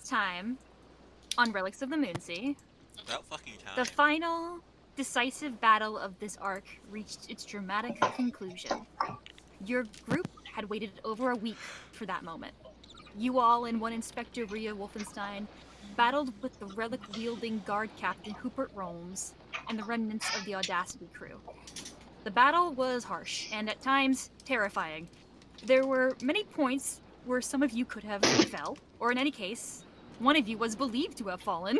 time on Relics of the Moonsea, About fucking time. the final decisive battle of this arc reached its dramatic conclusion. Your group had waited over a week for that moment. You all and one Inspector Rhea Wolfenstein battled with the relic-wielding guard captain Hubert Rolmes and the remnants of the Audacity crew. The battle was harsh and at times terrifying. There were many points where some of you could have fell, or in any case, one of you was believed to have fallen.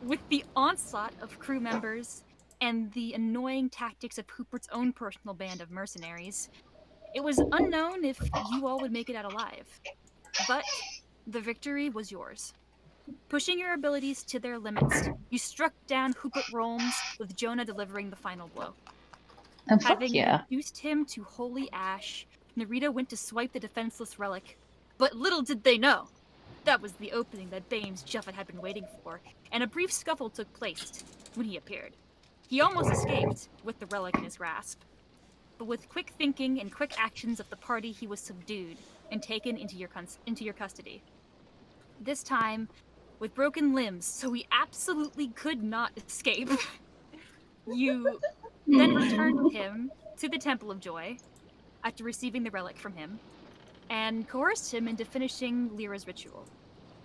With the onslaught of crew members and the annoying tactics of Hubert's own personal band of mercenaries, it was unknown if you all would make it out alive. But the victory was yours. Pushing your abilities to their limits, you struck down Hubert Rolmes, with Jonah delivering the final blow. And fuck Having yeah. reduced him to holy ash, Narita went to swipe the defenseless relic. But little did they know, that was the opening that Bames Juffet had been waiting for, and a brief scuffle took place when he appeared. He almost escaped with the relic in his grasp. But with quick thinking and quick actions of the party, he was subdued and taken into your custody. This time, with broken limbs, so he absolutely could not escape. You then returned him to the Temple of Joy after receiving the relic from him, and coerced him into finishing Lyra's ritual.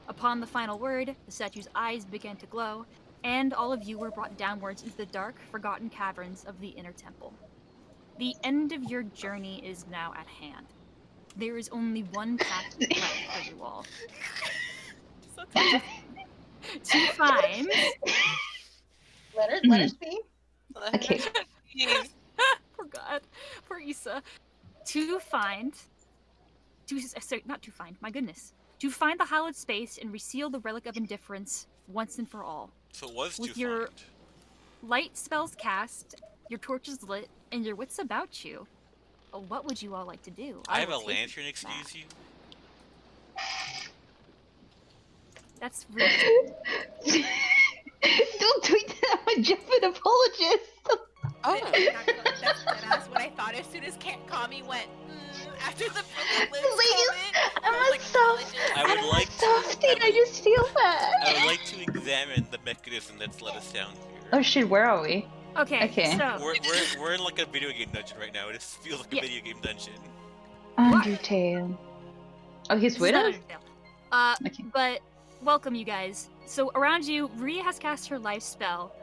Upon the final word, the statue's eyes began to glow, and all of you were brought downwards into the dark, forgotten caverns of the inner temple. The end of your journey is now at hand. There is only one path left for you all. To find... Let her speak. Okay. Poor God. Poor Isa. To find... sorry, not to find, my goodness. To find the hallowed space and reseal the Relic of Indifference once and for all. So it was With to your find. light spells cast, your torches lit, and your wits about you, what would you all like to do? I have a will take lantern, that. excuse you? That's rude. Don't tweet that. I'm a Jeffin apologist. Oh, that's what I thought as soon as Cami went, after the Liz comment. I'm a soft. I would I'm like a softie. I just feel I bad. would like to examine the mechanism that's let us down here. Oh shit, where are we? Okay, Okay. so... We're in like a video game dungeon right now. It feels like a Yeah. video game dungeon. Undertale. Oh, he's This with is not us? Undertale. Okay. But welcome, you guys. So around you, Rhea has cast her light spell,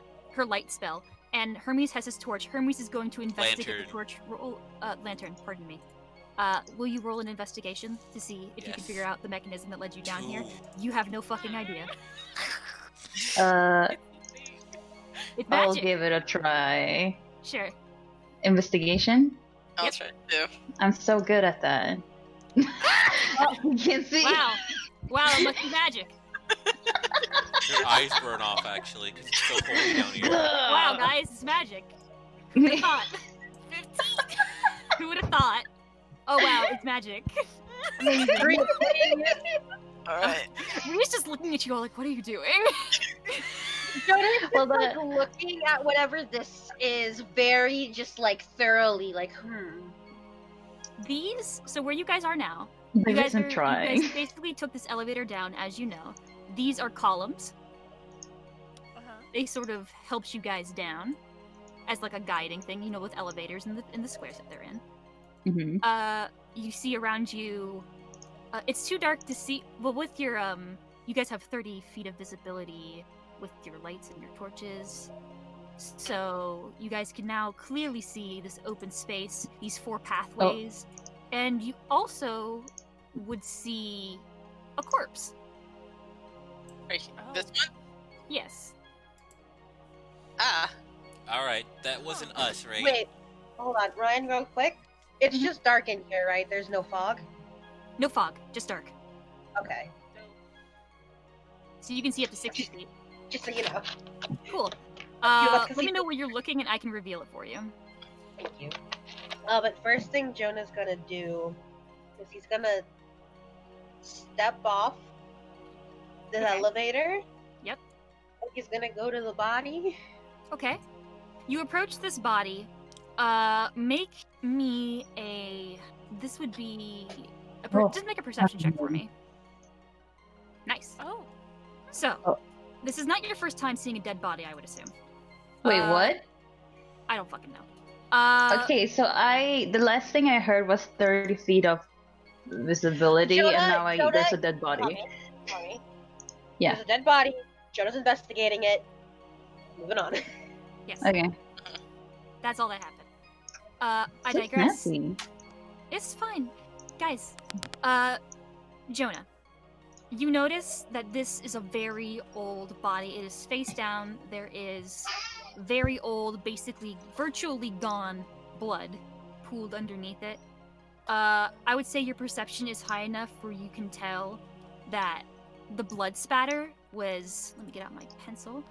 and Hermes has his torch. Hermes is going to investigate Lantern. the torch. Lantern, pardon me. Will you roll an investigation to see if you can Yes. figure out the mechanism that led you down here? Ooh. You have no fucking idea. It's I'll magic. give it a try. Sure. Investigation? I'll try to. I'm so good at that. You can't see. Wow. Wow, it must be magic. Your eyes burn off, actually, because it's so cold down here. Wow, guys, it's magic. Who would have thought? 15. Who would have thought? Oh wow, it's magic. Alright. Rhea's just looking at you all like, what are you doing? Jonah's Well, just, like, looking at whatever this is very just like thoroughly, like, These, so where you guys are now, There you guys, isn't trying. you guys basically took this elevator down, as you know. These are columns. They sort of helps you guys down as like a guiding thing, you know, with elevators in the squares that they're in. Mhm. You see around you, it's too dark to see. Well, with your you guys have 30 feet of visibility with your lights and your torches. So you guys can now clearly see this open space, these 4 pathways, and you also would see a corpse. Right, this one? Yes. Ah. Alright, that wasn't us, right? Wait, hold on, Ryan, real quick. It's Mhm. just dark in here, right? There's no fog? No fog, just dark. Okay. So you can see up to 60 feet. Just so you know. Cool. want to Let me see- know where you're looking and I can reveal it for you. Thank you. But first thing Jonah's gonna do is he's gonna step off the Okay. elevator. Yep. And he's gonna go to the body. Okay. You approach this body. Make me a... This would be... Oh. Just make a perception check for me. So, Oh. this is not your first time seeing a dead body, I would assume. Wait, Uh, what? I don't fucking know. Okay, so the last thing I heard was 30 feet of visibility, and now Jonah, there's a dead body. Tommy. Yeah. There's a dead body. Jonah's investigating it. Moving on. Yes. Okay. That's all that happened. I So digress. messy. It's fine. Guys, Jonah, you notice that this is a very old body. It is face down. There is very old, basically virtually gone blood pooled underneath it. I would say your perception is high enough where you can tell that the blood spatter was, let me get out my pencil.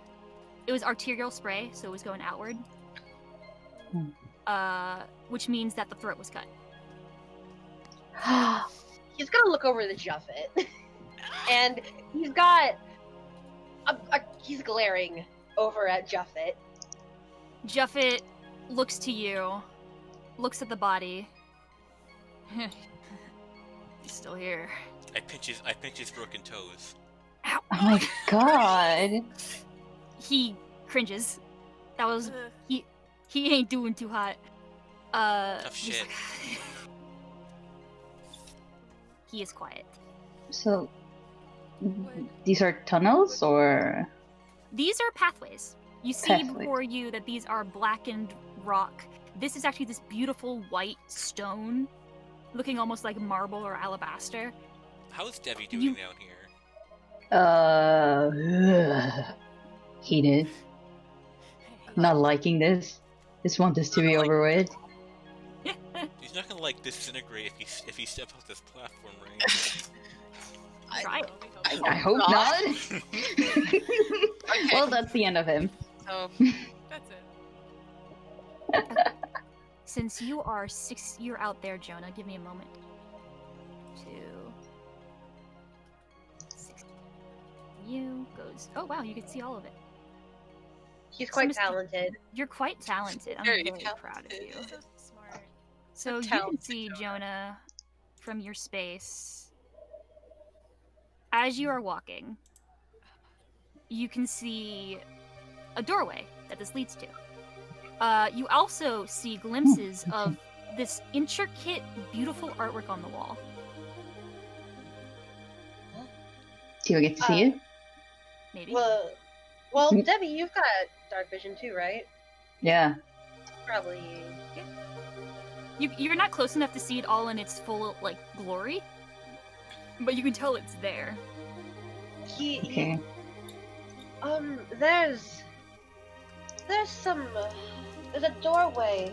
It was arterial spray, so it was going outward. Which means that the throat was cut. He's gonna look over the Juffet. And he's got he's glaring over at Juffet. Juffet looks to you, looks at the body. He's still here. I pinch his broken toes. Ow. Oh my god. He cringes. That was he ain't doing too hot. Tough he's shit. like- he is quiet. So, these are tunnels, or? These are pathways. You see Pathways. before you that these are blackened rock. This is actually this beautiful white stone, looking almost like marble or alabaster. How's Debbie doing You- down here? Heated. Not liking this. Just want this to be over with. He's not gonna like disintegrate if he steps off this platform, right? Try it. I hope not. Okay. Well, that's the end of him. So, That's it. Since you're out there, Jonah, give me a moment. 2, 6. You goes. Oh wow, you can see all of it. He's quite Mr. talented. You're quite talented. I'm Very very proud of you. So smart. So you can see Jonah from your space. As you are walking, you can see a doorway that this leads to. You also see glimpses of this intricate, beautiful artwork on the wall. Do I get to see it? Maybe. Well, Debbie, you've got dark vision too, right? Yeah. Probably. You're not close enough to see it all in its full glory, but you can tell it's there. Okay. There's a doorway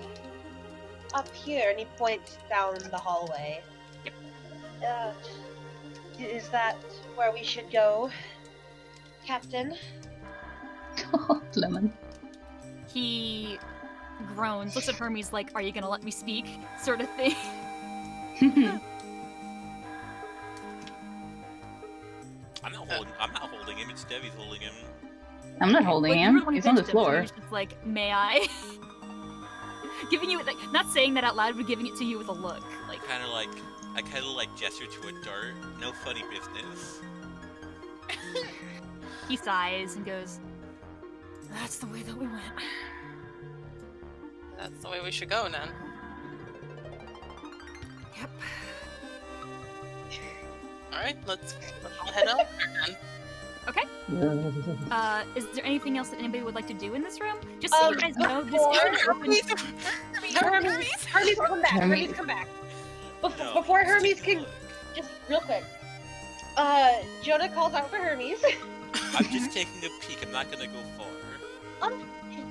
up here, and he points down the hallway. Yep. Is that where we should go, Captain? Lemon. He groans, looks at Hermes like, "Are you gonna let me speak?" sort of thing. I'm not holding him. It's Debbie's holding him. I'm not holding Like, you him. really wanna He's on the pinch him, so floor. He's just like, "May I?" Giving you not saying that out loud, but giving it to you with a look. Like, I kind of gesture to a dart. No funny business. he sighs and goes, "That's the way that we went." that's the way we should go, then. Yep. Alright, let's all head out there, then. Okay. Is there anything else that anybody would like to do in this room? Just so you guys know, this isn't open. Hermes, come back. Hermes, come back. Before Hermes can, just real quick. Jonah calls out for Hermes. I'm just taking a peek. I'm not gonna go far.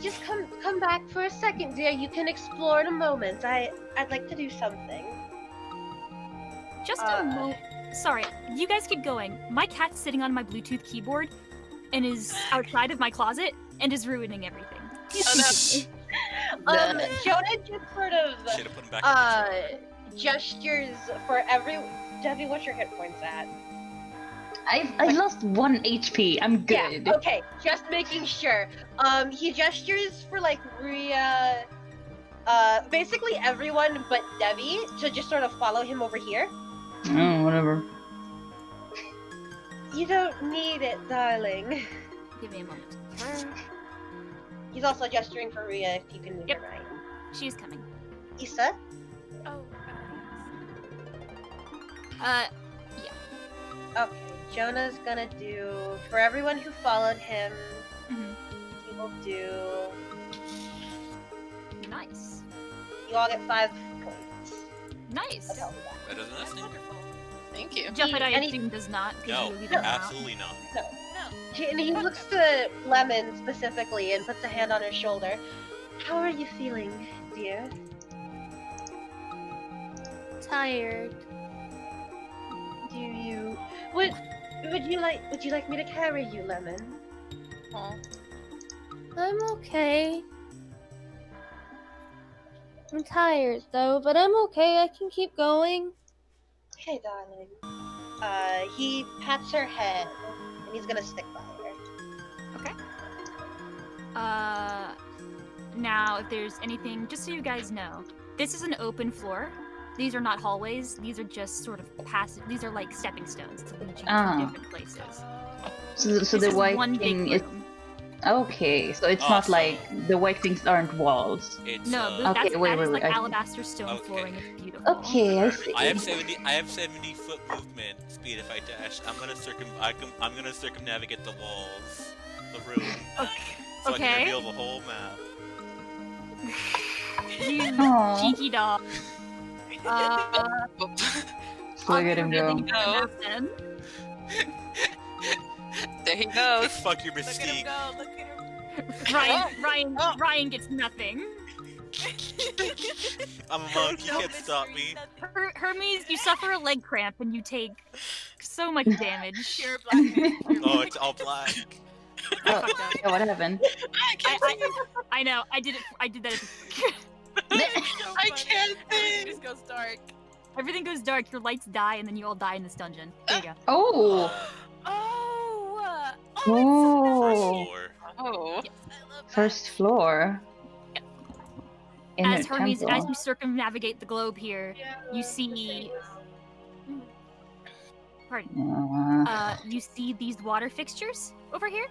Just come back for a second, dear. You can explore in a moment. I'd like to do something. Just a moment. Sorry, you guys keep going. My cat's sitting on my Bluetooth keyboard and is outside of my closet and is ruining everything. Jonah just sort of Should have put him back. gestures for every. Debbie, what's your hit points at? I lost 1 HP. I'm good. Yeah, okay, just making sure. He gestures for Rhea, basically everyone but Debbie to just sort of follow him over here. Oh, whatever. You don't need it, darling. Give me a moment. He's also gesturing for Rhea if you can move Yep. her right. She's coming. Isa? Oh, Okay, Jonah's gonna do, for everyone who followed him, Mhm. he will do, Nice. you all get 5 points. Nice. Of health back. Better than nothing. wonderful. Thank you. Juffet, I and he- assume, does not. 'cause No, you leave it out. absolutely not. No. And he looks to Lemon specifically and puts a hand on her shoulder. How are you feeling, dear? Tired. Do you would you like me to carry you, Lemon? Aw. I'm okay. I'm tired though, but I'm okay. I can keep going. Okay, darling. He pats her head and he's gonna stick by her. Now, if there's anything, just so you guys know, this is an open floor. These are not hallways. These are just sort of passive. These are like stepping stones to lead you Ah. to different places. So This the is white one thing big is room. okay. So it's not Awesome. like the white things aren't walls. It's No, uh, that's, Okay, wait, that is wait, like wait, I- alabaster stone Okay. flooring. It's beautiful. Okay, I Alright, see. I have 70 foot movement speed if I dash. I'm gonna circumnavigate the walls, the room, so I Okay. can reveal the whole map. You Aw. cheeky dog. Look at him go. Really good Oh. enough then. There he goes. Fuck your Look at him mystique. go. Look at him. Ryan gets nothing. I'm a monk. You can't stop me. Hermes, you suffer a leg cramp and you take so much damage. Pure blackness. Oh, it's all black. I fucked up. Yeah, what happened? I know. I did it. I did that. I can't Everything think. just goes dark. Everything goes dark. Your lights die, and then you all die in this dungeon. There you go. Oh. Oh. First Oh. floor. Oh. I love that. First floor. In As a Hermes, temple. as you circumnavigate the globe here, you see. Pardon. You see these water fixtures over here.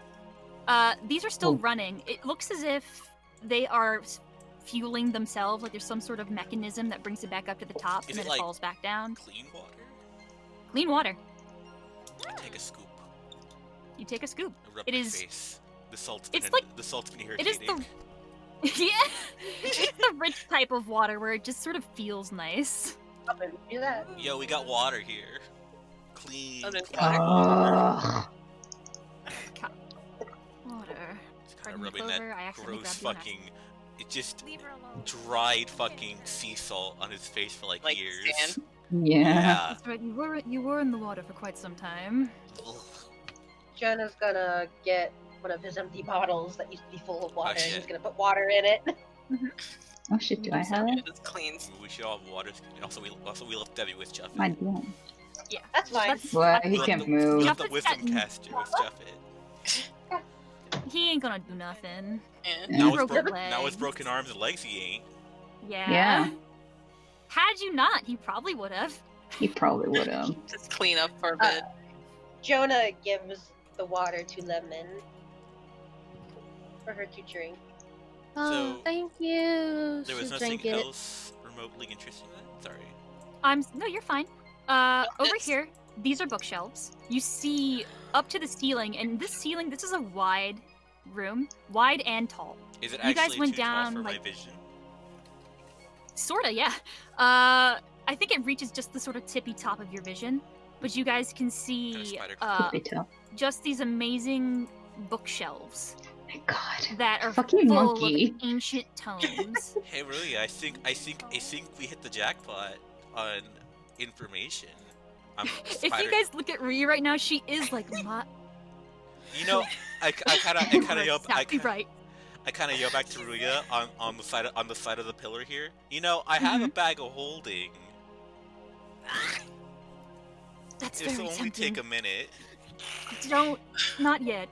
These are still Oh. running. It looks as if they are fueling themselves. Like there's some sort of mechanism that brings it back up to the top, Is and then it it like- falls back down. Clean water. Clean water. Take a scoop. You take a scoop. I rub It my is- face. The salt's it's been like- the salt's been it is irritating. Yeah, it's the rich type of water where it just sort of feels nice. Do that. Yo, we got water here. Clean. Oh, there's clean water. Ugh. Water. Just Pardon kinda me, rubbing Clover, that I accidentally gross grabbed the fucking. It just Leave her alone. dried fucking sea salt on his face for like years. sand. Yeah. Yeah. That's right. You were in the water for quite some time. Ugh. Jonah's gonna get one of his empty bottles that used to be full of water, and shit. he's gonna put water in it. Oh shit, do I have it? It's clean. We should all have water. And also, we left Debbie with Jeff. I don't. Yeah. That's fine. Well, he We can't left move. We Jeff left the is wisdom setting- caster with Jeff. He ain't gonna do nothing. Yeah. Yeah. Now with, broke bro- legs. now with broken arms and legs, he ain't. Yeah. Yeah. Had you not, he probably would have. He probably would have. Just clean up for a bit. Jonah gives the water to Lemon for her to drink. Oh, So, thank you. There was Should nothing drink it. else remotely interesting then? Sorry. No, you're fine. Over this- here, these are bookshelves. You see up to the ceiling, and this ceiling, this is a wide room, wide and tall. Is it You guys actually went too tall down, for my like- vision? Sorta, yeah. I think it reaches just the sort of tippy top of your vision, but you guys can see spider Tippy top. just these amazing bookshelves My god. that are Fucking full monkey. of ancient tomes. Hey, really? I think we hit the jackpot on information. If you guys look at Rhea right now, she is like, You know, I kind of yell, exactly right. I kind of yell back to Ruya on the side of the pillar here. You know, I have a bag of holding. That's This very will only tempting. take a minute. Not yet.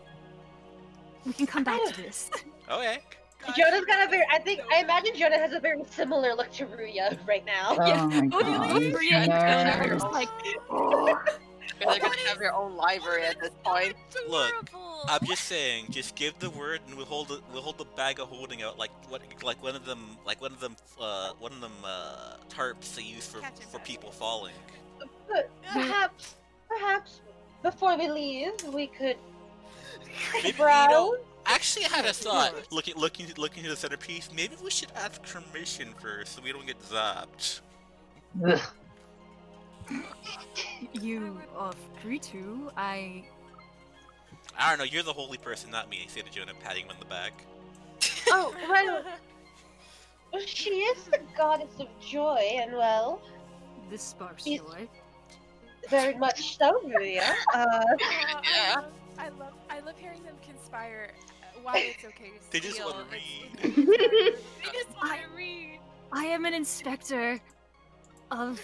We can come back to this. Okay. Jonah's got a very. I imagine Jonah has a very similar look to Ruya right now. Oh my Both god. Rhea and Fiona are just like, They're gonna have their own library at this point. Look, I'm just saying, just give the word, and we'll hold the bag of holding out like one of them tarps they use for people falling. But perhaps before we leave, we could Maybe, browse. actually, I had a thought. Looking to the centerpiece. Maybe we should ask permission first, so we don't get zapped. Ugh. You are free to. I don't know. You're the holy person, not me. I say to Jonah, patting him on the back. Oh, well, she is the goddess of joy, and well, This sparks Yes. joy. very much so, Maria. Yeah. I love hearing them conspire. Why it's okay to They just steal. wanna It's- read. They just want to read. I am an inspector of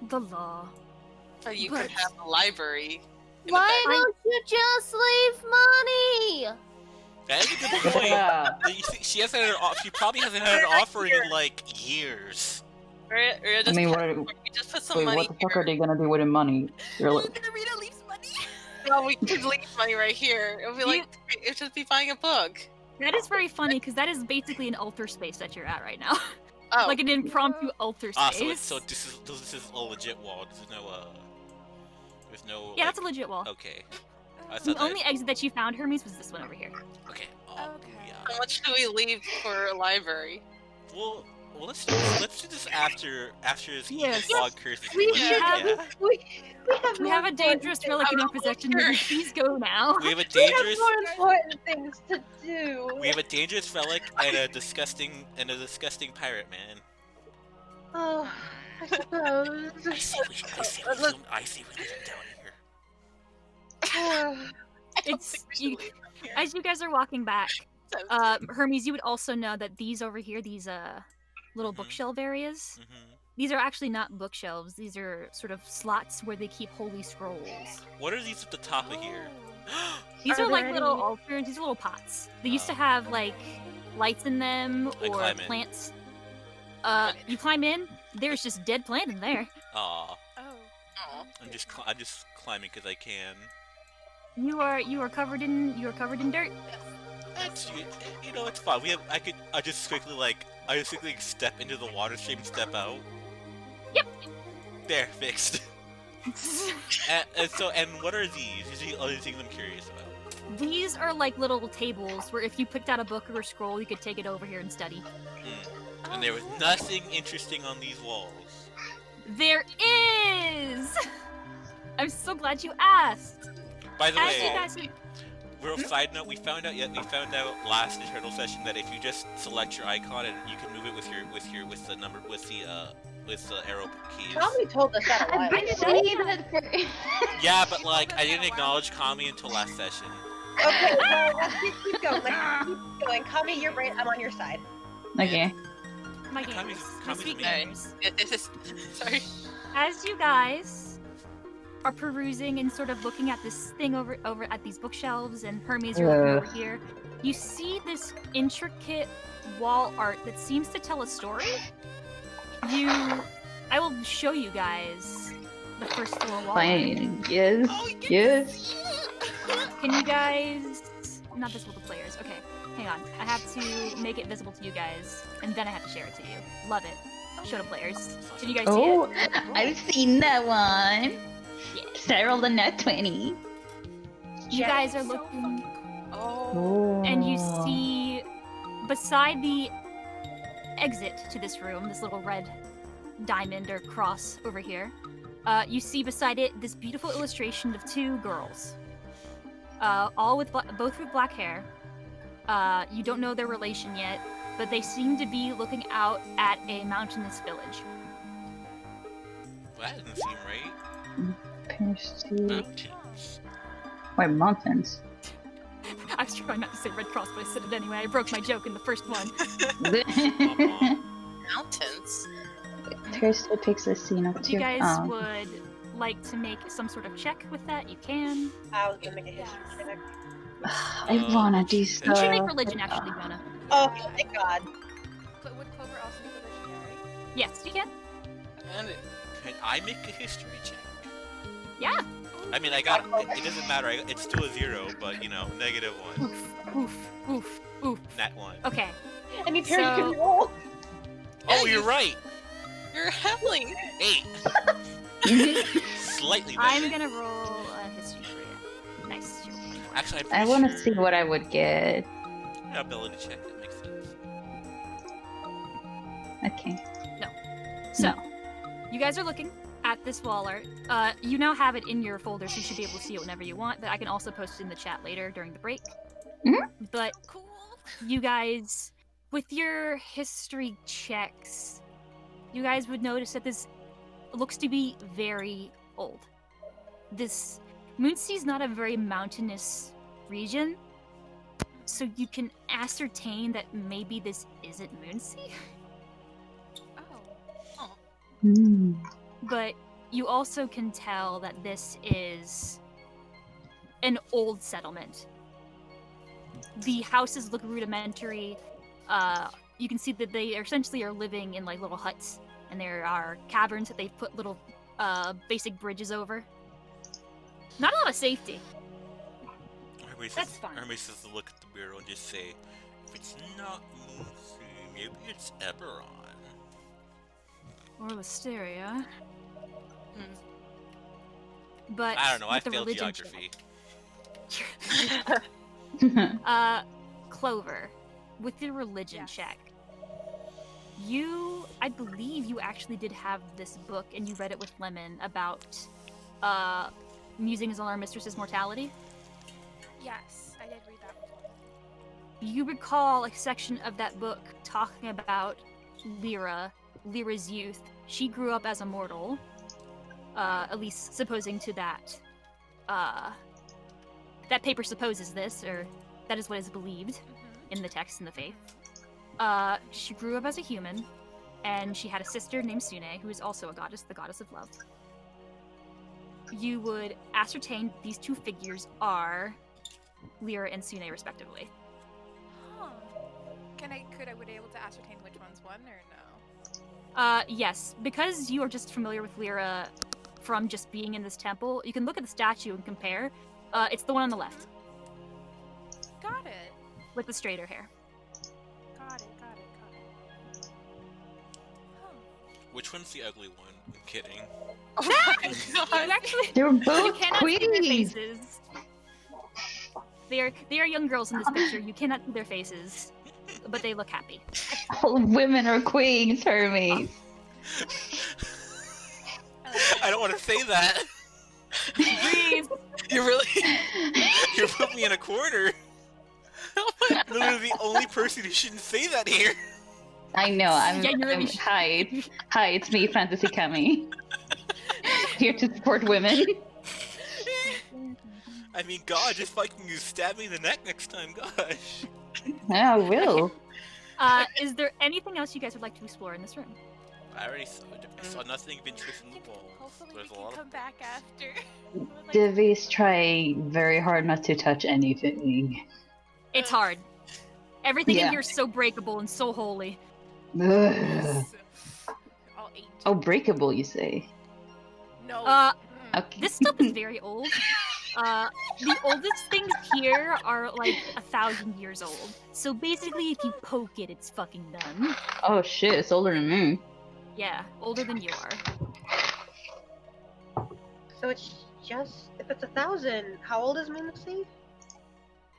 the law. So you But- could have a library. In Why the don't you just leave money? That is a good point. Yeah. You see, she probably hasn't had an offering in like years. back. Or just I mean, we just put some wait, money what the fuck are here. they gonna do with the money? They're like, Narita leaves money. No, we could leave money right here. It would be like it'd just be buying a book. That is very funny because that is basically an altar space that you're at right now, Oh, like an impromptu altar space. So this is a legit wall. There's no. Yeah, that's a legit wall. Okay. I The thought that. only exit that you found, Hermes, was this one over here. Okay. Okay. Yeah. how much do we leave for a library? Well, let's do this after this Yes. fog curses. We Like, should yeah. We have a dangerous relic in our possession. Will you please go now? We have a We have dangerous. more important things to do. We have a dangerous relic and a disgusting pirate man. Oh, I suppose. I say we leave him down here. It's as you guys are walking back, Hermes. You would also know that these over here, these little Mhm. bookshelf areas, Mm-hmm. these are actually not bookshelves. These are sort of slots where they keep holy scrolls. What are these at the top of here? These Are are like there little any- altars. These are little pots. They used to Oh. have like lights in them I or climb in. plants. You climb in. There's just dead plant in there. Aw, Oh. Aw. I'm just climbing because I can. You are covered in dirt. That's it's fine. I just quickly step into the water stream, step out. Yep. There, fixed. and what are these? These are the other things I'm curious about. These are like little tables where if you picked out a book or a scroll, you could take it over here and study. And there was nothing interesting on these walls. There is. I'm so glad you asked. By the As you way, guys, real side note, we found out last internal session that if you just select your icon and you can move it with the arrow keys. Cami told us that a while I've been ago. saying that for. Yeah, but like I didn't acknowledge Cami until last session. Okay, well, let's keep going. Keep going. Cami, you're right. I'm on your side. Okay. my Kami's- gamers, my Kami's sweet amazing. gamers. This is sorry. As you guys are perusing and sort of looking at this thing over at these bookshelves, and Hermes, you're looking over here, you see this intricate wall art that seems to tell a story. I will show you guys the first floor wall art. Fine. Yes. Yes. Can you guys... Not visible to players. Okay, hang on. I have to make it visible to you guys, and then I have to share it to you. Love it. Show to players. Can you guys see Oh, it? I've seen that one. Yeah. I rolled a net 20. You guys are looking... Oh. and you see beside the exit to this room, this little red diamond or cross over here, you see beside it this beautiful illustration of two girls, all with both with black hair. You don't know their relation yet, but they seem to be looking out at a mountainous village. Well, that doesn't seem right. Appears to... Mountains. Wait, mountains. I was trying not to say Red Cross, but I said it anyway. I broke my joke in the first one. Mountains. Appears to depict a scene of If you two. guys would like to make some sort of check with that, you can. I was gonna make a history check. I wanna do You should make stuff. religion, actually, Mona. Oh, thank God. Would Clover also be legendary? Yes, you can. And Can I make a history check? Yeah. I mean, I got it doesn't matter. It's still a 0, but you know, -1. Oof. Nat 1. Okay. I mean, Perry, you So- can roll. Oh, you're right. You're a halfling. 8. Slightly better. I'm gonna roll a history for you. Nice. Sure. Actually, I want to see what I would get. Ability check. That makes sense. Okay. So, you guys are looking at this wall art. You now have it in your folder, so you should be able to see it whenever you want. But I can also post it in the chat later during the break. Mhm. But Cool. you guys, with your history checks, you guys would notice that this looks to be very old. This Moonsea is not a very mountainous region, so you can ascertain that maybe this isn't Moonsea. Oh. Hmm. But you also can tell that this is an old settlement. The houses look rudimentary. You can see that they essentially are living in like little huts, and there are caverns that they've put little basic bridges over. Not a lot of safety. That's fine. Hermes says to look at the bureau and just say, if it's not Moonsea, maybe it's Eberron. Or Wisteria. But I don't know. I with the failed religion geography. Clover, with your religion Yes. check, I believe you actually did have this book and you read it with Lemon about musings on our mistress's mortality. Yes, I did read that one. You recall a section of that book talking about Lyra's youth. She grew up as a mortal, at least supposing to that. That paper supposes this, or that is what is believed in the text in the faith. She grew up as a human, and she had a sister named Sune, who is also a goddess, the goddess of love. You would ascertain these two figures are Lyra and Sune, respectively. Huh. Could I be able to ascertain which one's one or no? Yes, because you are just familiar with Lyra from just being in this temple, you can look at the statue and compare. It's the one on the left, Got it. with the straighter hair. Got it. Huh. Which one's the ugly one? I'm kidding. Oh my You god. actually, They're you both cannot see their queens. faces. They are young girls in this picture. You cannot see their faces, but they look happy. All women are queens, Hermes. I don't want to say that. Breathe. You really? You put me in a corner. Literally the only person who shouldn't say that here. I know. I'm. Yeah, you're really Hi, it's me, Fantasy Cami. Here to support women. I mean, God, just fucking you stab me in the neck next time, gosh. Yeah, I will. Is there anything else you guys would like to explore in this room? I saw nothing of interest in the walls. Hopefully There's we a can lot come of... back after. Like, Divi's trying very hard not to touch anything. It's hard. Everything in Yeah. here is so breakable and so holy. Ugh. all 8. Oh, breakable, you say? No. Okay. This stuff is very old. The oldest things here are like 1,000 years old. So basically, if you poke it, it's fucking done. Oh shit, it's older than me. Yeah, older than you are. So it's just if it's 1,000, how old is Moonsea?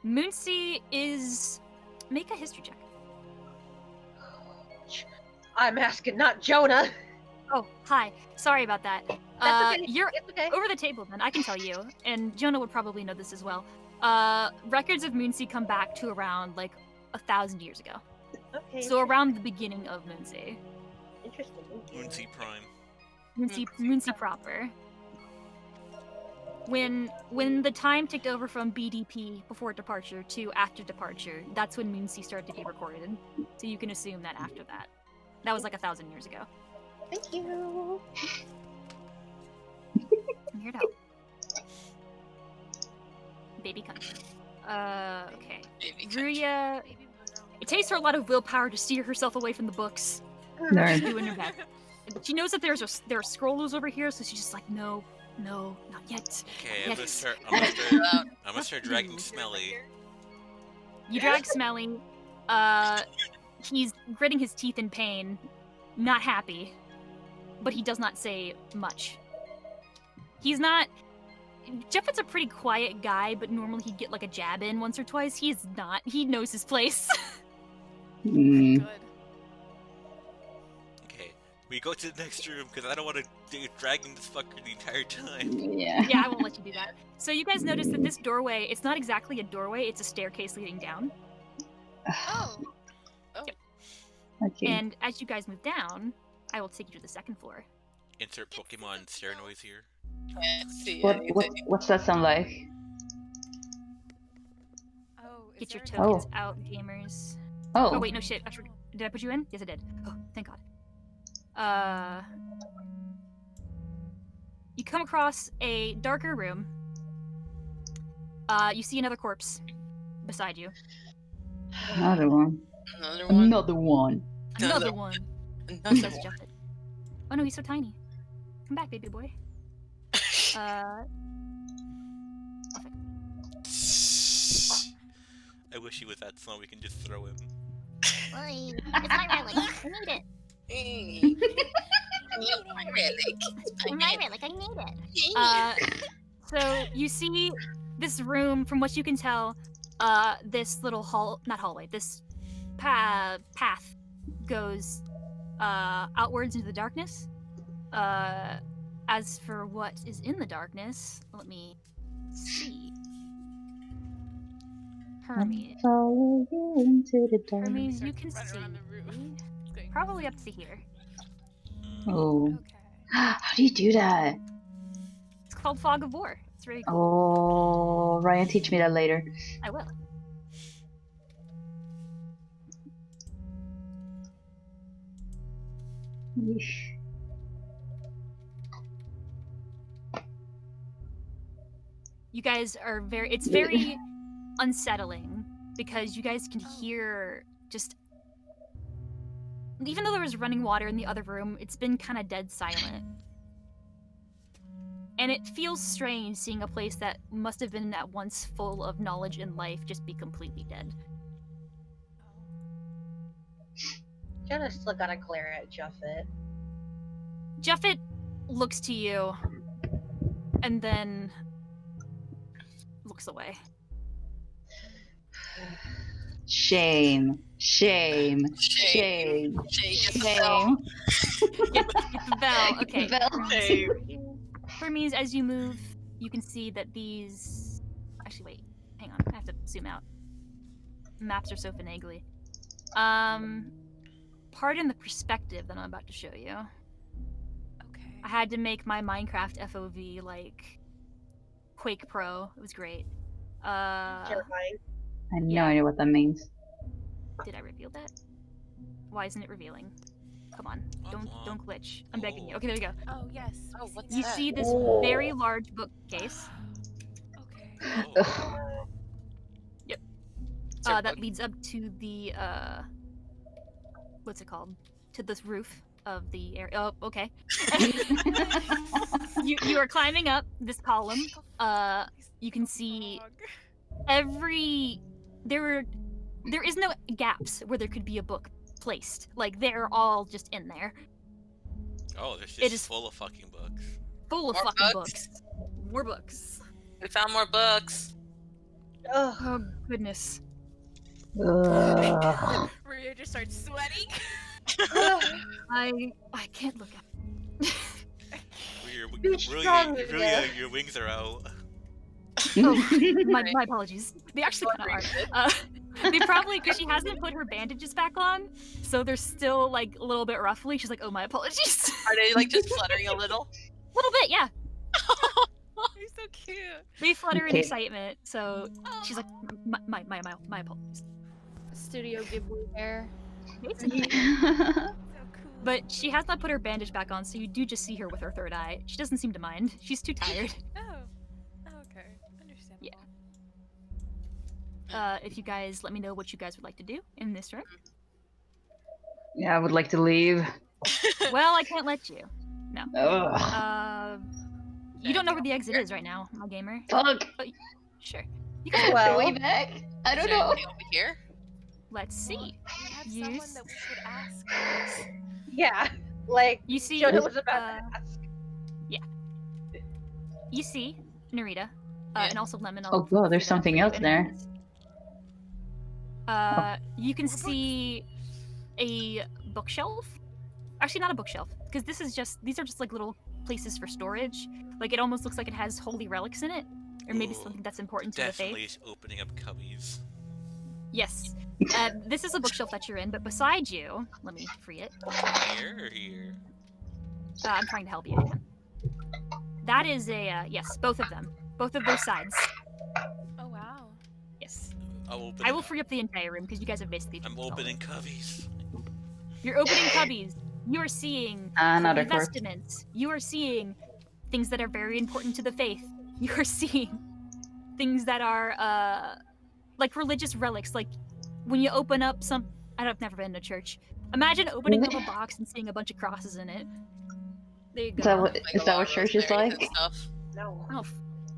Moonsea is. Make a history check. I'm asking, not Jonah. Oh, hi. Sorry about that. That's okay. You're It's okay. over the table then. I can tell you, and Jonah would probably know this as well. Records of Moonsea come back to around like 1,000 years ago. Okay. So around the beginning of Moonsea. Interesting. Moonsea Prime. Moonsea proper. When the time ticked over from BDP before departure to after departure, that's when Moonsea started to be recorded. So you can assume that after that. That was like 1,000 years ago. Thank you. I'm here to help. Baby country. Okay. Ruya, it takes her a lot of willpower to steer herself away from the books. She's Nerd. doing her best. She knows that there are scrollers over here, so she's just like, no, No, not yet. Okay, Yes. I'm gonna start dragging Smelly. You drag Smelly. He's gritting his teeth in pain, not happy, but he does not say much. He's not. Jeff is a pretty quiet guy, but normally he'd get like a jab in once or twice. He is not. He knows his place. Mm. Good. Okay, we go to the next room because I don't want to be dragging this fucker the entire time. Yeah. Yeah, I won't let you do that. So you guys notice that this doorway, it's not exactly a doorway, it's a staircase leading down. Oh. Okay. And as you guys move down, I will take you to the second floor. Insert Pokemon stare noise here. Can't see What's that sound like? Oh, is Get your there tokens out, gamers. Oh. Oh wait, no shit. Actually, did I put you in? Yes, I did. Oh, thank God. You come across a darker room. You see another corpse beside you. Another one. Another one. Another one. Another one. Another Says one. Juffet. Oh no, he's so tiny. Come back, baby boy. I wish he was that small. We can just throw him. Oi, it's my relic. I need it. Hey. My relic. It's my relic. I need it. So you see this room, from what you can tell, this little hallway, this path goes outwards into the darkness. As for what is in the darkness, let me see. Hermes. Follow you into the dark. Hermes, you can Run see around the room. It's going probably up to here. Oh. Okay. How do you do that? It's called Fog of War. It's really cool. Oh, Ryan, teach me that later. I will. Yeesh. You guys are it's very unsettling because you guys can hear just, even though there was running water in the other room, it's been kind of dead silent. And it feels strange seeing a place that must have been at once full of knowledge and life just be completely dead. Jenna still gotta glare at Juffet. Juffet looks to you and then looks away. Shame. Shame. Shame. Shame. Get the bell. Okay. Bell. Hermes, as you move, you can see that these... Actually, wait. Hang on. I have to zoom out. Maps are so finagly. Pardon the perspective that I'm about to show you. Okay. I had to make my Minecraft FOV, like, Quake Pro. It was great. Terrifying. I have no Yeah. idea what that means. Did I reveal that? Why isn't it revealing? Come on. Don't glitch. I'm begging you. Okay, there we go. Oh yes. Oh, what's You that? see this Oh. very large bookcase Okay. Oh. that leads up to the what's it called? To this roof of the area. Oh, okay. you are climbing up this column. You can see there is no gaps where there could be a book placed. Like, they're all just in there. Oh, there's It just is- full of fucking books. Full of More fucking books? books. More books. We found more books. Ugh. Oh, goodness. Ugh. Maria just starts sweating. I can't look at Be strong, Lydia. Your wings are out. my apologies. They actually kind of are. They probably, because she hasn't put her bandages back on, so they're still, like, a little bit ruffly. She's like, oh, my apologies. Are they like just fluttering a little? A little bit, yeah. He's so cute. They flutter in Okay. excitement, so she's like, my apologies. Studio Ghibli hair. Basically. So cool. But she has not put her bandage back on, so you do just see her with her third eye. She doesn't seem to mind. She's too tired. Okay. Understandable. If you guys let me know what you guys would like to do in this room. Yeah, I would like to leave. Well, I can't let you. Ugh. You don't know where the exit is right now, my gamer. Fuck. Sure. You can Are we Well, back? I Is don't there know. anybody over here? let's see. We have Use- someone that we could ask. yeah, like You see, Jonah was about uh, to ask. you see Narita, Yeah. and also Lemon. Oh god, there's something else there. You can see a bookshelf. Actually, not a bookshelf, because these are just like little places for storage. Like it almost looks like it has holy relics in it, or maybe Ooh, something that's important to the Definitely faith. opening up cubbies. Yes. This is a bookshelf that you're in, but beside you, let me free it. Here or here? I'm trying to help you. Hang on. That is a yes, both of them, both of those sides. Oh wow. Yes. I will free up the entire room because you guys have basically. I'm opening cubbies. You're opening cubbies. You are seeing Another holy corpse. vestiments. You are seeing things that are very important to the faith. You are seeing things that are like religious relics. Like when you open up some. I've never been to church. Imagine opening up a box and seeing a bunch of crosses in it. There you go. Is that what, Like is a that lot what of church is rosemary like? and stuff. No. Oh,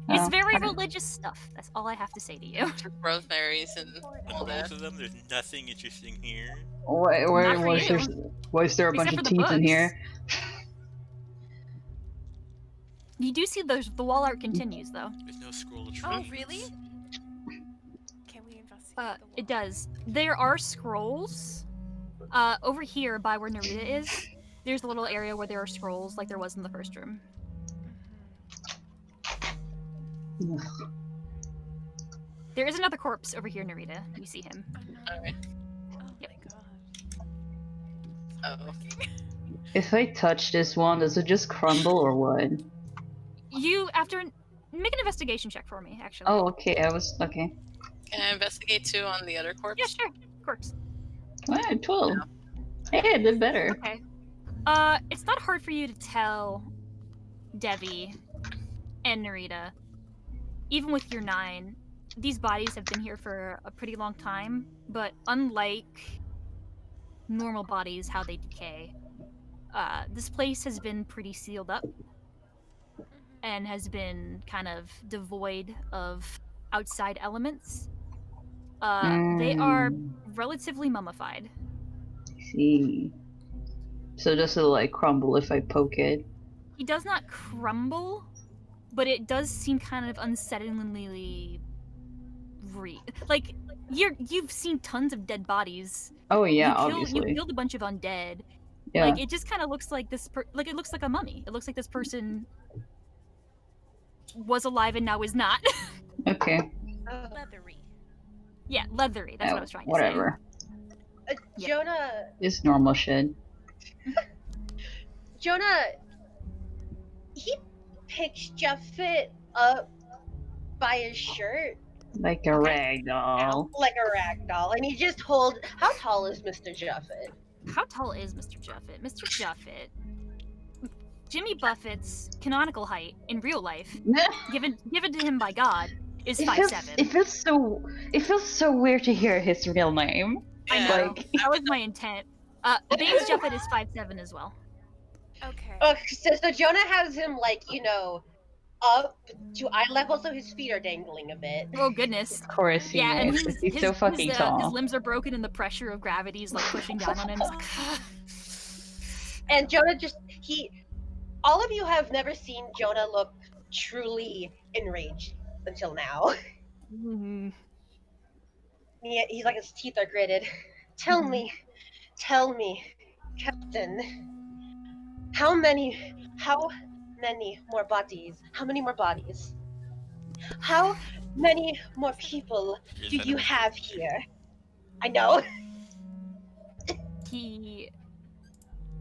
it's Oh, very okay. religious stuff. That's all I have to say to you. Rosemaries and all that. Both of them. There's nothing interesting here. Why, Not for was, there, you. why is there a bunch Except of for the teeth in books. here? You do see the wall art continues though. There's no scroll of Oh truth. really? Can we investigate the wall? It does. There are scrolls. Over here by where Narita is, there's a little area where there are scrolls like there was in the first room. There is another corpse over here, Narita. You see him. Alright. Oh Yep. my god. Oh. If I touch this one, does it just crumble or what? You make an investigation check for me, actually. Oh, okay, okay. Can I investigate too on the other corpse? Yeah, sure. Corpse. Alright, 12. Hey, I did better. Okay. It's not hard for you to tell Devi and Narita, even with your 9, these bodies have been here for a pretty long time, but unlike normal bodies, how they decay, this place has been pretty sealed up and has been kind of devoid of outside elements. They are relatively mummified. I see. So does it like crumble if I poke it? He does not crumble, but it does seem kind of unsettlingly like you've seen tons of dead bodies. Oh yeah, you obviously. killed a bunch of undead. Yeah. Like it just kind of looks like like it looks like a mummy. It looks like this person was alive and now is not. Okay. Leathery. Yeah, leathery. That's what I was trying to Whatever. Yeah. Jonah, It's normal shit. Jonah, he picks Jeffit up by his shirt Like a rag doll. like a rag doll, and he just holds. How tall is Mr. Jeffit? say. How tall is Mr. Juffet? Mr. Juffet, Jimmy Buffett's canonical height in real life, given to him by God, is 5'7". It feels so weird to hear his real name. I Yeah. know. Like That was my intent. Baines Juffet is 5'7" as well. Okay. Oh, so Jonah has him up to eye level, so his feet are dangling a bit. Oh goodness. of course he Yeah, and is. He's so fucking his tall. limbs are broken and the pressure of gravity is like pushing down on him. He's like, And Jonah all of you have never seen Jonah look truly enraged until now. "Mm." He's like, his teeth are gritted. Tell me, Captain, how many more bodies? How many more bodies? How many more people do you have here? I know. He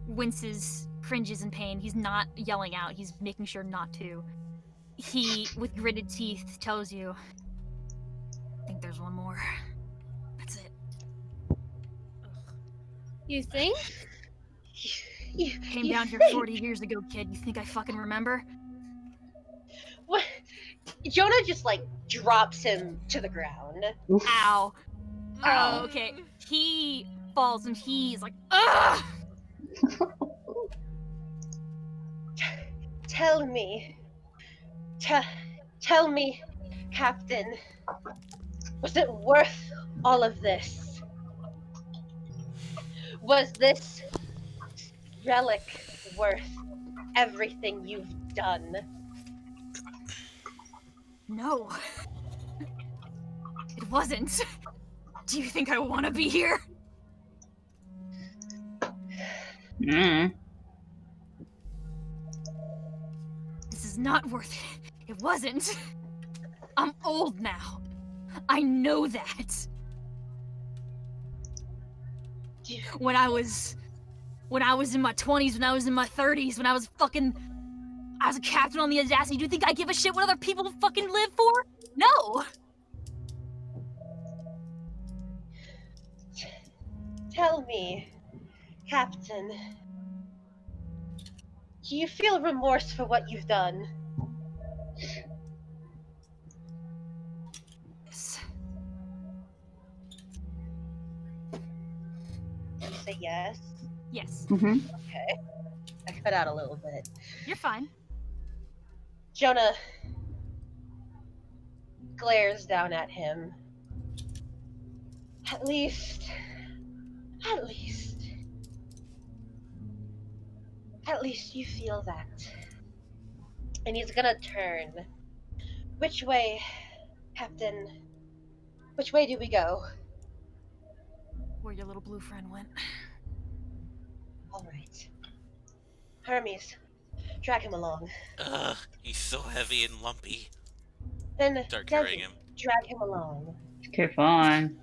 winces, cringes in pain. He's not yelling out. He's making sure not to. He, with gritted teeth, tells you, I think there's one more. That's it. You think? Came down here 40 years ago, kid. You think I fucking remember? What? Jonah just drops him to the ground. Oof. Ow. Ow. Oh, okay. He falls and he's like, ugh! Tell me, Tell me, Captain, was it worth all of this? Was this relic worth everything you've done? No. It wasn't. Do you think I want to be here? Mm. This is not worth it. It wasn't. I'm old now. I know that. When I was in my 20s, when I was in my 30s, when I was a captain on the Audacity, do you think I give a shit what other people fucking live for? No. Tell me, Captain, do you feel remorse for what you've done? Yes. You say yes? Yes. Mm-hmm. Okay. I cut out a little bit. You're fine. Jonah glares down at him. At least you feel that. And he's gonna turn. Which way, Captain? Which way do we go? Where your little blue friend went. Alright. Hermes, drag him along. Ugh, he's so heavy and lumpy. Then Start carrying Desi, him. drag him along. Okay, fine.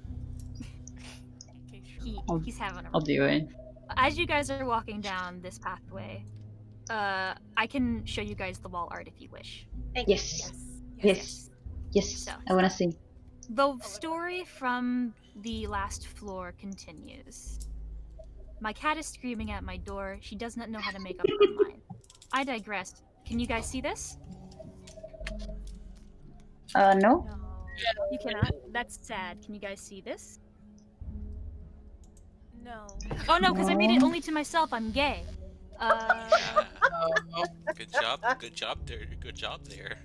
He's having a I'll do it. As you guys are walking down this pathway, I can show you guys the wall art if you wish. Thank you. Yes. Yes. Yes. So- I want to see. The story from the last floor continues. My cat is screaming at my door. She does not know how to make up her mind. I digress. Can you guys see this? No. You cannot? That's sad. Can you guys see this? No. Oh no, because I made it only to myself. I'm gay. Good job. Good job there. Good job there.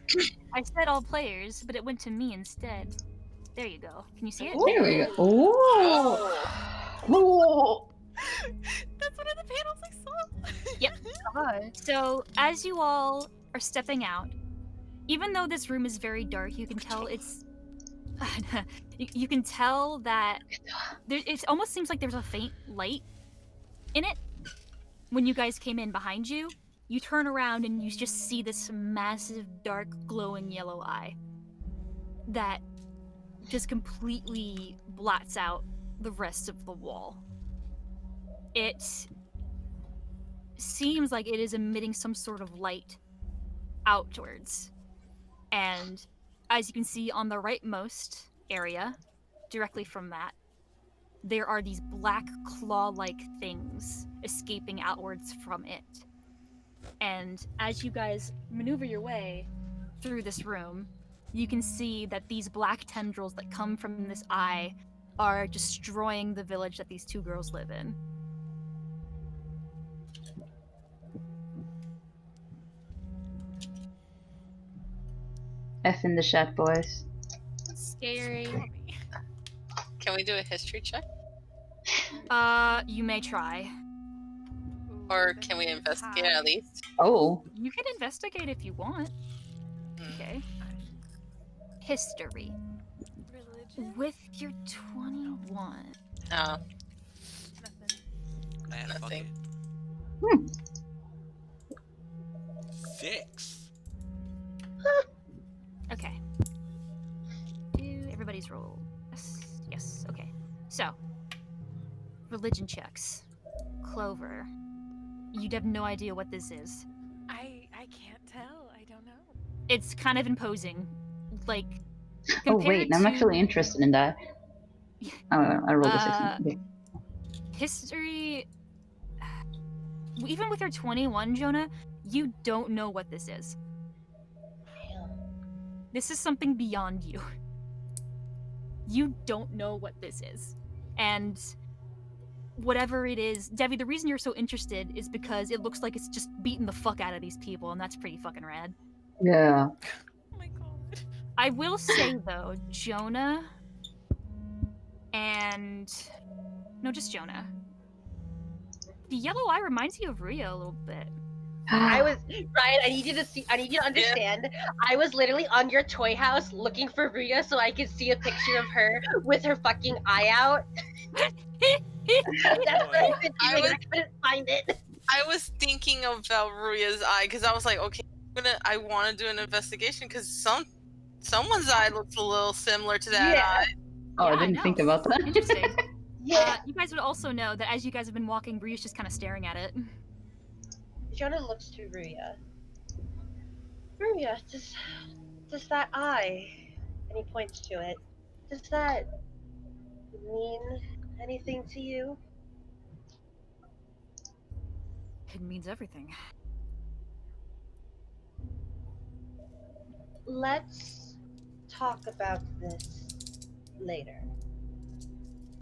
I said all players, but it went to me instead. There you go. Can you see it? There we go. Ooh. Ooh. That's one of the panels I saw. Yep. So, as you all are stepping out, even though this room is very dark, you can tell it's... you can tell that it almost seems like there's a faint light in it. When you guys came in behind you, you turn around and you just see this massive, dark, glowing yellow eye that just completely blots out the rest of the wall. It seems like it is emitting some sort of light outwards. And as you can see on the rightmost area, directly from that, there are these black claw-like things escaping outwards from it. And as you guys maneuver your way through this room, you can see that these black tendrils that come from this eye are destroying the village that these two girls live in. F in the chat, boys. Scary. Can we do a history check? You may try. Or can we investigate at least? Oh. You can investigate if you want. Okay. History. Religion? With your 21. No. Nothing. Man, fuck Nothing. it. 6. Okay. Do everybody's roll. Yes. Yes. Okay. So, religion checks. Clover. You'd have no idea what this is. I can't tell. I don't know. It's kind of imposing. Like, Oh wait, compared I'm to actually interested in that. Oh, I rolled a 6. Okay. history. Even with your 21, Jonah, you don't know what this is. This is something beyond you. You don't know what this is. And whatever it is, Devi, the reason you're so interested is because it looks like it's just beating the fuck out of these people, and that's pretty fucking rad. Yeah. Oh my god. I will say though, Jonah and just Jonah. The yellow eye reminds you of Ruya a little bit. I was Ryan. I need you to see. I need you to understand. I was literally on your toy house looking for Rhea so I could see a picture of her with her fucking eye out. That's what I've been doing. I couldn't find it. I was thinking about Ruya's eye because I was like, okay, I want to do an investigation because someone's eye looks a little similar to that eye. Oh, Yeah, I didn't think about that. Interesting. Yeah. You guys would also know that as you guys have been walking, Ruya's just kind of staring at it. Jonah looks to Rhea. Rhea, does that eye, and he points to it, does that mean anything to you? It means everything. Let's talk about this later.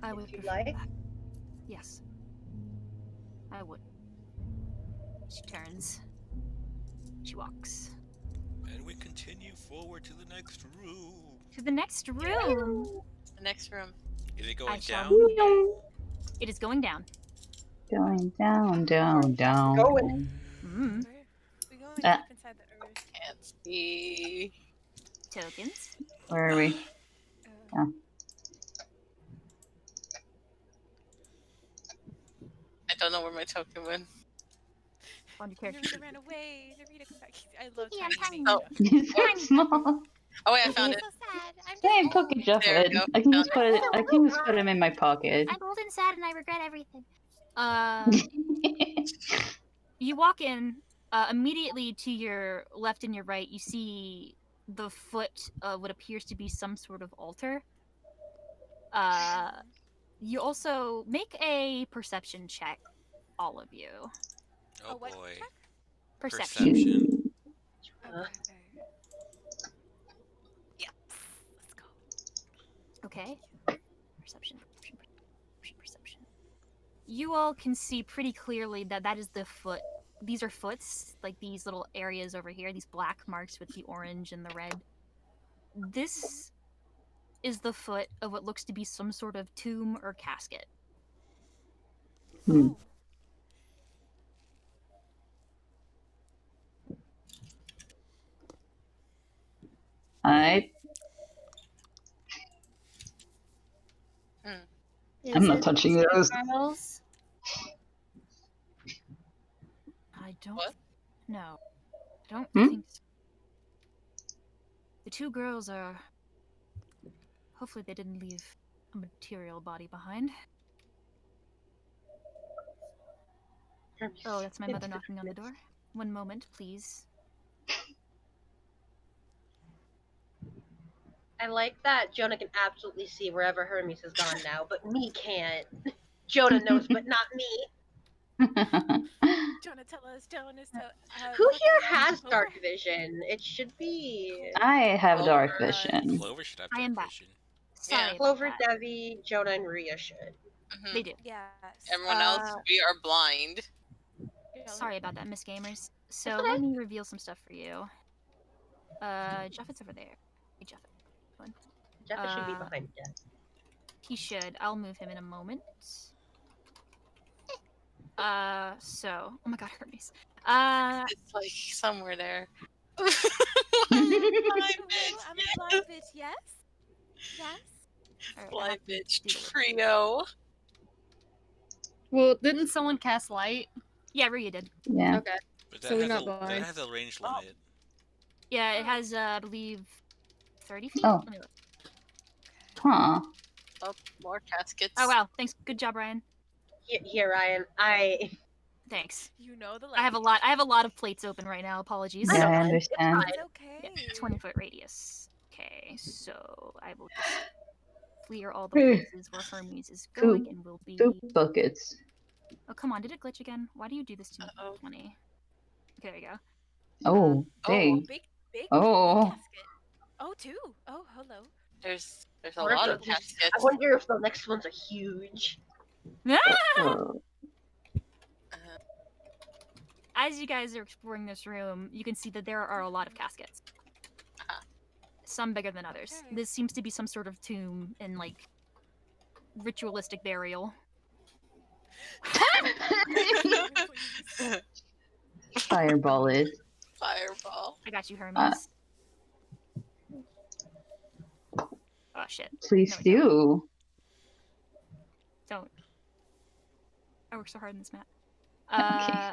I would If you prefer like. that. Yes. I would. She turns. She walks. And we continue forward to the next room. To the next room. The next room. Is it I going shall down? move it. It is going down. Going down, down, down. Going. Mm. We going deep inside the earth. Can't see. Tokens. Where are we? I don't know where my token went. On your character. Narita ran away. Narita, come back. I love Yeah, I'm tiny. tiny. Oh. It's so small. Oh wait, I found I'm it. so sad. I'm just Hey, old. pocket There Juffet. we go. I can just put it. I can just put him in my pocket. I'm old and sad and I regret everything. You walk in, immediately to your left and your right, you see the foot of what appears to be some sort of altar. You also make a perception check, all of you. Oh what boy. check? Perception. Okay. Yeah. Let's go. Okay. Perception. You all can see pretty clearly that that is the foot. These are foots, like these little areas over here, these black marks with the orange and the red. This is the foot of what looks to be some sort of tomb or casket. Hmm. I. I'm not touching those. Girls? I don't. What? No. I don't Hmm? think so. The two girls are. Hopefully, they didn't leave a material body behind. Oh, that's my mother knocking on the door. One moment, please. I like that Jonah can absolutely see wherever Hermes has gone now, but me can't. Jonah knows, but not me. Jonah, tell us. Jonah, Who here has dark vision? It should be I have dark Clover. vision. Clover should have I am dark back. vision. Sorry. about Clover, that. Devi, Jonah, and Rhea should. Mhm. They do. Yes. Everyone else, we are blind. Sorry about that, Miss Gamers. So That's okay. let me reveal some stuff for you. Juffet's over there. Hey, Juffet. Jeff should be Uh, behind Jeff. He should. I'll move him in a moment. So, oh my god, Hermes. It's like somewhere there. I'm a blind bitch. Yes. Yes. Alright, I Blind have to bitch do it. trio. Well, didn't someone cast light? Yeah, Rhea did. Yeah. Okay. But So we're not that blind. has a range Oh. limit. Yeah, it has, I believe, 30 feet? Oh. Let me look. Huh. Oh, more caskets. Oh, wow. Thanks. Good job, Ryan. Here, Ryan. Thanks. You know the. I have a lot of plates open right now. Apologies. Yeah, I know, understand. It's okay. Yeah, 20-foot radius. Okay, so I will just clear all the places where Hermes is going and will be... Two buckets. Oh, come on. Did it glitch again? Why do you do this to me? Uh-oh. 20. Okay, there you go. Oh, Oh, big. Big Oh. casket. Oh, two. Oh, hello. There's a lot of caskets. I wonder if the next ones are huge. Oh. as you guys are exploring this room, you can see that there are a lot of caskets. Some bigger than others. Okay. This seems to be some sort of tomb and like ritualistic burial. Fireball it. Fireball. I got you, Hermes. Oh shit. Please No, do. Don't. I work so hard on this map. Okay.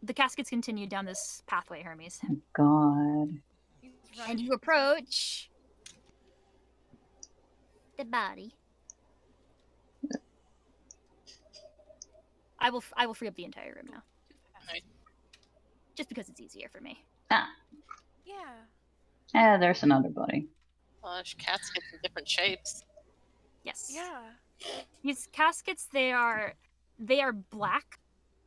The caskets continue down this pathway, Hermes. God. And you approach the body. I will free up the entire room now. Nice. Just because it's easier for me. Ah. Yeah. There's another body. Gosh, cats get in different shapes. Yes. Yeah. These caskets, they are black,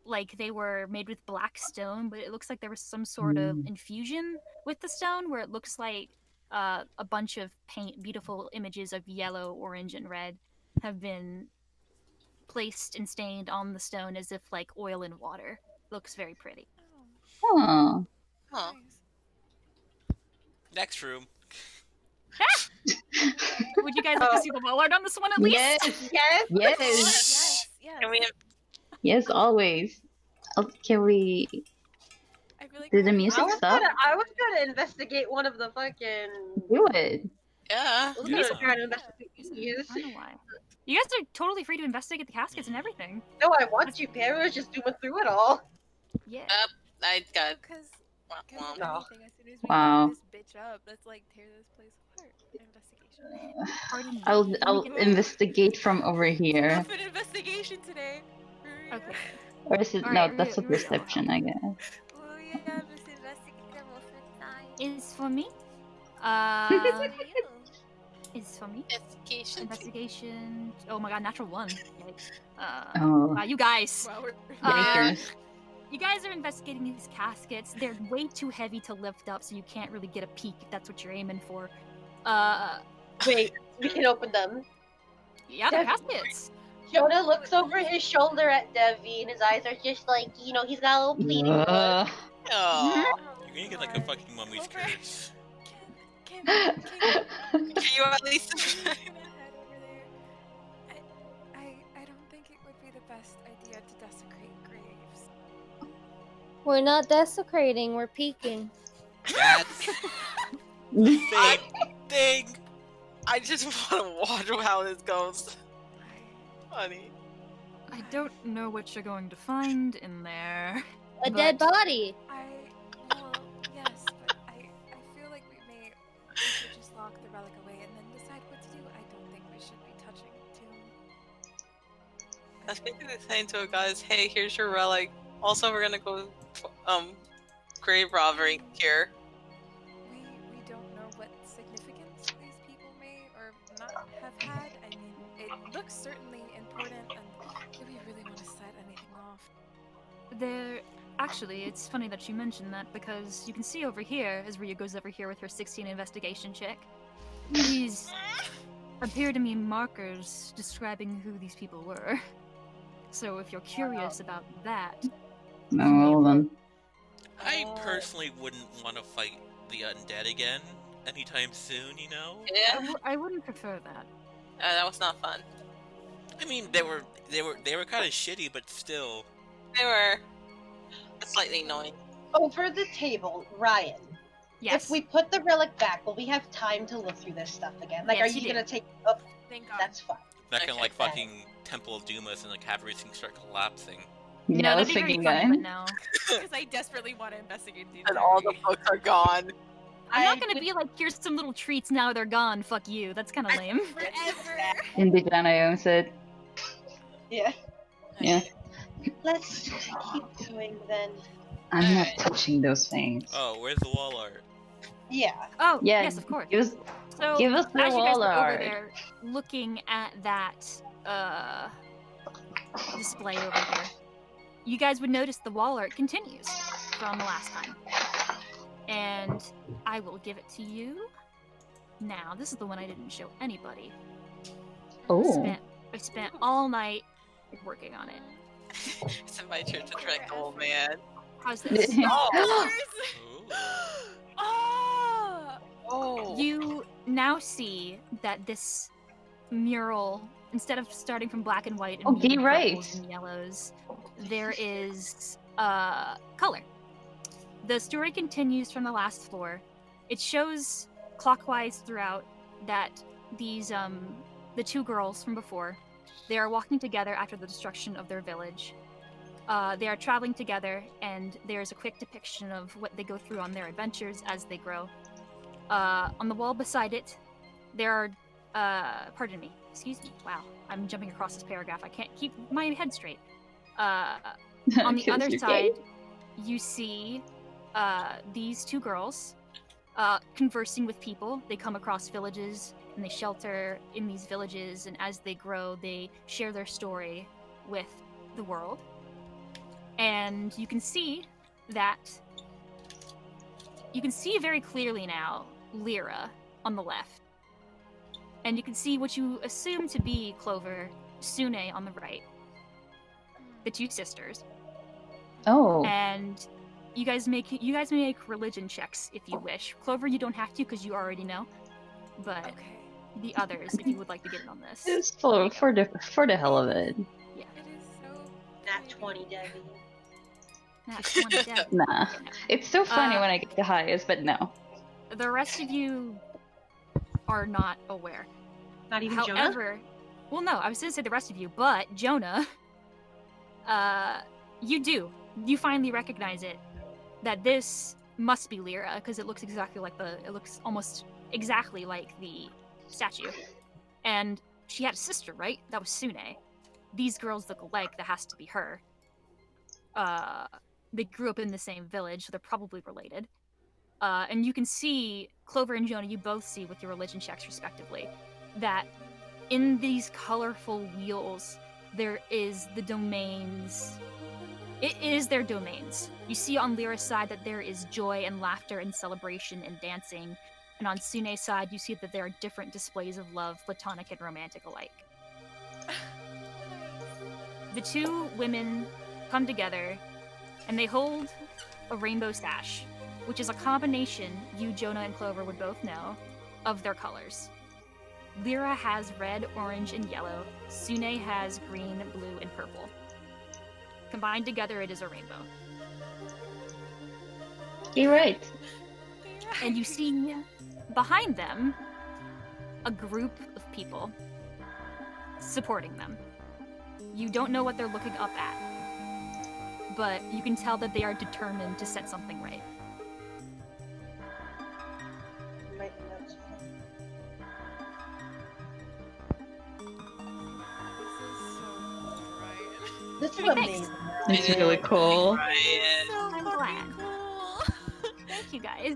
like they were made with black stone, but it looks like there was some sort of infusion with the stone, where it looks like a bunch of beautiful images of yellow, orange, and red have been placed and stained on the stone as if like oil and water. Looks very pretty. Oh. Huh. Nice. Next room. Would you guys like to see the wall art on this one at least? Yes. Yes. Yes. Yes. Yes. Can we Yes, always. Can we? I feel like Did the we're- music stop? I was gonna investigate one of the fucking. Do it. Yeah. I was Yeah. gonna try to investigate these. I don't know why. You guys are totally free to investigate the caskets and everything. No, I want to. Perry was just doing through it all. Yeah. I got. Because Well, No. anything, as soon as we Wow. get this bitch up, let's like tear this place apart. Investigation. Pardon me. I'll Let me investigate from over here. Enough an investigation today. get- Okay. Or is it? Alright, No, that's a Rio, perception, I guess. Oh yeah, this investigator will time. Is for me. Is for me. investigation. Investigation. Oh my god, natural one. Yikes. Oh. Wow, you guys. Wow, we're Yikers. You guys are investigating these caskets. They're way too heavy to lift up, so you can't really get a peek if that's what you're aiming for. Wait, we can open them. Yeah, they're caskets. Jonah looks over his shoulder at Devi, and his eyes are just like, he's got a little pleading. Ugh. Oh, you're gonna get like a fucking mummy's curse. Can Can you at least? my head over there? I don't think it would be the best idea to desecrate graves. We're not desecrating, we're peeking. That's the same thing. I just want to watch how this goes, honey. I don't know what you're going to find in there. A But- dead body. Well, yes, but I feel like we should just lock the relic away and then decide what to do. I don't think we should be touching the tomb. I was basically saying to it, guys, hey, here's your relic. Also, we're gonna go, grave robbery here. We don't know what significance these people may or not have had. I mean, it looks certainly important, and do we really want to set anything off? Actually, it's funny that you mentioned that, because you can see over here, as Ria goes over here with her 16 investigation check, these appear to me markers describing who these people were. So if you're curious about that, No, then. I personally wouldn't want to fight the undead again anytime soon. You know. Yeah, I wouldn't prefer that. that was not fun. I mean, they were kind of shitty, but still. They were slightly annoying. Over the table, Ryan. Yes. If we put the relic back, will we have time to look through this stuff again? Like, Yes, are you you do. gonna take? Oh, Thank God. that's fine. Not gonna Okay. like fucking Temple of Dumas and like have everything start collapsing. Yeah, I was that'd be very thinking funny, that. but no. Because I desperately want to investigate these. And all the books are gone. I'm not I gonna could- be like, here's some little treats, now they're gone, fuck you. That's kind of lame. Forever. Indiana owns it. Yeah. Yeah. Let's keep going then. I'm not Alright. touching those things. Oh, where's the wall art? Yeah. Oh, Yeah, yes, of course. Give us, So, give us the as you guys wall are over art. there looking at that display over here, you guys would notice the wall art continues from the last time. And I will give it to you now. This is the one I didn't show anybody. Oh. I spent all night working on it. It's my turn to direct the old man. How's this? Oh. Ooh. Oh! You now see that this mural, instead of starting from black and white and Oh, muted right. purples and yellows, there is color. The story continues from the last floor. It shows clockwise throughout that these the two girls from before, they are walking together after the destruction of their village. They are traveling together, and there's a quick depiction of what they go through on their adventures as they grow. On the wall beside it, there are, pardon me, excuse me, wow, I'm jumping across this paragraph, I can't keep my head straight. On the 'Cause other you're side, gay? you see these two girls conversing with people. They come across villages, and they shelter in these villages, and as they grow, they share their story with the world. And you can see very clearly now Lyra on the left. And you can see what you assume to be Clover, Sune on the right. The two sisters. Oh. And you guys may make religion checks if you wish. Clover, you don't have to because you already know. But Okay. the others, if you would like to get in on this. Just for the hell of it. Yeah. It is so. Nat pretty. 20, Debbie. That's one of them. Nah. It's so funny Uh, when I get the highest, but no. The rest of you are not aware. Not even Jonah? However, well, no, I was going to say the rest of you, but Jonah, you do. You finally recognize it. That this must be Lyra, because it looks exactly like it looks almost exactly like the statue. And she had a sister, right? That was Sune. These girls look alike, that has to be her. They grew up in the same village, so they're probably related. And you can see, Clover and Jonah, you both see with your religion checks respectively, that in these colorful wheels, there is the domains. It is their domains. You see on Lyra's side that there is joy and laughter and celebration and dancing. And on Sune's side, you see that there are different displays of love, platonic and romantic alike. The two women come together, and they hold a rainbow sash, which is a combination, you, Jonah, and Clover would both know, of their colors. Lyra has red, orange, and yellow. Sune has green, blue, and purple. Combined together, it is a rainbow. You're right. And you see behind them a group of people supporting them. You don't know what they're looking up at, but you can tell that they are determined to set something right. Might be nuts. This is so right. This is Hey, thanks. amazing. It's really cool. Right. So I'm fucking glad. cool. Thank you guys.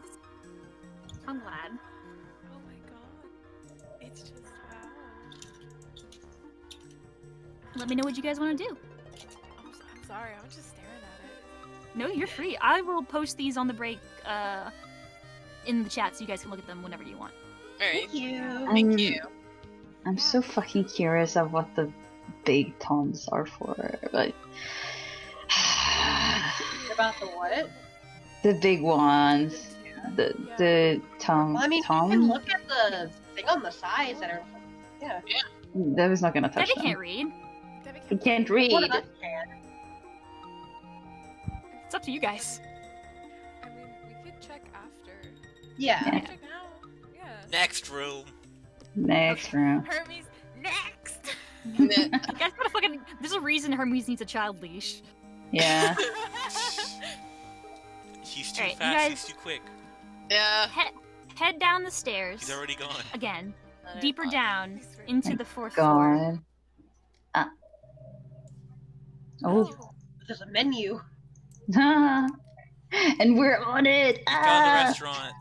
I'm glad. Oh my god. It's just wow. Let me know what you guys want to do. I'm sorry, I'm just staring at it. No, you're free. I will post these on the break in the chat so you guys can look at them whenever you want. Alright. Thank you. Thank you. I'm so fucking curious of what the big toms are for, but About the what? the big ones, the tom. Well, I mean, tom. you can look at the thing on the sides that are. Yeah. That was not gonna touch Debbie them. can't read. Debbie You can't read. One of us can. It's up to you guys. I mean, we could check after. Yeah. Yeah. Check now. Yeah. Next room. Next room. Hermes, next! You guys gotta fucking. There's a reason Hermes needs a child leash. Yeah. He's too Alright, you fast, guys- he's too quick. Yeah. Head down the stairs. He's already gone. Again, Alright, deeper fine. down He's right. into the fourth floor. God. Oh. There's a menu. And we're on it. We found the Ah! restaurant.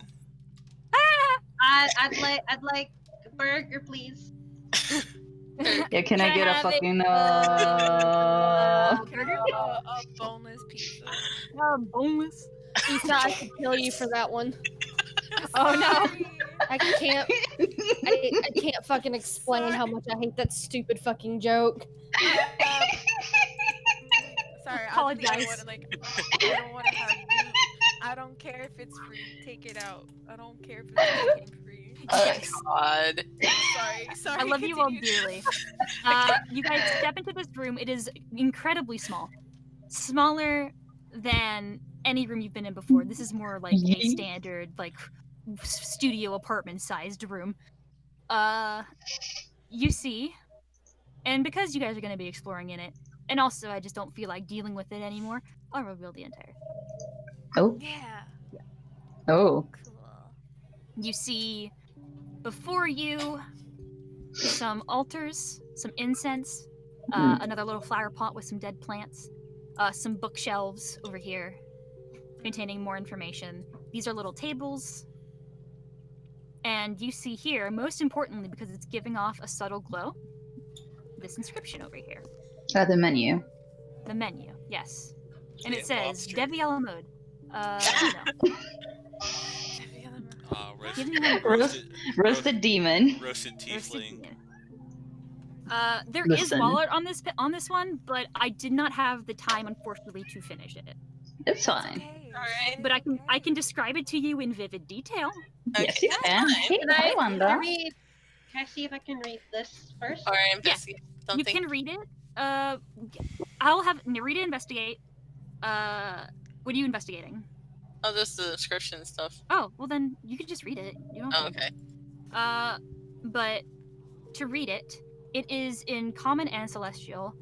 I'd like a burger, please. Yeah, can I get a have it? fucking A boneless pizza. Boneless. Isa, I could kill you for that one. Oh no. Sorry. I can't. I can't fucking explain how much I hate that stupid fucking joke. Sorry, apologize. I don't want to have you. I don't care if it's free. Take it out. I don't care if it's free. Yes. God. Sorry. I love you all continue. dearly. You guys step into this room. It is incredibly small. Smaller than any room you've been in before. This is more like a standard, like, studio apartment-sized room. You see, and because you guys are going to be exploring in it, and also I just don't feel like dealing with it anymore, I'll reveal the entire thing. Oh. Yeah. Oh. Cool. You see before you some altars, some incense, another little flower pot with some dead plants, some bookshelves over here containing more information. These are little tables. And you see here, most importantly, because it's giving off a subtle glow, this inscription over here. The menu. The menu, yes. And Yeah, it says, lobster. Devi Alamode. Roasted demon. Roasted tiefling. There is Listen. wallet on this one, but I did not have the time, unfortunately, to finish it. It's fine. Okay. Alright. But I can describe it to you in vivid detail. Yes, you that's can. fine. Hey, Can I I wonder. read? Can I see if I can read this first? Alright, investigate You something. can read it. I'll have Narita investigate. What are you investigating? Oh, just the description and stuff. Oh, well then you can just read it. You don't Oh, have to. okay. But to read it, it is in Common and Celestial.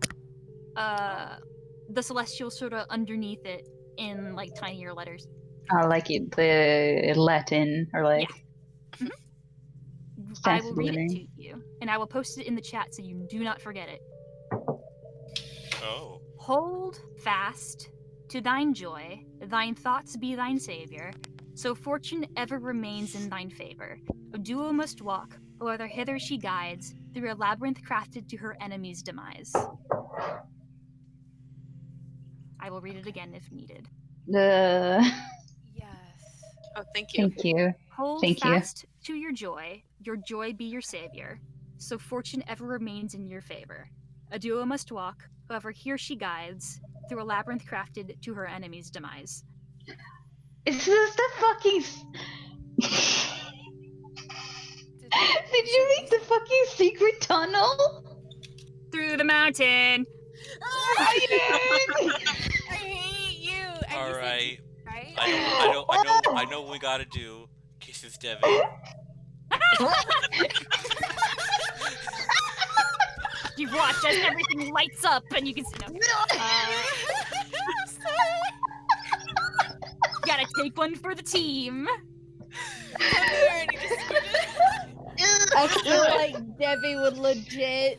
The Celestial sort of underneath it in like tinier letters. I like it. The Latin or like. I will read it lettering. to you, and I will post it in the chat so you do not forget it. Oh. Hold fast to thine joy, thine thoughts be thine savior, so fortune ever remains in thine favor. A duo must walk, whether hither she guides, through a labyrinth crafted to her enemy's demise. I will read it again if needed. Yes. Oh, thank you. Thank you. Hold Thank you. fast to your joy be your savior, so fortune ever remains in your favor. A duo must walk, whoever here she guides, through a labyrinth crafted to her enemy's demise. Is this the fucking? Did you make the fucking secret tunnel? Through the mountain! Ryan! I hate you. And All you said right. right? I know what we gotta do. Kisses Devin. You watch as everything lights up and you can see gotta take one for the team. I feel like Debbie would legit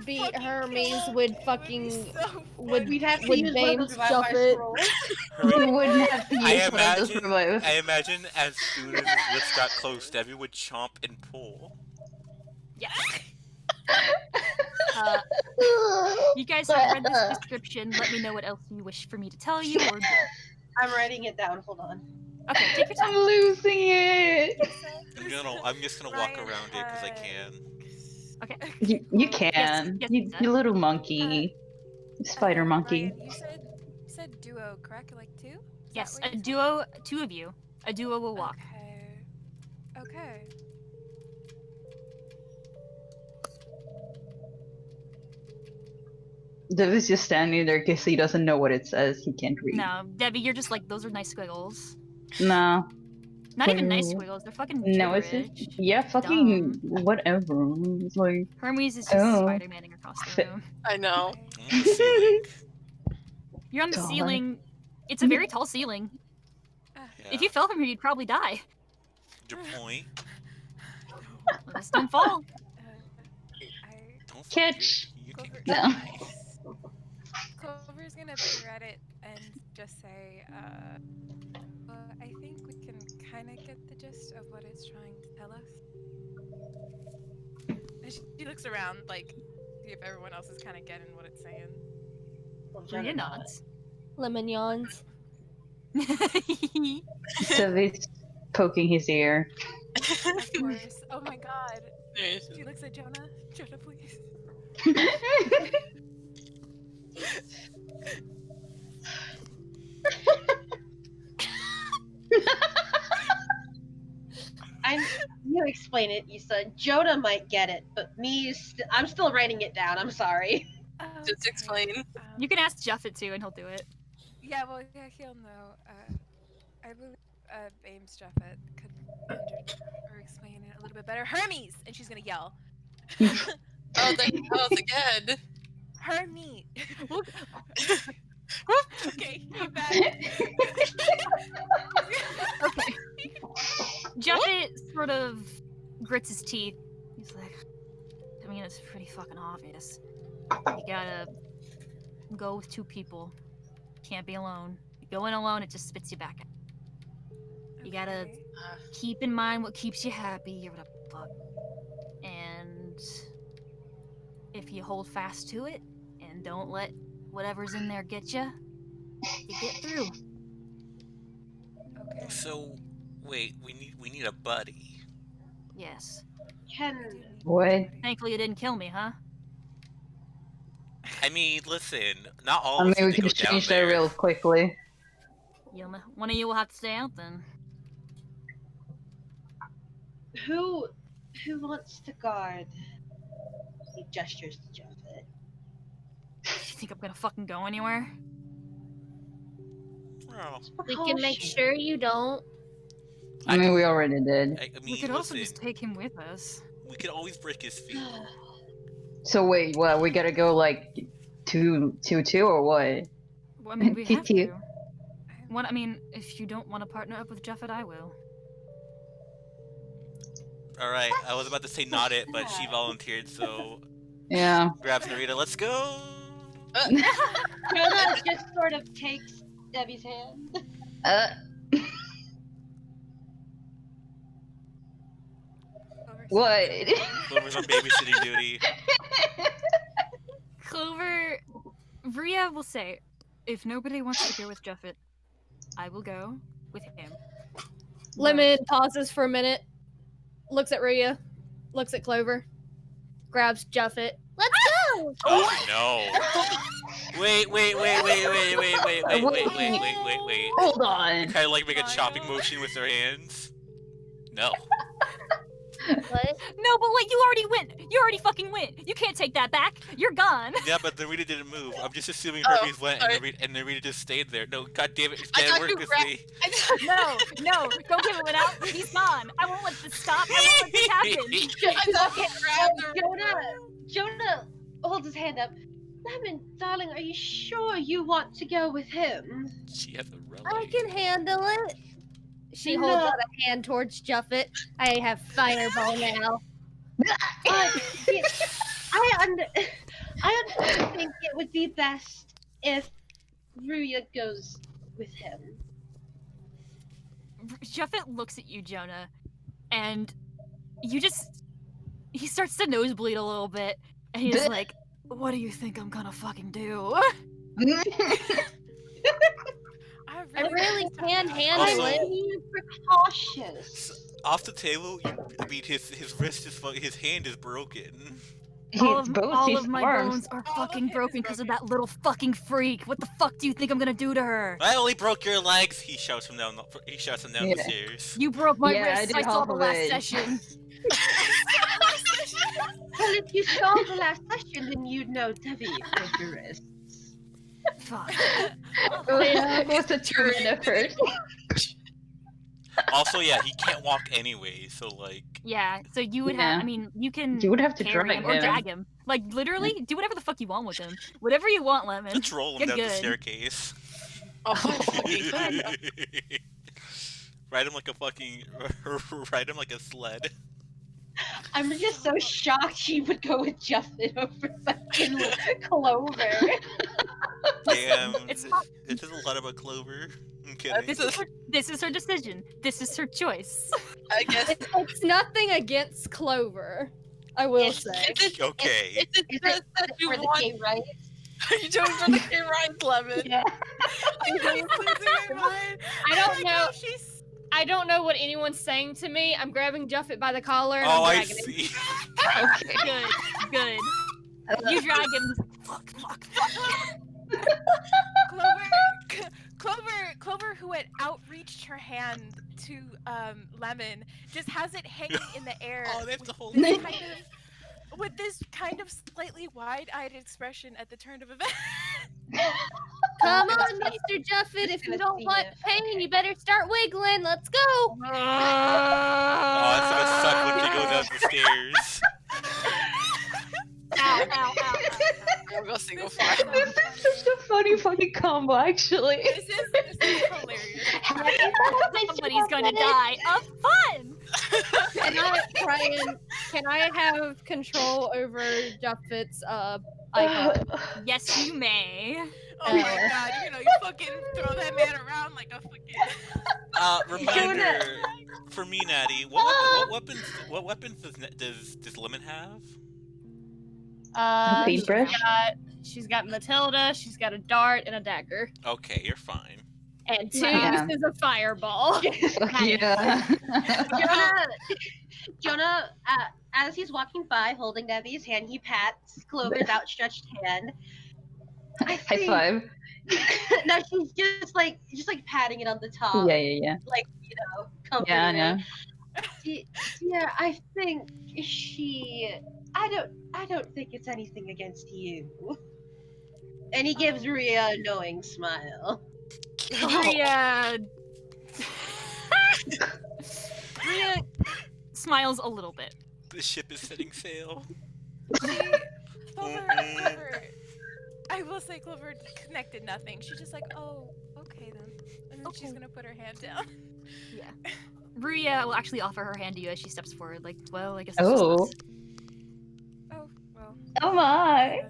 beat Hermes with fucking would We'd have to would use one of James those stuff vampire it. scrolls. You wouldn't have to I use one of those imagine, remotes. I imagine as soon as his lips got close, Debbie would chomp and pull. Yes. You guys have read this description. Let me know what else you wish for me to tell you or do. I'm writing it down. Hold on. Okay, take your I'm time. losing it. I'm just gonna walk around it because I can. Okay. You can. Yes, you little monkey. Spider monkey. Ryan, you said duo, correct? Like two? Is Yes, that what a you duo, two of you. A duo will said? walk. Okay. Devin's just standing there because he doesn't know what it says. He can't read. No, Debbie, you're just like, those are nice squiggles. No. Not even nice Mm. squiggles, they're fucking No, it's gibberish. just, yeah, fucking whatever. It's like, Hermes is just Oh. Spider-Maning across the room. I know. On the ceiling. You're on the God. ceiling. It's a very tall ceiling. Yeah. If you fell from here, you'd probably die. Your point. Just don't fall. Don't fuck Catch. You can No. Clover's gonna peer at it and just say, I think we can kind of get the gist of what it's trying to tell us. And she looks around, like, see if everyone else is kind of getting what it's saying. Rita nods. Lemon yawns. Devin's poking his ear. Of course. Oh my god. There's- She looks at Jonah. Jonah, please. explain it, Isa. Jonah might get it, but me, I'm still writing it down. I'm sorry. Just explain. You can ask Jeff it too, and he'll do it. Yeah, well, yeah, he'll know. I believe Ames Jeffet could or explain it a little bit better. Hermes! And she's gonna yell. Oh, there he goes again. Hermes! Okay, you back. Okay. Jeffet sort of grits his teeth. He's like, I mean, it's pretty fucking obvious. You gotta go with 2 people. Can't be alone. You go in alone, it just spits you back out. You gotta Okay. keep in mind what keeps you happy or whatever the fuck. And if you hold fast to it and don't let whatever's in there get you get through. Okay. So, wait, we need a buddy. Yes. Can What? Thankfully you didn't kill me, huh? I mean, listen, not all I of mean, us we need to can go down change that there. real quickly. One of you will have to stay out then. who wants to guard? He gestures to Jeffet. You think I'm gonna fucking go anywhere? Oh, We can make sure you don't. I mean, we already did. I We mean, could also listen, just take him with us. we could always break his feet. So wait, what? We gotta go like 2-2 or what? Well, I mean, we have TT. to. I mean, if you don't want to partner up with Jeffet, I will. All right, I was about to say not it, but she volunteered, so Yeah. grabs Narita. Let's go. Jonah just sort of takes Debbie's hand. What? Clover's on babysitting duty. Clover, Rhea will say, if nobody wants to go with Jeffet, I will go with him. Lemon pauses for a minute, looks at Rhea, looks at Clover, grabs Juffet. Let's go! Oh no! Wait! Hold on. Kind of like make a chopping motion with their hands. No. What? No, but wait, you already went. You already fucking went. You can't take that back. You're gone. Yeah, but Narita didn't move. I'm just assuming Oh, Hermes went and sorry. Narita just stayed there. No, god damn it, it's I bad thought work you with grabbed- me. No, don't give him an out. He's gone. I won't let this stop. I won't let this happen. I thought Okay, you grabbed the Jonah holds his hand up. Lemon, darling, are you sure you want to go with him? She has a relic. I can handle it. She No. holds out a hand towards Juffet. I have fireball now. I think it would be best if Ruya goes with him. Jeffet looks at you, Jonah, and he starts to nosebleed a little bit, and he's like, what do you think I'm gonna fucking do? I really can handle Also- it. Be precautious. Off the table, I mean, his wrist is his hand is broken. all His of, bones, all his of my arms. bones are All of fucking his broken is because of broken. that little fucking freak. What the fuck do you think I'm gonna do to her? I only broke your legs. He shouts him down. He shouts him down the Yeah. stairs. You broke my Yeah, I wrist. did I saw half the of last it. session. Well, if you saw the last session, then you'd know Debbie broke your wrists. Fuck. Oh yeah, it was a 2-minute first. Also, yeah, he can't walk anyway, so like. Yeah, so you would Yeah. have, I mean, you can You would have to carry drag him or him. drag him. Like, literally, do whatever the fuck you want with him. Whatever you want, Lemon. Let's roll him You're down the good. staircase. Oh, fucking good. Ride him like a fucking. Ride him like a sled. I'm just so shocked she would go with Justin over fucking Clover. Damn. It's not- It says a lot about Clover. I'm kidding. This is her decision. This is her choice. I guess. It's nothing against Clover, I will It's- say. Okay. Is it Is just it that you for the want? gay rights? Are you doing for the gay rights, Lemon? Yeah. I don't know what anyone's saying to me. I'm grabbing Juffet by the collar and Oh, I'm I dragging him. see. Good. You drag him. Fuck. Clover, who had outreached her hand to Lemon, just has it hanging in the air. Oh, they have to hold this it. with this kind of slightly wide-eyed expression at the turn of events. Come on, Mr. Juffet. If you don't want pain, you better start wiggling. Let's go. Oh, it's gonna suck when she goes up the stairs. Ow, ow, ow, ow. I'm gonna single This file. is This is such a funny fucking combo, actually. This is hilarious. Somebody's gonna die of fun! Can I have control over Juffet's icon? Yes, you may. Oh my god, you fucking throw that man around like a fucking... Reminder for me, Natty. What weapons does Lemon have? Paintbrush? She's got Matilda, she's got a dart and a dagger. Okay, you're fine. And 2 Yeah. uses a fireball. Yeah. Jonah, as he's walking by holding Nevi's hand, he pats Clover's outstretched hand. High five. No, she's just like patting it on the top. Yeah. Like, comforting Yeah, her. yeah. Yeah, I think I don't think it's anything against you. And he gives Rhea a knowing smile. Rhea... Rhea smiles a little bit. The ship is setting sail. Clover, I will say Clover connected nothing. She's just like, oh, okay then. And then she's gonna put her hand down. Yeah. Rhea will actually offer her hand to you as she steps forward, like, well, I guess Oh. it's just us. Oh, well. Oh my.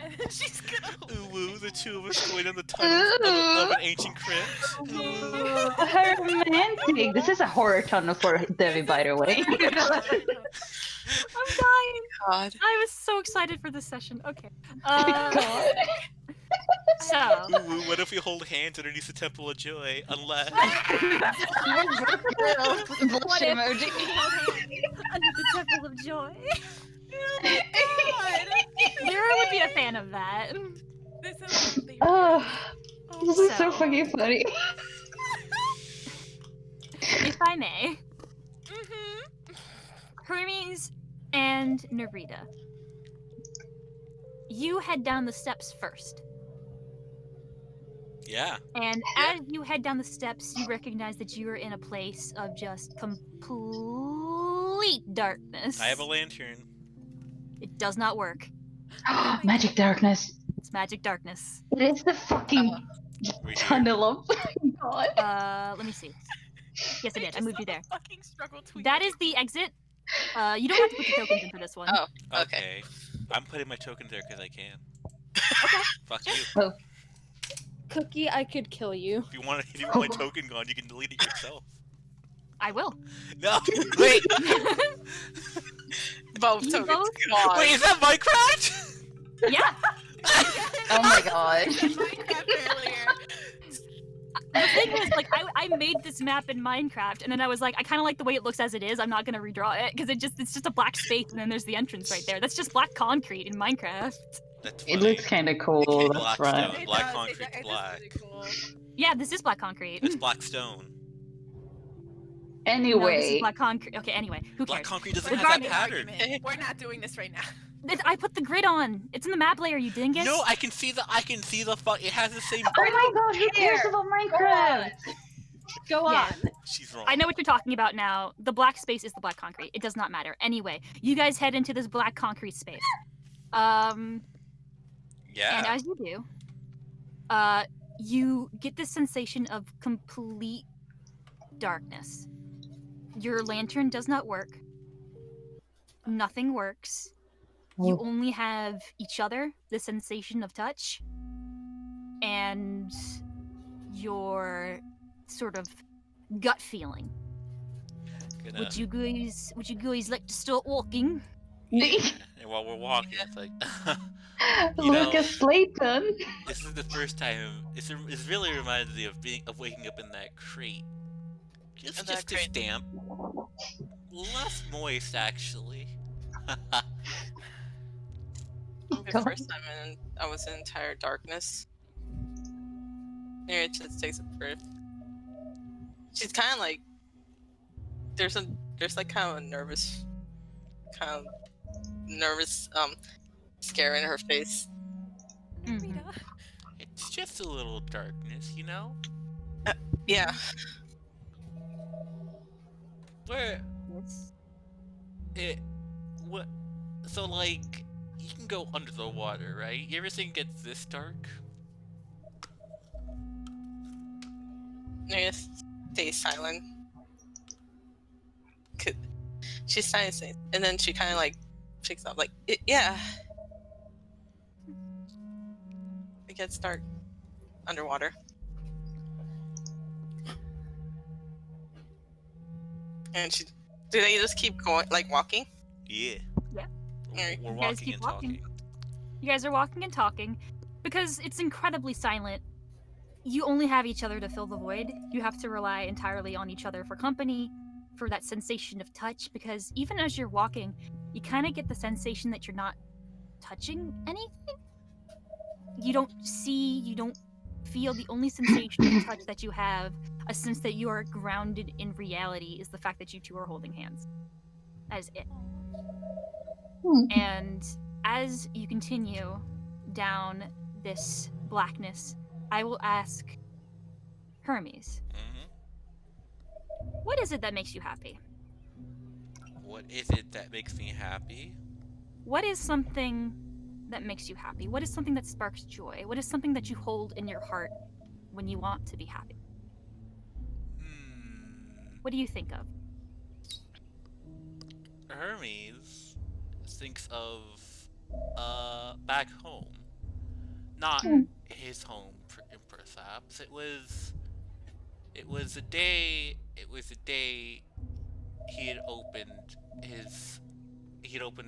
And then she's gonna... Ooh, woo, the two of us going down the tunnel of an ancient crypt. How romantic. This is a horror tunnel for Devi, by the way. I'm dying. God. I was so excited for this session. Okay. God. So, Ooh, woo, what if we hold hands underneath the Temple of Joy? Unless... Blush emoji. under the Temple of Joy. God. Lyra would be a fan of that. This is really Oh, this is so So- fucking funny. If I may, Mm-hmm. Hermes and Narita, you head down the steps first. Yeah. And as you head down the steps, you recognize that you are in a place of just complete darkness. I have a lantern. It does not work. Magic darkness. It's magic darkness. It is the fucking We're here. tunnel of God. Let me see. Yes, I did. I moved you there. Fucking struggle tweet. That is the exit. You don't have to put the tokens in for this one. Oh. Okay. I'm putting my tokens there because I can. Okay. Fuck you. Cookie, I could kill you. If you want my token gone, you can delete it yourself. I will. No, wait. Both You tokens both? gone. Wait, is that Minecraft? Yeah. Oh my god. Minecraft earlier. The thing was, like, I made this map in Minecraft, and then I was like, I kind of like the way it looks as it is. I'm not gonna redraw it because it's just a black space, and then there's the entrance right there. That's just black concrete in Minecraft. That's It funny. looks kind of cool. It That's blocks right. down. It Black does, concrete it does black. really cool. Yeah, this is black concrete. It's black stone. No, this is Anyway, black concrete. Okay, anyway, who Black cares? concrete doesn't have that Regardless- pattern. Argument. We're not doing this right now. I put the grid on. It's in the map layer, you dingus. No, I can see the fuck. It has the same. oh my god, who cares about Minecraft? Go on. Yeah. She's wrong. I know what you're talking about now. The black space is the black concrete. It does not matter. Anyway, you guys head into this black concrete space. And Yeah. as you do, you get this sensation of complete darkness. Your lantern does not work. Nothing works. You Oh. only have each other, the sensation of touch, and your sort of gut feeling. Gonna- Would you guys like to start walking? And while we're walking, it's like. You know- Lucas Slayton. This is the first time. It really reminds me of waking up in that crate. Just that a crate. stamp. Less moist, actually. The first time I was in entire darkness. Here, it just takes a breath. She's kind of like there's like kind of a nervous scare in her face. Rita. It's just a little darkness, you know? Yeah. Where Yes. it what so like you can go under the water, right? You ever think it gets this dark? I guess stay silent. She's silent, and then she kind of like picks up, like, yeah. It gets dark underwater. And do they just keep going, like walking? Yeah. Yeah. Alright. We're You guys walking keep and walking. talking. You guys are walking and talking because it's incredibly silent. You only have each other to fill the void. You have to rely entirely on each other for company, for that sensation of touch, because even as you're walking, you kind of get the sensation that you're not touching anything. You don't see, you don't feel. The only sensation of touch that you have, a sense that you are grounded in reality, is the fact that you two are holding hands. That is it. And as you continue down this blackness, I will ask Hermes, what is it that makes you happy? What is it that makes me happy? What is something that makes you happy? What is something that sparks joy? What is something that you hold in your heart when you want to be happy? What do you think of? Hermes thinks of back home. Not his home, perhaps. It was a day he had opened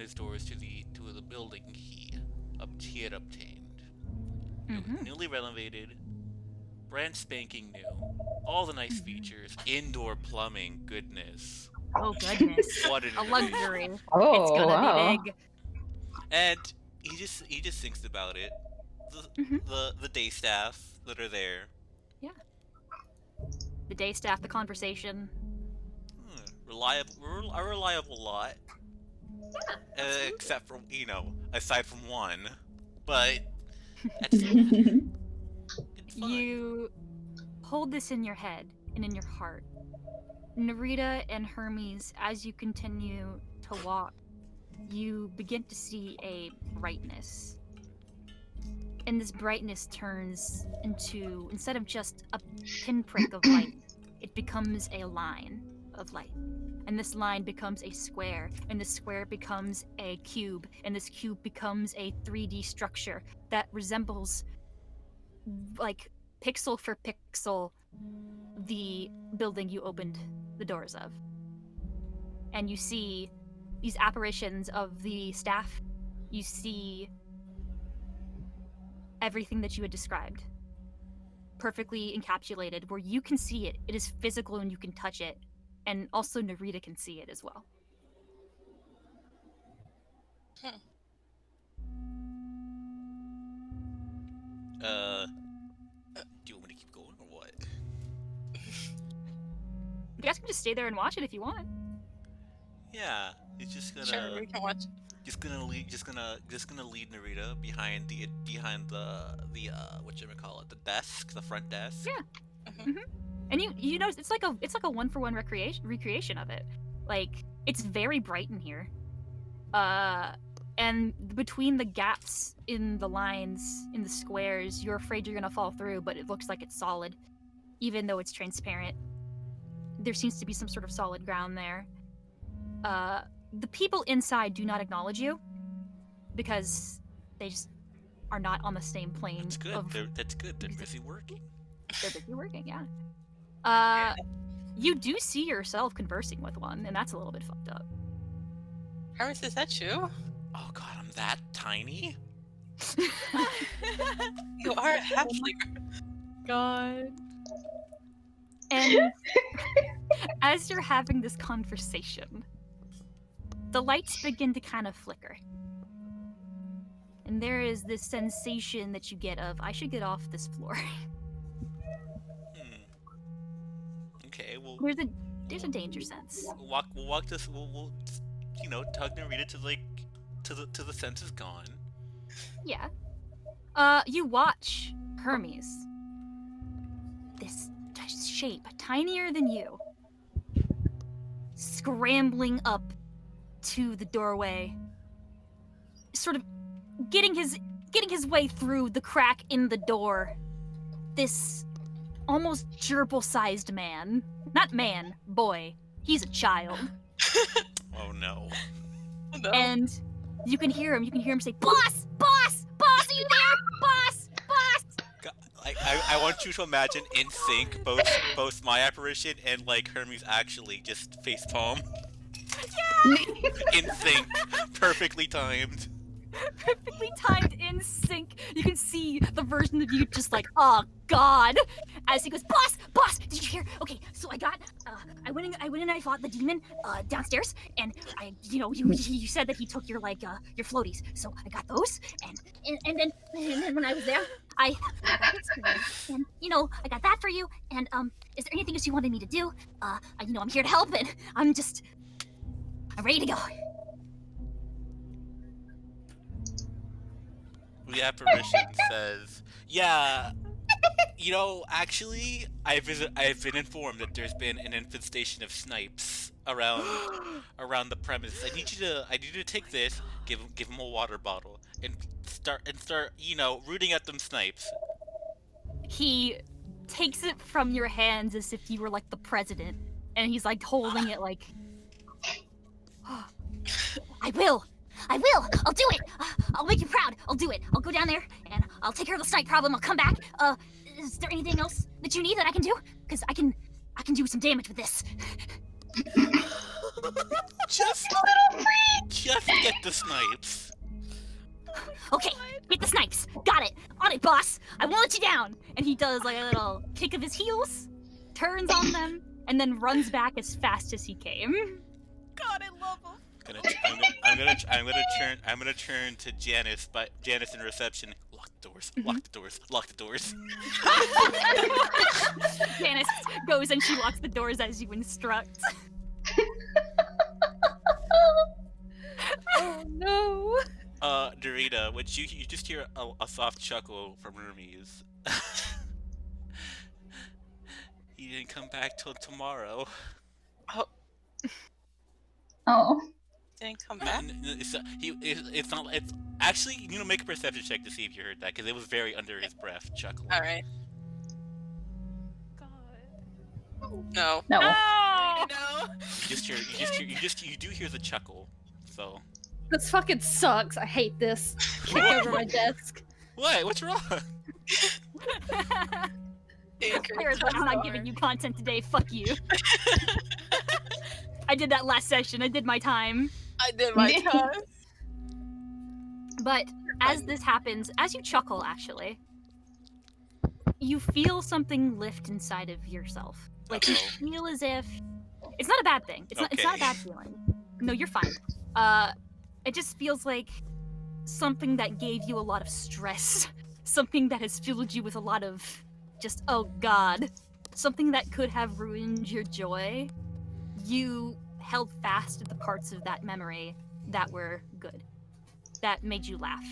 his doors to the building he had obtained. It was newly renovated, brand spanking new, all the nice features, indoor plumbing, goodness. Oh goodness. What an A luxury. Oh, It's gonna wow. be big. And he just thinks about it. The day staff that are there. The day staff, the conversation. A reliable lot. Except for, aside from one. But that's it's fun. You hold this in your head and in your heart. Narita and Hermes, as you continue to walk, you begin to see a brightness. And this brightness turns into, instead of just a pinprick of light, it becomes a line of light. And this line becomes a square, and this square becomes a cube, and this cube becomes a 3D structure that resembles, like, pixel for pixel, the building you opened the doors of. And you see these apparitions of the staff. You see everything that you had described, perfectly encapsulated, where you can see it. It is physical and you can touch it. And also Narita can see it as well. Do you want me to keep going or what? You guys can just stay there and watch it if you want. Yeah, he's just gonna Sure, we can watch. just gonna lead Narita behind the whatchamacallit, the desk, the front desk. Yeah. And you notice it's like a 1-for-1 recreation of it. Like, it's very bright in here. And between the gaps in the lines, in the squares, you're afraid you're gonna fall through, but it looks like it's solid. Even though it's transparent, there seems to be some sort of solid ground there. The people inside do not acknowledge you because they just are not on the same plane. That's good. Of That's good. They're busy working. They're busy working, yeah. You do see yourself conversing with one, and that's a little bit fucked up. Hermes, is that you? Oh god, I'm that tiny? You are halfling. God. And as you're having this conversation, the lights begin to kind of flicker. And there is this sensation that you get of, I should get off this floor. Okay, well... There's a danger sense. We'll walk this. We'll tug Narita to to the sense is gone. Yeah. You watch Hermes. This shape, tinier than you, scrambling up to the doorway, sort of getting his way through the crack in the door. This almost gerbil-sized man. Not man, boy. He's a child. Oh no. No. And you can hear him say, "Boss! Boss! Boss, are you there? Boss! Boss!" I want you to imagine in sync both my apparition and like Hermes actually just facepalm. Yeah! In sync. Perfectly timed. Perfectly timed, in sync. You can see the version of you just like, oh god, as he goes, "Boss, boss, did you hear? Okay, so I got, I went in and I fought the demon downstairs, and you said that he took your your floaties, so I got those, and then when I was there, I got this for you, and I got that for you, and is there anything else you wanted me to do? I'm here to help, and I'm ready to go." The apparition says, "Yeah, actually, I've been informed that there's been an infestation of snipes around the premises. I need you to take this, give him a water bottle, and start rooting at them snipes." He takes it from your hands as if you were like the president, and he's like holding it like, I will. I'll do it. I'll make you proud. I'll do it. I'll go down there and I'll take care of the snipe problem. I'll come back. Is there anything else that you need that I can do? Because I can do some damage with this. Just get the snipes. Okay, get the snipes. Got it. On it, boss. I won't let you down. And he does like a little kick of his heels, turns on them, and then runs back as fast as he came. God, I love him. I'm gonna turn to Janice, but Janice in reception. Lock the doors. Lock the doors. Lock the doors. Janice goes and she locks the doors as you instruct. Oh no. Dorita, which you just hear a soft chuckle from Hermes. He didn't come back till tomorrow. Oh. Didn't come back. It's not. It's actually, make a perception check to see if you heard that, because it was very under his breath chuckling. All right. God. No. No. Oh! You do hear the chuckle. So. This fucking sucks. I hate this. Kick over my desk. What? What's wrong? I'm not giving you content today. Fuck you. I did that last session. I did my time. I did my time. But as this happens, as you chuckle, actually, you feel something lift inside of yourself. Like you feel as if it's not a bad thing. It's not a bad feeling. No, you're fine. It just feels like something that gave you a lot of stress. Something that has filled you with a lot of just, oh god. Something that could have ruined your joy. You held fast to the parts of that memory that were good, that made you laugh,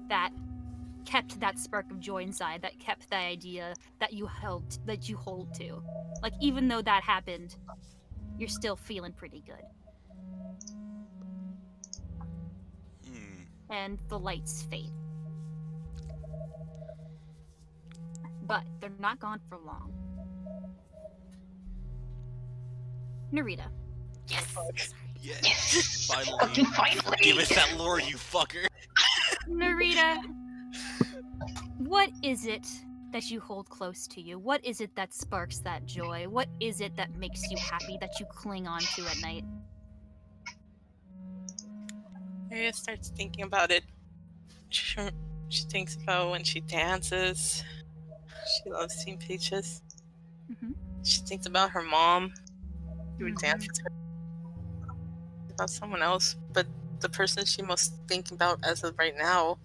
that kept that spark of joy inside, that kept the idea that you hold to. Like, even though that happened, you're still feeling pretty good. And the lights fade. But they're not gone for long. Narita. Yes! Yes! Finally! Give us that lore, you fucker! Narita, what is it that you hold close to you? What is it that sparks that joy? What is it that makes you happy, that you cling on to at night? Maria starts thinking about it. She thinks about when she dances. She loves seeing Peaches. Mm-hmm. She thinks about her mom. She would dance with her. About someone else, but the person she most thinking about as of right now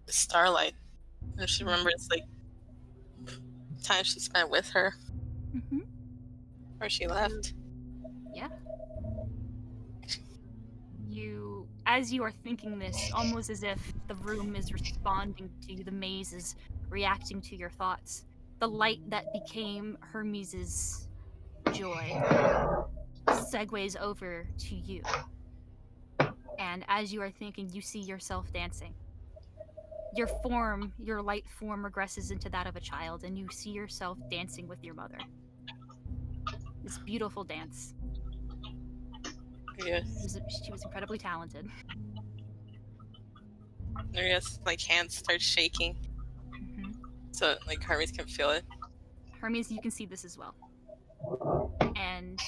is Starlight. And she remembers like time she spent with her. Mm-hmm. Or she left. Yeah. As you are thinking this, almost as if the room is responding to you, the maze is reacting to your thoughts. The light that became Hermes's joy segues over to you. And as you are thinking, you see yourself dancing. Your light form regresses into that of a child, and you see yourself dancing with your mother. This beautiful dance. Yes. She was incredibly talented. Maria's like hands start shaking. Mm-hmm. So like Hermes can feel it. Hermes, you can see this as well. And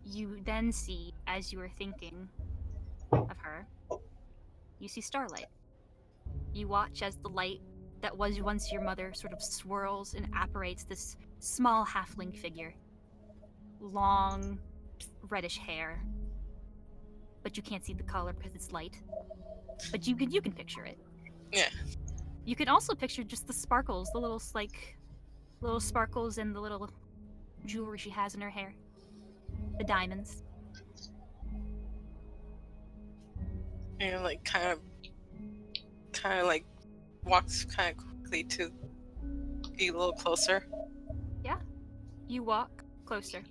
you then see, as you are thinking of her, you see starlight. You watch as the light that was once your mother sort of swirls and apparates this small halfling figure. Long, reddish hair. But you can't see the color because it's light. But you can picture it. Yeah. You can also picture just the sparkles, the little sparkles and the little jewelry she has in her hair. The diamonds. And like kind of like walks kind of quickly to be a little closer. Yeah. You walk closer.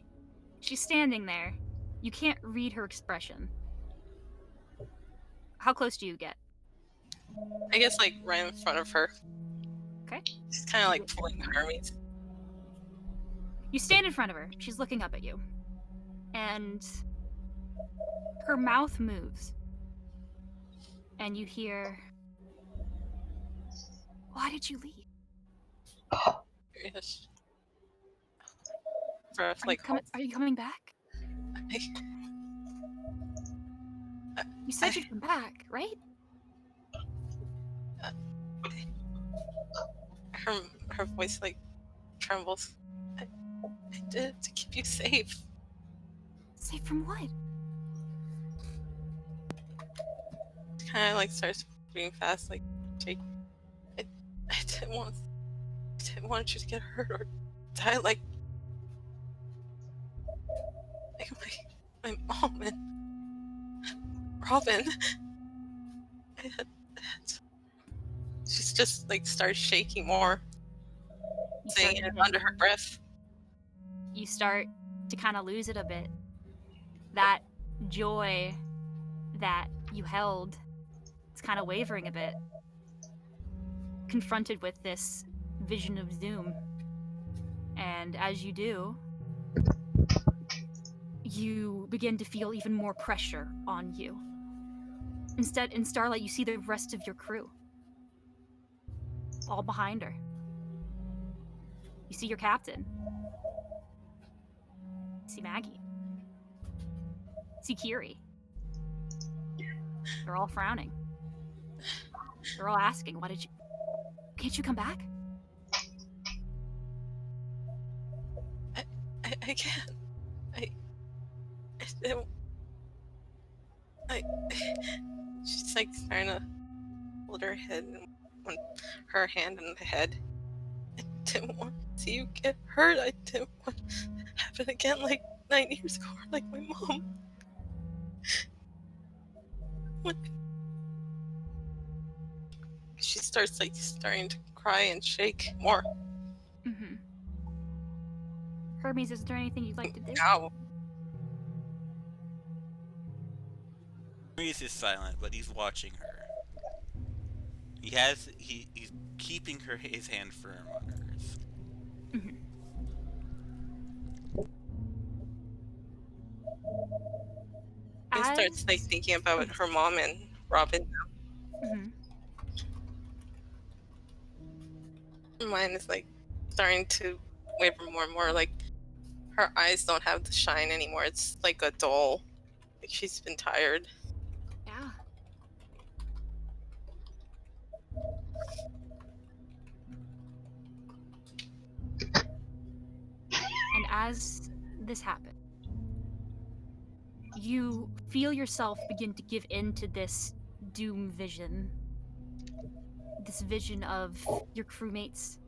She's standing there. You can't read her expression. How close do you get? I guess like right in front of her. Okay. She's kind of like pulling Hermes. You stand in front of her. She's looking up at you. And her mouth moves. And you hear, "Why did you leave? Yes. Breath like Are you coming back? You said you'd come back, right?" Her voice like trembles. I did it to keep you safe. Safe from what? Kind of like starts moving fast, like Jake. I didn't want you to get hurt or die like my mom and Robin. She's just like starts shaking more, saying it under her breath. You start to kind of lose it a bit. That joy that you held is kind of wavering a bit. Confronted with this vision of doom. And as you do, you begin to feel even more pressure on you. Instead, in Starlight, you see the rest of your crew. All behind her. You see your captain. You see Maggie. You see Kiri. They're all frowning. They're all asking, can't you come back? I can't. She's like trying to hold her head and her hand in the head. I didn't want to see you get hurt. I didn't want it to happen again like 9 years ago, or like my mom. She starts like starting to cry and shake more. Mm-hmm. Hermes, is there anything you'd like to do? Ow. Hermes is silent, but he's watching her. He's keeping his hand firm on hers. Mm-hmm. He starts like thinking about her mom and Robin. Mm-hmm. Mine is like starting to waver more and more. Like her eyes don't have the shine anymore. It's like a dull. Like she's been tired. Yeah. And as this happens, you feel yourself begin to give in to this doom vision. This vision of your crewmates,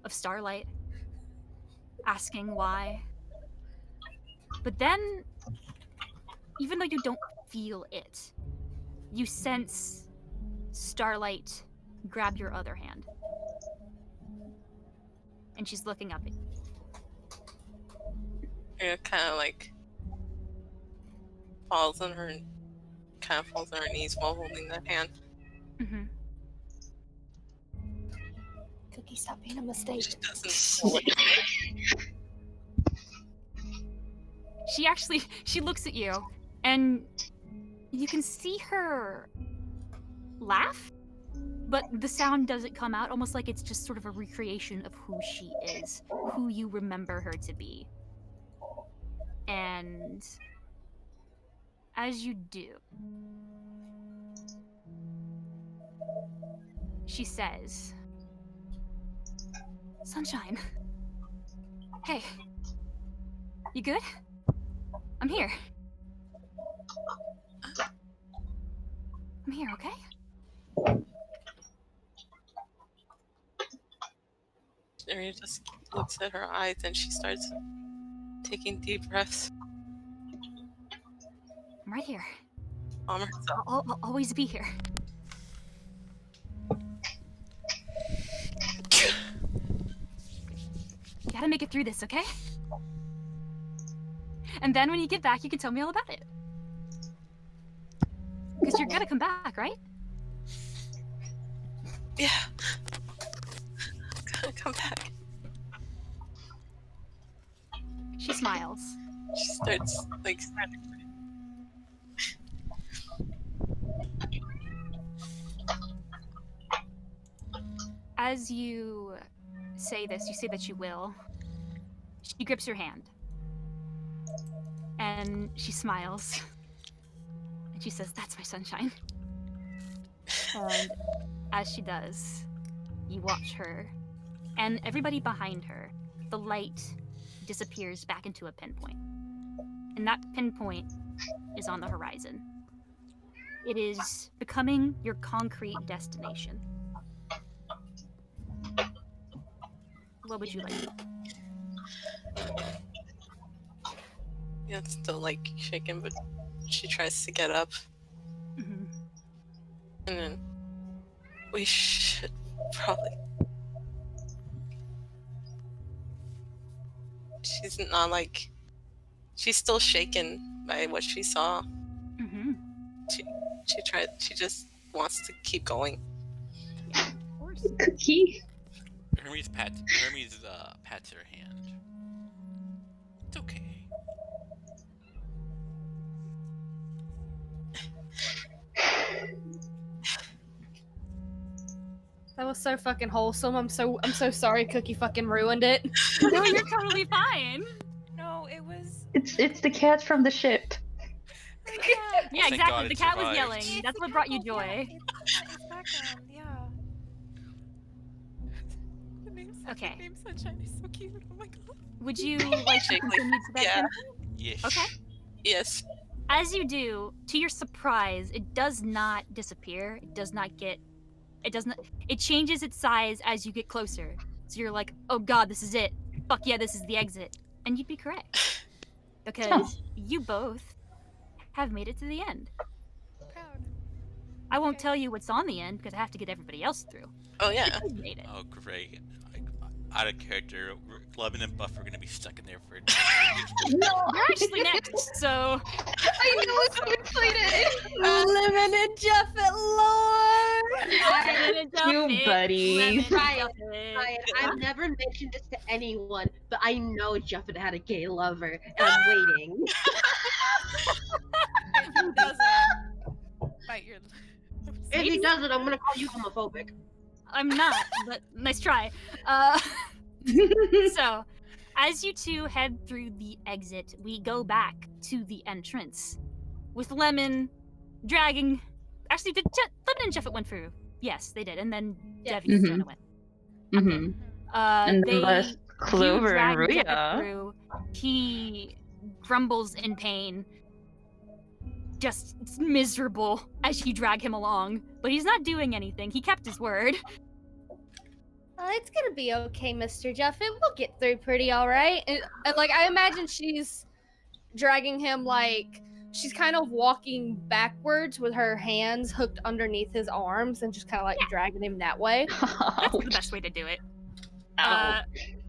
of Starlight, asking why But then, even though you don't feel it, you sense Starlight grab your other hand. And she's looking up at you. Rhea kind of like falls on her knees while holding that hand. Mm-hmm. Cookie, stop being a mistake. She doesn't look at me. She looks at you, and you can see her laugh, but the sound doesn't come out, almost like it's just sort of a recreation of who she is, who you remember her to be. And as you do, she says, Sunshine. Hey. You good? I'm here. I'm here, okay? Rhea just looks at her eyes and she starts taking deep breaths. I'm right here. Calm herself. I'll always be here. You gotta make it through this, okay? And then when you get back, you can tell me all about it. Because you're gonna come back, right? Yeah. I'm gonna come back. She smiles. She starts like As you say this, you say that you will. She grips your hand. And she smiles. And she says, that's my sunshine. And as she does, you watch her. And everybody behind her, the light disappears back into a pinpoint. And that pinpoint is on the horizon. It is becoming your concrete destination. What would you like? yeah, it's still like shaking, but she tries to get up. Mm-hmm. And then we should probably. She's not like. She's still shaken by what she saw. Mm-hmm. She just wants to keep going. Yeah, of course. Cookie. Hermes pats her hand. It's okay. That was so fucking wholesome. I'm so sorry Cookie fucking ruined it. No, you're totally fine. No, it was. It's the cat from the ship. Yeah, Yeah, Thank exactly. God The it cat was survived. yelling. it's That's the what brought you cackle, yeah, joy. it's background, yeah. The name, Okay. The name Sunshine is so cute. Oh my god. Would you like to Shake, like, continue to that yeah. tempo? Yes. Okay. Yes. As you do, to your surprise, it does not disappear. It does not get. It does not. It changes its size as you get closer. So you're like, oh god, this is it. Fuck yeah, this is the exit. And you'd be correct. Because you both have made it to the end. Proud. I won't Okay. tell you what's on the end because I have to get everybody else through. Oh yeah. You made it. Oh great. Out of character, Lemon and Buff are gonna be stuck in there for. You're actually next, so I know, I'm so excited. Lemon and Jeffet, Lord! You buddies. Ryan, I've never mentioned this to anyone, but I know Jeffet had a gay lover, and I'm waiting. If he doesn't, bite your lips. If he doesn't, I'm gonna call you homophobic. I'm not, but nice try. So, as you two head through the exit, we go back to the entrance with Lemon dragging. Actually, Lemon and Jeffet went through? Yes, they did, and then Yeah. Debbie Mhm. Fiona went. Mm-hmm. And They then last Clover and you drag Jeffet Rhea. through. He grumbles in pain, just miserable as you drag him along, but he's not doing anything. He kept his word. It's gonna be okay, Mr. Jeffet. We'll get through pretty all right. And like, I imagine she's dragging him like she's kind of walking backwards with her hands hooked underneath his arms and just kind of like dragging him that way. That's the best way to do it. Ow.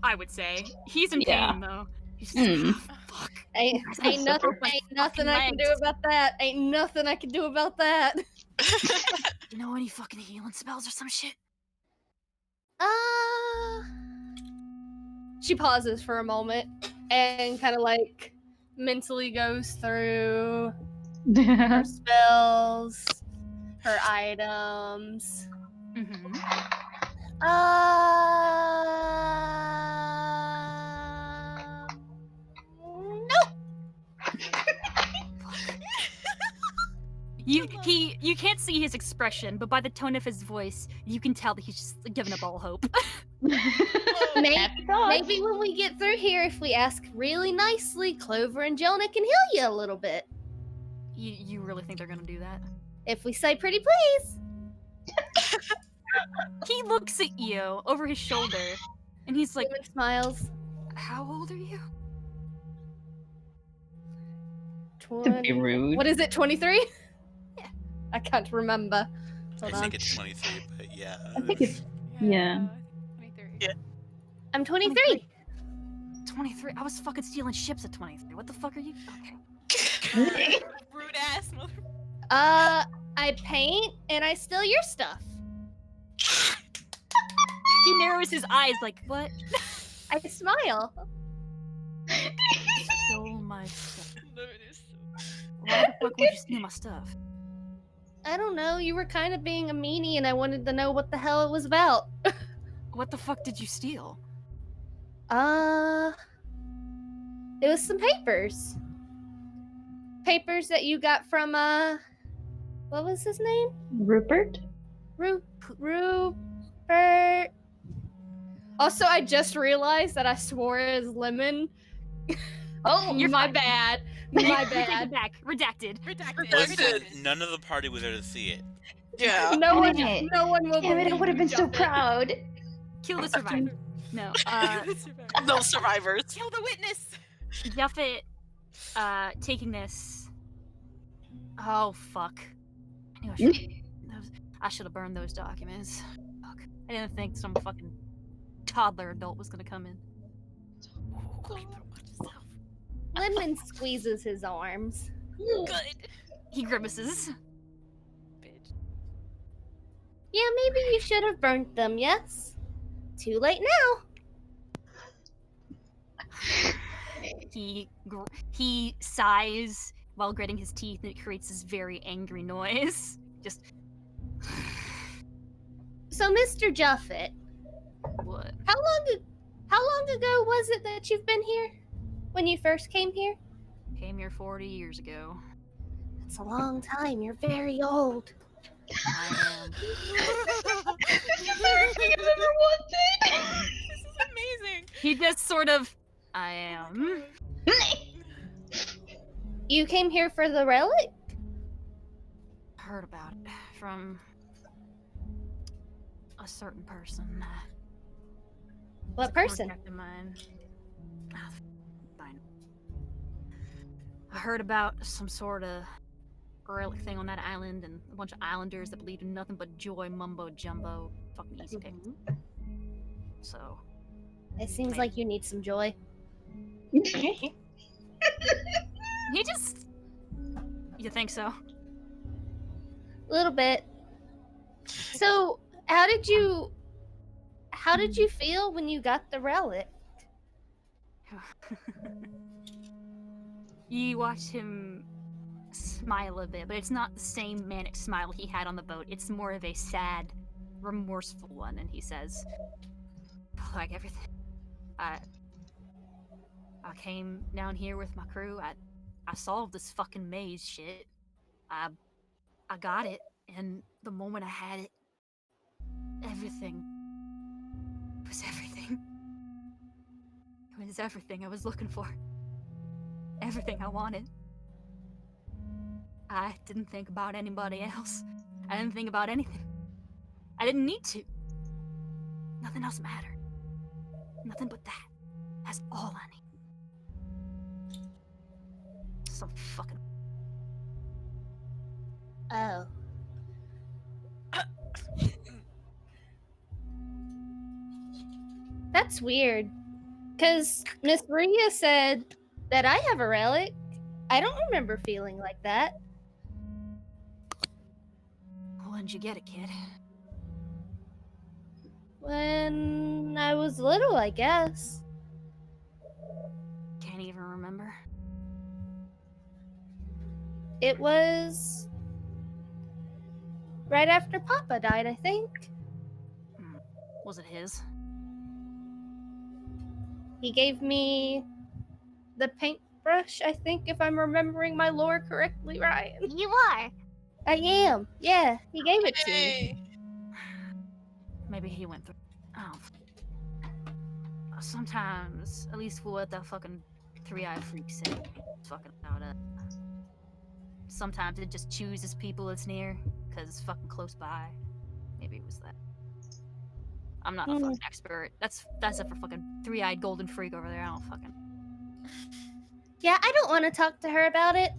I would say. He's in Yeah. pain, though. He's just Mm. fuck. Ain't That's nothing, super. ain't nothing I can do about that. Ain't nothing I can do about that. You know any fucking healing spells or some shit? She pauses for a moment and kind of like mentally goes through her spells, her items. Mm-hmm. You can't see his expression, but by the tone of his voice, you can tell that he's just given up all hope. Happy thoughts. Maybe when we get through here, if we ask really nicely, Clover and Jonah can heal you a little bit. You really think they're gonna do that? If we say pretty please. He looks at you over his shoulder, and he's like, Lemon smiles. "How old are you?" To be rude. What is it, 23? Yeah. I can't remember. Hold I on. think it's 23, but yeah. I think it's yeah. 23. Yeah. I'm 23. 23. I was fucking stealing ships at 23. What the fuck are you? Okay. Rude ass mother. I paint and I steal your stuff. He narrows his eyes like, what? I smile. Stole my stuff. Why the fuck would you steal my stuff? I don't know. You were kind of being a meanie, and I wanted to know what the hell it was about. What the fuck did you steal? It was some papers. Papers that you got from what was his name? Rupert? Rupert. Also, I just realized that I swore as Lemon. Oh, You're my fine. bad. My Take it bad. back. Redacted. Listen, none of the party was there to see it. Yeah. No one Damn it. will damn it, I believe would have you, been so Jumpin'. proud. Kill the survivor. No. No survivors. Kill the witness. Yuffet, taking this. Oh fuck. I knew I should have burned those documents. Fuck. I didn't think some fucking toddler adult was gonna come in. Lemon squeezes his arms. Good. He grimaces. Bitch. Yeah, maybe you should have burnt them, yes? Too late now. He sighs while gritting his teeth, and it creates this very angry noise. Just So, Mr. Juffet, what? how long ago was it that you've been here? When you first came here? Came here 40 years ago. That's a long time. You're very old. I am. Everything I've ever wanted. This is amazing. He just sort of. I am. You came here for the relic? Heard about it from a certain person. What It's a person? contact of mine. Fine. I heard about some sort of relic thing on that island, and a bunch of islanders that believed in nothing but joy, mumbo jumbo, fucking easy pick. So It seems like you need some joy. he just. You think so? A little bit. So, how did you feel when you got the relic? You watch him smile a bit, but it's not the same manic smile he had on the boat. It's more of a sad, remorseful one, and he says, like everything. I came down here with my crew. I solved this fucking maze shit. I got it, and the moment I had it, everything was everything. It was everything I was looking for. Everything I wanted. I didn't think about anybody else. I didn't think about anything. I didn't need to. Nothing else mattered. Nothing but that. That's all I need. some fucking. Oh. That's weird. Because Miss Maria said that I have a relic. I don't remember feeling like that. When'd you get it, kid? When I was little, I guess. Can't even remember. It was right after Papa died, I think. Was it his? He gave me the paintbrush, I think, if I'm remembering my lore correctly, Ryan. You are. I am. Yeah, he gave it to me. Hey. Maybe he went through. Oh. Sometimes, at least for what the fucking three-eyed freak said, it's fucking about it. Sometimes it just chooses people it's near because it's fucking close by. Maybe it was that. I'm not a fucking expert. That's it for fucking three-eyed golden freak over there. I don't fucking. Yeah, I don't want to talk to her about it.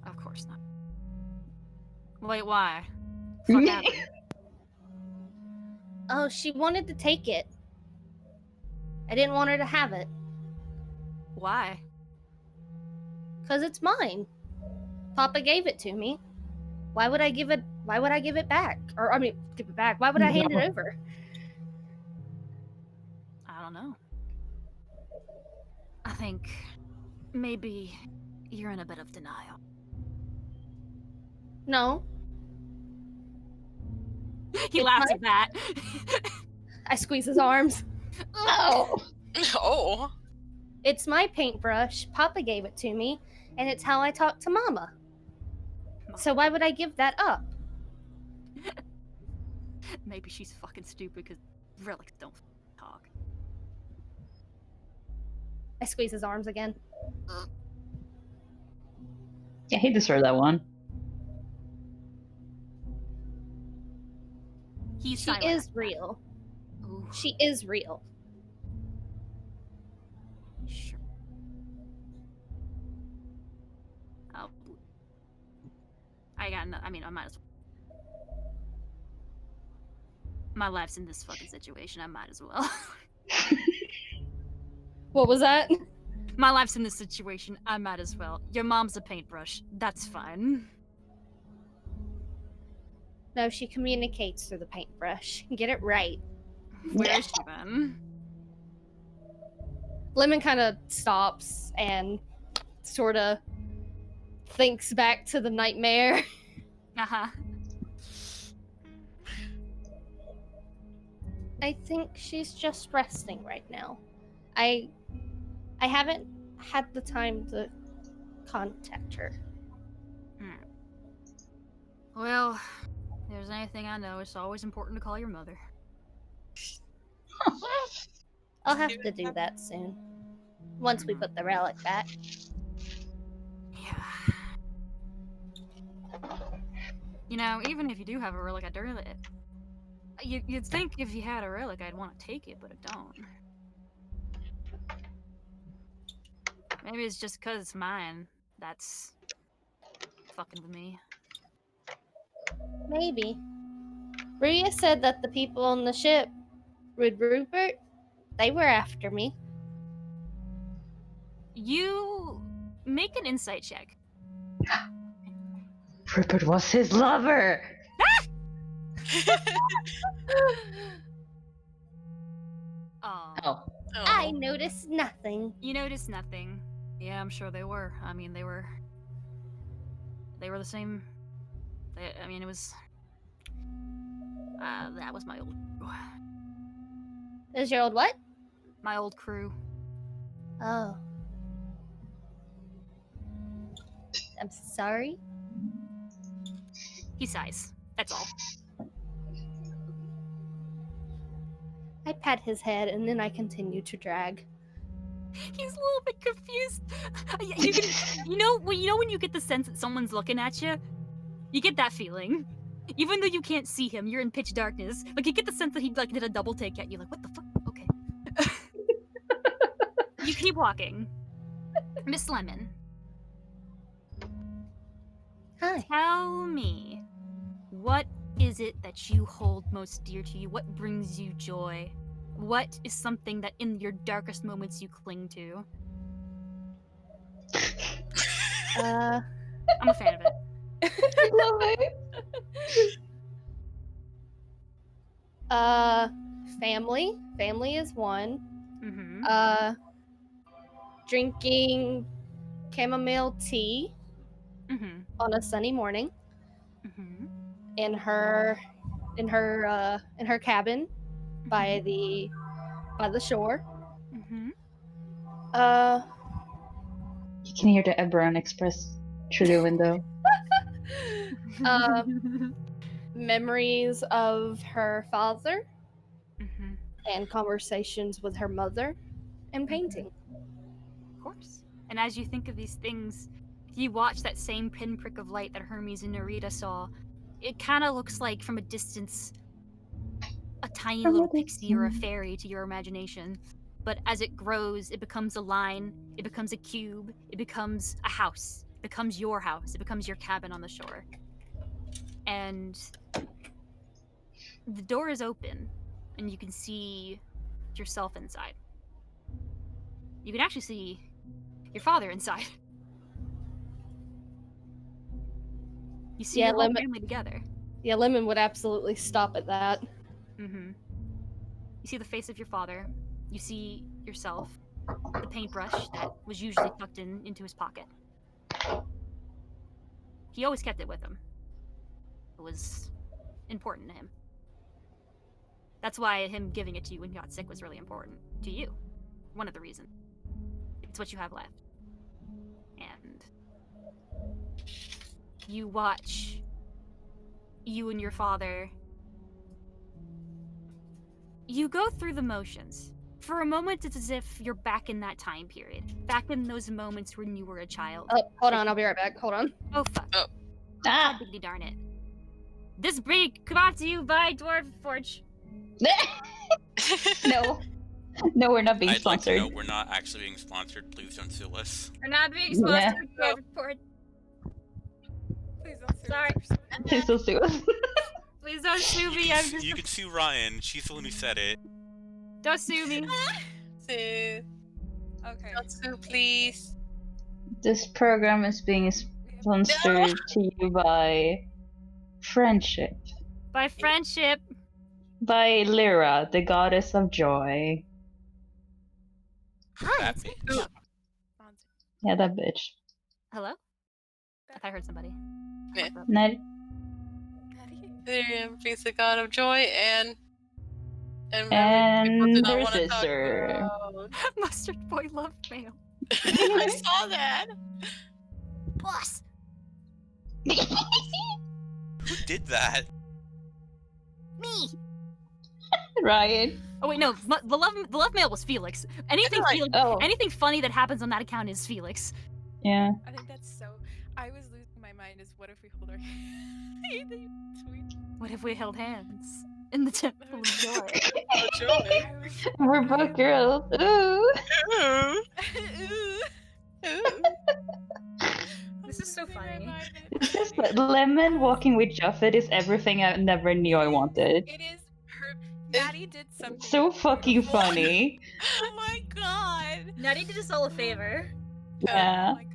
Of course not. Wait, why? Fuck happened? Oh, she wanted to take it. I didn't want her to have it. Why? Because it's mine. Papa gave it to me. Why would I give it back? Or I mean, give it back. Why would I hand it over? I don't know. I think maybe you're in a bit of denial. No. He laughs at that. I squeeze his arms. Oh. Oh. It's my paintbrush. Papa gave it to me, and it's how I talk to Mama. So why would I give that up? Maybe she's fucking stupid because relics don't talk. I squeeze his arms again. Yeah, he deserved that one. He's She silent. is real. Ooh, She is real. sure. Oh, I mean, I might as well. My life's in this fucking situation. I might as well. What was that? My life's in this situation. I might as well. Your mom's a paintbrush. That's fine. No, she communicates through the paintbrush. Get it right. Where is she then? Lemon kind of stops and sort of thinks back to the nightmare. Uh-huh. I think she's just resting right now. I haven't had the time to contact her. Well, if there's anything I know, it's always important to call your mother. I'll have to do that soon. Once we put the relic back. Yeah. You know, even if you do have a relic, you'd think if you had a relic, I'd want to take it, but I don't. Maybe it's just because it's mine. That's fucking with me. Maybe. Rhea said that the people on the ship with Rupert, they were after me. You make an insight check. Rupert was his lover. Oh. Oh. I noticed nothing. You noticed nothing. Yeah, I'm sure they were. I mean, they were the same. It was. That was my old. Is your old what? My old crew. Oh. I'm sorry. He sighs. That's all. I pat his head and then I continue to drag. He's a little bit confused. You know when you get the sense that someone's looking at you, you get that feeling. Even though you can't see him, you're in pitch darkness. Like you get the sense that he did a double take at you. Like what the fuck? Okay. You keep walking, Miss Lemon. Hi. Tell me, what is it that you hold most dear to you? What brings you joy? What is something that in your darkest moments you cling to? I'm a fan of it. I love it. Family. Family is one. Mm-hmm. Drinking chamomile tea Mm-hmm. on a sunny morning Mm-hmm. in her cabin by the shore. Mm-hmm. You can hear the Eberron Express through the window. Memories of her father Mm-hmm. and conversations with her mother and painting. Of course. And as you think of these things, if you watch that same pinprick of light that Hermes and Narita saw, it kind of looks like, from a distance, a tiny From a little pixie or a distance. fairy to your imagination. But as it grows, it becomes a line, it becomes a cube, it becomes a house, it becomes your house, it becomes your cabin on the shore. And the door is open, and you can see yourself inside. You can actually see your father inside. You see Yeah, your whole Lemon- family together. Yeah, Lemon would absolutely stop at that. Mm-hmm. You see the face of your father. You see yourself, the paintbrush that was usually tucked into his pocket. He always kept it with him. It was important to him. That's why him giving it to you when you got sick was really important to you. One of the reasons. It's what you have left. And you watch you and your father. You go through the motions. For a moment, it's as if you're back in that time period. Back in those moments when you were a child. Oh, hold on, I'll be right back. Hold on. Oh, fuck. Oh. Ah! God diggity darn it. This break brought to you by Dwarf Forge. No. No, we're not being I'd like to sponsored. know we're not actually being sponsored. Please don't sue us. We're not being Yeah. sponsored by Dwarf Forge. Please don't sue Sorry. us. Please don't sue us. Please don't sue You me. can, I'm just... you can sue Ryan. She's the one who said it. Don't sue me. Sue. Okay. Not Sue, please. This program is being sponsored to you by Friendship. By friendship. By Lyra, the goddess of joy. That bitch. Yeah, that bitch. Hello? I thought I heard somebody. Yeah. What's up? Ned? There brings the god of joy and And people do not their want to talk sister. about. Mustard Boy love mail. I saw that. Boss! Who did that? Me! Ryan. Oh wait, no. The love mail was Felix. Anything like- Felix, oh. anything funny that happens on that account is Felix. Yeah. I think that's so. I was losing my mind. Is what if we hold our tweet? What if we held hands in the temple of joy? Oh, joy. We're both girls. Ooh. Ooh. Ooh. This is so funny. It's just that Lemon walking with Juffet is everything I never knew I wanted. It is her. Natty did something. So fucking beautiful. funny. Oh my god. Natty did us all a favor. Yeah. Oh my god.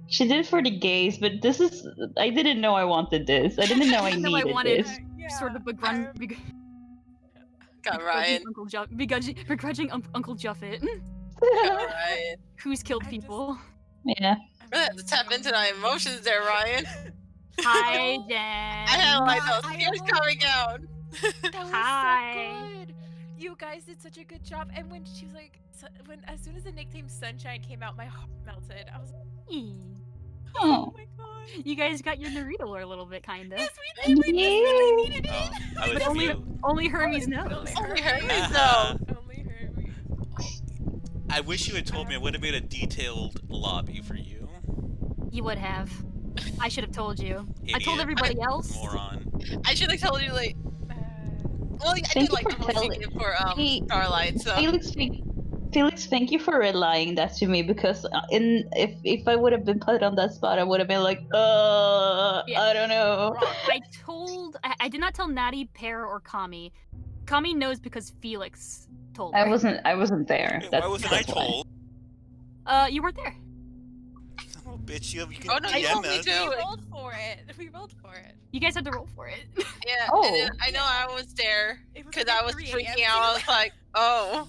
She did it for the gays, but this is... I didn't know I wanted this. I didn't know I didn't know I needed wanted- this. Yeah, Sort of Got Ryan. begrudging Uncle Juffet, Got Ryan. who's killed I'm just- people. Yeah. Really have to tap into my emotions there, Ryan. Hi, I Jen. had like those I tears almost- coming out. That was Hi. so good. You guys did such a good job. And when she was like, as soon as the nickname Sunshine came out, my heart melted. I was like, Oh. oh my god. You guys got your Naruto lore a little bit, kinda. Yes, we did. We just really needed it. Oh, I was But only, you. only Hermes Only knows. Only her. Hermes knows. Only Hermes. I wish you had told me. I would have made a detailed lobby for you. You would have. I should have told you. I told Idiot. everybody else. Moron. I should have told you like. Uh, Well, I Thank did you like for the voice you telling- did for Hey, Starlight. So Felix, Felix, thank you for relaying that to me because if I would have been put on that spot, I would have been like, Yeah. I don't know. Wrong. I did not tell Natty, Pear, or Cami. Cami knows because Felix told her. I wasn't there. Wait, That's, why wasn't I that's why. told? You weren't there. Oh, bitch, you can Oh, no, you DM told me us. too. We rolled for it. We rolled for it. You guys had to roll for it. Yeah, Oh. and then I know I was there It was because like I was 3 freaking a.m. out. I was like, oh.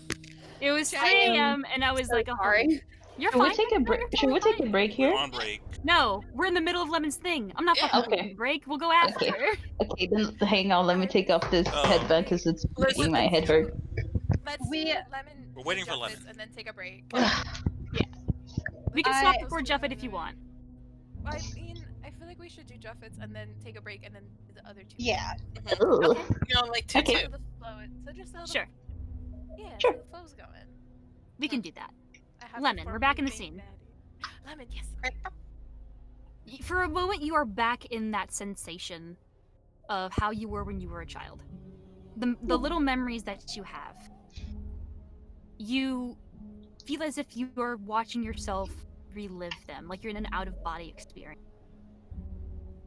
It was 3 Damn. a.m. and I was So like, oh, sorry. you're Should fine. we take a break? Should we take a break We're here? on break. No, we're in the middle of Lemon's thing. I'm not Yeah. fucking Okay. taking a break. We'll go after. Okay, then hang on. Let me take off this Oh. headband because it's Listen, making my head hurt. Let's We- do Lemon. We're waiting do for Juffets Lemon. and then take a break. We can I- stop before Juffet if you want. I mean, I feel like we should do Juffets and then take a break and then do the other two. Yeah. Ooh. Okay. You know, like 2-2. Okay. So the flow, so just so the, Sure, Yeah, Sure. so the flow's going. we can do that. I have to Lemon, we're formally back in the thank scene. Natty. Lemon, yes. For a moment, you are back in that sensation of how you were when you were a child. The little memories that you have. You feel as if you are watching yourself relive them, like you're in an out-of-body experience.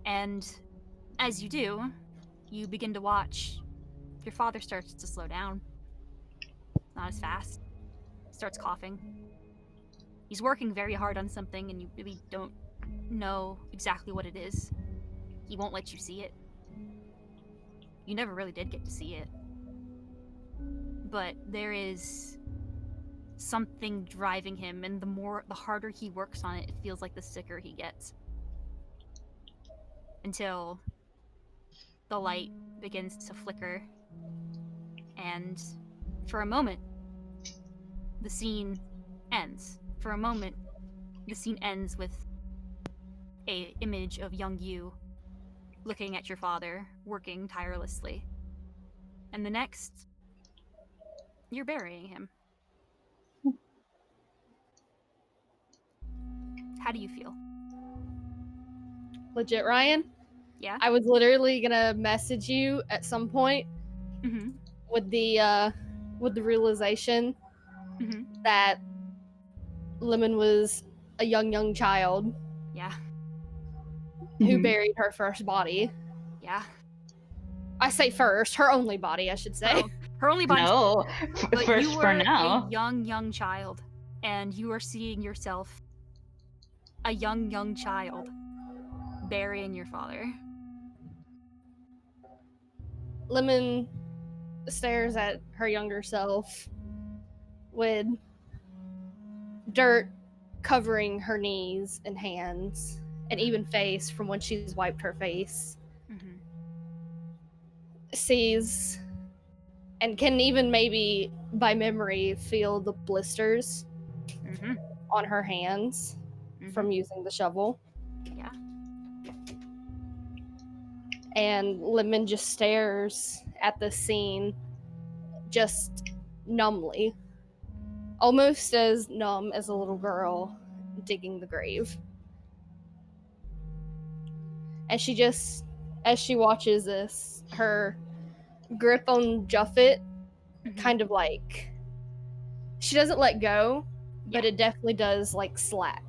And as you do, you begin to watch. Your father starts to slow down. Not as fast. Starts coughing. He's working very hard on something, and you really don't know exactly what it is. He won't let you see it. You never really did get to see it. But there is something driving him, and the harder he works on it, it feels like the sicker he gets. Until the light begins to flicker, and for a moment, the scene ends. For a moment, the scene ends with a image of young you looking at your father, working tirelessly. And the next, you're burying him. How do you feel? Legit, Ryan. Yeah? I was literally gonna message you at some point Mm-hmm. with the realization Mm-hmm. that Lemon was a young child Yeah. who Mhm. buried her first body. Yeah. I say first, her only body, I should say. Her only body. No, But first you for were now. a young child, and you are seeing yourself, a young child, burying your father. Lemon stares at her younger self with dirt covering her knees and hands, and even face from when she's wiped her face. Mm-hmm. Sees and can even maybe by memory feel the blisters Mm-hmm. on her hands from using the shovel. Yeah. And Lemon just stares at the scene just numbly, almost as numb as a little girl digging the grave. And she just, as she watches this, her grip on Juffet kind of like, she doesn't let go, but Yeah. it definitely does like slack.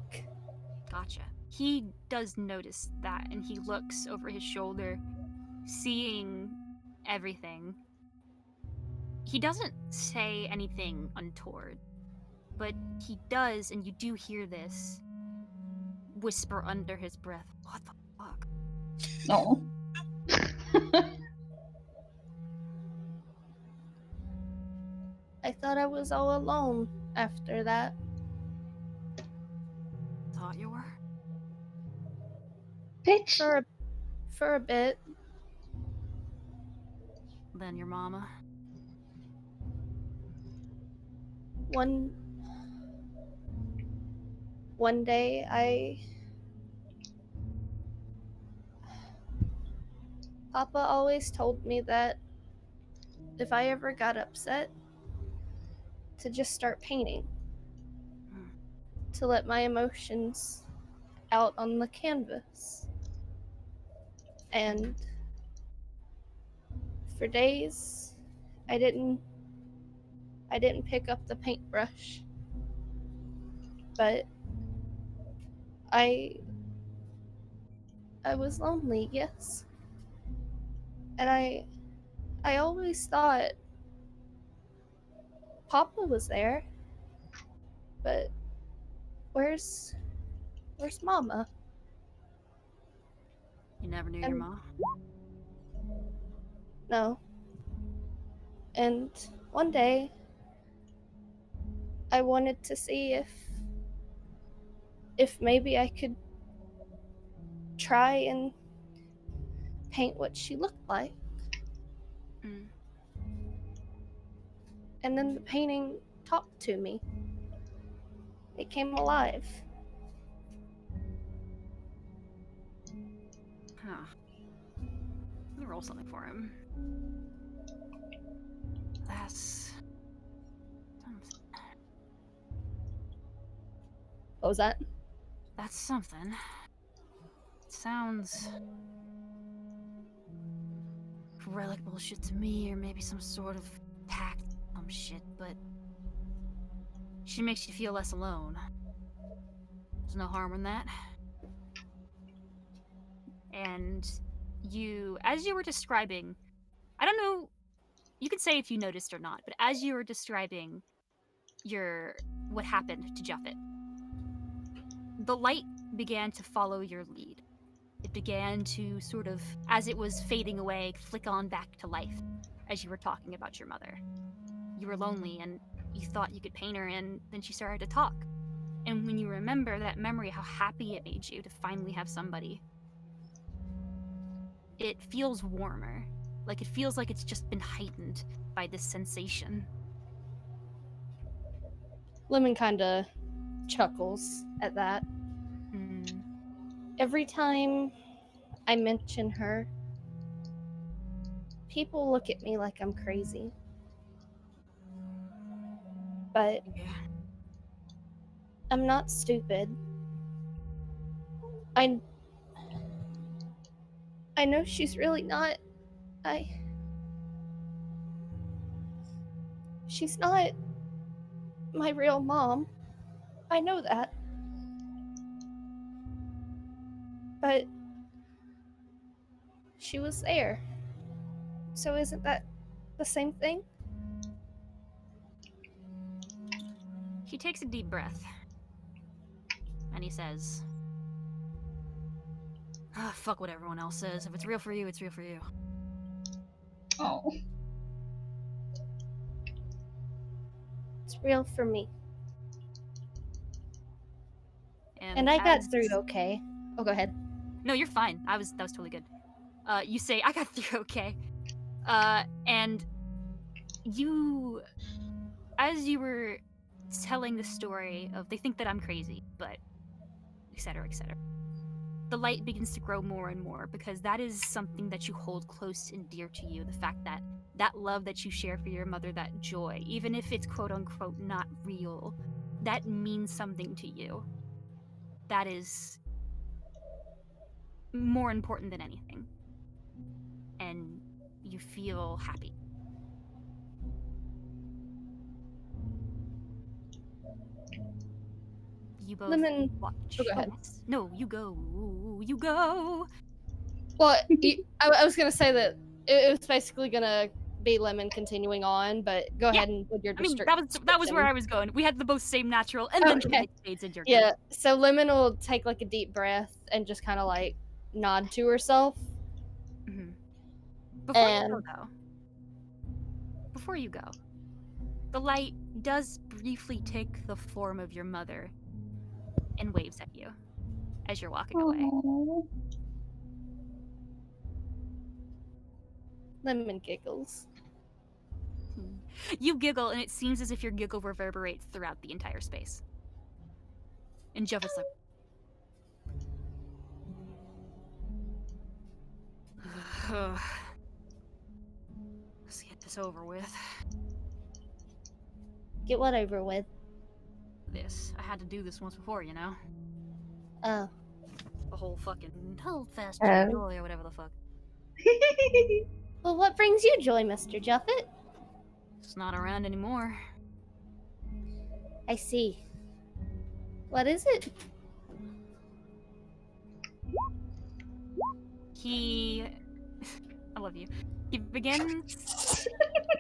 Gotcha. He does notice that, and he looks over his shoulder, seeing everything. He doesn't say anything untoward, but he does, and you do hear this, whisper under his breath, "What the fuck?" No. I thought I was all alone after that. Thought you were? Bitch. For a bit. Then your mama. One day Papa always told me that if I ever got upset, to just start painting. To let my emotions out on the canvas. And for days, I didn't I didn't pick up the paintbrush. But I was lonely, yes. And I always thought Papa was there. But where's Mama? You never knew your And- mom? No. And one day I wanted to see if maybe I could try and paint what she looked like. Mm. And then the painting talked to me. It came alive. Huh. Let me roll something for him. That's something. What was that? That's something. It sounds relic bullshit to me, or maybe some sort of pact, some shit, but she makes you feel less alone. There's no harm in that. And as you were describing, I don't know, you could say if you noticed or not, but as you were describing what happened to Juffet, the light began to follow your lead. It began to sort of, as it was fading away, flick on back to life as you were talking about your mother. You were lonely and you thought you could paint her, and then she started to talk. And when you remember that memory, how happy it made you to finally have somebody, it feels warmer. Like it feels like it's just been heightened by this sensation. Lemon kinda chuckles at that. Mm. Every time I mention her, people look at me like I'm crazy. But Yeah. I'm not stupid. I know she's really not. She's not my real mom. I know that. But she was there. So isn't that the same thing? He takes a deep breath. And he says, fuck what everyone else says. If it's real for you, it's real for you. Oh. It's real for me. And I got as- through okay. Oh, go ahead. No, you're fine. That was totally good. You say, I got through okay. And you, as you were telling the story of, they think that I'm crazy, but etc., etc., the light begins to grow more and more, because that is something that you hold close and dear to you. The fact that that love that you share for your mother, that joy, even if it's quote unquote not real, that means something to you. That is more important than anything. And you feel happy. You both Lemon. watch. Oh, go ahead. yes. No, you go. You go. Well, I was gonna say that it was basically gonna be Lemon continuing on, but go Yeah. ahead and with your I mean, description. that was where I was going. We had the both same natural, and then the Okay. light fades into your Yeah, so Lemon will take like a deep breath and just kind of like nod to herself. Mm-hmm. Before you go, the light does briefly take the form of your mother and waves at you as you're walking away. Oh. Lemon giggles. You giggle, and it seems as if your giggle reverberates throughout the entire space. And Jeff is like, let's get this over with. Get what over with? This. I had to do this once before, you know? Oh. The whole fucking hold fast Oh. joy or whatever the fuck. Well, what brings you joy, Mr. Juffet? It's not around anymore. I see. What is it? I love you. He begins.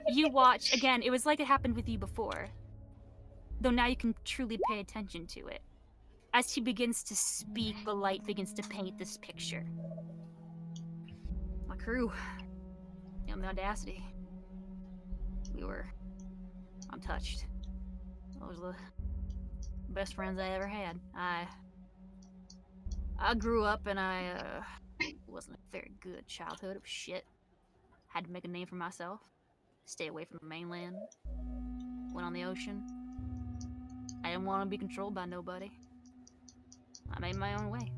You watch again. It was like it happened with you before, though now you can truly pay attention to it. As he begins to speak, the light begins to paint this picture. My crew, on the Audacity, we were untouched. Those were the best friends I ever had. I grew up and I wasn't a very good childhood. It was shit. Had to make a name for myself. Stay away from the mainland. Went on the ocean. I didn't want to be controlled by nobody. I made my own way.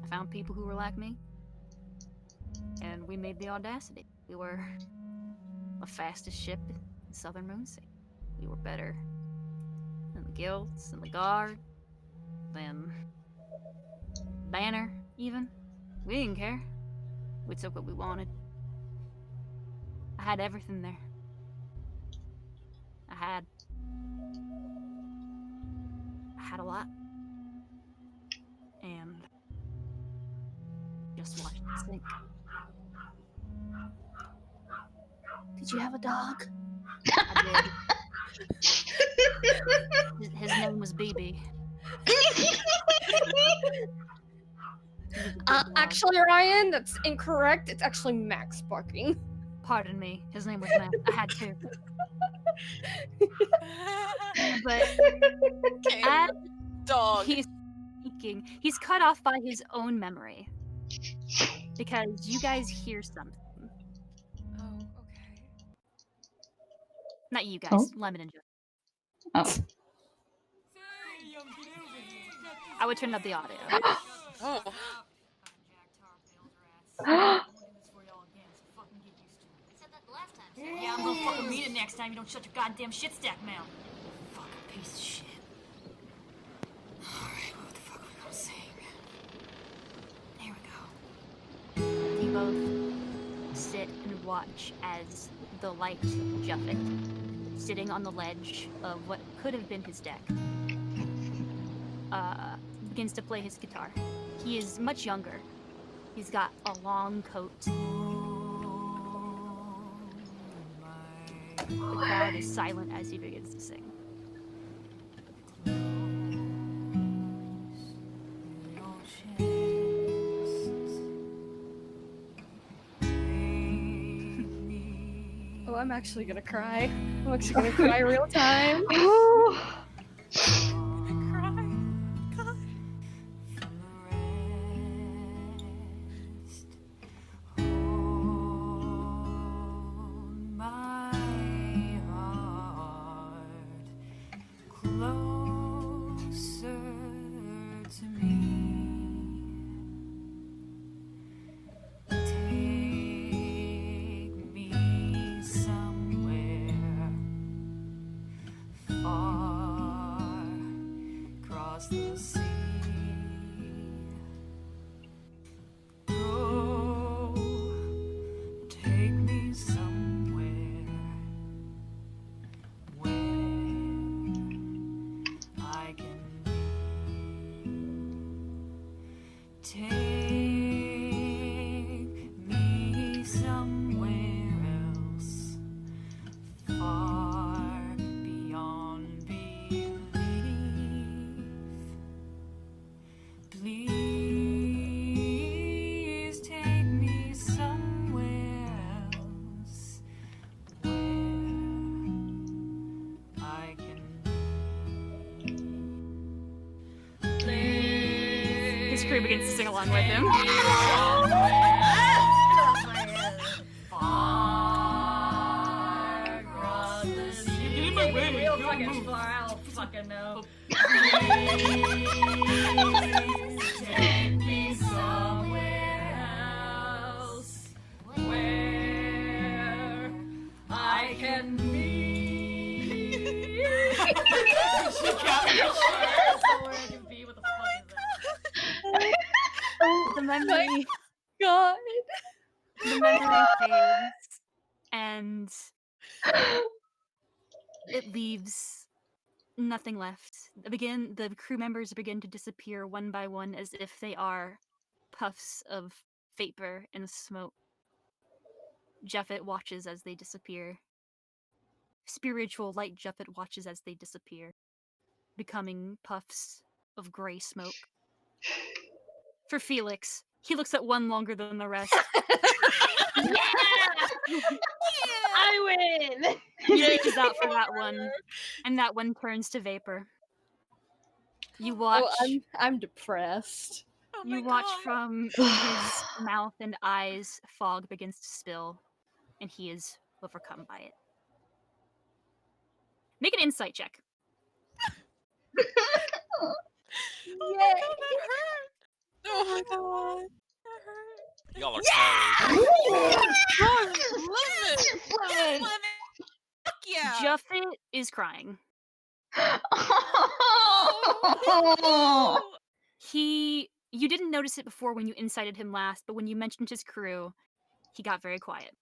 I found people who were like me. And we made the Audacity. We were the fastest ship in southern Moonsea. We were better than the guilds and the guard, than Banner, even. We didn't care. We took what we wanted. I had everything there. I had a lot. And just watched it sink. Did you have a dog? I did. His name was BB. Actually, Ryan, that's incorrect. It's actually Max barking. Pardon me. His name was Matt. I had to. But Okay, as dog. he's speaking, he's cut off by his own memory. Because you guys hear something. Oh, okay. Not you guys, Oh. Lemon and Joe. Oh. I would turn up the audio. Oh. Yeah, I'm gonna fucking mean it next time you don't shut your goddamn shit stack mouth. Fucking piece of shit. Alright, what the fuck are we gonna sing? Here we go. You both sit and watch as the light Juffet, sitting on the ledge of what could have been his deck, begins to play his guitar. He is much younger. He's got a long coat. The crowd is silent as he begins to sing. Oh, I'm actually gonna cry. I'm actually gonna cry real time. His crew begins to sing along with him. Real fucking far, I don't fucking know. Take me somewhere else where I can be. She can't be sure somewhere I can be. What the fuck is that? The memory, God. the memory fades, and it leaves nothing left. The crew members begin to disappear one by one as if they are puffs of vapor and smoke. Jeffet watches as they disappear. Spiritual light Jeffet watches as they disappear, becoming puffs of gray smoke. For Felix, he looks at one longer than the rest. I win! He reaches out for that one, and that one turns to vapor. You watch. Oh, I'm depressed. Oh my You watch God. from his mouth and eyes, fog begins to spill, and he is overcome by it. Make an insight check. Oh my God, that hurt. Oh my god. That hurt. Y'all are tired. Fuck yeah. Juffet is crying. You didn't notice it before when you incited him last, but when you mentioned his crew, he got very quiet.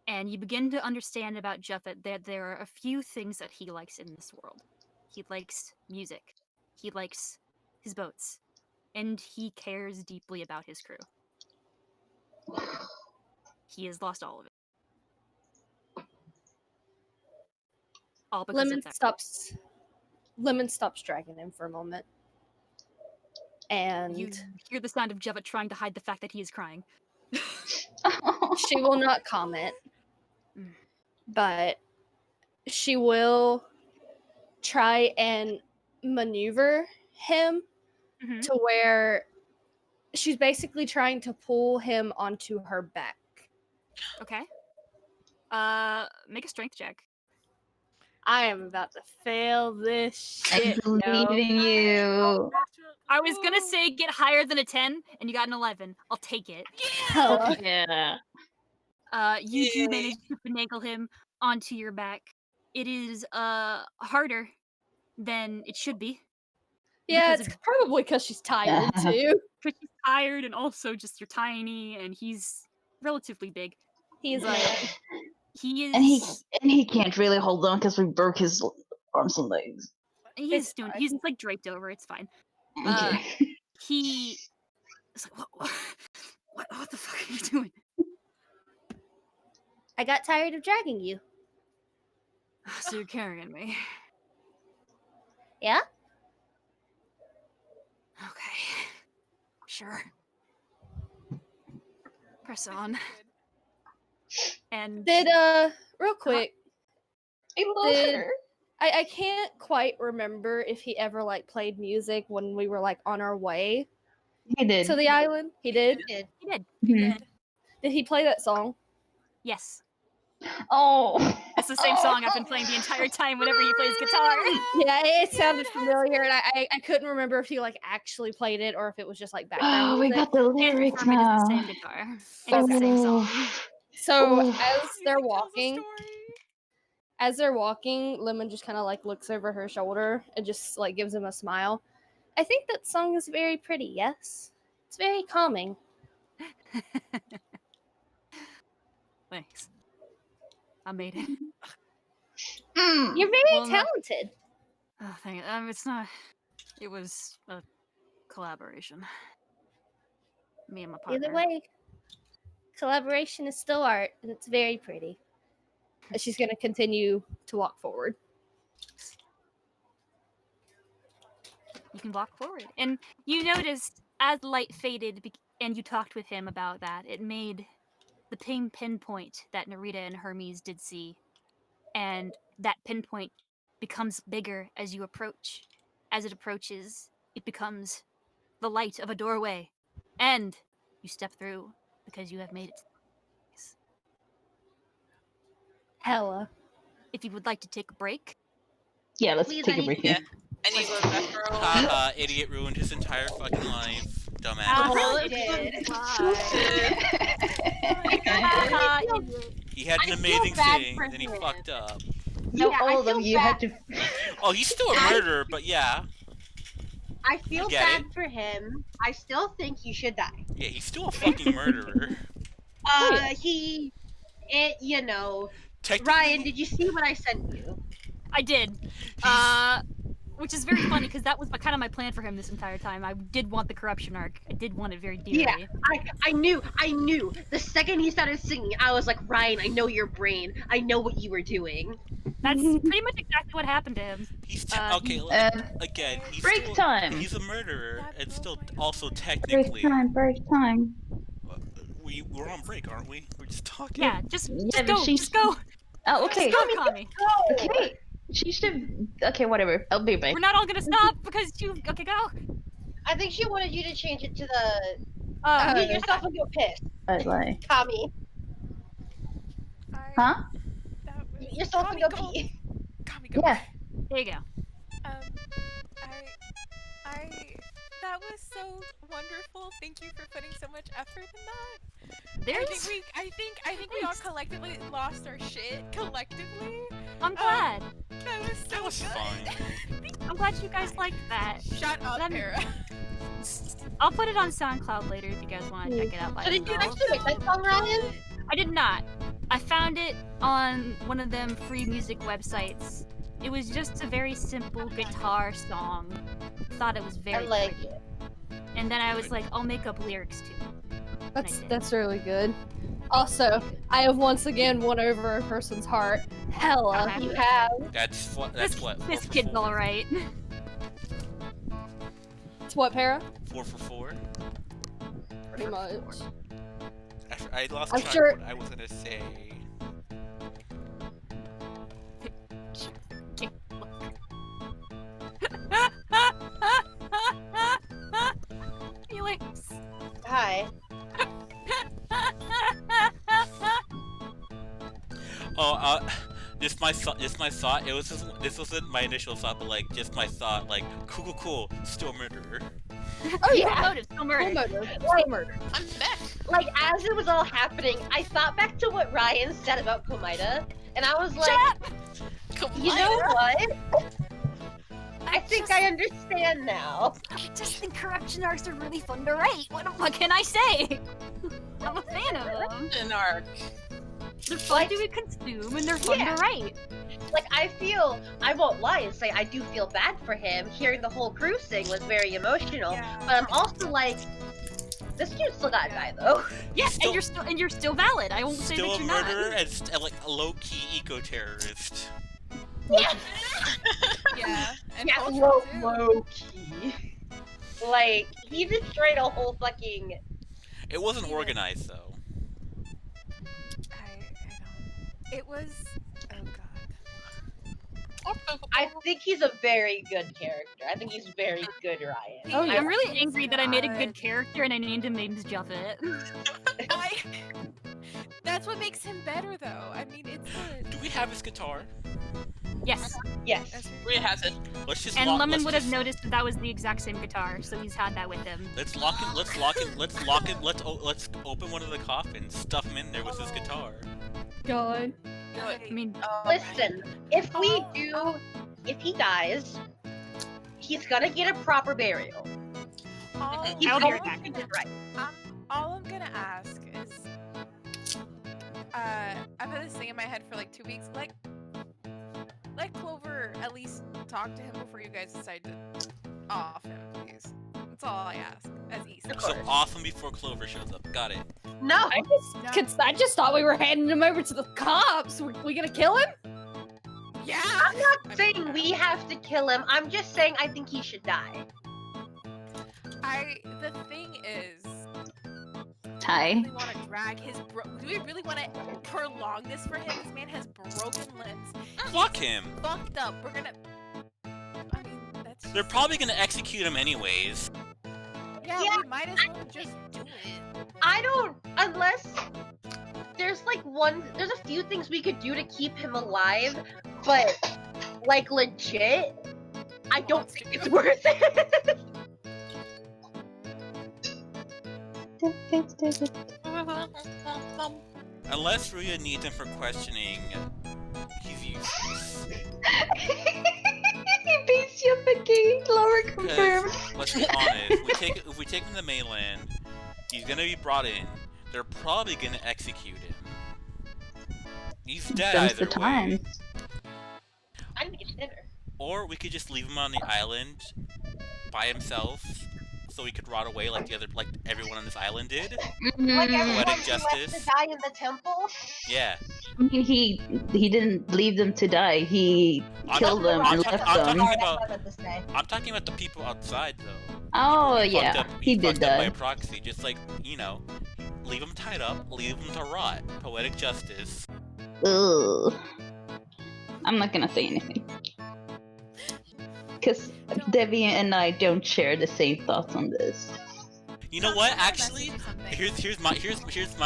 And you begin to understand about Juffet that there are a few things that he likes in this world. He likes music. He likes his boats. And he cares deeply about his crew. He has lost all of it. All because Lemon of that. stops dragging him for a moment. And You hear the sound of Juffet trying to hide the fact that he is crying. she will not comment. Mm. But she will try and maneuver him Mhm. to where she's basically trying to pull him onto her back. Okay. Make a strength check. I am about to fail this I shit, believe yo. in you. I was gonna say get higher than a 10, and you got an 11. I'll take it. Hella. Yeah. You do manage to finagle him onto your back. It is harder than it should be. Yeah, because it's probably because she's tired too. Because he's tired, and also just you're tiny, and he's relatively big. He's But like, he is. And he can't really hold on because we broke his arms and legs. He's like draped over. It's fine. Okay. He is like, what the fuck are you doing? I got tired of dragging you. So you're carrying me. Yeah? Okay. Sure. Press on. And Did real quick, I love Did- her. I can't quite remember if he ever like played music when we were like on our way He did. to the island. He did. Did. he did. Mhm. Did he play that song? Yes. Oh. It's the same song I've been playing the entire time whenever he plays guitar. Yeah, it sounded familiar, and I couldn't remember if he like actually played it or if it was just like background Oh, we music. got the lyrics Confirm it is now. the same guitar. And it's the same song. So Oh. as they're Music tells a walking, story. Lemon just kind of like looks over her shoulder and just like gives him a smile. I think that song is very pretty. Yes, it's very calming. Thanks. I made it. You're very Well, no. talented. Oh, thank you. It's not. It was a collaboration. Me and my partner. Either way, collaboration is still art, and it's very pretty. And she's gonna continue to walk forward. You can walk forward, and you noticed as the light faded, and you talked with him about that. It made the pinpoint that Narita and Hermes did see, and that pinpoint becomes bigger as you approach. As it approaches, it becomes the light of a doorway, and you step through because you have made it to the place. Hella. If you would like to take a break, Yeah, let's Please, take I a need break to- here. I need to go to the bathroom. Haha, idiot ruined his entire fucking life. Dumbass. Well, it I did. He had an I feel amazing bad thing, for then he him. fucked up. No, Yeah, I all of them. feel You had to. Oh, he's still a murderer, but yeah. I feel get bad it. for him. I still think he should die. Yeah, he's still a fucking murderer. You know, Technically, Ryan, did you see what I sent you? I did. Which is very funny because that was kind of my plan for him this entire time. I did want the corruption arc. I did want it very dearly. Yeah, I knew. The second he started singing, I was like, Ryan, I know your brain. I know what you were doing. That's pretty much exactly what happened to him. He's he- again. He's break still, time. He's a murderer, and still also Break technically. time. We're on break, aren't we? We're just talking. Yeah, just but go, she's- just go. Oh, okay. Just go, Cami. Okay. She should. Okay, whatever. I'll be back. We're not all gonna stop because you. Okay, go. I think she wanted you to change it to the. Uh, You yourself will go pissed, Bye. Tommy. Huh? That was... Yourself will Cami, go go. pee. Cami, go. Yeah. there you go. I that was so wonderful. Thank you for putting so much effort in that. There's. I think we all collectively lost our shit. Collectively. I'm glad. That was so That was good. fine. I'm glad you guys liked that. Shut up, Let me- Para. I'll put it on SoundCloud later if you guys want to check it out. By So did you yourself. actually make that song, Ryan? I did not. I found it on one of them free music websites. It was just a very simple guitar song. Thought it was I very like pretty. it. And then I was like, I'll make up lyrics too. That's really good. Also, I have once again won over a person's heart. Hella. Okay. You have. That's what. This Four for kid's four? alright. It's what, Para? 4 for 4. Pretty much. I lost I'm track sure- of what I was gonna say. Felix. Hi. Oh, just my thought. This wasn't my initial thought, but like just my thought. Like, cool, still murderer. Oh Yeah. Motive, still murder. Full murder. Like- Full murder. I'm back. Like, as it was all happening, I thought back to what Ryan said about Komida, and I was like, Come you on. know what? I think I understand now. I just think corruption arcs are really fun to write. What can I say? I'm a fan of them. An arc. They're fun to consume and they're fun Yeah. to write. Like, I won't lie and say I do feel bad for him. Hearing the whole crew sing was very emotional. Yeah. But I'm also like, this dude still gotta die though. Yes, Still- and you're still valid. I won't say Still that a you're murderer not. and like a low-key eco-terrorist. Yeah. Yeah. And Yeah, cultural too. low key. Like, he destroyed a whole fucking. It wasn't organized though. I don't. It was. Oh god. I think he's a very good character. I think he's very good, Ryan. Oh, yeah. I'm really angry that I made a good God. character and I named him Names Juffet. That's what makes him better, though. I mean, it's good. Do we have his guitar? Yes, Yes. That's We has it. Let's just and lock. Lemon let's would have just- noticed that that was the exact same guitar, so he's had that with him. Let's lock it. Let's open one of the coffins. Stuff him in there with his guitar. God. I mean, Listen, if he dies, he's gonna get a proper burial. all, He's I'll going hear that. to get it right. all I'm gonna ask is, I've had this thing in my head for like 2 weeks. Let Clover at least talk to him before you guys decide to off him, please. That's all I ask as Isa. Of So course. off him before Clover shows up. Got it. No, I just thought we were handing him over to the cops. We gonna kill him? Yeah. I'm not saying we have to kill him. I'm just saying I think he should die. The thing is, Ty. do we want to drag his do we really want to prolong this for him? This man has broken limbs. Fuck him. Fucked up. We're gonna. I mean, that's. They're just- probably gonna execute him anyways. Yeah, Yeah. we might as well just do it. I don't, unless there's there's a few things we could do to keep him alive, but like legit, I don't think it's worth it. Unless Ruya needs him for questioning, he's useless. He beats you up the gate. Lower confirmed. Because, let's be honest, if we take him to the mainland, he's gonna be brought in. They're probably gonna execute him. He's dead Them's either the way. times. I think it's Or we could just leave him on the island by himself, so he could rot away like everyone on this island did. Like everyone Poetic who justice. left to die in the temple. Yeah. I mean, he didn't leave them to die. He killed them and left them. I'm talking about the people outside, though. Oh He fucked yeah, up- he did fucked up by that. proxy, just like, leave them tied up, leave them to rot. Poetic justice. Ugh. I'm not gonna say anything. Because Debbie and I don't share the same thoughts on this. You know what? Actually, here's my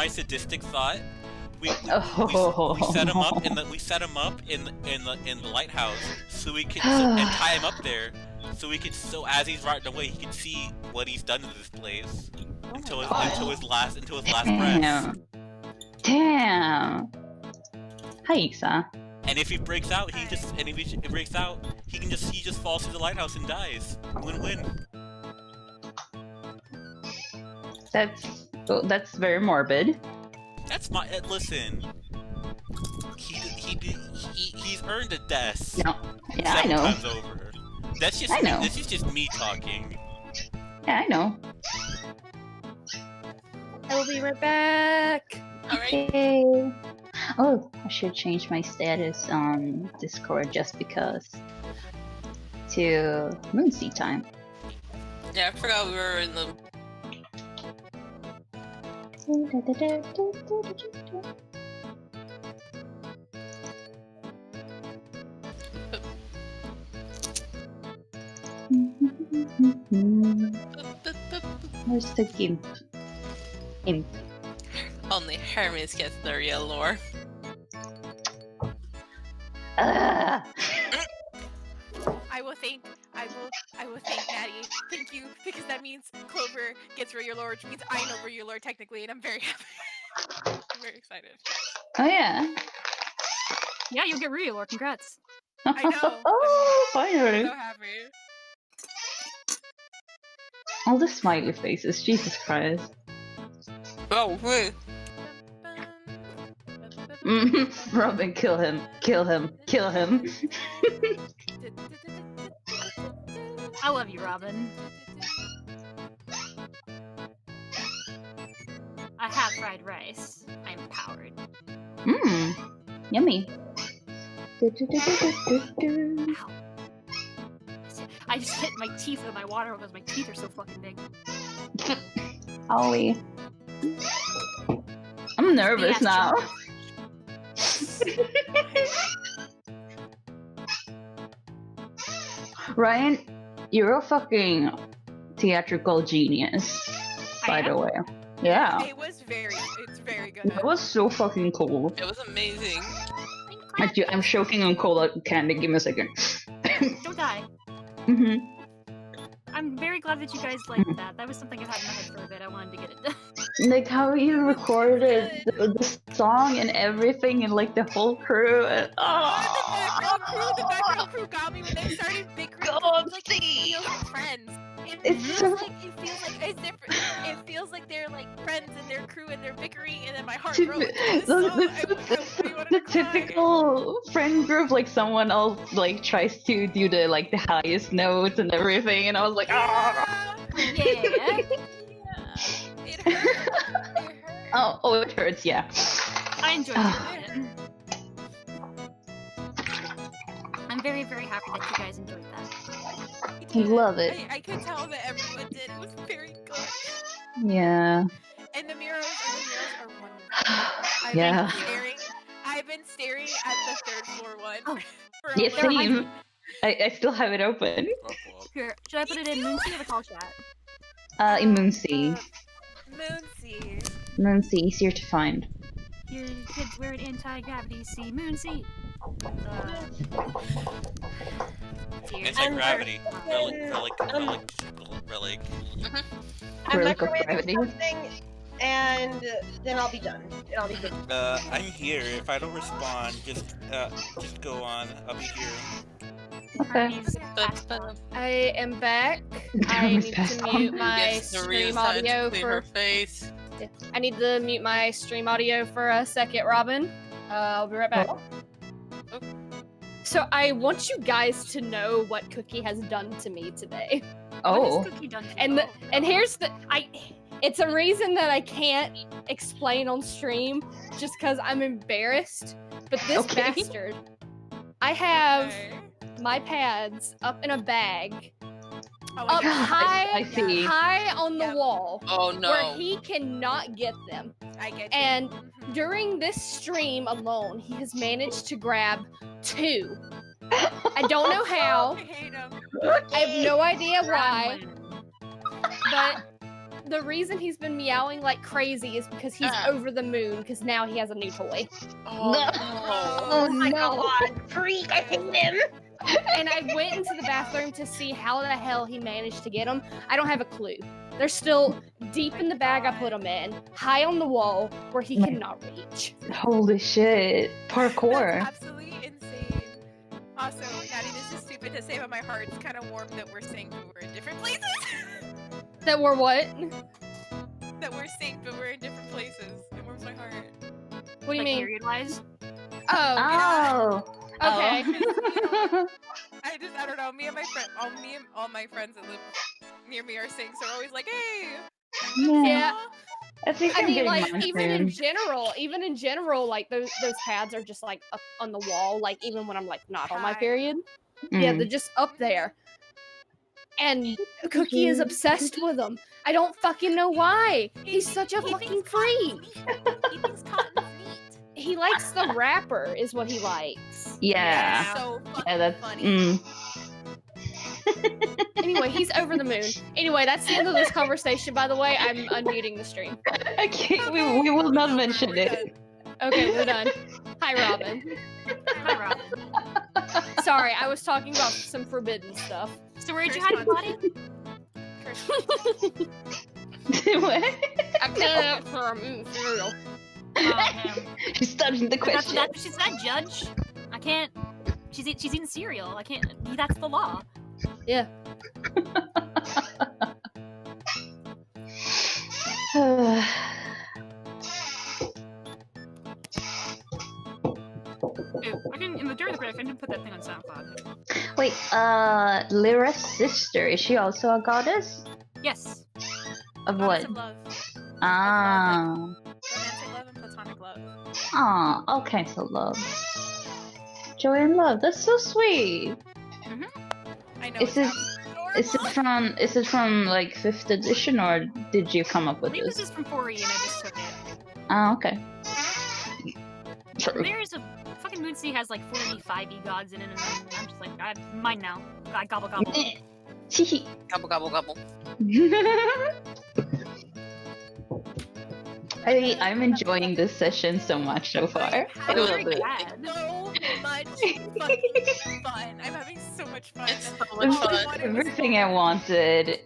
sadistic thought. We set him up in the lighthouse so we can and tie him up there so as he's rotting away he can see what he's done to this place until his last breath. Damn. Hi, Isa. And if he breaks out, he just falls through the lighthouse and dies. Win-win. That's very morbid. That's my listen. He's earned a death. No. Yeah, I know. Times over. That's just I know. This is just me talking. Yeah, I know. I will be right back. Alright. Okay. Oh, I should change my status on Discord just because. To Moonsea time. Yeah, I forgot we were in the. Where's the gimp? Imp. Only Hermes gets the real lore. Ah! I will thank Natty. Thank you, because that means Clover gets real lore, which means I know real lore technically, and I'm very happy. I'm very excited. Oh yeah. Yeah, you'll get real, or congrats. I know. Oh, I'm finally. so happy. All the smiley faces, Jesus Christ. Oh, wait. Robin, kill him. Kill him. Kill him. I love you, Robin. I have fried rice. I'm powered. Mmm. Yummy. Ow. I just hit my teeth with my water because my teeth are so fucking big. Ollie. I'm nervous now. Ryan, you're a fucking theatrical genius, by the way. Yeah. It's very good. That was so fucking cool. It was amazing. I'm choking on cola candy. Give me a second. Don't die. Mm-hmm. I'm very glad that you guys liked that. That was something I had in my head for a bit. I wanted to get it done. Like how you recorded the song and everything, and like the whole crew. And, The background crew got me when they started bickering. God, Like, it feels like friends. It feels like they're like friends and their crew and they're bickering, and then my heart Typ- broke. the typical friend group, like someone else like tries to do the like the highest notes and everything, and I was like, ah. Yeah. It hurt. Oh, it hurts, yeah. I enjoyed it. I'm very, very happy that you guys enjoyed that. I love it. I could tell that everyone did. It was very good. Yeah. And the mirrors are wonderful. Yeah. I've been staring at the third floor one. Oh. For Yeah, almost- same. I still have it open. Here, should I put it in Moonsea or the call chat? In Moonsea. Moonsea. Moonsea, easier to find. Your kids wear an anti-gravity sea Moonsea. Anti-gravity. Relic. I'm Relic of microwaving gravity. something, and then I'll be done. And I'll be good. I'm here. If I don't respond, just go on. I'll be here. Okay. I am back. I need to mute my Yes, Maria's stream had to audio clean for. her face. I need to mute my stream audio for a second, Robin. I'll be right back. So I want you guys to know what Cookie has done to me today. Oh. What has Cookie done to you? And here's the it's a reason that I can't explain on stream just because I'm embarrassed. But this Okay. bastard, I have Okay. my pads up in a bag, Oh, up yeah. high, I see. high on the Yep. wall, Oh no. where he cannot get them. I get you. And Mhm. during this stream alone, he has managed to grab 2. I don't know how. I hate him. I have no idea why. Gremlin. But the reason he's been meowing like crazy is because he's over the moon because now he has a new toy. Oh, No. no. Oh my no. god, freak! I hate him. And I went into the bathroom to see how the hell he managed to get them. I don't have a clue. They're still deep in the bag I put them in, high on the wall where he cannot reach. Holy shit. That's Parkour. absolutely insane. Also, Natty, this is stupid to say, but my heart's kind of warm that we're synced, but we're in different places. That were what? That we're synced, but we're in different places. It warms my heart. What do you Like, mean? period-wise? Oh, Oh. okay. I don't know. Me and all my friends that live near me are synced, so we're always like, hey. Yeah. I think I I'm mean, getting like mine even soon. in general, like those pads are just like up on the wall. Like even when I'm like not on my High. period, yeah, Mm. they're just up there. And Cookie is obsessed with them. I don't fucking know why. He's such a fucking freak. He thinks cotton's neat. He likes the wrapper, is what he likes. Yeah. So fucking Yeah, that's funny. Anyway, he's over the moon. Anyway, that's the end of this conversation. By the way, I'm unmuting the stream. Okay, we will not mention We're it. Okay, we're done. Hi, Robin. Hi, Robin. Sorry, I was talking about some forbidden stuff. So where'd you hide it, Lottie? What? I can't for cereal. She's studying the question. She's not judge. I can't. She's eating cereal. I can't. That's the law. Yeah. During the break, I didn't put that thing on SoundCloud. Wait, Lyra's sister, is she also a goddess? Yes. Of Goddess what? of love. Ah. Romantic love and platonic love. Ah, all kinds of love. Joy and love, that's so sweet. I know. Is it is it from like 5th edition or did you come up I with believe this this? is from 4E and I just took it. Ah, okay. True. There's a fucking Moonsea has like 4E, 5E gods in it, and I'm just like, mine now. I gobble gobble. Gobble gobble gobble. I'm enjoying this session so much so far. I love it. Bad. So much fucking fun. I'm having so much fun. It's so much fun. Everything I wanted.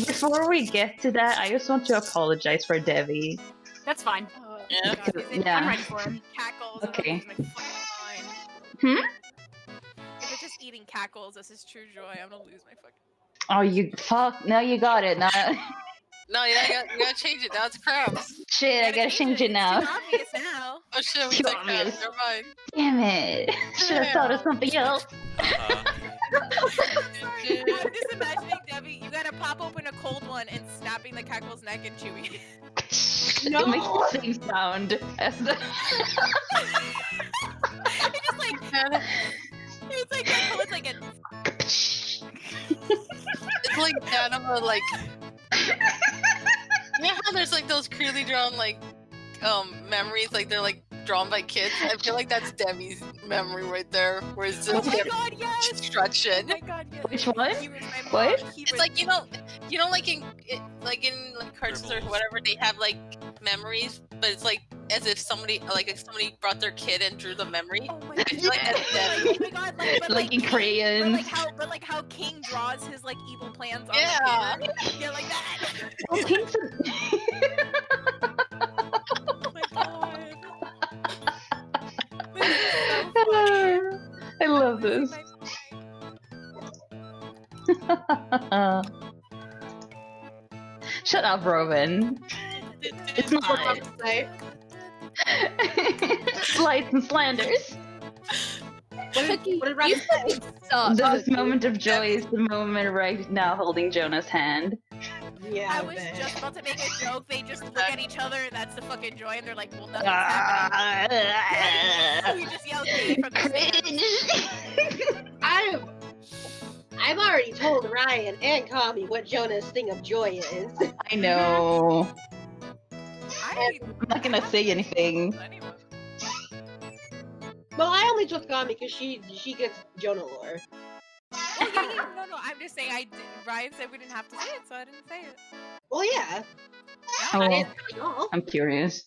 Before we get to that, I just want to apologize for Devi. That's fine. Yeah. Yeah. I'm ready for him. Cackles. Okay. I'm gonna lose my fucking mind. Hmm? If it's just eating cackles, this is true joy. I'm gonna lose my fucking. Oh, you fuck! Now you got it. Now, No, you gotta change it. Now it's crabs. shit, I gotta change it now. It's too obvious now. Oh shit, we Too took crabs. obvious. Never mind. Damn it! Should have thought of something else. Sorry, I'm just imagining Debbie. You gotta pop open a cold one and snapping the cackle's neck and chewing. It makes the same sound as the. It's just like it's like that cold, like a. It's like that of a like. You know how there's like those clearly drawn like memories, like they're like drawn by kids. I feel like that's Demi's memory right there, where it's Oh just my like god, yes! construction. Oh my god, yes! Which one? He was my What? mom. He It's was- like you know, like in cartoons or Dribbles. whatever, they have like memories, but it's like as if somebody brought their kid and drew the memory. Oh my I feel like that's Demi. oh my god, but Like in King- crayons. But like how King draws his like evil plans on Yeah. the kid. Yeah, like that. Oh, King's Oh my god. This is so funny. I love this. Shut up, Robin. It's not. Slights and slanders. Cookie, what did Robin say? suck. This moment of joy is the moment right now holding Jonah's hand. Yeah, I was bet. just about to make a joke. They just look at each other, and that's the fucking joy, and they're like, well, nothing's happening. We just yell gay from the stairs. I've already told Ryan and Cami what Jonah's thing of joy is. I know. I'm I'm not gonna say anything. Well, I only told Cami because she gets Jonah lore. Well, yeah, no. I'm just saying. Ryan said we didn't have to say it, so I didn't say it. Well, yeah. Oh, I didn't tell y'all. I'm curious.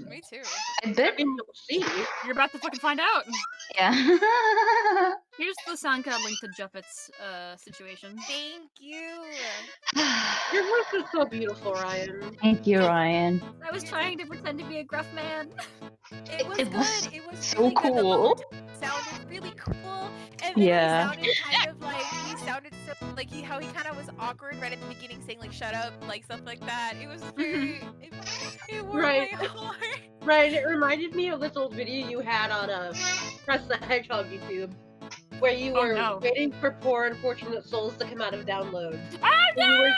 Me too. I I bet. mean, you'll see. You're about to fucking find out. Yeah. Here's the Sanka linked to Juffet's situation. Thank you. Your voice is so beautiful, Ryan. Thank you, Ryan. I was trying to pretend to be a gruff man. It was It good. was It was so really good. The cool. mood sounded really cool, and then Yeah. he sounded so like how he kind of was awkward right at the beginning, saying like "shut up," like stuff like that. It was very. It warmed Right. my heart. Right, it reminded me of this old video you had on Press the Hedgehog YouTube, where you Oh, were no. waiting for poor unfortunate souls to come out of download. Ah, And you were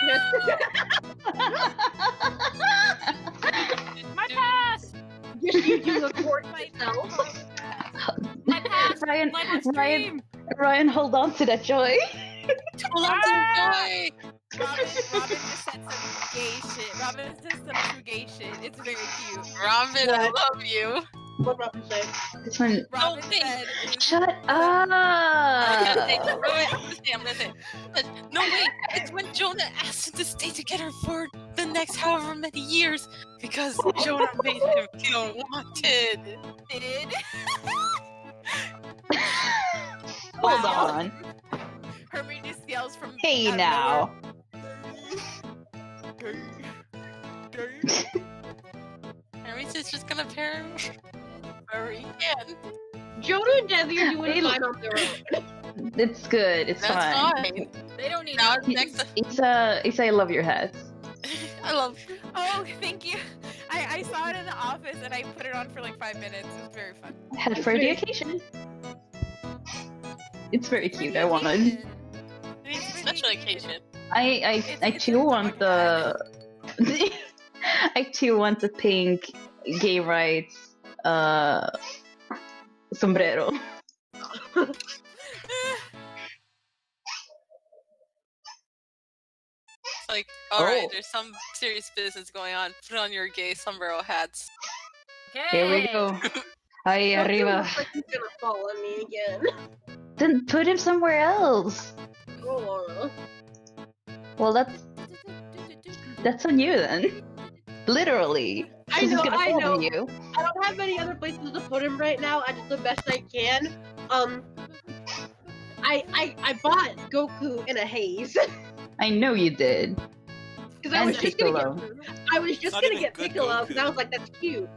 My past! just you do the court My yourself. My past! Ryan, Live on Ryan, stream! Ryan, hold on to that joy. Hold on to the joy. Robin just said some gay shit. Robin said some true gay shit. It's very cute. Robin, I love you. What Robin say? This one. Robin thanks. said. it was- Shut I'm gonna up. say, I'm gonna say. But no, wait. It's when Jonah asked him to stay together for the next however many years because Jonah made him feel wanted. Did. Hold Wow. on. Hermie just yells from. Hey out of now. Harry's just gonna pair him. Hurry again. Jonah and Debbie are doing Hey, fine on their own. It's good. It's That's fine. fine. They don't need Now help. it's next. Isa, I love your hats. I love. Oh, thank you. I saw it in the office and I put it on for like 5 minutes. It was very fun. Hat for the occasion. It's very For cute. the I wanted. occasion. It's a special occasion. I too want the. I too want the pink gay rights sombrero. It's like, alright, Oh. there's some serious business going on. Put on your gay sombrero hats. Here we go. Hi Don't you arriba. look like he's gonna follow me again. Then put him somewhere else. Oh, Well, that's on you then. Literally. I This is know, gonna I follow know. you. I don't have many other places to put him right now. I did the best I can. I bought Goku in a haze. I know you did. Because I And was just gonna Piccolo. Not get even good Piccolo because I Goku. was like, that's cute.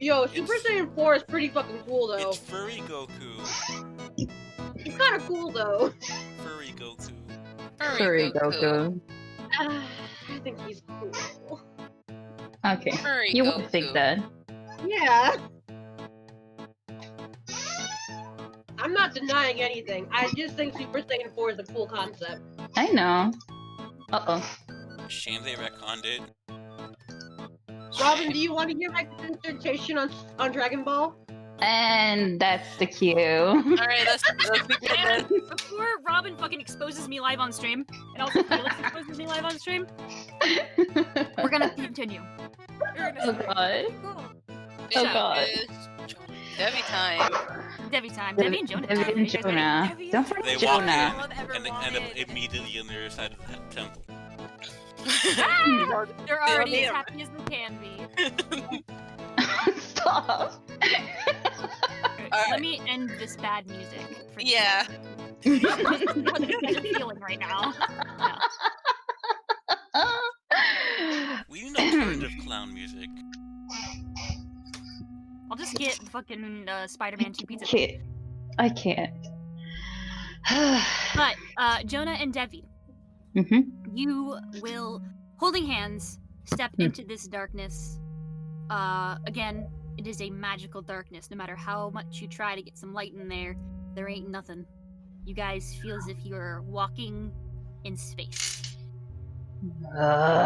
Yo, Super Saiyan 4 is pretty fucking cool though. It's furry Goku. It's kind of cool though. Furry Goku. Sorry, Goku. I think he's cool. Okay. Hurry, You Goku. would think that. Yeah. I'm not denying anything. I just think Super Saiyan 4 is a cool concept. I know. Uh-oh. Shame they retconned it. Robin, do you want to hear my dissertation on Dragon Ball? And that's the cue. Alright, let's begin And this. before Robin fucking exposes me live on stream, and also Felix exposes me live on stream, we're gonna continue. Oh god. Cool. Oh god. Debbie time. Debbie time. Debbie and Jonah. Debbie time. and You guys ready? Jonah. Debbie Don't is forget They walk Jonah. in All I've ever and they end up wanted. immediately on the other side of the temple. Ah! They're already They as are- happy as they can be. Stop. Let me end this bad music. For just Yeah. one second. This is what you guys are feeling right now. We need alternative clown music. I'll just get fucking Spider-Man 2 pizza. I can't. But Jonah and Devi, Mhm. you will, holding hands, step into this darkness. Again, It is a magical darkness. No matter how much you try to get some light in there, there ain't nothing. You guys feel as if you're walking in space.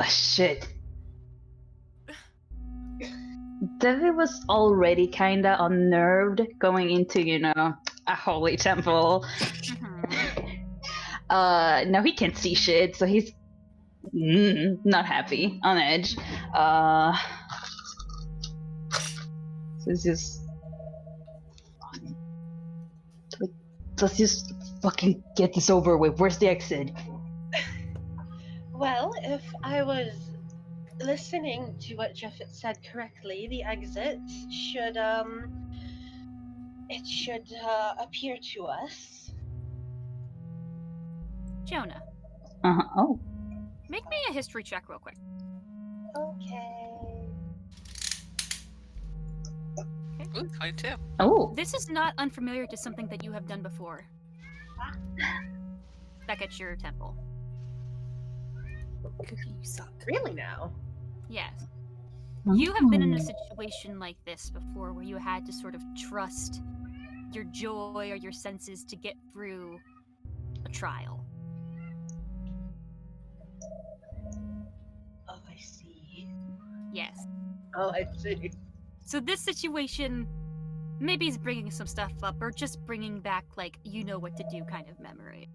Shit. Devi was already kinda unnerved going into, a holy temple. Now he can't see shit, so he's not happy, on edge. So it's just... Let's just fucking get this over with. Where's the exit? Well, if I was listening to what Jeffet said correctly, the exit should appear to us. Jonah, Oh. make me a history check real quick. Okay. Ooh, 22. Oh. This is not unfamiliar to something that you have done before. Back at your temple. Cookie, you suck. Really now? Yes. You have been in a situation like this before where you had to sort of trust your joy or your senses to get through a trial. Oh, I see. Yes. Oh, I see. So this situation maybe is bringing some stuff up or just bringing back, like, you know what to do kind of memory.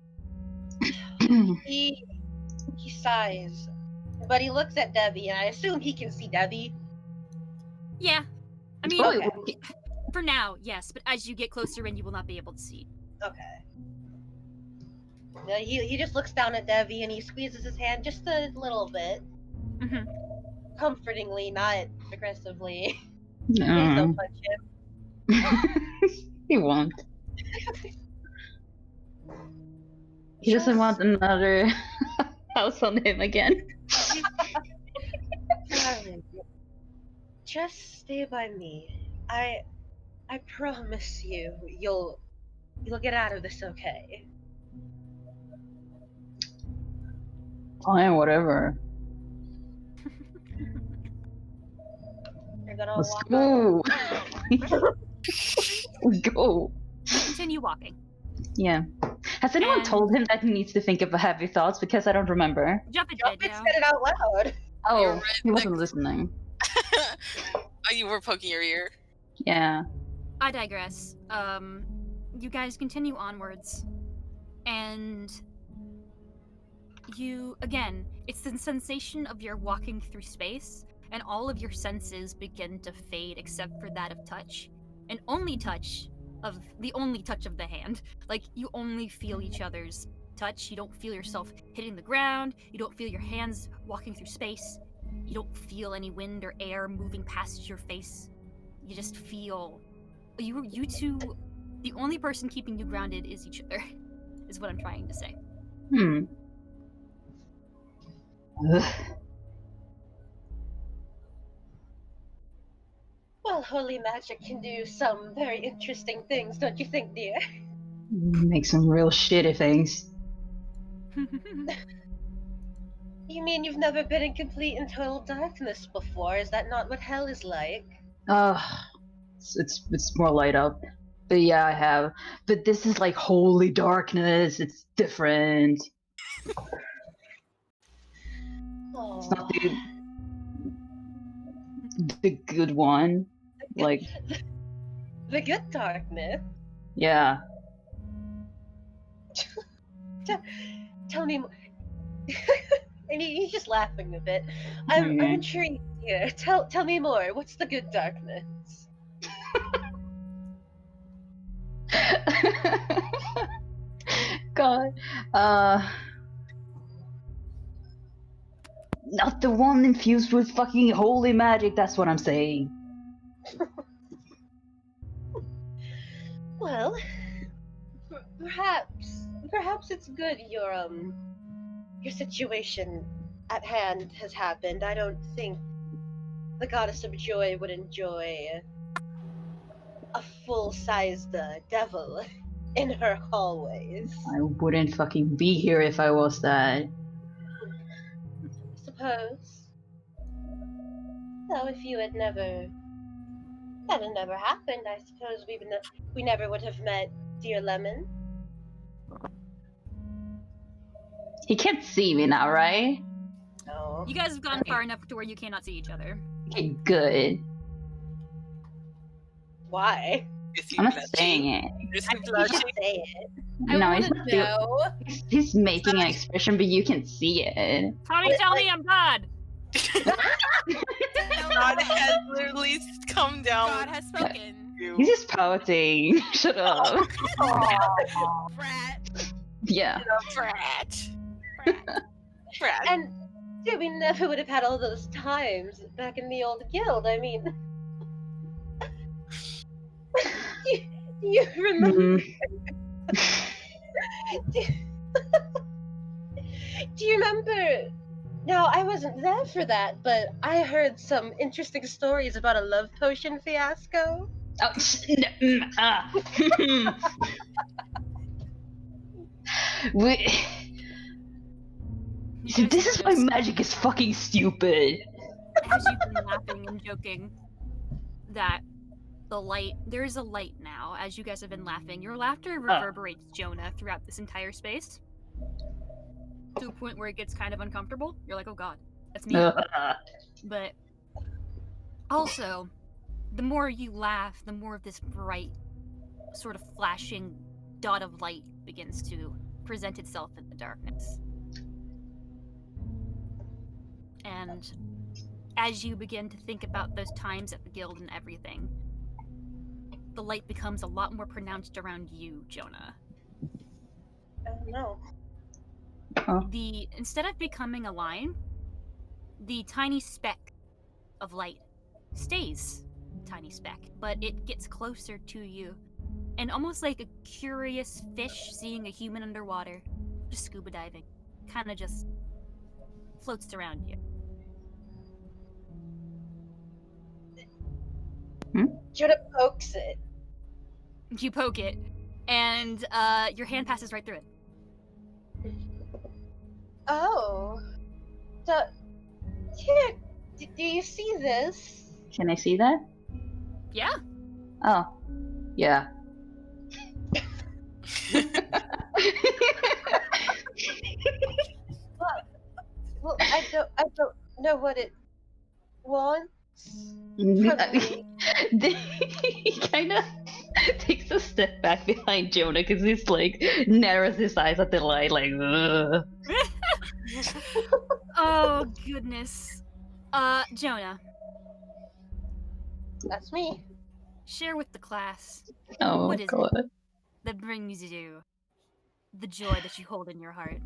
He sighs, but he looks at Debbie, and I assume he can see Debbie. Yeah. I mean, Okay. for now, yes, but as you get closer in, you will not be able to see. Okay. No, he just looks down at Debbie and he squeezes his hand just a little bit. Mhm. Comfortingly, not aggressively. No. Please don't punch him. He won't. He doesn't want another house on him again. Darling, just stay by me. I promise you'll get out of this okay. Fine, whatever. You're gonna Let's walk go. Let's go. You continue walking. Yeah. Has anyone And- told him that he needs to think of heavy thoughts? Because I don't remember. Jump it, Jump did, and yeah. said it out loud. Oh, You're right he wasn't next- listening. Oh, you were poking your ear. Yeah. I digress. You guys continue onwards, and you, again, it's the sensation of you're walking through space, and all of your senses begin to fade except for that of touch, and only touch of the hand. Like, you only feel each other's touch. You don't feel yourself hitting the ground. You don't feel your hands walking through space. You don't feel any wind or air moving past your face. You just feel you two, the only person keeping you grounded is each other, is what I'm trying to say. Ugh. Well, holy magic can do some very interesting things, don't you think, dear? Make some real shitty things. You mean you've never been in complete and total darkness before? Is that not what hell is like? It's more light up. But yeah, I have. But this is like holy darkness. It's different. Oh. It's not the good one. Like, The good darkness? yeah. Tell me more. And he's just laughing a bit. I'm intrigued here. Tell me more. What's the good darkness? God. Not the one infused with fucking holy magic, that's what I'm saying. Well, perhaps it's good your situation at hand has happened. I don't think the goddess of joy would enjoy a full-sized devil in her hallways. I wouldn't fucking be here if I was that. Suppose. Though if you had never That had never happened. I suppose we never would have met dear Lemon. He can't see me now, right? No. You guys have gone far enough to where you cannot see each other. Okay, good. Why? Is he I'm not blushing? saying it. Is I he mean, you blushing? should say it. No, he's not doing. No. He's making an expression, but you can see it. Tommy, tell me I'm God! God has literally come down. God has spoken. You. He's just pouting. Shut up. Brat. Yeah. Brat. Brat. Brat. And yeah, we never would have had all those times back in the old guild. I mean, do you remember? Do you remember? Now, I wasn't there for that, but I heard some interesting stories about a love potion fiasco. Oh, See, this is why magic is fucking stupid. As you've been laughing and joking, that there is a light now. As you guys have been laughing, your laughter reverberates Jonah throughout this entire space, to a point where it gets kind of uncomfortable. You're like, oh god, that's me. But also, the more you laugh, the more of this bright, sort of flashing dot of light begins to present itself in the darkness. And as you begin to think about those times at the guild and everything, the light becomes a lot more pronounced around you, Jonah. Oh no. Instead of becoming a line, the tiny speck of light stays a tiny speck, but it gets closer to you. And almost like a curious fish seeing a human underwater, just scuba diving, kind of just floats around you. Jonah pokes it. You poke it, and your hand passes right through it. Oh. Here, do you see this? Can I see that? Yeah. Oh. Yeah. Well, I don't know what it wants. He kind of takes a step back behind Jonah because he's like narrows his eyes at the light, like. Ugh. Oh goodness. Jonah, That's me. share with the class Oh what is god. it that brings you the joy that you hold in your heart.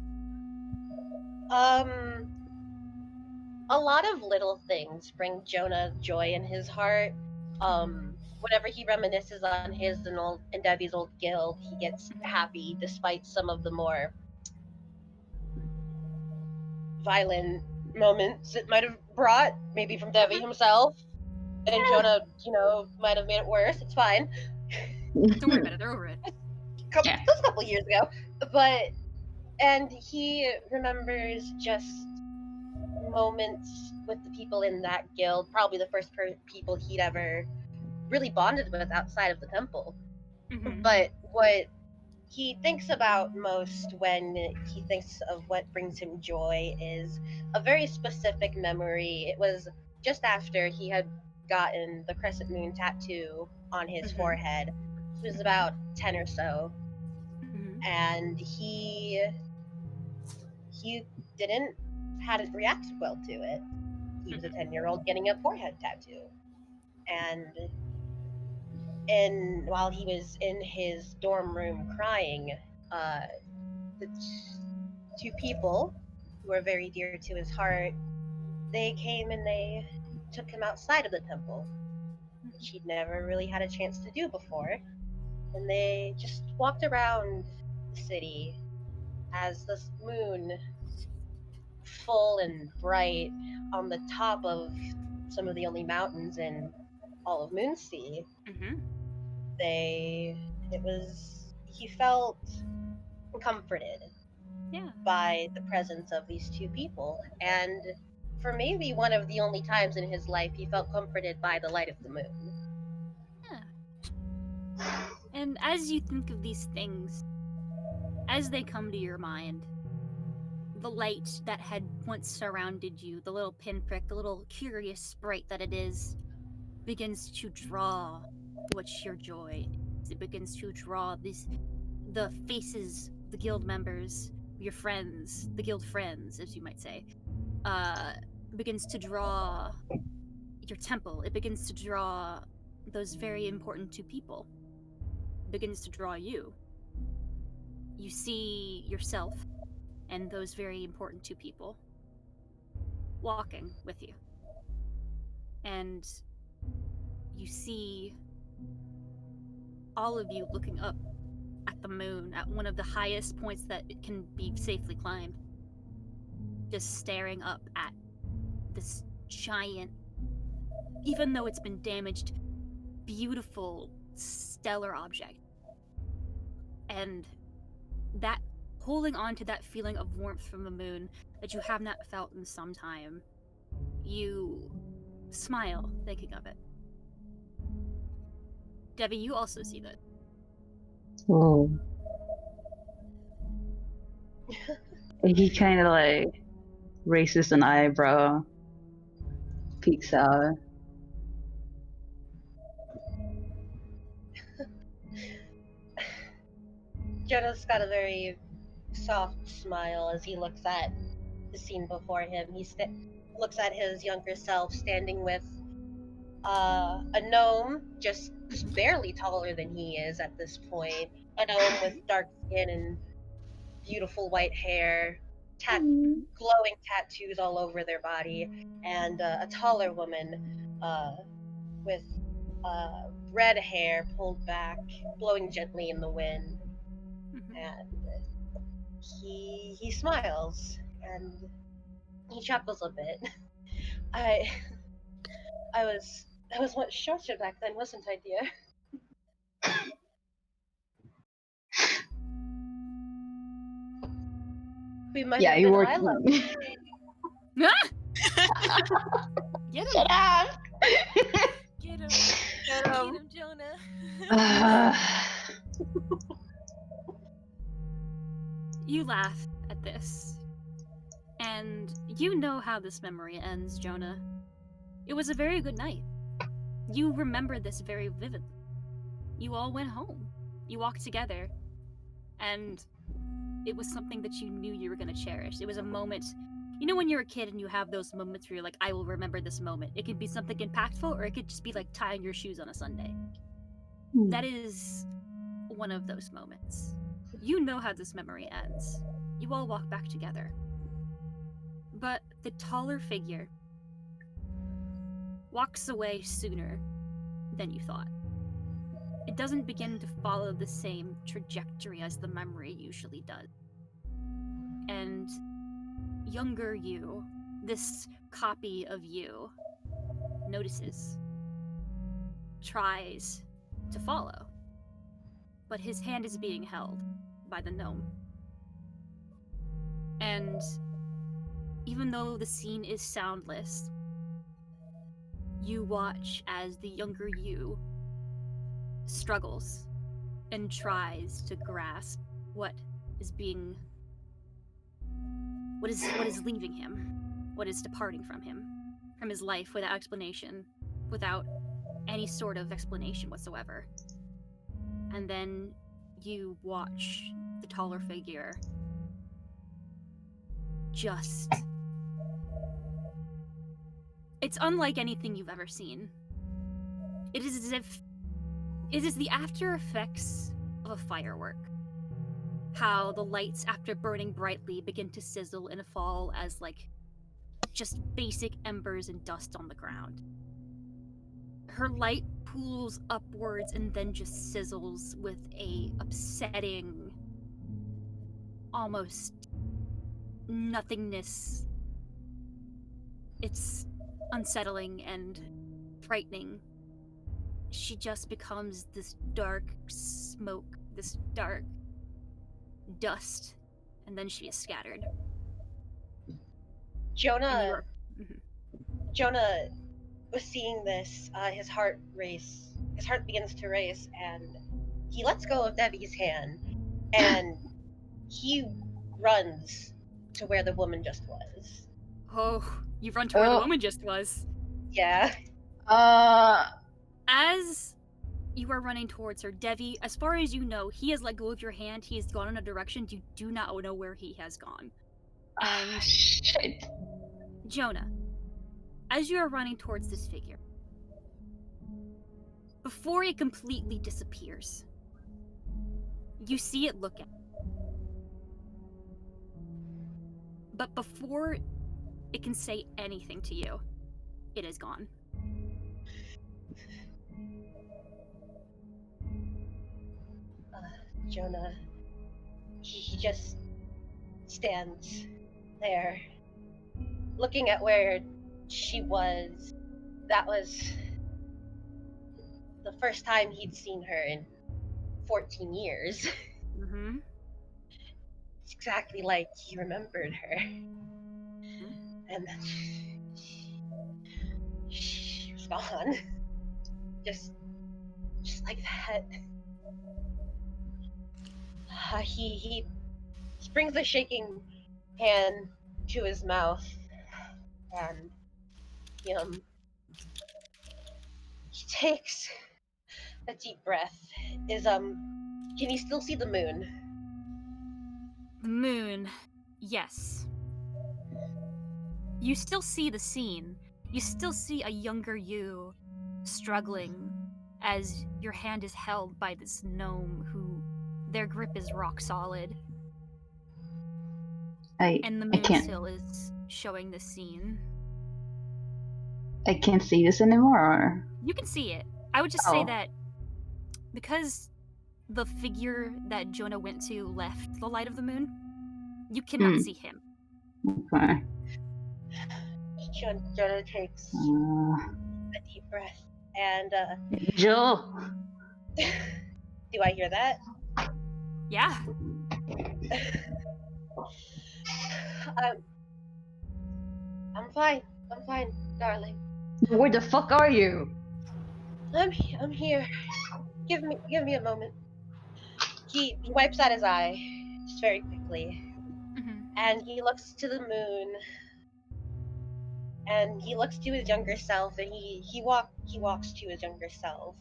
A lot of little things bring Jonah joy in his heart. Whenever he reminisces on his and Debbie's old guild, he gets happy despite some of the more violent moments it might have brought, maybe from Debbie himself. And Jonah, might have made it worse. It's fine. Don't worry about it, they're over it. Just a couple years ago. And he remembers just moments with the people in that guild, probably the first people he'd ever really bonded with outside of the temple. Mm-hmm. But what he thinks about most when he thinks of what brings him joy is a very specific memory. It was just after he had gotten the crescent moon tattoo on his forehead. He was about 10 or so. And he hadn't reacted well to it. He was a 10-year-old getting a forehead tattoo. And while he was in his dorm room crying, the two people who were very dear to his heart, they came and they took him outside of the temple, which he'd never really had a chance to do before. And they just walked around the city as the moon, full and bright, on the top of some of the only mountains in all of Moonsea. He felt comforted by the presence of these two people, and for maybe one of the only times in his life he felt comforted by the light of the moon. And as you think of these things, as they come to your mind, the light that had once surrounded you, the little pinprick, the little curious sprite that it is, begins to draw what's your joy. It begins to draw the faces, the guild members, your friends, the guild friends, as you might say. Begins to draw your temple. It begins to draw those very important two people. It begins to draw you. You see yourself and those very important two people walking with you. And you see all of you looking up at the moon, at one of the highest points that it can be safely climbed. Just staring up at this giant, even though it's been damaged, beautiful, stellar object. And that, holding on to that feeling of warmth from the moon that you have not felt in some time, you smile thinking of it. Debbie, you also see that. Whoa. He kind of like raises an eyebrow, peeks out. Jonah's got a very soft smile as he looks at the scene before him. He looks at his younger self standing with a gnome just barely taller than he is at this point. A gnome with dark skin and beautiful white hair, glowing tattoos all over their body, and a taller woman with red hair pulled back, blowing gently in the wind. And he smiles and he chuckles a bit. I was much shorter back then, wasn't I, dear? We might have you been were. eye level. Get him! Shut up! Get him. Get him, Jonah. You laugh at this. And you know how this memory ends, Jonah. It was a very good night. You remember this very vividly. You all went home. You walked together. And it was something that you knew you were going to cherish. It was a moment. You know when you're a kid and you have those moments where you're like, I will remember this moment. It could be something impactful, or it could just be like tying your shoes on a Sunday. That is one of those moments. You know how this memory ends. You all walk back together. But the taller figure walks away sooner than you thought. It doesn't begin to follow the same trajectory as the memory usually does. And younger you, this copy of you, notices, tries to follow, but his hand is being held by the gnome. And even though the scene is soundless, you watch as the younger you struggles and tries to grasp what is leaving him, what is departing from him, from his life without explanation, without any sort of explanation whatsoever. And then you watch the taller figure just... It's unlike anything you've ever seen. It is as if it is the after effects of a firework. How the lights, after burning brightly, begin to sizzle and fall as, like, just basic embers and dust on the ground. Her light pools upwards and then just sizzles with a upsetting, almost nothingness. It's unsettling and frightening. She just becomes this dark smoke, this dark dust, and then she is scattered. Jonah was seeing this, his heart begins to race, and he lets go of Debbie's hand, and he runs to where the woman just was. Oh, you run to where the Oh. woman just was. Yeah. As you are running towards her, Devi, as far as you know, he has let go of your hand. He has gone in a direction you do not know where he has gone. And Shit. Jonah, as you are running towards this figure, before it completely disappears, you see it look at you. But before it can say anything to you, it is gone. Jonah, he just stands there, looking at where she was. That was the first time he'd seen her in 14 years. Mm-hmm. It's exactly like he remembered her. And then she was gone. Just like that. He brings the shaking hand to his mouth, and he takes a deep breath. Can you still see the moon? The moon, yes. You still see the scene. You still see a younger you struggling as your hand is held by this gnome who their grip is rock solid. And the moon can't. still is showing the scene. I can't see this anymore. You can see it. I would just say Oh. that because the figure that Jonah went to left the light of the moon, you cannot see him. Okay. Jonah takes Uh, a deep breath, and Joel. do I hear that? Yeah. I'm fine, darling. Where the fuck are you? I'm here. Give me a moment. He wipes out his eye just very quickly, and he looks to the moon, and he looks to his younger self, and he walks to his younger self.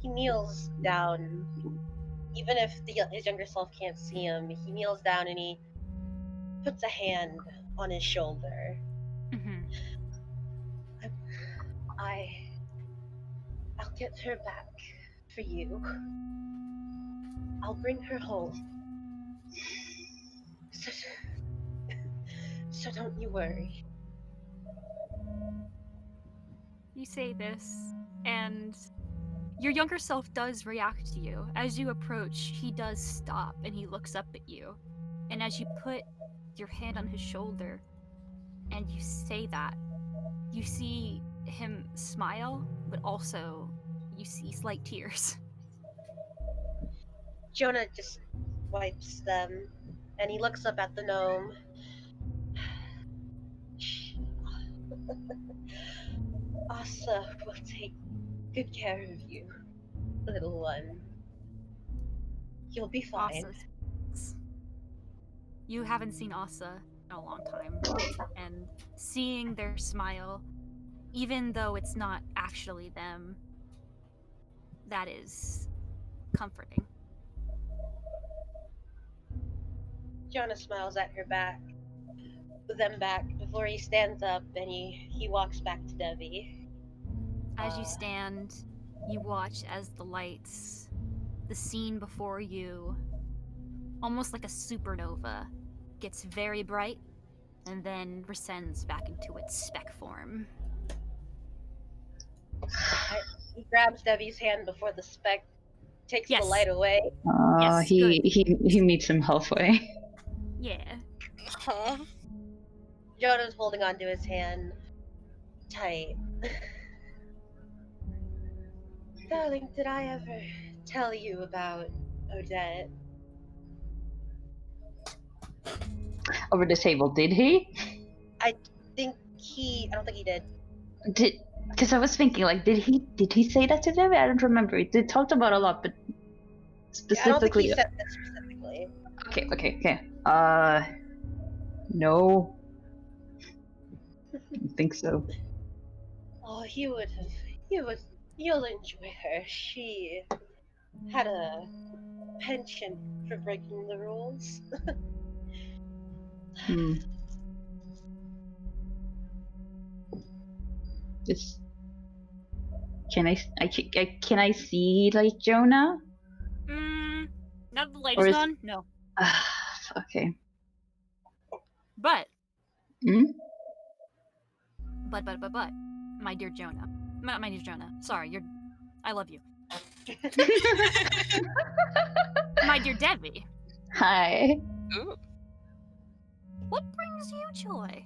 He kneels down, even if his younger self can't see him. He kneels down and he puts a hand on his shoulder. I'll get her back for you. I'll bring her home. So don't you worry. You say this, and your younger self does react to you. As you approach, he does stop and he looks up at you. And as you put your hand on his shoulder and you say that, you see him smile, but also you see slight tears. Jonah just wipes them, and he looks up at the gnome. Asa will take good care of you, little one. You'll be fine. You haven't seen Asa in a long time, and seeing their smile, even though it's not actually them, that is comforting. Jonah smiles at her back, them back, before he stands up and he walks back to Debbie. As you stand, you watch as the lights, the scene before you, almost like a supernova, gets very bright and then descends back into its speck form. He grabs Debbie's hand before the speck takes the light away. Yes, he meets him halfway. Yeah. Aww. Jonah's holding onto his hand tight. Darling, did I ever tell you about Odette? Over the table, did he? I don't think he did. Because I was thinking, like, did he say that to Debbie? I don't remember. They talked about a lot, but Yeah, I don't think he specifically. said this specifically. Okay. No. I don't think so. Oh, you'll enjoy her. She had a penchant for breaking the rules. Just can I see like Jonah? Now that the light Or is is- gone, no. Okay. But, Hmm? but, my dear Jonah. My dear Jonah. Sorry, I love you. My dear Debbie. Hi. Ooh. What brings you joy?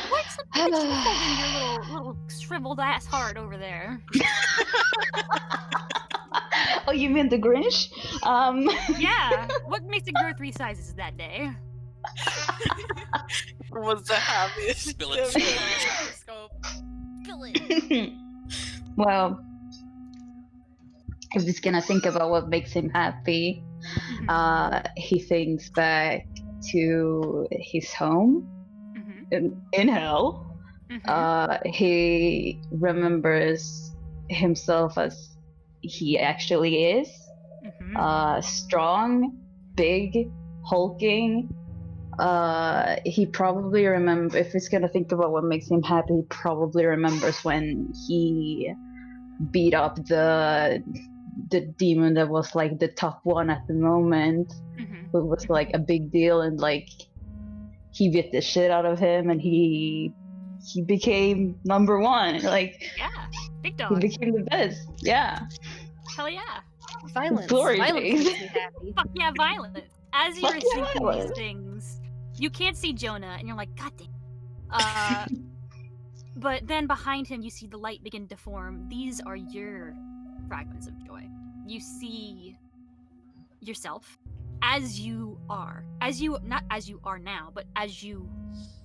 What's the that you holding your little shriveled ass heart over there? Oh, you mean the Grinch? Yeah. What makes it grow 3 sizes that day? Was the happiest? Spill it. Scope. Fill it. Well, if he's gonna think about what makes him happy, he thinks back to his home in hell. He remembers himself as he actually is. Strong, big, hulking. He probably remembers, if he's gonna think about what makes him happy, he probably remembers when he beat up the demon that was like the top one at the moment. It was like a big deal, and like he beat the shit out of him, and he became number one. Like, yeah, big he dog. became the best. Yeah. Hell yeah. Violence. Glory Violence days. makes me happy. Fuck yeah, violence. As you're Fuck yeah, thinking these violence. things, you can't see Jonah, and you're like, God damn. But then behind him, you see the light begin to form. These are your fragments of joy. You see yourself as you are. Not as you are now, but as you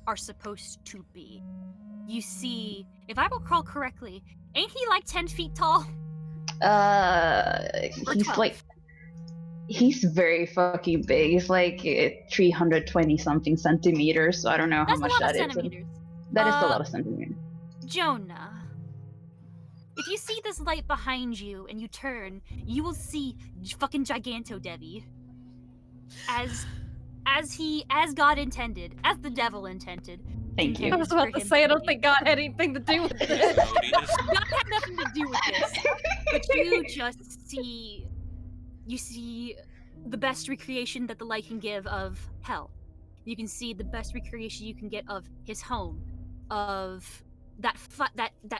are supposed to be. You see, if I recall correctly, ain't he like 10 feet tall? Or He's 12? like, he's very fucking big. He's like 320 something centimeters. So I don't know how That's much a lot that of is. centimeters. That is a lot of centimeters. Jonah, if you see this light behind you and you turn, you will see fucking Giganto Devi. As God intended, as the devil intended. Thank you. I was about to say, I don't think God had anything to do with this. God had nothing to do with this. But you just see, the best recreation that the light can give of hell. You can see the best recreation you can get of his home, of that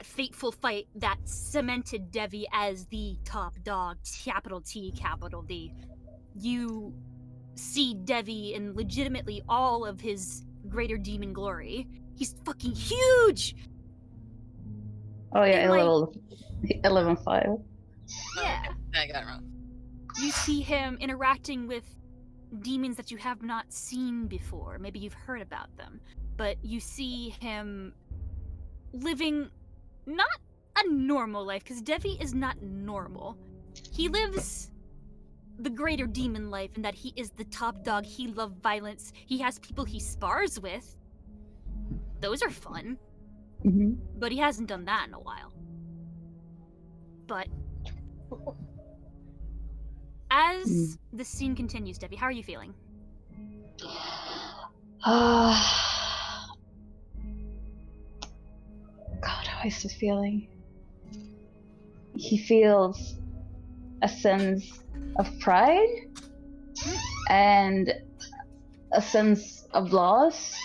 fateful fight that cemented Devi as the top dog, capital T, capital D. You see Devi in legitimately all of his greater demon glory. He's fucking huge! Oh yeah, And, like- 11.5. Yeah. I got it wrong. You see him interacting with demons that you have not seen before. Maybe you've heard about them. But you see him living not a normal life, because Devi is not normal. He lives the greater demon life in that he is the top dog. He loves violence. He has people he spars with. Those are fun. But he hasn't done that in a while. But as the scene continues, Debbie, how are you feeling? God, how is he feeling? He feels a sense of pride and a sense of loss.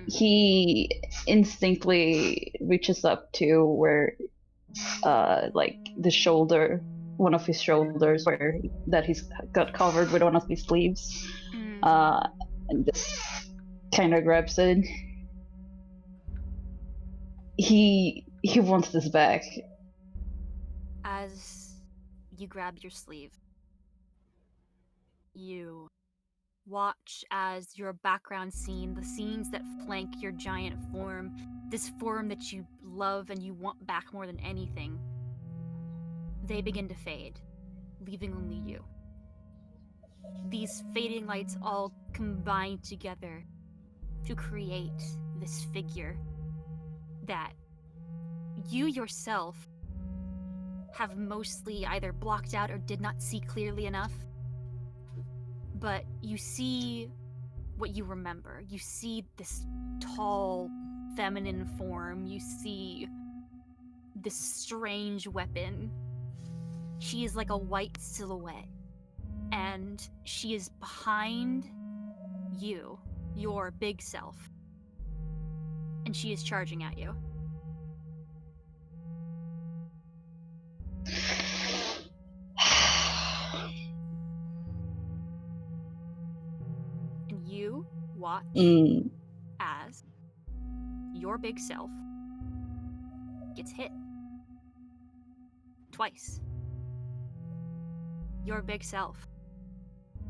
He instinctively reaches up to where, like the shoulder, one of his shoulders, where that he's got covered with one of his sleeves, and just kind of grabs it. He wants this back. As you grab your sleeve, you watch as your background scene, the scenes that flank your giant form, this form that you love and you want back more than anything, they begin to fade, leaving only you. These fading lights all combine together to create this figure that you yourself have mostly either blocked out or did not see clearly enough. But you see what you remember. You see this tall, feminine form. You see this strange weapon. She is like a white silhouette. And she is behind you, your big self. And she is charging at you. And you watch as your big self gets hit. Twice. Your big self,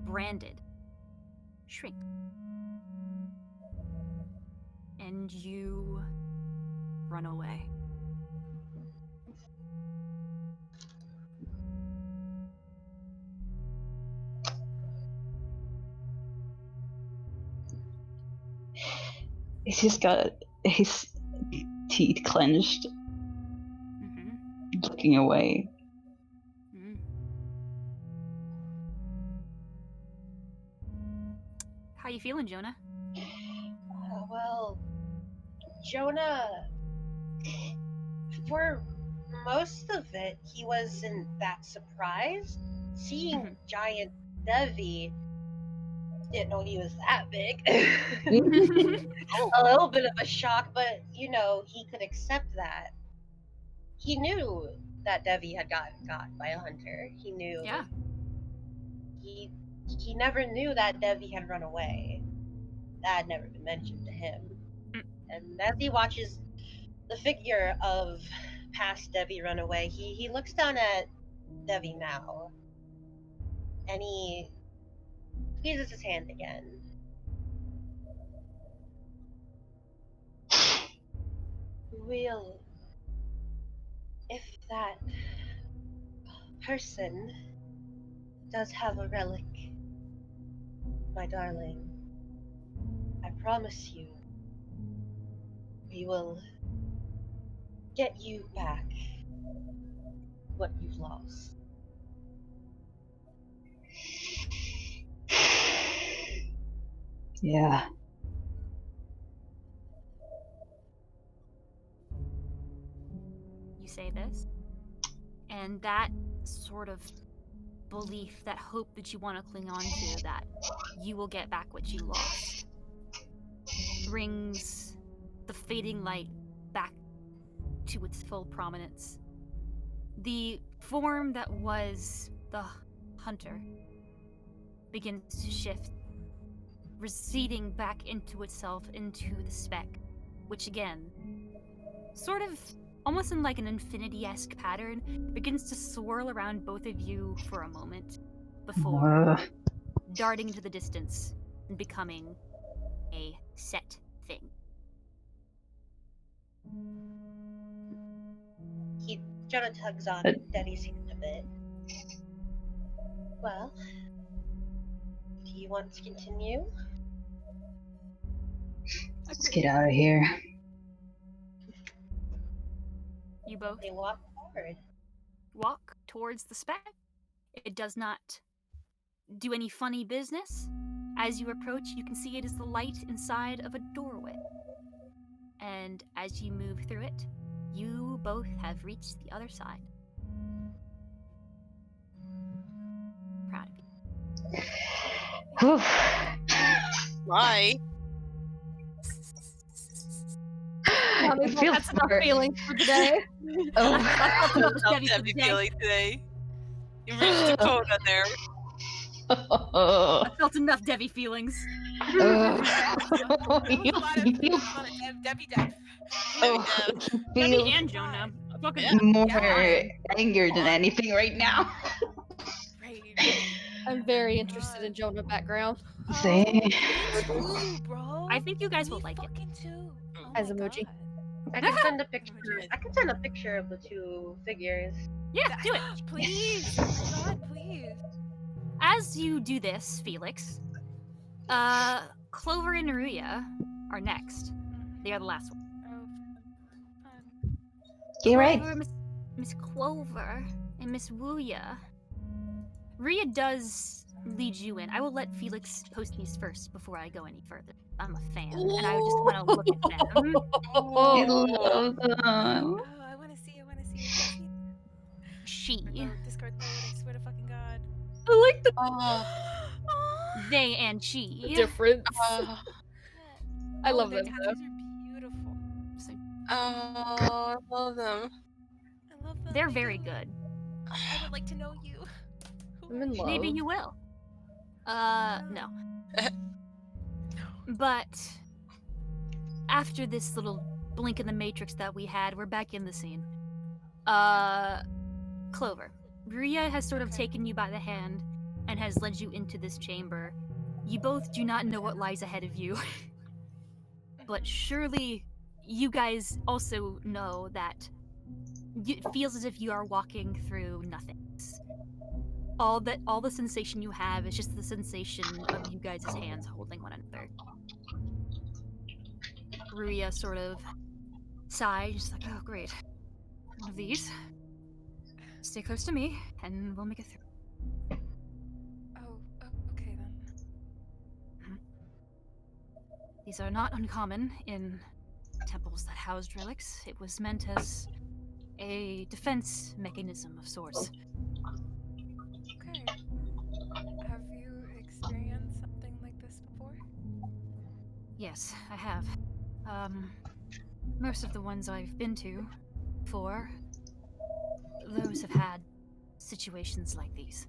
branded, shrink. And you run away. He's just got his teeth clenched, looking away. How you feeling, Jonah? Well, Jonah, for most of it, he wasn't that surprised. Seeing giant Devi, didn't know he was that big. A little bit of a shock, but you know, he could accept that. He knew that Devi had gotten got by a hunter. He knew. Yeah. He never knew that Devi had run away. That had never been mentioned to him. And as he watches the figure of past Devi run away, he looks down at Devi now. And he squeezes his hand again. Will, if that person does have a relic, my darling, I promise you, we will get you back what you've lost. Yeah. You say this, and that sort of belief, that hope that you want to cling on to, that you will get back what you lost, brings the fading light back to its full prominence. The form that was the hunter begins to shift, receding back into itself, into the speck, which again, sort of almost in like an infinity-esque pattern, begins to swirl around both of you for a moment before darting into the distance and becoming a set thing. Jonah tugs on Denny's hand a bit. Well, do you want to continue? Let's get out of here. You both They walk forward. walk towards the speck. It does not do any funny business. As you approach, you can see it is the light inside of a doorway. And as you move through it, you both have reached the other side. Proud of you. Why? It feels That's enough feelings for today. That's enough Debbie for Debbie today. feeling today. You reached the quota there. I felt enough Debbie feelings. Debbie. Debbie and Jonah. More anger than anything right now. I'm very interested in Jonah background. See? Me too, bro. I think you guys will Me like it. fucking too. Oh As my emoji. God. I can send a picture. I can send a picture of the two figures. Yeah, do it. Please. Oh my God, please. As you do this, Felix, Clover and Naruya are next. They are the last one. Oh, fun. Okay, right. Clover, Miss Clover and Miss Wuya. Ria does lead you in. I will let Felix post these first before I go any further. I'm a fan, and I just want to look at them. I Oh, love them. Oh, I want to see. I want to see. She, Discord load. I swear to fucking God. I like the Oh, they, and she. difference. oh, I love their them. tattoos are beautiful. So I love them. I love them. they're I very do. good. I would like to know you. Who I'm are in you? love. Maybe you will. No. But after this little blink in the matrix that we had, we're back in the scene. Clover, Ria has sort of taken you by the hand and has led you into this chamber. You both do not know what lies ahead of you, but surely you guys also know that it feels as if you are walking through nothingness. All the sensation you have is just the sensation of you guys' hands holding one another. Ruya sort of sighs, just like, oh great. One of these. Stay close to me, and we'll make it through. Oh, okay then. These are not uncommon in temples that housed relics. It was meant as a defense mechanism of sorts. Okay. Have you experienced something like this before? Yes, I have. Most of the ones I've been to, those have had situations like these.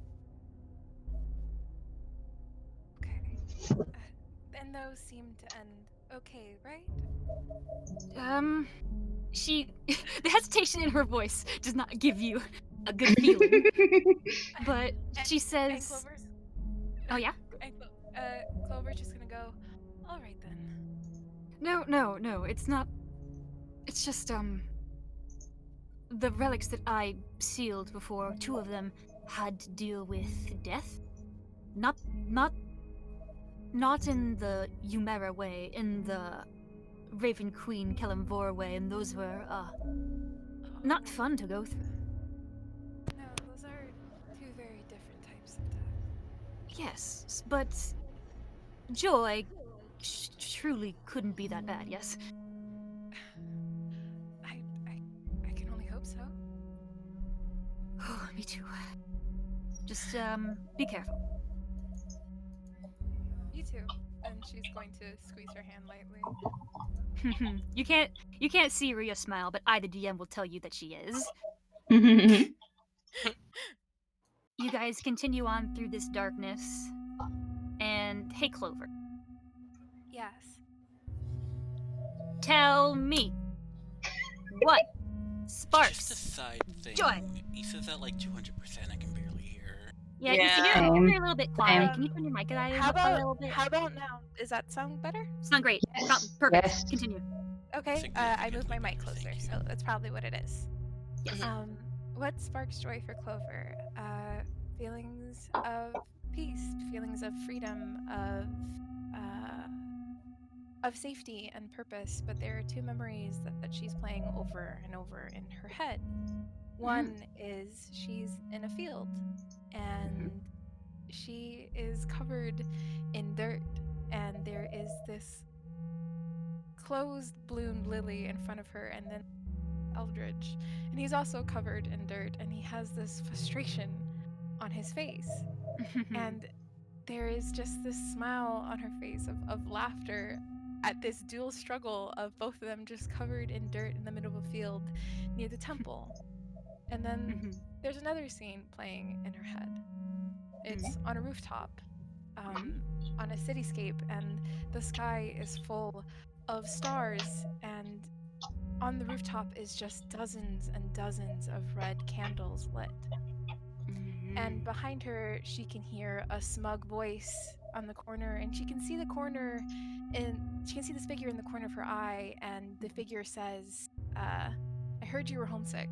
Okay. And those seem to end okay, right? The hesitation in her voice does not give you a good feeling. But she And says, Clover's. oh yeah? And Clover's just gonna go. All right then. No, it's not. It's just, the relics that I sealed before, two of them had to deal with death. Not in the Yumera way, in the Raven Queen Kelemvor way, and those were, not fun to go through. No, those are two very different types of death. Yes, but joy truly couldn't be that bad, yes? I can only hope so. Oh, me too. Just, be careful. You too. And she's going to squeeze her hand lightly. You can't see Ria smile, but I, the DM, will tell you that she is. You guys continue on through this darkness, and hey, Clover, Yes. tell me what Just a sparks. side thing. Joy. Isa's at like 200%. I can barely hear her. Yeah, Yeah. you're a little bit quiet. Um, Can you turn your mic a little bit? How about now? Does that sound better? Sound great. Perfect. Yes. Continue. Okay. I moved my Significantly mic better, closer, thank you. so that's probably what it is. Yes. What sparks joy for Clover? Feelings of peace, feelings of freedom, of safety and purpose. But there are two memories that she's playing over and over in her head. One is she's in a field, and she is covered in dirt, and there is this closed bloomed lily in front of her, and then Eldridge, and he's also covered in dirt, and he has this frustration on his face, and there is just this smile on her face of laughter at this dual struggle of both of them just covered in dirt in the middle of a field near the temple. And then there's another scene playing in her head. It's on a rooftop, on a cityscape, and the sky is full of stars, and on the rooftop is just dozens and dozens of red candles lit. And behind her, she can hear a smug voice on the corner, and she can see the corner, and she can see this figure in the corner of her eye, and the figure says, I heard you were homesick.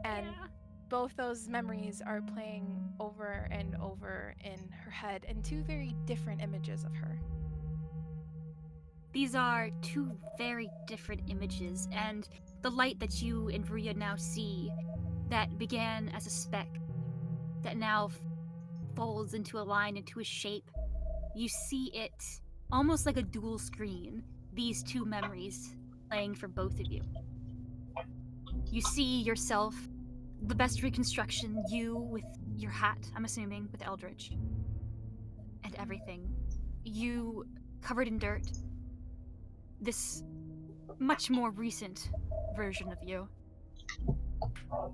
And both those memories are playing over and over in her head, and two very different images of her. These are two very different images, and the light that you and Rhea now see that began as a speck, that now folds into a line, into a shape. You see it almost like a dual screen, these two memories playing for both of you. You see yourself, the best reconstruction, you with your hat, I'm assuming, with Eldritch, and everything. You covered in dirt. This much more recent version of you.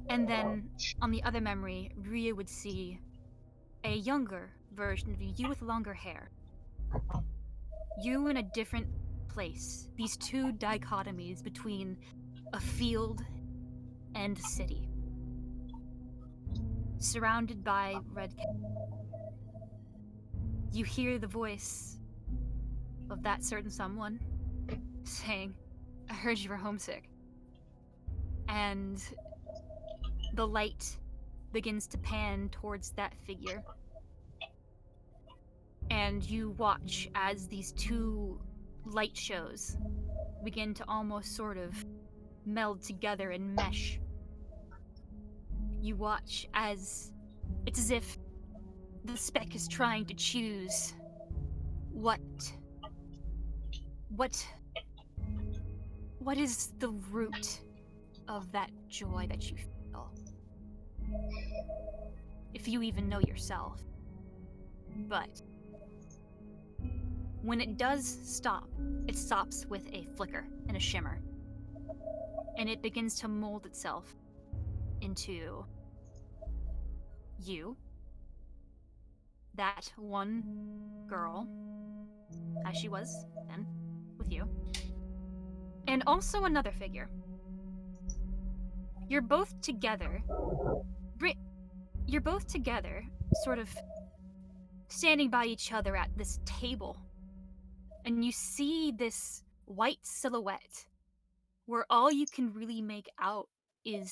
And then, on the other memory, Rhea would see a younger version of you, you with longer hair. You in a different place. These two dichotomies between a field and a city. Surrounded by red. You hear the voice of that certain someone saying, I heard you were homesick. And the light begins to pan towards that figure. And you watch as these two light shows begin to almost sort of meld together and mesh. You watch as it's as if the speck is trying to choose what is the root of that joy that you feel. If you even know yourself. But when it does stop, it stops with a flicker and a shimmer. And it begins to mold itself into you, that one girl, as she was then, with you, and also another figure. You're both together, sort of standing by each other at this table, and you see this white silhouette where all you can really make out is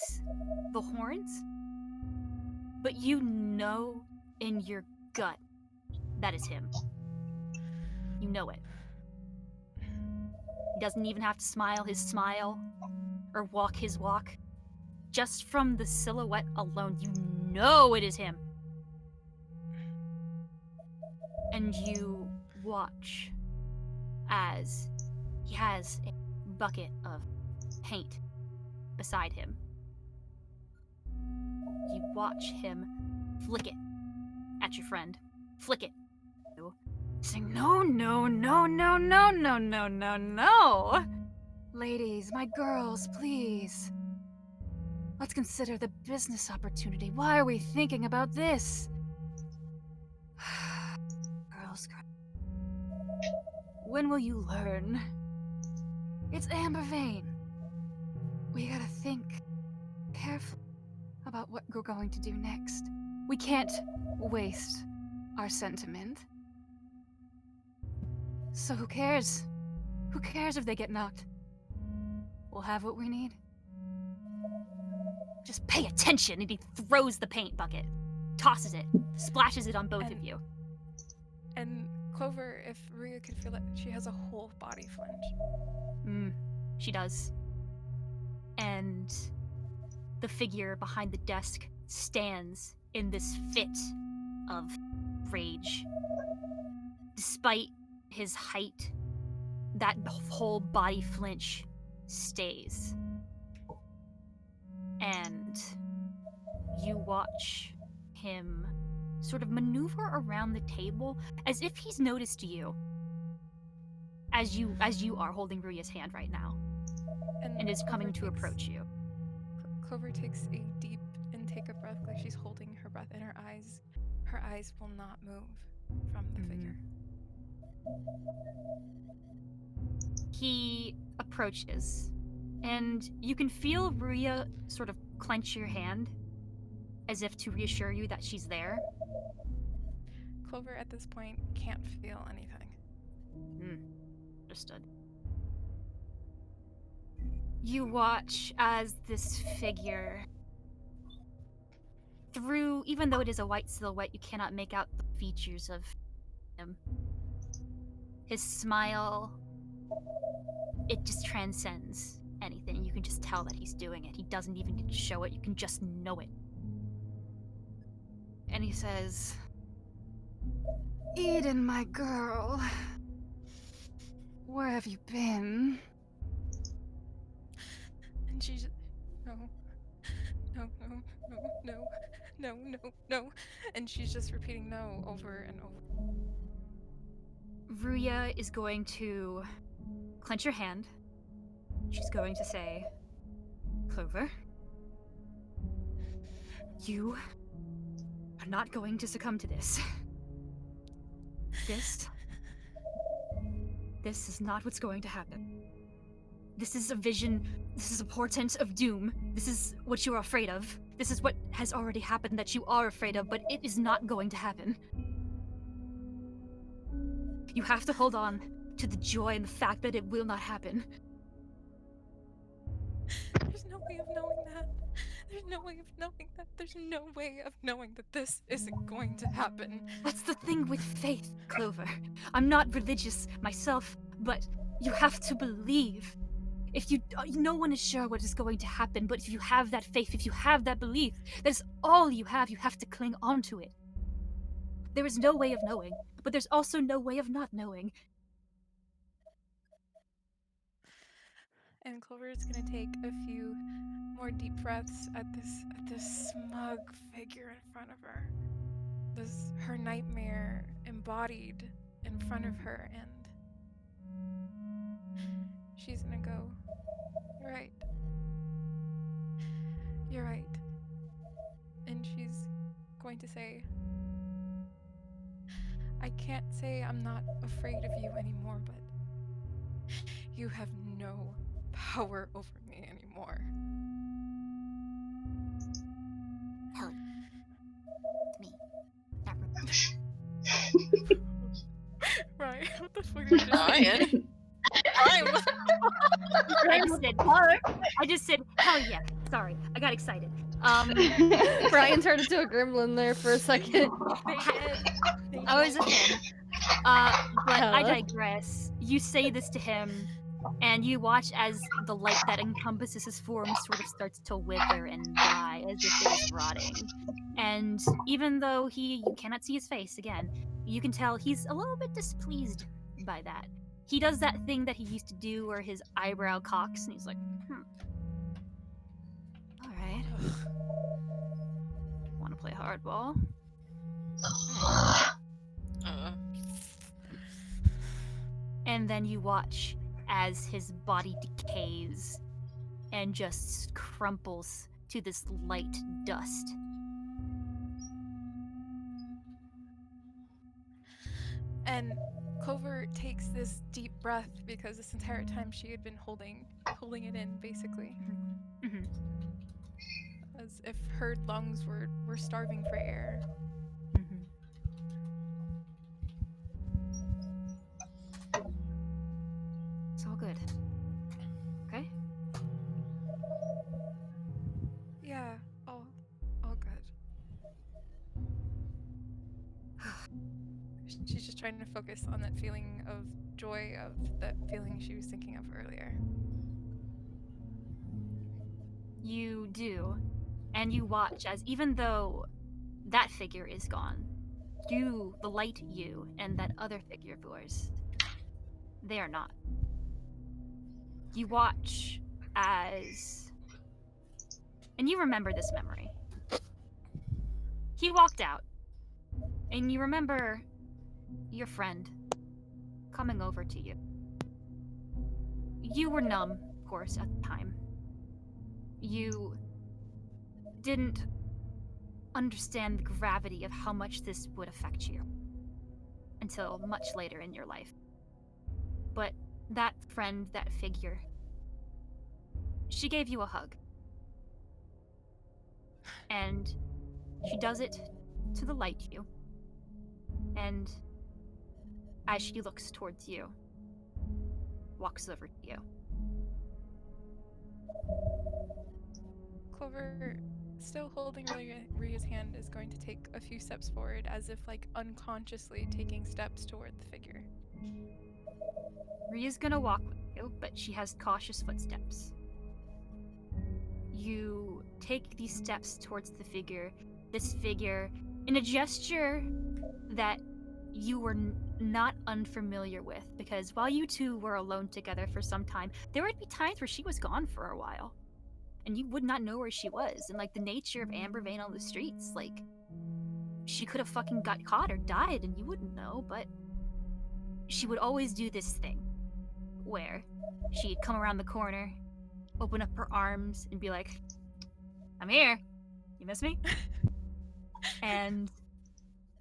the horns, but you know in your gut that is him. You know it. He doesn't even have to smile his smile or walk his walk. Just from the silhouette alone, you know it is him. And you watch as he has a bucket of paint beside him. You watch him flick it at your friend. Flick it. Saying, no, no, no, no, no, no, no, no, no. Ladies, my girls, please. Let's consider the business opportunity. Why are we thinking about this? Girls, when will you learn? It's Amber Vane. We gotta think carefully about what we're going to do next. We can't waste our sentiment. So who cares? Who cares if they get knocked? We'll have what we need. Just pay attention, and he throws the paint bucket, tosses it, splashes it on both of you. And Clover, if Rhea could feel it, she has a whole body flinch. She does. And the figure behind the desk stands in this fit of rage. Despite his height, that whole body flinch stays. And you watch him sort of maneuver around the table as if he's noticed you. As you are holding Rhea's hand right now. And is coming to approach you. Clover takes a deep intake of breath, like she's holding her breath, and her eyes will not move from the figure. He approaches, and you can feel Rhea sort of clench your hand, as if to reassure you that she's there. Clover at this point can't feel anything. Understood. You watch as this figure, even though it is a white silhouette, you cannot make out the features of him. His smile, it just transcends anything. You can just tell that he's doing it. He doesn't even get to show it, you can just know it. And he says, "Eden, my girl, where have you been?" And she just, no, no, no, no, no, no, no, no. And she's just repeating no over and over. Ruya is going to clench her hand. She's going to say, "Clover, you are not going to succumb to this. This is not what's going to happen. This is a vision, this is a portent of doom. This is what you are afraid of. This is what has already happened that you are afraid of, but it is not going to happen. You have to hold on to the joy and the fact that it will not happen." There's no way of knowing that. There's no way of knowing that. There's no way of knowing that this isn't going to happen. That's the thing with faith, Clover. I'm not religious myself, but you have to believe. No one is sure what is going to happen, but if you have that faith, if you have that belief, that's all you have to cling on to it. There is no way of knowing, but there's also no way of not knowing. And Clover is gonna take a few more deep breaths at this smug figure in front of her. Her nightmare embodied in front of her, and she's gonna go, "You're right. You're right." And she's going to say, "I can't say I'm not afraid of you anymore, but you have no power over me anymore." Hell, it's me. Not Ruya. Right? What the fuck did you just say? Ryan. I just said, hell yeah. Sorry, I got excited. Brian turned into a gremlin there for a second. I was a fan. But I Hello? digress. You say this to him, and you watch as the light that encompasses his form sort of starts to wither and die as if it is rotting. And even though you cannot see his face again, you can tell he's a little bit displeased by that. He does that thing that he used to do where his eyebrow cocks and he's like, Alright. Wanna play hardball? And then you watch as his body decays and just crumples to this light dust. And Clover takes this deep breath because this entire time she had been holding it in, basically. Mm-hmm. As if her lungs were starving for air. Mm-hmm. It's all good. Okay? Yeah, all good. She's just trying to focus on that feeling of joy, of that feeling she was thinking of earlier. You do. And you watch as even though that figure is gone, the light you, and that other figure of yours, they are not. You watch as... And you remember this memory. He walked out. And you remember your friend coming over to you. You were numb, of course, at the time. You didn't understand the gravity of how much this would affect you until much later in your life. But that friend, that figure, she gave you a hug. And She does it to the light cue. And as she looks towards you, walks over to you. Clover, still holding Ria's hand, is going to take a few steps forward, as if like unconsciously taking steps toward the figure. Ria's gonna walk with you, but she has cautious footsteps. You take these steps towards the figure, this figure, in a gesture that you were not unfamiliar with, because while you two were alone together for some time, there would be times where she was gone for a while, and you would not know where she was. And like the nature of Amber Vein on the streets, like she could have fucking got caught or died, and you wouldn't know. But she would always do this thing where she'd come around the corner, open up her arms, and be like, "I'm here. You miss me?" And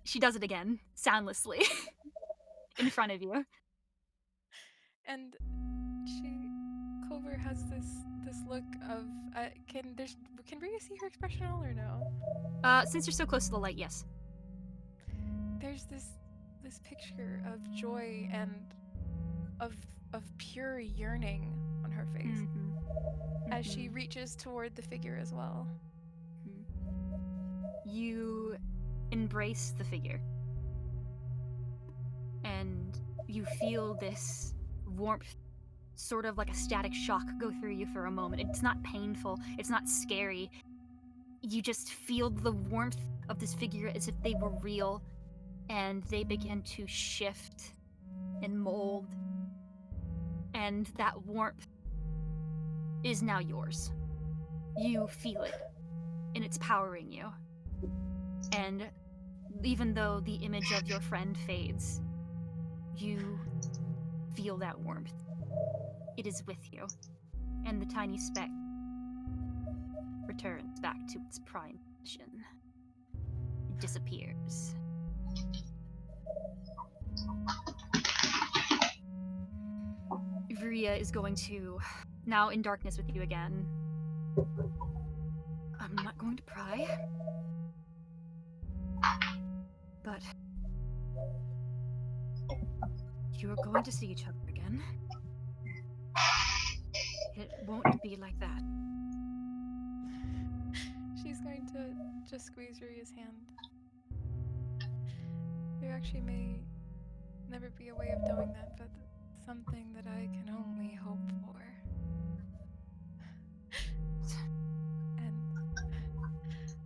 she does it again, soundlessly, in front of you. And Clover has this look of can Ria see her expression at all or no? Since you're so close to the light, yes. There's this picture of joy and of pure yearning on her face as she reaches toward the figure as well. You embrace the figure, and you feel this warmth, sort of like a static shock, go through you for a moment. It's not painful, it's not scary. You just feel the warmth of this figure as if they were real, and they begin to shift and mold, and that warmth is now yours. You feel it, and it's powering you. And even though the image of your friend fades, you feel that warmth. It is with you. And the tiny speck returns back to its prime position. It disappears. Ria is going to, now in darkness with you again. I'm not going to pry. But you are going to see each other again. It won't be like that. She's going to just squeeze Ria's hand. There actually may never be a way of knowing that, but something that I can only hope for. And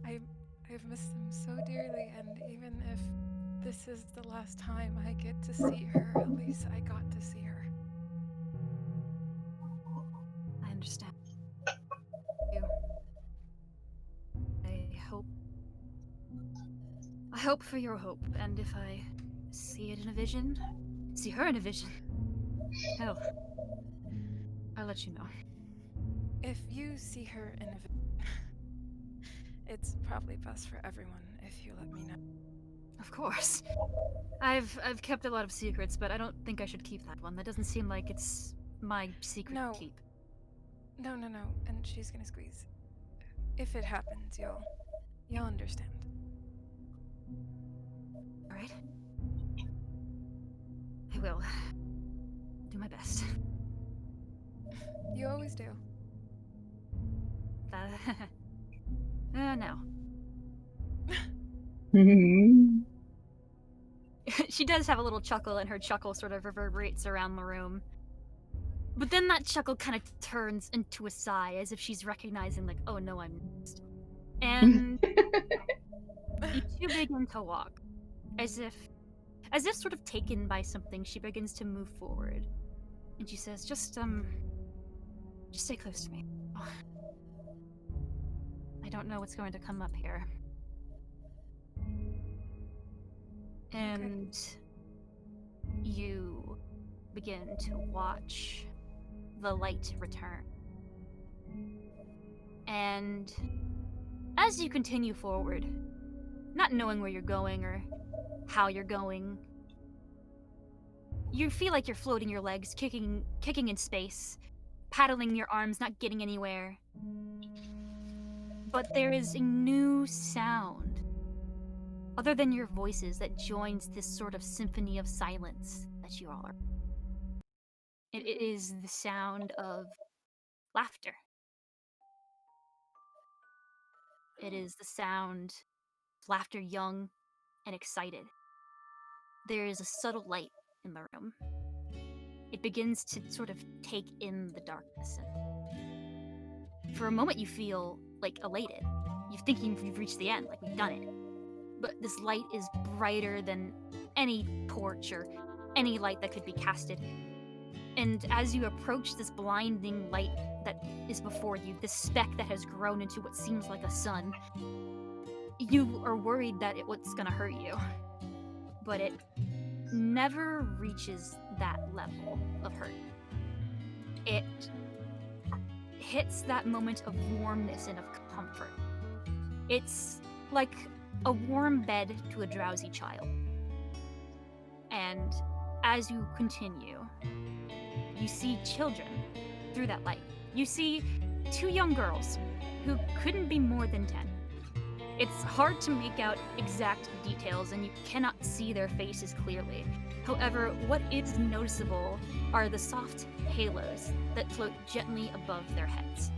I've missed them so dearly, and even if this is the last time I get to see her, at least I got to see her. I understand. I hope for your hope, and if I see it in a vision, see her in a vision, hell, I'll let you know. If you see her in a vision, it's probably best for everyone if you let me know. Of course. I've kept a lot of secrets, but I don't think I should keep that one. That doesn't seem like it's my secret No. to keep. No, and she's gonna squeeze. If it happens, you'll understand. Alright. I will do my best. You always do. No. She does have a little chuckle, and her chuckle sort of reverberates around the room. But then that chuckle kind of turns into a sigh, as if she's recognizing, like, oh no, I'm next. And you two begin to walk, as if sort of taken by something. She begins to move forward, and she says, just stay close to me. I don't know what's going to come up here. And you begin to watch the light return. And as you continue forward, not knowing where you're going or how you're going, you feel like you're floating your legs, kicking in space, paddling your arms, not getting anywhere. But there is a new sound other than your voices that joins this sort of symphony of silence that you all are. It is the sound of laughter. It is the sound of laughter, young and excited. There is a subtle light in the room. It begins to sort of take in the darkness. And for a moment, you feel like elated. You're thinking you've reached the end, like we've done it. But this light is brighter than any torch or any light that could be casted. And as you approach this blinding light that is before you, this speck that has grown into what seems like a sun, you are worried that it's gonna hurt you. But it never reaches that level of hurt. It hits that moment of warmness and of comfort. It's like a warm bed to a drowsy child. And as you continue, you see children through that light. You see 2 young girls who couldn't be more than 10. It's hard to make out exact details and you cannot see their faces clearly. However, what is noticeable are the soft halos that float gently above their heads.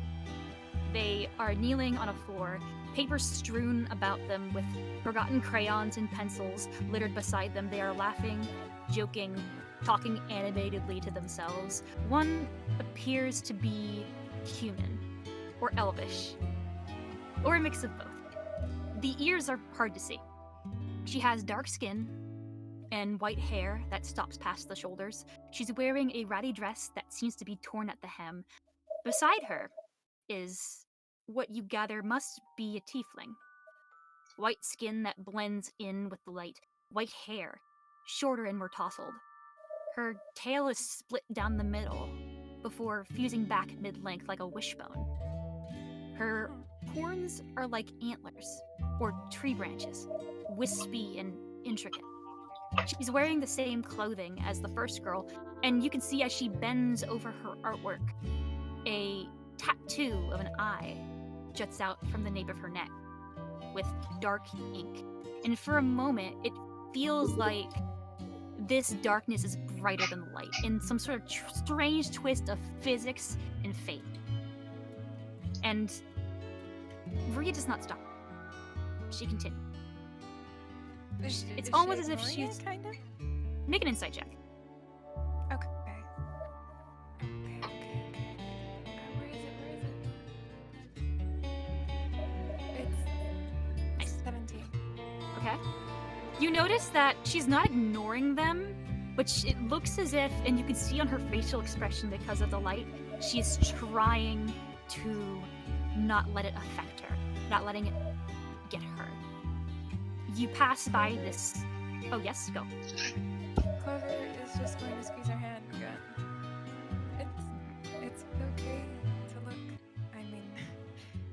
They are kneeling on a floor, paper strewn about them with forgotten crayons and pencils littered beside them. They are laughing, joking, talking animatedly to themselves. One appears to be human, or elvish, or a mix of both. The ears are hard to see. She has dark skin and white hair that stops past the shoulders. She's wearing a ratty dress that seems to be torn at the hem. Beside her is what you gather must be a tiefling. White skin that blends in with the light, white hair, shorter and more tousled. Her tail is split down the middle before fusing back mid-length like a wishbone. Her horns are like antlers, or tree branches, wispy and intricate. She's wearing the same clothing as the first girl, and you can see as she bends over her artwork, a tattoo of an eye juts out from the nape of her neck with dark ink. And for a moment, it feels like this darkness is brighter than the light, in some sort of strange twist of physics and fate. And Maria does not stop. She continues. It's almost as if she's kind of. Make an insight check. Okay. Where is it? It's 17. Okay. You notice that she's not ignoring them, but it looks as if, and you can see on her facial expression because of the light, she is trying to not let it affect her, not letting it get her. You pass by this. Oh, yes, go. Clover is just going to squeeze her hand again. It's okay to look. I mean,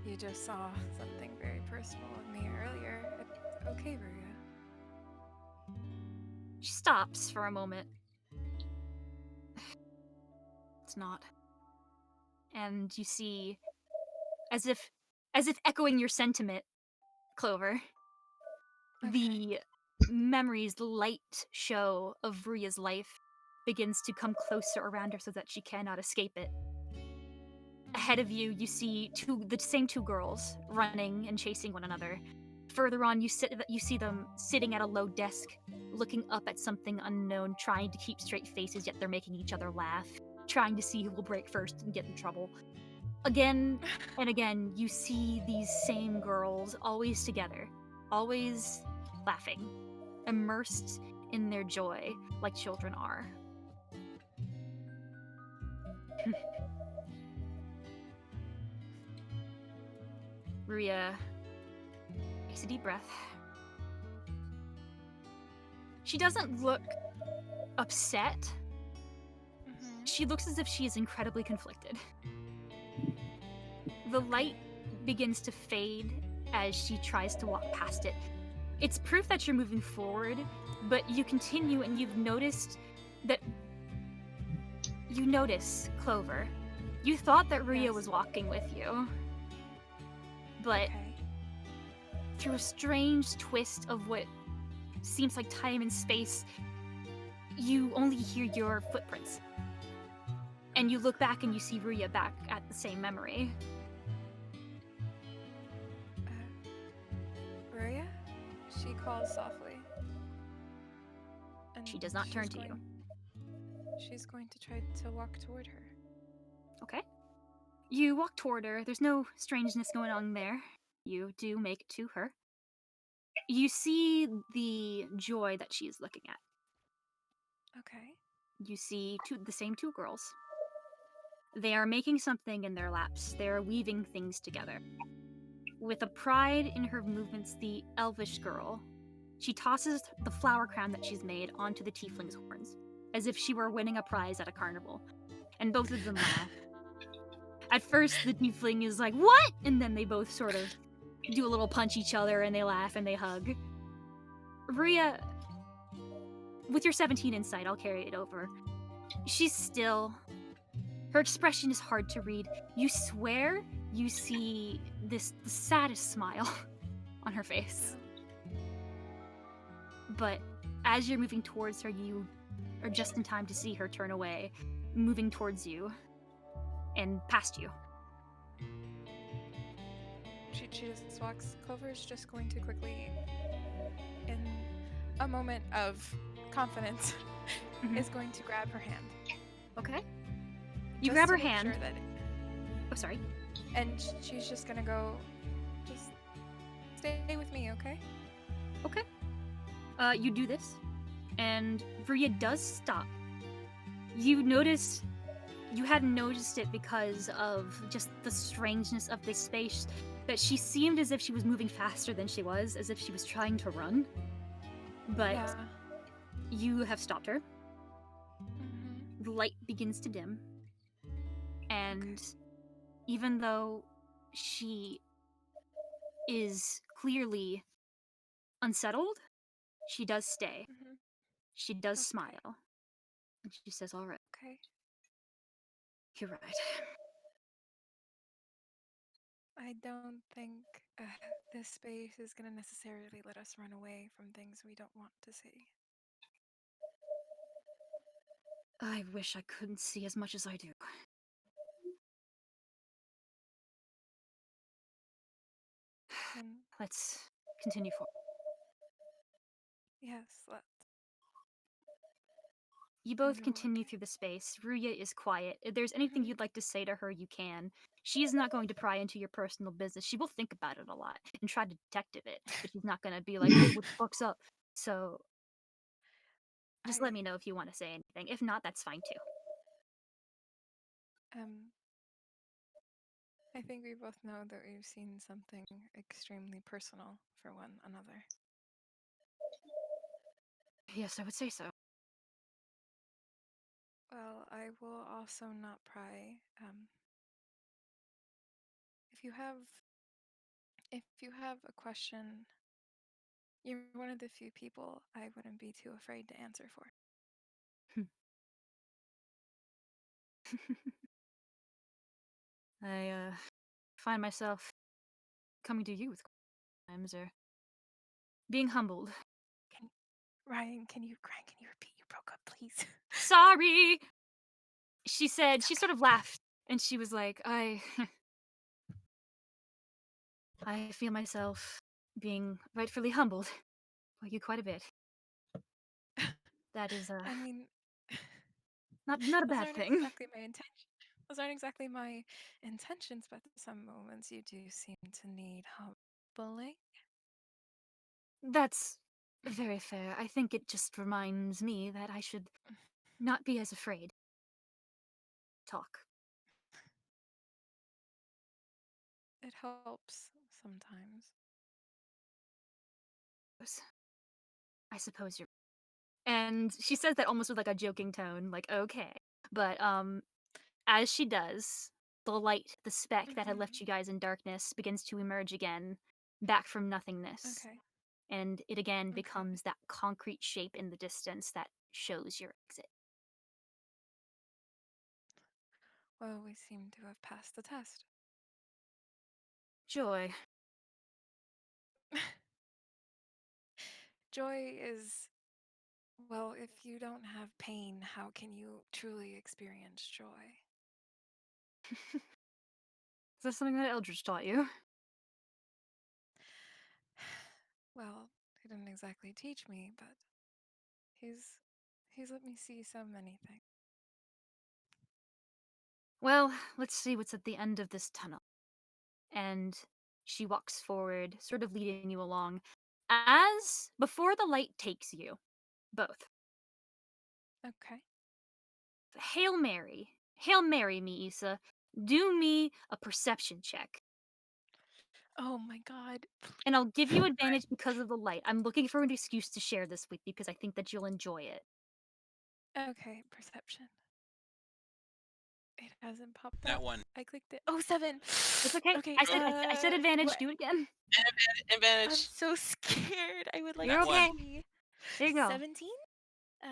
you just saw something very personal with me earlier. It's okay, Maria. She stops for a moment. It's not. And you see, as if echoing your sentiment, Clover, the memories, the light show of Vria's life begins to come closer around her so that she cannot escape it. Ahead of you, you see the same 2 girls running and chasing one another. Further on, you see them sitting at a low desk, looking up at something unknown, trying to keep straight faces, yet they're making each other laugh, trying to see who will break first and get in trouble. Again and again, you see these same girls always together, always laughing, immersed in their joy like children are. Ria takes a deep breath. She doesn't look upset. Mm-hmm. She looks as if she is incredibly conflicted. The light begins to fade as she tries to walk past it. It's proof that you're moving forward, but you continue and you've noticed that... You notice, Clover. You thought that Ria was walking with you. But Okay. through a strange twist of what seems like time and space, you only hear your footprints. And you look back and you see Ruya back at the same memory. Ruya? She calls softly. And She does not turn to you. She's going to try to walk toward her. Okay. You walk toward her. There's no strangeness going on there. You do make it to her. You see the joy that she's looking at. Okay. You see the same two girls. They are making something in their laps. They are weaving things together. With a pride in her movements, the elvish girl, she tosses the flower crown that she's made onto the tiefling's horns, as if she were winning a prize at a carnival. And both of them laugh. At first, the tiefling is like, "What?" And then they both sort of do a little punch each other, and they laugh and they hug. Ruya, with your 17 insight, I'll carry it over. She's still. Her expression is hard to read. You swear you see the saddest smile on her face. But as you're moving towards her, you are just in time to see her turn away, moving towards you and past you. She just walks. Clover's just going to quickly, in a moment of confidence, is going to grab her hand. Okay. You Just grab to her make hand. sure that Oh, sorry. and she's just gonna go, just stay with me, okay? Okay. You do this, and Ruya does stop. You notice. You hadn't noticed it because of just the strangeness of this space, that she seemed as if she was moving faster than she was, as if she was trying to run. But Yeah. you have stopped her. Mhm. The light begins to dim. And even though she is clearly unsettled, she does stay. Mhm. She does Okay. smile. And she says, "All right, Okay. you're right." I don't think this space is gonna necessarily let us run away from things we don't want to see. I wish I couldn't see as much as I do. And Let's continue forward. yes, let's. You both You're continue okay. through the space. Ruya is quiet. If there's anything Mhm. you'd like to say to her, you can. She is not going to pry into your personal business. She will think about it a lot and try to detective it, but she's not going to be like, "Hey, what the fuck's up?" So just let I me know if you want to say anything. If not, that's fine too. um I think we both know that we've seen something extremely personal for one another. Yes, I would say so. Well, I will also not pry. If you have a question, you're one of the few people I wouldn't be too afraid to answer for. I find myself coming to you with times or being humbled. Ryan, can you repeat? You broke up, please. Sorry! She said, It's she okay. sort of laughed and she was like, I feel myself being rightfully humbled by you quite a bit. That is I mean, not a those bad aren't thing. exactly my intention. Those aren't exactly my intentions, but some moments you do seem to need humbling. That's very fair. I think it just reminds me that I should not be as afraid. Talk. It helps sometimes. I suppose you're. And she says that almost with like a joking tone, like, okay. But as she does, the light, the speck that had left you guys in darkness begins to emerge again, back from nothingness. Okay. And it again Okay. becomes that concrete shape in the distance that shows your exit. Well, we seem to have passed the test. Joy. joy is, well, if you don't have pain, how can you truly experience joy? Is that something that Eldridge taught you? Well, he didn't exactly teach me, but he's let me see so many things. Well, let's see what's at the end of this tunnel. And she walks forward, sort of leading you along. As before the light takes you, both. Okay. Hail Mary. Hail Mary, me, Isa. Do me a perception check. Oh my god. And I'll give you advantage because of the light. I'm looking for an excuse to share this with you because I think that you'll enjoy it. Okay, perception. It hasn't popped That up. one. I clicked it. Oh, 7. It's okay. Okay. I said advantage. what- Do it again. I'm Advantage. so scared. I would like You're to okay. see. There you go. 17?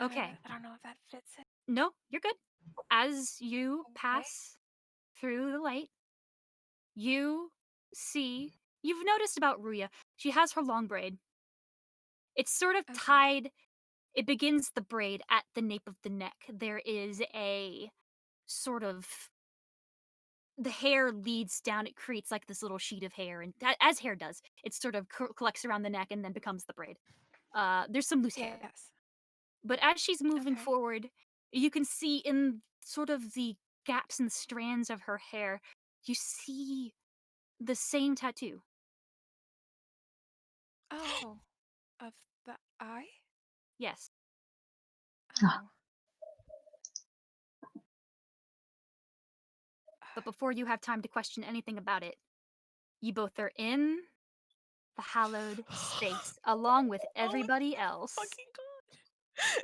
Okay. I don't know if that fits it. No, you're good. As you Okay. pass through the light, you see. You've noticed about Ruya. She has her long braid. It's sort of Okay. tied. It begins the braid at the nape of the neck. There is a sort of. The hair leads down. It creates like this little sheet of hair, and as hair does, it sort of collects around the neck and then becomes the braid. There's some loose hair. Yes. But as she's moving Okay. forward, you can see in sort of the gaps and strands of her hair, you see the same tattoo. Oh, of the eye? Yes. Oh. But before you have time to question anything about it, you both are in the hallowed space along with everybody else. Fucking god.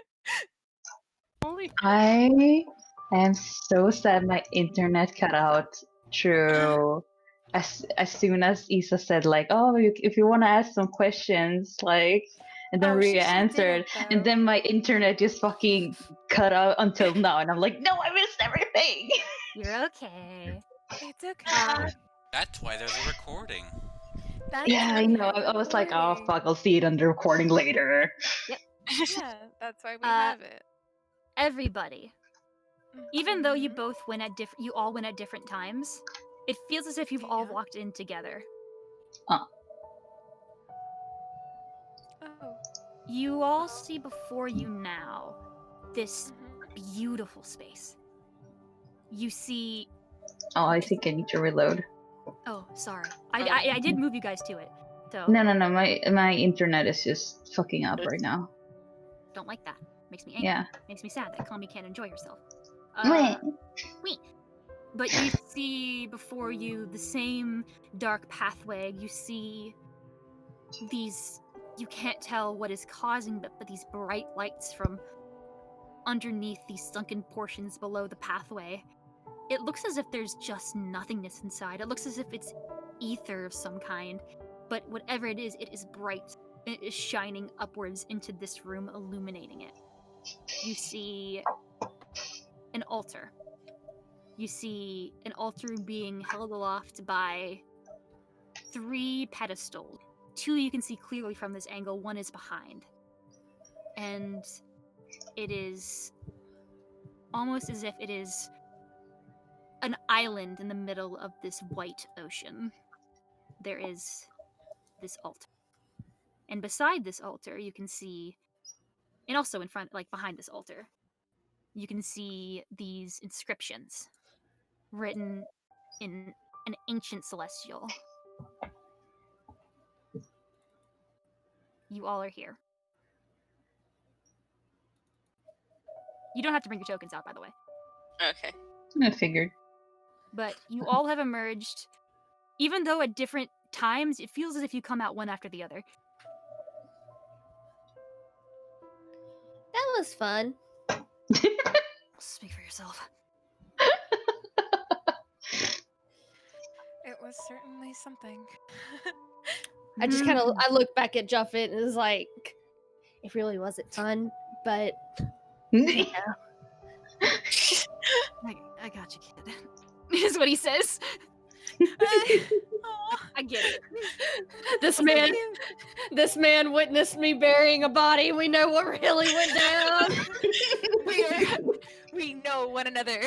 Holy. I am so sad my internet cut out through as soon as Isa said like, oh, if you want to ask some questions, like, and then Oh, Ria she did answered, it, and though. then my internet just fucking cut out until now, and I'm like, no, I missed everything. You're okay. It's okay. That's why there's a recording. That's Yeah, why I we know. have I was like, oh recording. fuck, I'll see it on the recording later. Yeah, that's why we Uh, have it. Everybody. Even though you Mhm. both went at you all went at different times, it feels as if you've all Yeah. walked in together. Oh. You all see before you now this Mhm. beautiful space. You see. Oh, I think I need to reload. Oh, sorry. I did move you guys to it. So No, my internet is just fucking up right now. don't like that. Makes me angry. Yeah. Makes me sad that Cami can't enjoy yourself. Meh. Wait. But you see before you the same dark pathway. You see these. You can't tell what is causing them, but these bright lights from underneath these sunken portions below the pathway. It looks as if there's just nothingness inside. It looks as if it's ether of some kind. But whatever it is bright. It is shining upwards into this room, illuminating it. You see an altar. You see an altar being held aloft by 3 pedestals. 2 you can see clearly from this angle, 1 is behind. And it is almost as if it is an island in the middle of this white ocean. There is this altar. And beside this altar, you can see, and also in front, like behind this altar, you can see these inscriptions written in an ancient celestial. You all are here. You don't have to bring your tokens out, by the way. Okay. I figured. But you all have emerged. Even though at different times, it feels as if you come out one after the other. That was fun. Speak for yourself. It was certainly something. I just kind of I look back at Juffet and is like, it really wasn't fun, but I got you, kid. Is what he says. Aw. I get it. this Thank man, you. This man witnessed me burying a body. We know what really went down. We know one another.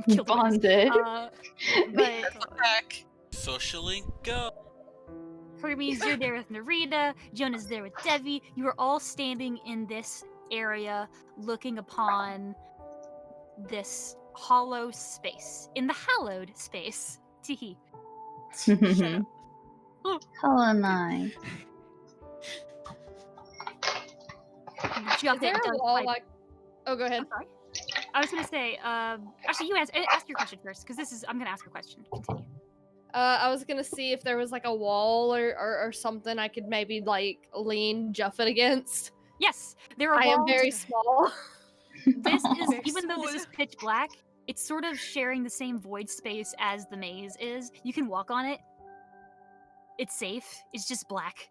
Killed the witness. Bonded. But Back. Social link, go! Hermes, you're there with Narita. Jonah's there with Devi. You are all standing in this area, looking upon this hollow space. In the hallowed space. Teehee. Shut up. Hello, Nine. Is there a wall like? Oh, go ahead. Sorry. I was gonna say, actually, you ask your question first, because I'm gonna ask a question. Continue. I was gonna see if there was like a wall or something I could maybe like lean Juffet against. Yes, there are I am walls. very small. This is, Very even though this small. is pitch black, it's sort of sharing the same void space as the maze is. You can walk on it. It's safe. It's just black.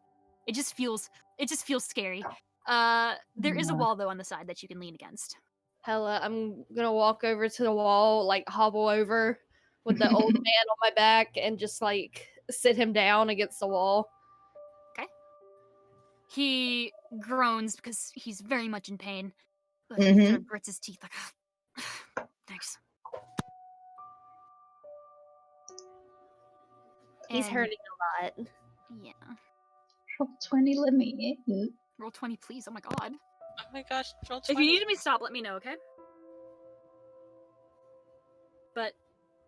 It just feels scary. There is a wall though on the side that you can lean against. Hella, I'm gonna walk over to the wall, like hobble over with the old man on my back and just like sit him down against the wall. He groans because he's very much in pain. But Mhm. he sort of grits his teeth like, thanks. He's And- hurting a lot. Yeah. Roll 20, let me in. Roll 20, please. Oh my god. Oh my gosh, roll If 20. you need me to stop, let me know, okay? But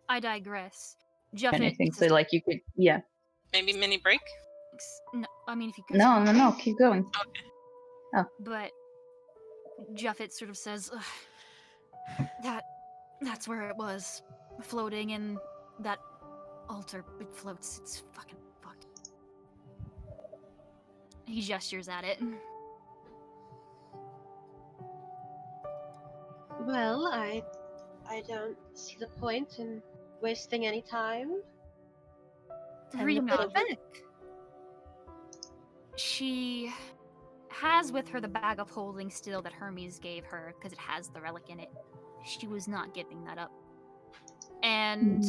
I digress. Jeff, Anything, so like you could, yeah. Maybe mini break? no, I mean if you could. No, keep going. But Juffet sort of says, "Ugh, that's where it was, floating in that altar. It floats. It's fucking fucked." He gestures at it. Well, I don't see the point in wasting any time. Reading put on. it back. She has with her the bag of holding still that Hermes gave her because it has the relic in it. She was not giving that up. And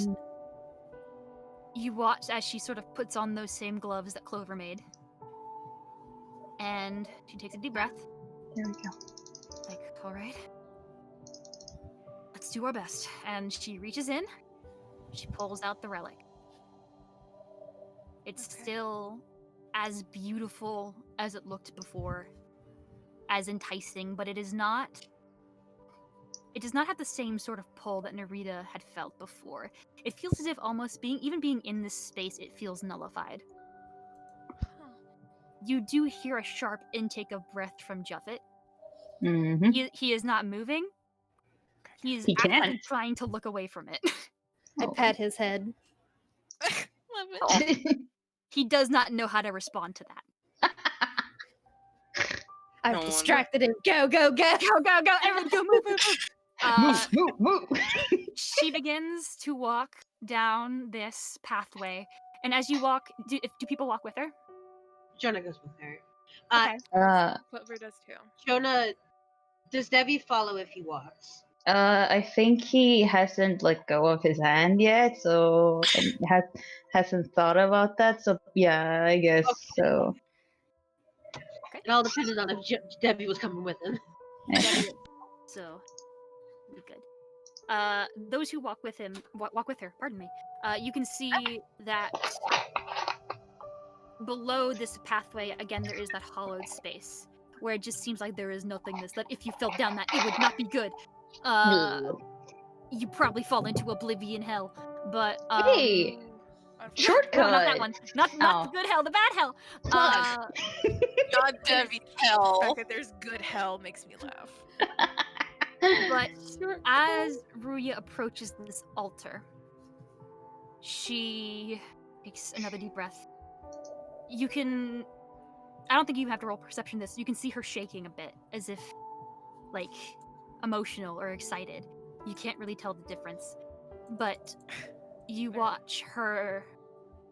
you watch as she sort of puts on those same gloves that Clover made. And she takes a deep breath. There we go. Like, all right, let's do our best. And she reaches in. She pulls out the relic. It's still as beautiful as it looked before, as enticing, but it does not have the same sort of pull that Narita had felt before. It feels as if almost being in this space, it feels nullified. You do hear a sharp intake of breath from Juffet. Mm-hmm. He is not moving. He is He actively can't. trying to look away from it. I pat his head. Love it. He does not know how to respond to that. I've No wonder. distracted him. Go, go, go! Go, go, go! Everyone go, move, move, move! Move. She begins to walk down this pathway, and as you walk, do people walk with her? Jonah goes with her. Okay. Clover does too. Jonah, does Debbie follow if he walks? I think he hasn't let go of his hand yet, so hasn't thought about that. So yeah, I guess so. It all depended on if Debbie was coming with him. So, be good. Those who walk with him, walk with her. Pardon me. You can see that below this pathway, again, there is that hollowed space where it just seems like there is nothingness. That if you fell down that, it would not be good. You probably fall into oblivion hell. But Hey, shortcut. no, not that one. Not Oh. the good hell. The bad hell. God Debbie The hell. fact that there's good hell makes me laugh. But as Ruya approaches this altar, she takes another deep breath. I don't think you have to roll perception this. You can see her shaking a bit, as if, like, emotional or excited. You can't really tell the difference. But you watch her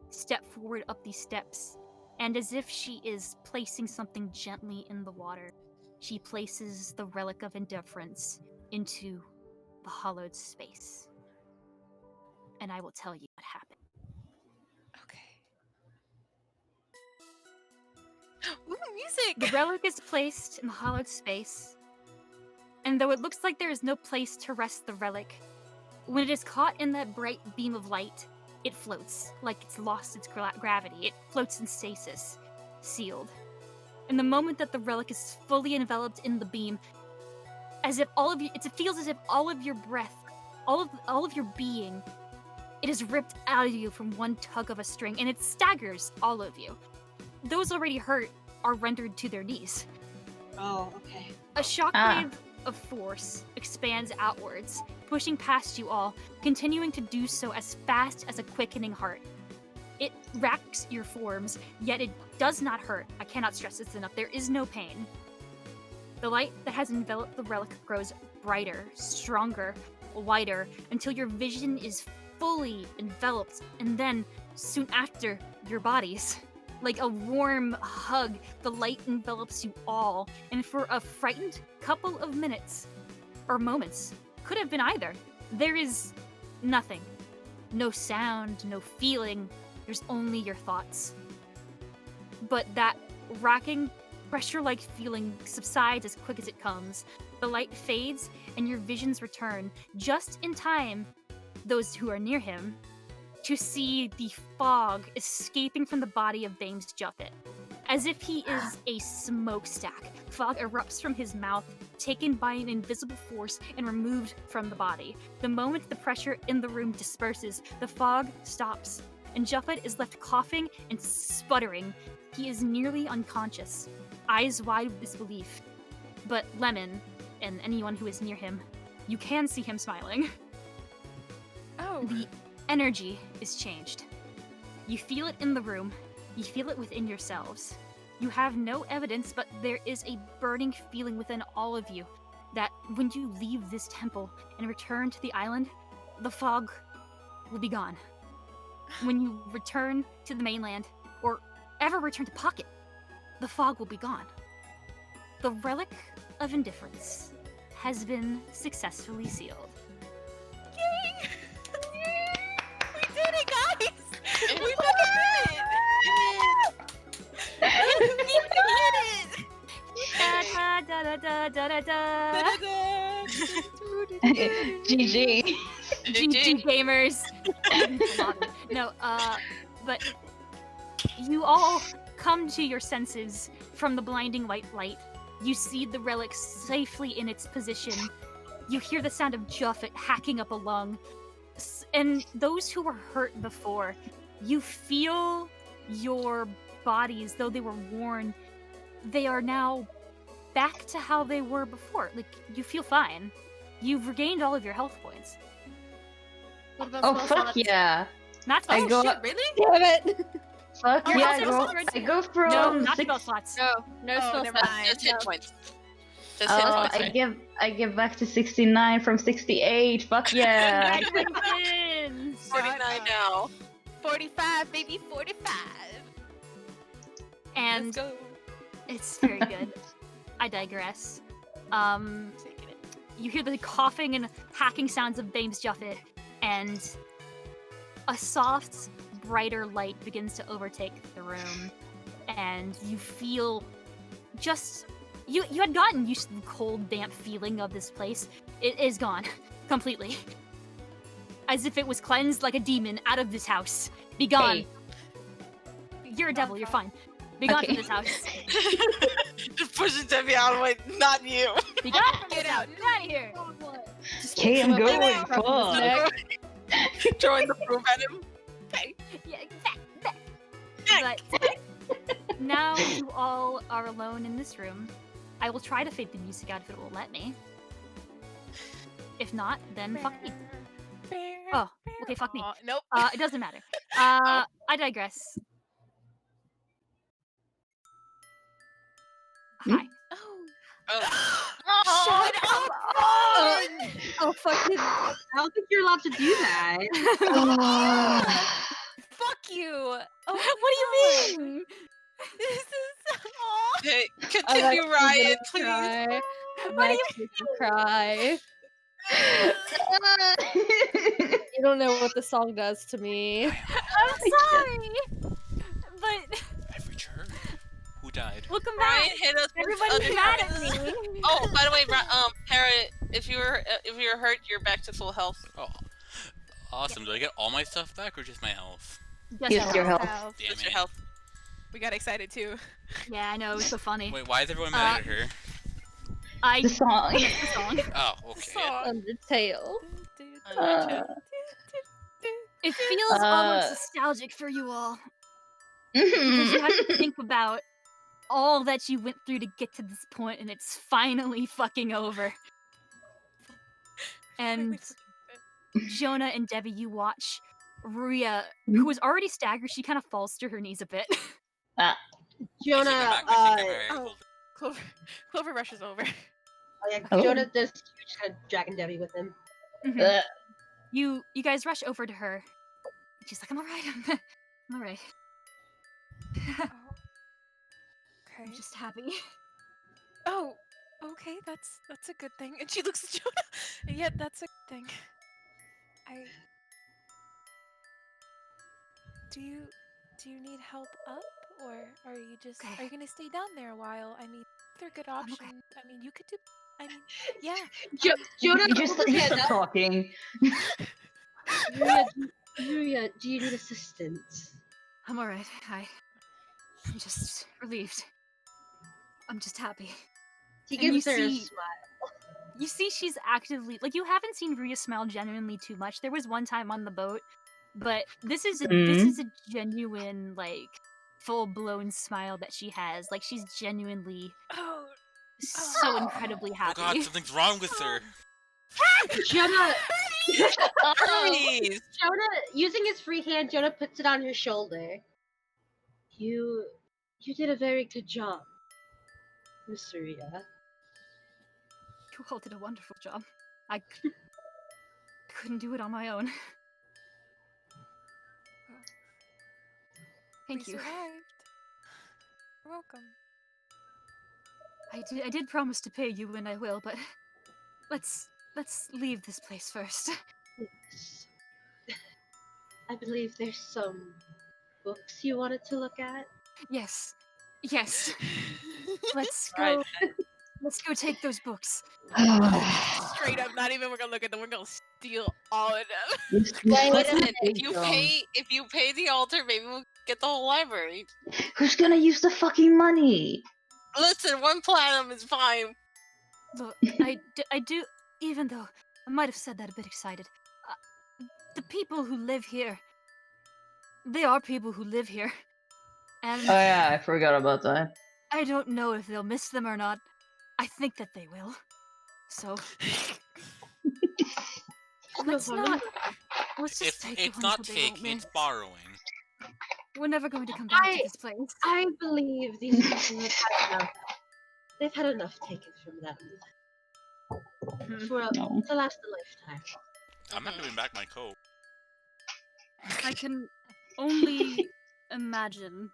step forward up these steps, and as if she is placing something gently in the water, she places the Relic of Indifference into the hollowed space. And I will tell you what happened. Okay. Ooh, music! The relic is placed in the hollowed space, and though it looks like there is no place to rest the relic, when it is caught in that bright beam of light, it floats like it's lost its gravity. It floats in stasis, sealed. And the moment that the relic is fully enveloped in the beam, as if all of you, it feels as if all of your breath, all of your being, it is ripped out of you from one tug of a string, and it staggers all of you. Those already hurt are rendered to their knees. Oh, okay. A shockwave of force expands outwards, pushing past you all, continuing to do so as fast as a quickening heart. It racks your forms, yet it does not hurt. I cannot stress this enough. There is no pain. The light that has enveloped the relic grows brighter, stronger, wider, until your vision is fully enveloped, and then, soon after, your bodies. Like a warm hug, the light envelops you all, and for a frightened couple of minutes, or moments, could have been either, there is nothing. No sound, no feeling, there's only your thoughts. But that racking, pressure-like feeling subsides as quick as it comes. The light fades, and your visions return, just in time, those who are near him, to see the fog escaping from the body of Bames Juffet. As if he is a smokestack, fog erupts from his mouth, taken by an invisible force and removed from the body. The moment the pressure in the room disperses, the fog stops, and Juffet is left coughing and sputtering. He is nearly unconscious, eyes wide with disbelief. But Lemon, and anyone who is near him, you can see him smiling. Oh. The energy is changed. You feel it in the room. You feel it within yourselves. You have no evidence, but there is a burning feeling within all of you that when you leave this temple and return to the island, the fog will be gone. When you return to the mainland, or ever return to Pocket, the fog will be gone. The Relic of Indifference has been successfully sealed. Yay! We did it, guys! We fucking did it! We did it! Da da da da da da. GG. GG gamers. No, but you all come to your senses from the blinding white light. You see the relic safely in its position. You hear the sound of Juffet hacking up a lung. And those who were hurt before, you feel your bodies, though they were worn, they are now back to how they were before. Like, you feel fine. You've regained all of your health points. What about Oh, spell fuck slots? yeah. Not I spell go shit, up- really? Damn it! Fuck Your yeah, health points already- I go from No, not six- spell slots. No, no spell never slots. mind. Just hit points. Just hit points. I give back to 69 from 68. Fuck yeah. Congratulations! 49 now. 45, baby, 45. And Let's go. it's very good. I digress. Taking it. You hear the coughing and hacking sounds of Bames Juffet, and a soft, brighter light begins to overtake the room, and you feel just you had gotten used to the cold, damp feeling of this place. It is gone completely, as if it was cleansed like a demon out of this house. Be gone. Hey. You're a devil. You're fine. Be gone from Okay. this house. Just pushing Debbie out of the way, not you. Be gone from this house. Get out of here. Okay, I'm going. Fuck. Fuck. Throwing the broom at him. Yeah, back. But now you all are alone in this room. I will try to fade the music out if it will let me. If not, then fuck me. Oh, okay, fuck me. Nope. It doesn't matter. I digress. Hi. Shut up! Oh, fucking. I don't think you're allowed to do that. Fuck you! Oh, What do you mean? this is. Aw. Hey, continue, Ryan, please. Cry. What do You cry. You don't know what the song does to me. I'm sorry. But I've returned. Who died? try and hit us with Everybody's other mad at things. me. Oh, by the way, Parrot, if you're hurt, you're back to full health. Oh, awesome. Do I get all my stuff back or just my health? Just Use your health. Damn Just it. your health. We got excited too. Yeah, I know, it was so funny. Wait, why is everyone mad at her? I The song. the song. Oh, okay. Undertale. It feels almost nostalgic for you all. Because you have to think about all that you went through to get to this point, and it's finally fucking over. And Jonah and Debbie, you watch Ruya, who was already staggered, she kind of falls to her knees a bit. Jonah, Clover rushes over. Jonah does huge kind of dragon Debbie with him. Mhm. You guys rush over to her. She's like, I'm alright. I'm alright. Okay. I'm just happy. Oh, okay, that's a good thing. And she looks at Jonah. Yeah, that's a good thing. Do you need help up, or are you just are you gonna stay down there a while? I mean, they're good options. okay. I mean, you could do. I mean, yeah. Jonah, You just stop talking. Ruya, do you need assistance? I'm alright. I'm just relieved. I'm just happy. He And gives you her a see- smile. You see she's actively like, you haven't seen Ruya smile genuinely too much. There was one time on the boat, but this is a genuine, like, full-blown smile that she has. Like, she's genuinely so incredibly Oh happy. god, something's wrong with her. Jonah, Please. Jonah, using his free hand, Jonah puts it on her shoulder. You did a very good job, Miss Ruya. You all did a wonderful job. I couldn't do it on my own. Thank We you. survived. You're welcome. I did promise to pay you, and I will, but let's leave this place first. Yes. I believe there's some books you wanted to look at. Yes. Let's Right. go. Let's go take those books. Straight up, not even we're gonna look at them. We're gonna steal all of them. Listen, if you pay the altar, maybe we'll get the whole library. Who's gonna use the fucking money? Listen, 1 platinum is fine. Look, I do, even though I might have said that a bit excited. The people who live here, they are people who live here. And Oh yeah, I forgot about that. I don't know if they'll miss them or not. I think that they will. So let's just take It's the ones not that they won't taking, miss. it's borrowing. We're never going to come back to this place. I believe these people have had enough. They've had enough taken from them. To last a lifetime. I'm not giving back my coat. I can only imagine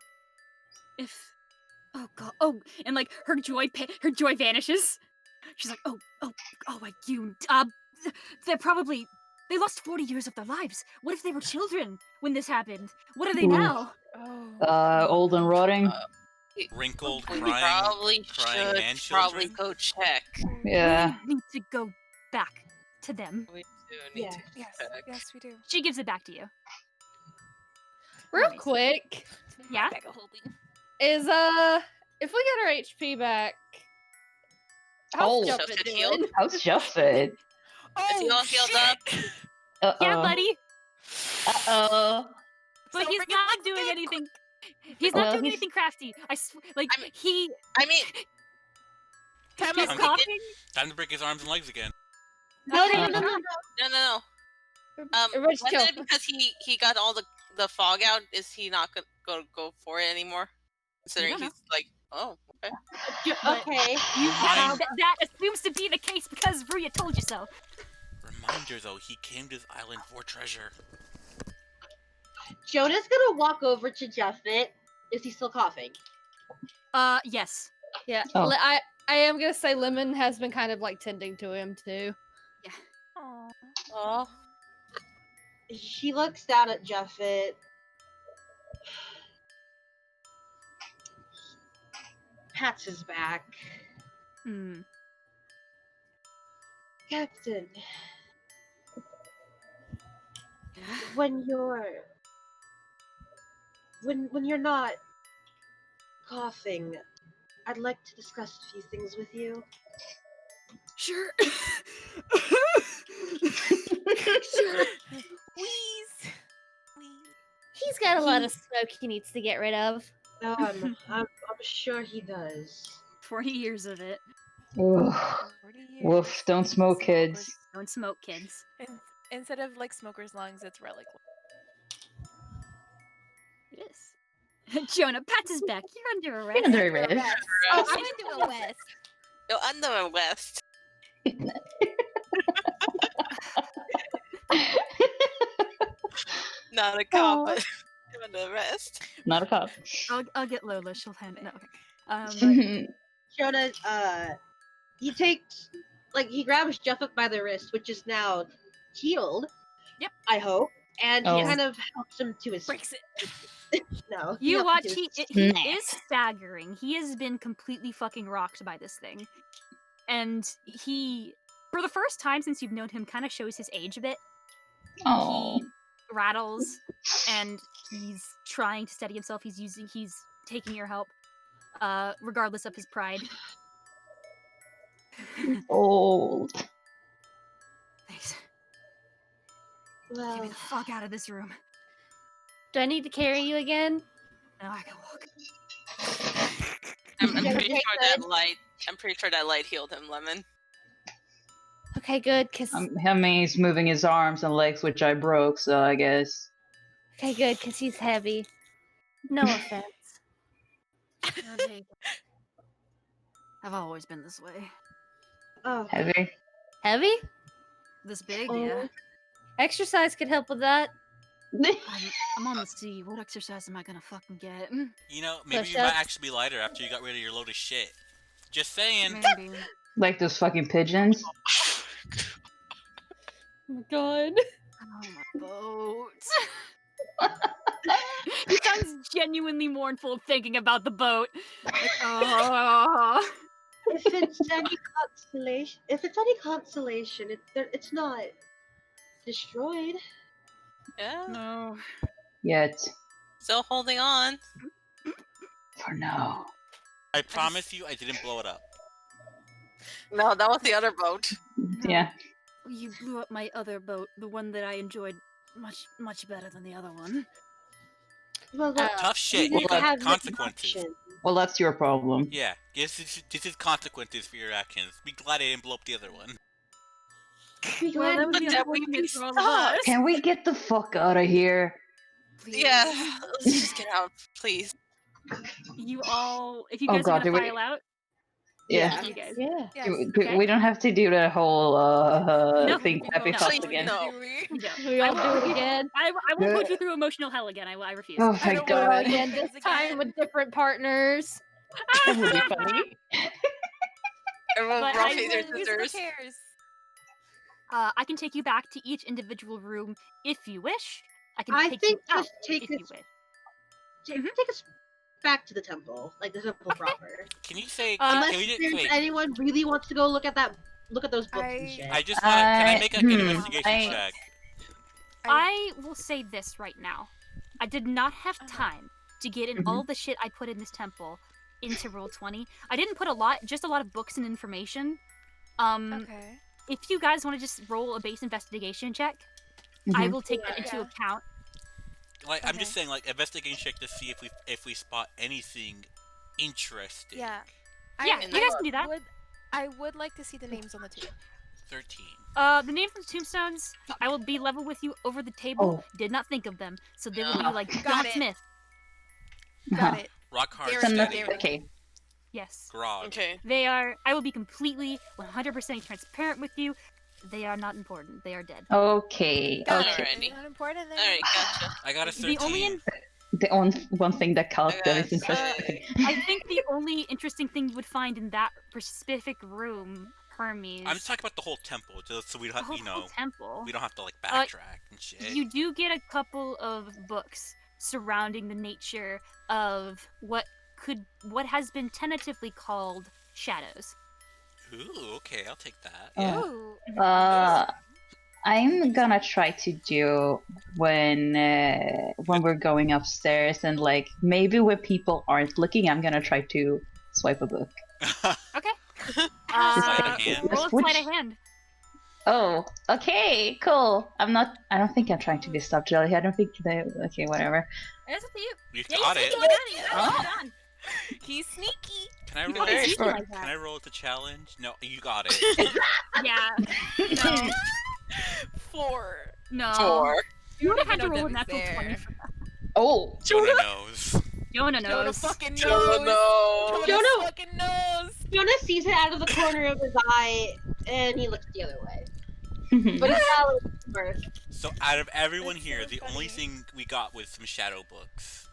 if. Oh god! Oh, and like her joy vanishes. She's like, they lost 40 years of their lives. What if they were children when this happened? What are they now? Old and rotting. Wrinkled, We crying probably man should probably children. go check. Yeah. We need to go back to them. We do need to Yes, check. yes, we do. She gives it back to you. Real Nice. quick, Yeah. Bag of holding. is if we get our HP back, how's Oh. Jumpin' Jumpin' doing? healed? How's Juffet? Is he all healed up? Uh-oh. Yeah, buddy. Uh-oh. But So he's bring it not back doing in. anything. He's not Well, doing he's- anything crafty. He. I mean, Cami, He's I'm coughing. Time to break his arms and legs again. no. Rich Wasn't kill. it because he got all the fog out? Is he not gonna go for it anymore? Considering don't know. he's like, oh, okay. Okay. That assumes to be the case because Ruya told you so. Reminder though, he came to this island for treasure. Jonah's gonna walk over to Jeffit. Is he still coughing? Yes. Yeah, Oh. I am gonna say Lemon has been kind of like tending to him too. Aw. Oh, He looks down at Jeffit. pats his back. Hmm. Captain, when you're not coughing, I'd like to discuss a few things with you. Sure. Sure. Wheeze. He's got a lot of smoke he needs to get rid of. I'm sure he does. 40 years of it. Ugh. 40 years. Woof, don't smoke, kids. Don't smoke, kids. Instead of like smoker's lungs, it's relic. It is. Jonah pats his back. You're under arrest. Under arrest. Oh, I'm into a west. You're under arrest. Not a cop, but you're under arrest. Not a cop. I'll get Lola. She'll handle. No, okay. Jonah, he takes, he grabs Jeff up by the wrist, which is now healed. Yep. I hope, and he Oh. kind of helps him to his. Breaks it. No. You helps watch. him to his- He Nah. is staggering. He has been completely fucking rocked by this thing, and he, for the first time since you've known him, kind of shows his age a bit. Oh. He rattles, and he's trying to steady himself. He's taking your help, regardless of his pride. Old. Thanks. Get Well, me the fuck out of this room. Do I need to carry you again? Now I can walk. I'm Yeah, pretty okay, sure good. that light. I'm pretty sure that light healed him, Lemon. Okay, good, cause I mean, he's moving his arms and legs, which I broke, so I guess. okay, good, cause he's heavy. No offense. I've always been this way. oh, Heavy. Heavy? This big, Oh. yeah. Exercise could help with that. I'm on the sea. What exercise am I gonna fucking get? You know, maybe you Push-ups. might actually be lighter after you got rid of your load of shit. Just saying. Maybe. Like those fucking pigeons. Oh my god. Oh, my boat. He sounds genuinely mournful thinking about the boat. Like, oh. if it's any consolation, it's not destroyed. Yeah. No. Yet. Still holding on. For now. I promise you, I didn't blow it up. No, that was the other boat. Yeah. You blew up my other boat, the one that I enjoyed much better than the other one. Well, look, Tough shit. you You didn't got have the consequences. option. Well, that's your problem. Yeah, this is consequences for your actions. Be glad I didn't blow up the other one. Be Well, glad that would be That we unfortunate be for all of stuck. us. Can we get the fuck out of here? Yeah, let's just get out, please. You all, if you Oh guys God, are do gonna we- file out, Yeah. you guys. Yeah. Yes. Okay. We don't have to do that whole No, thing we happy won't. fuss Please, again. no. No. We all I do will- it again. I will put you through emotional hell again. I refuse. Oh I my don't Do it wanna god. do again. this This time again. with different partners. That would be funny. Everyone But rock I their will- Who's the scissors. cares? I can take you back to each individual room if you wish. I can I take think you out just take if you us, wish. take us back to the temple, like the temple proper. Can you say? Unless can we just If wait? anyone really wants to go look at those books and shit. I just want. Can I make an Hmm, investigation I- check? I will say this right now. I did not have time to get in Mhm. all the shit I put in this temple into Roll20. I didn't put just a lot of books and information. Okay. If you guys want to just roll a base investigation check, I Mhm. will take that into Yeah. account. Like, I'm just Okay. saying, like, investigation check to see if we spot anything interesting. Yeah. Yeah, you guys can do that. I would like to see the names on the tomb. 13. The name from the tombstones, I will be level with you over the table. Oh. Did not think of them, so they will Oh. be like Got John it. Smith. Got it. Rock hard There Send we that- steady. go. Okay. Yes. Grog. Okay. They are. I will be completely 100% transparent with you. They are not important. They are dead. Okay. Got Okay. it. Alrighty. Not important then. Alright, gotcha. I got a 13. The only The one thing that counts that is Yes. interesting. I think the only interesting thing you would find in that specific room, Hermes, I'm just talking about the whole temple, just so we don't the have, whole, you know, whole temple. we don't have to like backtrack and shit. You do get a couple of books surrounding the nature of what what has been tentatively called shadows. Ooh, okay, I'll take that. Oh. Yeah. I'm gonna try to do when we're going upstairs and like maybe where people aren't looking, I'm gonna try to swipe a book. Okay. Sleight of hand? Roll a sleight of hand. Oh, okay, cool. I don't think I'm trying to be subtle. I don't think they. Okay, whatever. It's up to you. You Yeah, got it. You got it. Oh. Done. He's sneaky. Can I You roll? can Very do smart. like that. Can I roll the challenge? No, you got it. Yeah. No. 4. No. 4. You would have don't had to even know roll a Debbie's natural there. 20 for that. Oh, Jonah knows. Jonah Jonah knows. fucking knows. Jonah knows. Jonah- fucking knows. Jonah sees it out of the corner of his eye, and he looks the other way. Hmm. But he's not a little smart. So out of everyone That's here, so the only funny. thing we got was some shadow books.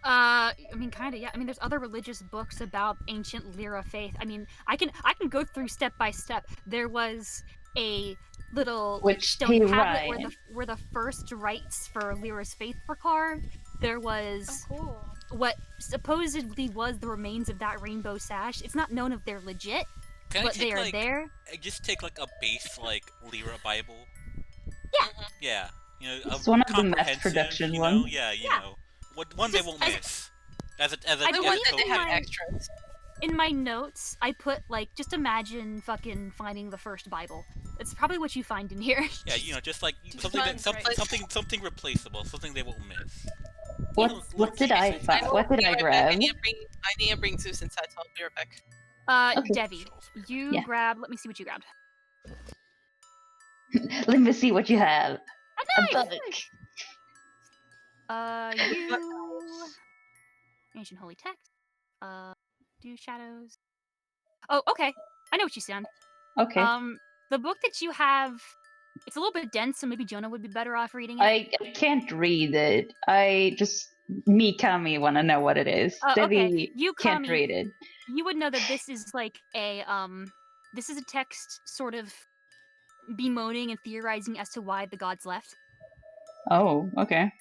I mean, kind of, yeah. I mean, there's other religious books about ancient Lyra faith. I mean, I can go through step by step. There was a little Which stone he tablet right. where the first rites for Lyra's faith were carved. There was Oh, cool. what supposedly was the remains of that rainbow sash. It's not known if they're legit, Can but I they take are like there. just take like a base like Lyra Bible? Yeah. Yeah. You know, It's one of the mass comprehensive, production you know? ones. Yeah, you Yeah. know. One they Just won't as- miss. As a I The believe ones that in they have my- extras. In my notes, I put like, just imagine fucking finding the first Bible. It's probably what you find in here. Yeah, you know, just like Just something that sounds right. something replaceable, something they won't miss. What did I find? What did I Be right back. grab? I need to bring Zeus inside, so I'll be right back. Okay. Devi, you Yeah. grab. Let me see what you grabbed. Let me see what you have. A A knife. book. You ancient holy text. Do shadows. Oh, okay. I know what you sound. Okay. The book that you have, it's a little bit dense, so maybe Jonah would be better off reading it. I can't read it. Me, Cami, want to know what it is. Oh, okay. Debbie You, can't Cami, read it. You would know that this is like this is a text sort of bemoaning and theorizing as to why the gods left, Oh, okay.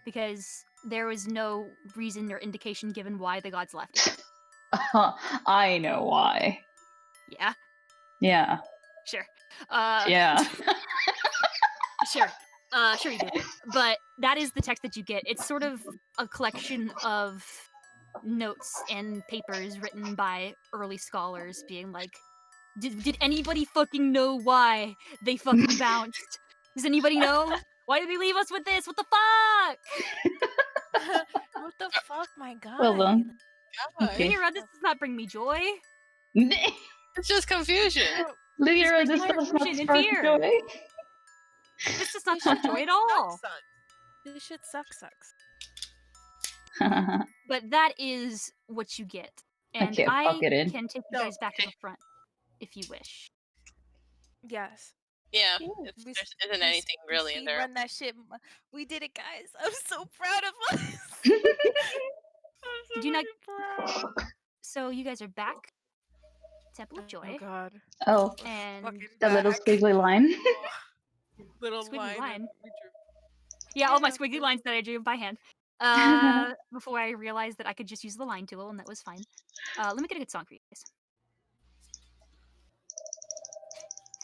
because there was no reason or indication given why the gods left. I know why. Yeah, Yeah. sure. Yeah. Sure. Sure you do. But that is the text that you get. It's sort of a collection of notes and papers written by early scholars being like, did anybody fucking know why they fucking bounced? Does anybody know? Why did they leave us with this? What the fuck? What the fuck, my god? Well done. Okay. Lyra, this does not bring me joy. It's just confusion. Lyra, this It's does not confusion and spark fear. joy. This does not spark joy at all. This shit sucks. But that is what you get. And Okay, I I'll get in. can take you guys back to the front if you wish. Yes. Yeah, Ooh, it's, we there s- isn't we anything we really in there. Run that shit. We did it, guys. I'm so proud of us. I'm so Do not- fucking proud. So you guys are back. Temple of Oh Joy. god. Oh, And Fucking the little back. squiggly line. Little Squiggly line. line. we drew. yeah, all my Yeah, squiggly cool. lines that I drew by hand. Before I realized that I could just use the line tool, and that was fine. Let me get a good song for you guys.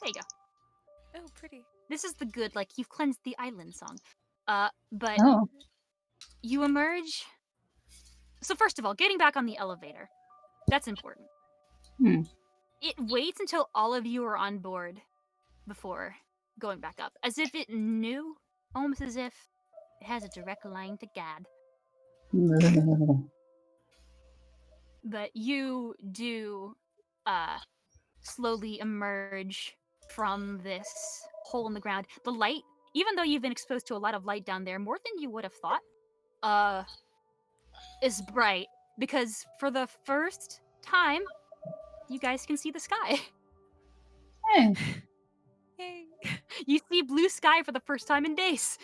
There you go. Oh, pretty. This is the good, like, you've cleansed the island song. But Oh. you emerge. So first of all, getting back on the elevator. That's important. Hmm. It waits until all of you are on board before going back up. As if it knew, almost as if it has a direct line to God. But you do slowly emerge from this hole in the ground. The light, even though you've been exposed to a lot of light down there, more than you would have thought, is bright. Because for the first time, you guys can see the sky. Hey. Yay. You see blue sky for the first time in days.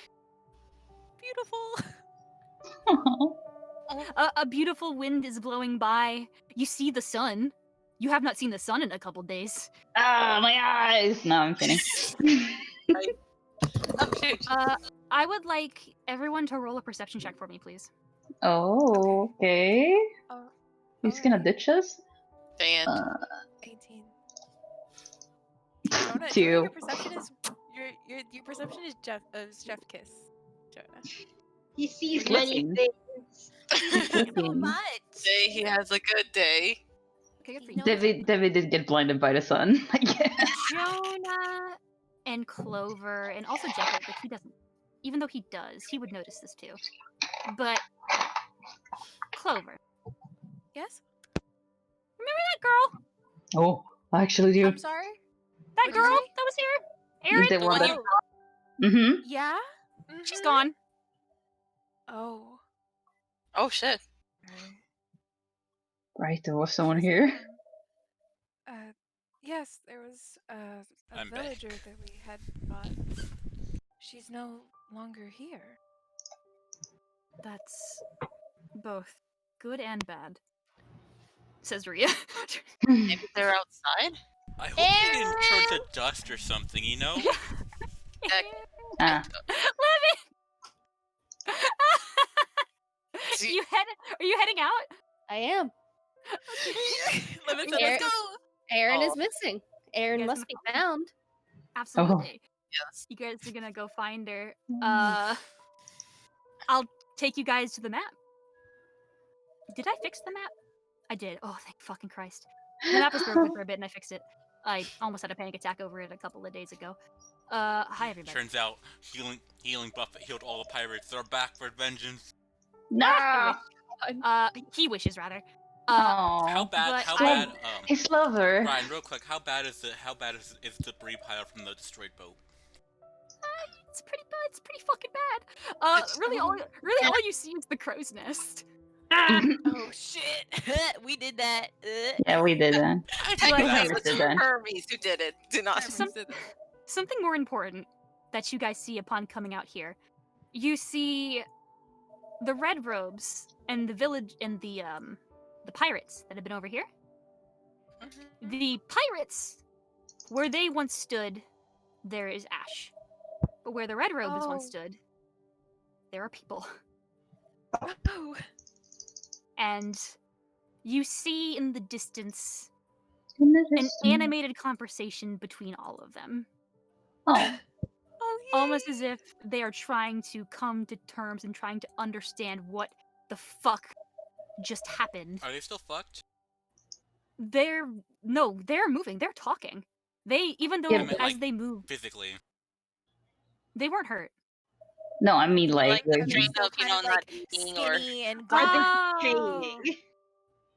Beautiful. A beautiful wind is blowing by. You see the sun. You have not seen the sun in a couple days. Ah, my eyes! No, I'm kidding. Okay. I would like everyone to roll a perception check for me, please. Oh, okay. Oh, He's gonna alright. ditch us? Dan. 18. Jonah, Two. your perception is your perception is Jeff kiss. Jonah. He sees He's many looking. things. Looking. Day he has a good day. Okay, good for You you. know- David did get blinded by the sun. I guess. Jonah and Clover and also Jekyll, but he doesn't. Even though he does, he would notice this too. But Clover, Yes? remember that girl? Oh, I actually do. I'm sorry? That What'd you girl say? that was here? Erin? The one that. Oh, Mm-hmm. yeah? She's Mhm. gone. Oh. Oh shit. Right, there was someone here. Yes, there was a I'm back. villager that we had bought. She's no longer here. That's both good and bad, says Rhea. Maybe they're outside? I hope they didn't turn to dust or something, you know? Ah. Levin! Are you heading out? I am. Lemon said, Aaron- let's go! Aaron Oh. is missing. Aaron You guys must be gonna found. Absolutely. Yes. You guys are gonna go find her. I'll take you guys to the map. Did I fix the map? I did. Oh, thank fucking Christ. The map was broken for a bit and I fixed it. I almost had a panic attack over it a couple of days ago. Hi everybody. Turns out healing Buffett healed all the pirates. They're back for vengeance. No. He wishes rather. Oh. How bad? but How I- bad? His lover. Ryan, real quick, how bad is is debris pile from the destroyed boat? It's pretty bad. It's pretty fucking bad. It's- Really, all you see is the crow's nest. Oh shit! We did that. Yeah, we did that. I Like- think Like- it was the Did that. Hermes who did it. Do not. Something more important that you guys see upon coming out here. You see the red robes and the village and the pirates that have been over here. Mhm. The pirates, where they once stood, there is ash. But where the red robes once Oh. stood, there are people. Oh. And you see in the distance In the an distance. animated conversation between all of them. Oh. Oh, Almost as if they are trying to come to terms and trying to understand what the fuck just happened. Are they still fucked? They're moving. They're talking. They even though Yeah, I meant, as like, they move, Physically. they weren't hurt. No, I mean Like the like dream of, kind you know, of, not like, eating or. skinny and Oh, Decaying.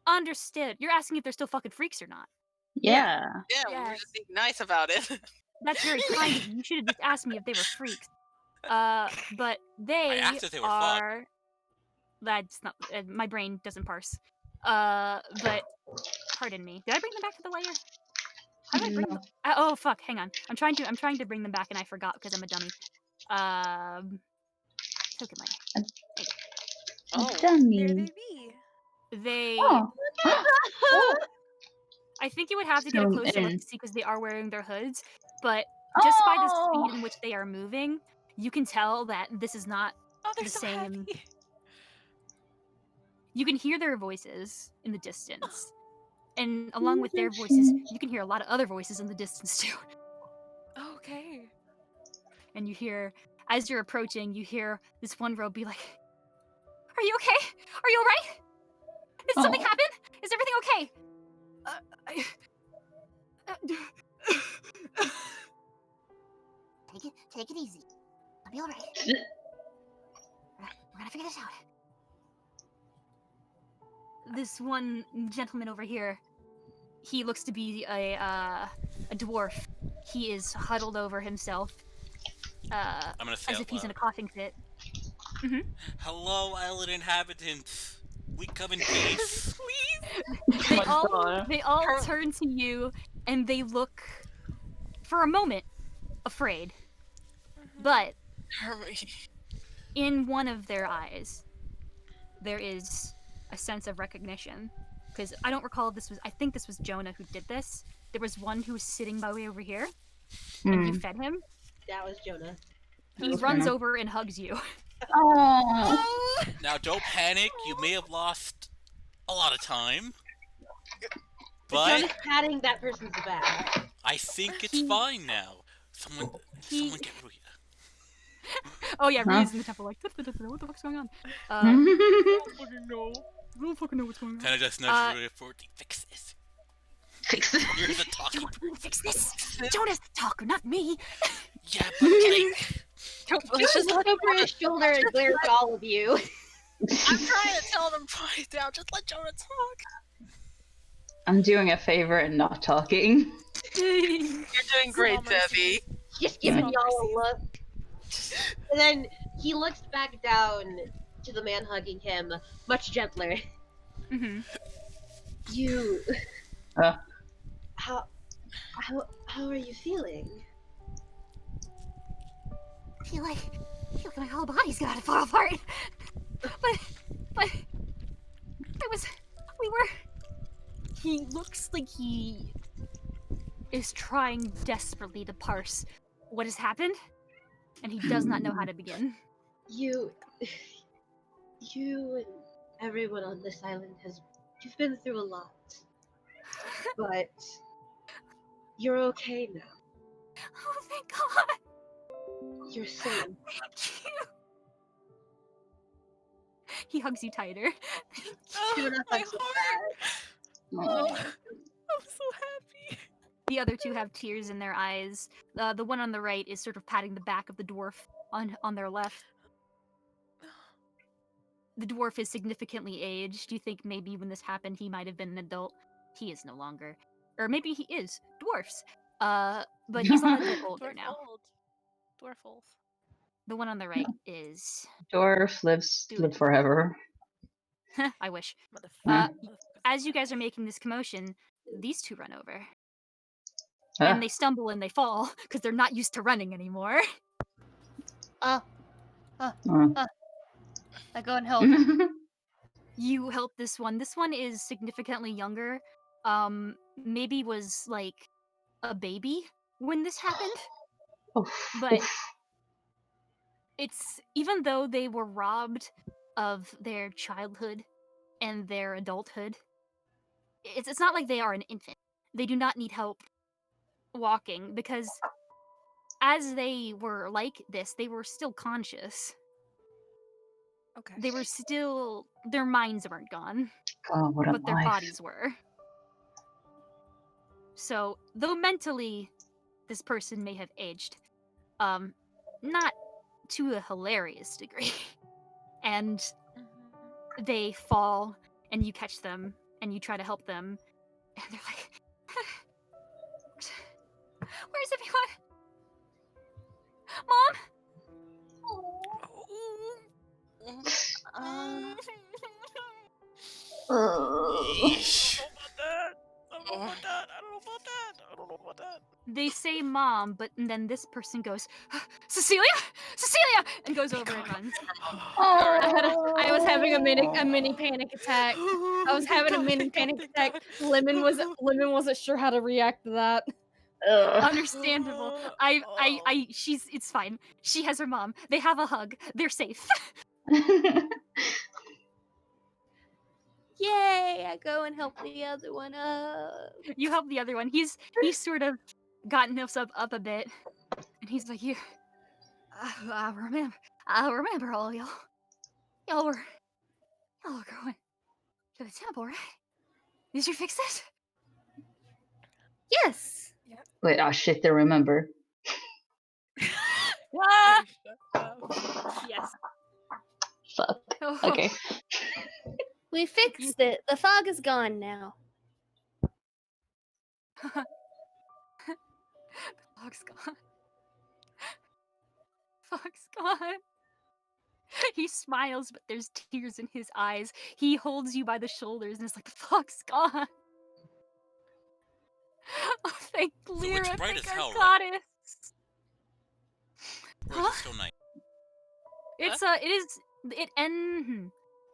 understood. You're asking if they're still fucking freaks or not. yeah. Yeah, we were Yes. just being nice about it. That's very kind of you. You should have just asked me if they were freaks. But they asked if they were fucked. are. That's not. My brain doesn't parse. But pardon me. Did I bring them back to the layer? How did I bring No. them? Oh fuck! Hang on. I'm trying to bring them back, and I forgot because I'm a dummy. Token layer. Oh. There Dummy. they be. They. Oh. I think you would have to get a Zoom closer look in. to see because they are wearing their hoods. But just by the Oh. speed in which they are moving, you can tell that this is not Oh, they're the so same. happy. You can hear their voices in the distance. And along with their voices, you can hear a lot of other voices in the distance too. Okay. And you hear, as you're approaching, you hear this one robe be like, "Are you okay? Are you alright? Did something Oh. happen? Is everything okay?" Take it easy. I'll be alright. We're gonna figure this out. This one gentleman over here, he looks to be a dwarf. He is huddled over himself, I'm gonna say as out if he's in a loud. coughing fit. Hello, island inhabitants. We come in peace. They all turn to you and they look, for a moment, afraid. But Hermes. in one of their eyes, there is a sense of recognition. Because I don't recall if this was, I think this was Jonah who did this. There was one who was sitting by way over here, and you fed him. That was Jonah. He was runs Jonah. over and hugs you. Oh. Now, don't panic. You may have lost a lot of time. John is But patting that person's back. I think it's fine now. Someone get Ruya. Oh yeah, Huh? Rhea's in the temple like, what the fuck's going on? I don't fucking know. I don't fucking know what's going on. Kind of just nudge Ruya forward. Fix this. Fix it. You're the talking. Fix this! Jonas, talk, not me! Yeah, but getting... Let's just look over his shoulder and glare at all of you. I'm trying to tell them quiet down. Just let Jonah talk. I'm doing a favor and not talking. You're doing great, Debbie. Just giving y'all a look. And then he looks back down to the man hugging him, much gentler. Mm-hmm. You... Uh. How are you feeling? I feel like my whole body's gotta fall apart. But we were... He looks like he is trying desperately to parse what has happened, and he does not know how to begin. You and everyone on this island you've been through a lot. But you're okay now. Oh, thank God! You're safe. Thank you! He hugs you tighter. You're not my so heart. Oh. I'm so happy. The other two have tears in their eyes. The one on the right is sort of patting the back of the dwarf on their left. The dwarf is significantly aged. You think maybe when this happened he might have been an adult. He is no longer. Or maybe he is. Dwarfs. But he's a little bit older now. Dwarf old. The one on the right is... Dwarf live forever. I wish. Yeah. As you guys are making this commotion, these two run over. Ah. And they stumble and they fall, because they're not used to running anymore. I go and help. You help this one. This one is significantly younger. Maybe was like a baby when this happened. But it's, even though they were robbed of their childhood and their adulthood, it's not like they are an infant. They do not need help walking, because as they were like this, they were still conscious. Okay. They were still, their minds weren't gone, God, what a but their life. bodies were. So, though mentally this person may have aged, not to a hilarious degree, and they fall, and you catch them, and you try to help them, and they're like, where's everyone? Mom? Yeesh. I don't know about that. They say mom, but then this person goes, Cecilia? Cecilia! And goes over and runs. I was having a mini panic attack. I was having a mini panic attack. Lemon wasn't sure how to react to that. Understandable. It's fine. She has her mom. They have a hug. They're safe. Yay! I go and help the other one up. You help the other one. He's sort of gotten himself up a bit, and he's like, I remember all y'all. Y'all were going to the temple, right? Did you fix this? Yes. Wait, oh shit, they remember. Ah! Yes. Fuck. Okay. We fixed it. The fog is gone now. The fog's gone. Fog's gone. He smiles, but there's tears in his eyes. He holds you by the shoulders and is like, the fog's gone. Oh, thank Lyra, it's bright thank as our hell, right? goddess. Or is it still night?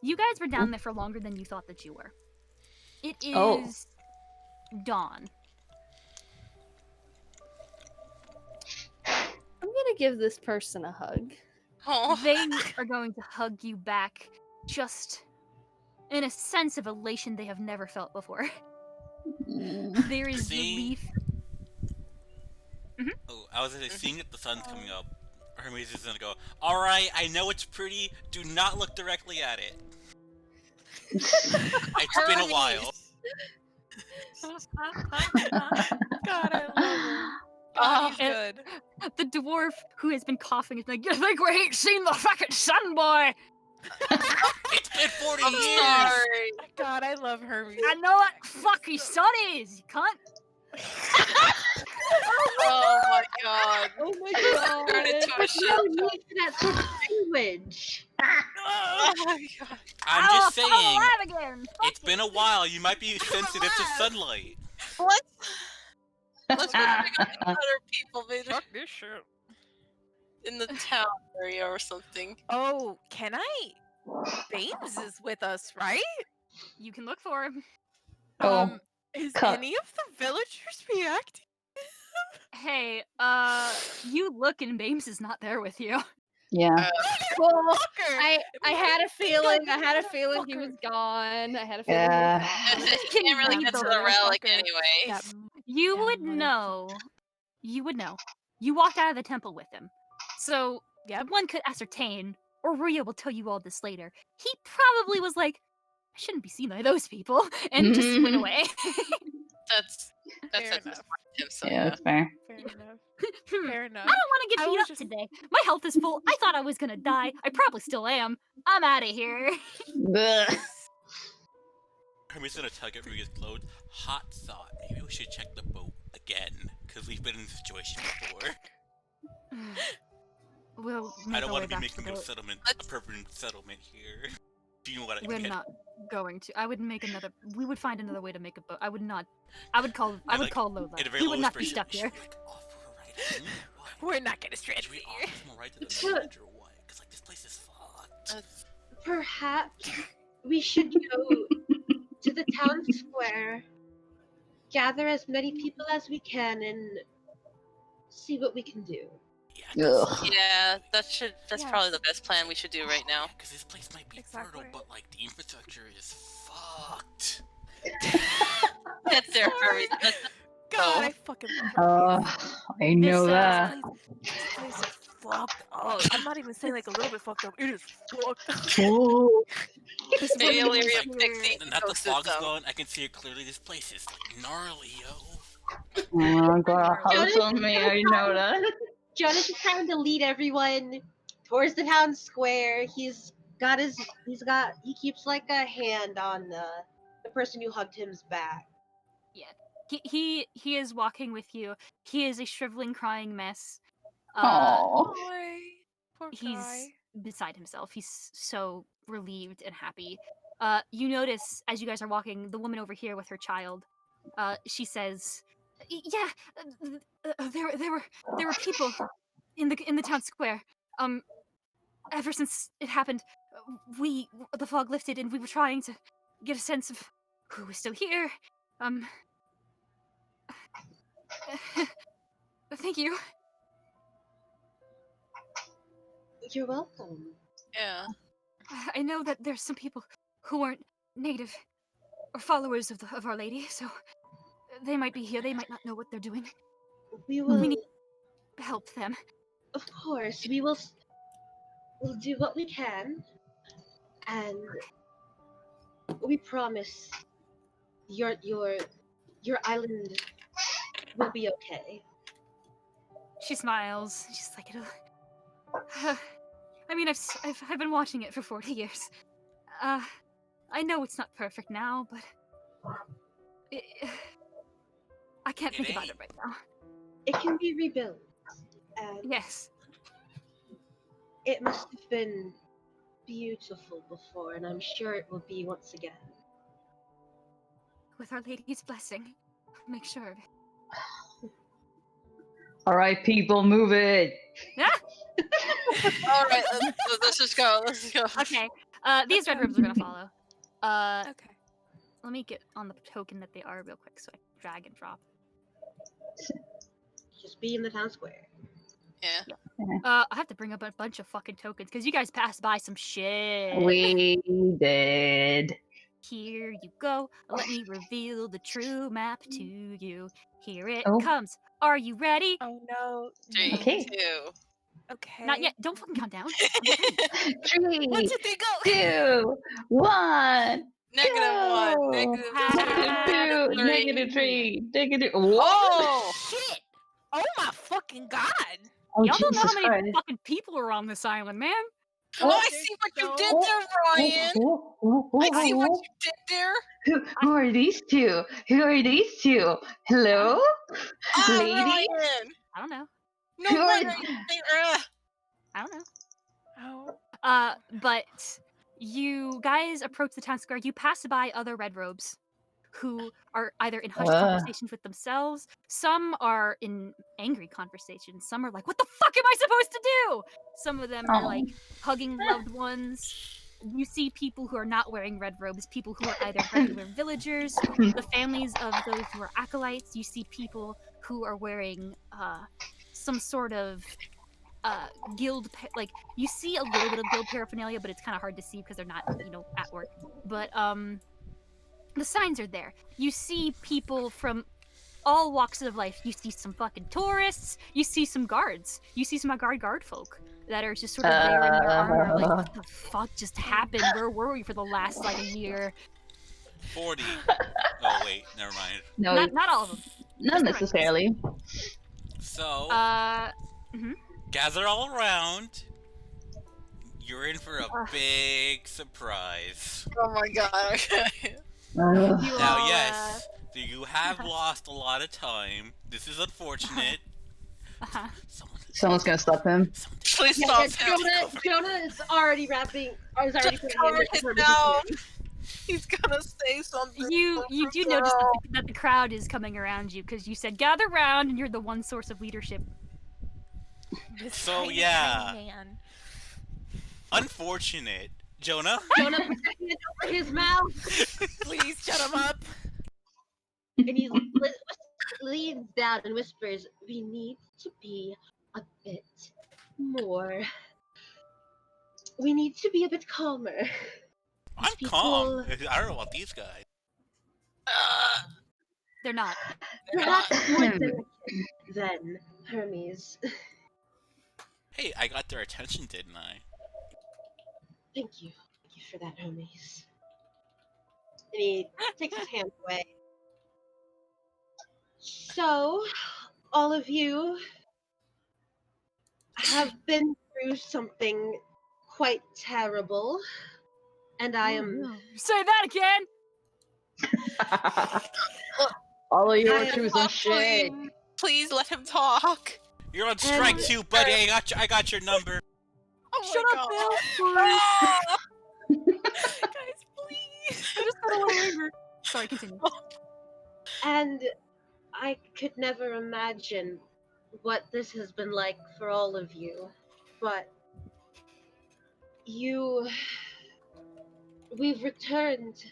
You guys were down there for longer than you thought that you were. It is Oh. dawn. I'm gonna give this person a hug. Oh. They are going to hug you back, just in a sense of elation they have never felt before. There is relief. Oh, I was gonna say, seeing that the sun's coming up, Hermes is gonna go, alright, I know it's pretty, do not look directly at it. It's been a while. God, I love him. God, he's good. The dwarf who has been coughing is like, you think we ain't seen the fucking sun, boy? It's been 40 I'm years! sorry. God, I love Hermes. I know what fucking sun is, you cunt. Oh my god. Oh my god. Turn into a No shit. need for that sort of language. Oh my god. I'm just saying, alive again. it's been a while, you might be sensitive to sunlight. What? Let's go pick up other people, maybe Fuck this shit. in the town area or something. Oh, can I? Bames is with us, right? You can look for him. Oh, Is cut. any of the villagers reacting? Hey, you look and Bames is not there with you. yeah. Well, Fucker! I had a feeling. I had a feeling he Fucker. was gone. I had a feeling. Yeah. He can't really get to the relic anyway. That You Yeah, would motherfucker. know. You would know. You walked out of the temple with him. So, Yep. one could ascertain, or Rhea will tell you all this later, he probably was like, I shouldn't be seen by those people, and just went away. That's Fair him, enough. so Yeah, that's fair. Fair enough. Hmm, Fair I enough. don't want to I get beat was up just- today. My health is full. I thought I was gonna die. I probably still am. I'm out of here. Ugh. Hermes is gonna tug at Maria's clothes. Hot thought, maybe we should check the boat again, because we've been in this situation before. We'll I make don't our want way to be back making the a boat. settlement, a permanent settlement here. Do you know what I We're mean? not going to. I would make another. We would find another way to make a boat. I would not. I would call. I would like, call Lola. in a very He low would not be expression, stuck should here. we, like, offer a ride home or what? We're not gonna strand Should we you offer here. him a ride to the village or what? Because, like, this place is fucked. Perhaps we should go to the town square, gather as many people as we can, and see what we can do. Yeah, Ugh. yeah, that's Yes. probably the best plan we should do right now. Because this place might be Exactly. fertile, but, like, the infrastructure is fucked. Get there, hurry. God, I fucking love Hermes. I know This, that. This place is fucked up. I'm not even saying like a little bit fucked up. It is fucked up. Ooh. This The woman was Illyrian here- pixie. And that the Ghost fog is system. gone, I can see it clearly. This place is like, gnarly, yo. Oh, got a house on me. I know that. Jonas is trying to lead everyone towards the town square. He keeps like a hand on the person who hugged him's back. He is walking with you. He is a shriveling, crying mess. Aww. Boy, poor He's guy. beside himself. He's so relieved and happy. You notice as you guys are walking, the woman over here with her child. She says, "Yeah, there were people in the town square. Ever since it happened, the fog lifted, and we were trying to get a sense of who was still here. Thank you." You're welcome. Yeah. I know that there's some people who aren't native or followers of Our Lady, so they might be here. They might not know what they're doing. We will, We need to help them. of course, we'll do what we can, and we promise your island will be okay. She smiles. She's like, I mean, I've been watching it for 40 years. I know it's not perfect now, but I can't think about it right now. It can be rebuilt, and Yes. it must have been beautiful before, and I'm sure it will be once again. With Our Lady's blessing, I'll make sure of it. All right, people, move it. All right, let's just go. Let's just go. Okay. These red rooms are gonna follow. Okay. Let me get on the token that they are real quick, so I can drag and drop. Just be in the town square. Yeah. I have to bring up a bunch of fucking tokens because you guys passed by some shit. We did. Here you go. Let me reveal the true map to you. Here it Oh. comes. Are you ready? Oh no. 3, Okay. 2. Okay. Not yet. Don't fucking count down. 3, 1, 2, 3, go! 2, 1. -1, Go! -2, -2, -3, -. Oh! Shit! Oh my fucking god! Oh, Y'all don't know how Jesus many Christ. fucking people are on this island, man. Oh, I see what you did there, Ryan! I see what you did there! Who are these two? Who are these two? Hello? Oh, Lady? Ryan! I don't know. No Who are wonder th- you think, I don't know. Oh. But you guys approach the town square. You pass by other red robes who are either in hushed conversations with themselves. Some are in angry conversations. Some are like, what the fuck am I supposed to do? Some of them are like hugging loved ones. You see people who are not wearing red robes, people who are either regular villagers, the families of those who are acolytes. You see people who are wearing some sort of guild, like you see a little bit of guild paraphernalia, but it's kind of hard to see because they're not, at work. But the signs are there. You see people from all walks of life. You see some fucking tourists. You see some guards. You see some guard folk that are just sort of there in their armor, like, what the fuck just happened? Where were we for the last like a year? 40. Oh wait, never mind. No, Not all of them. not necessarily. So, Mhm. gather all around. You're in for a big surprise. Oh my god, okay. Now, yes, you have lost a lot of time. This is unfortunate. Someone's gonna stop him. Please stop him. Jonah is already rapping. Or is already Just putting cover in his her mouth. He's gonna say something. You do notice that the crowd is coming around you because you said gather round and you're the one source of leadership. So yeah, unfortunate. Jonah? Jonah protecting it over his mouth. Please shut him up. And he leans down and whispers, "We need to be a bit more. We need to be a bit calmer." I'm calm. I don't know about these guys. They're not. Perhaps more delicate than Hermes. Hey, I got their attention, didn't I? Thank you. Thank you for that, Hermes. And he takes his hand away. So, all of you have been through something quite terrible, and I am... Say that again! All of you I are am through some shit. Please let him talk. You're on strike too, buddy. I got your number. Oh Shut my up, god. Bill! Guys, please. I just got a little anger. Sorry, continue. And I could never imagine what this has been like for all of you, but we've returned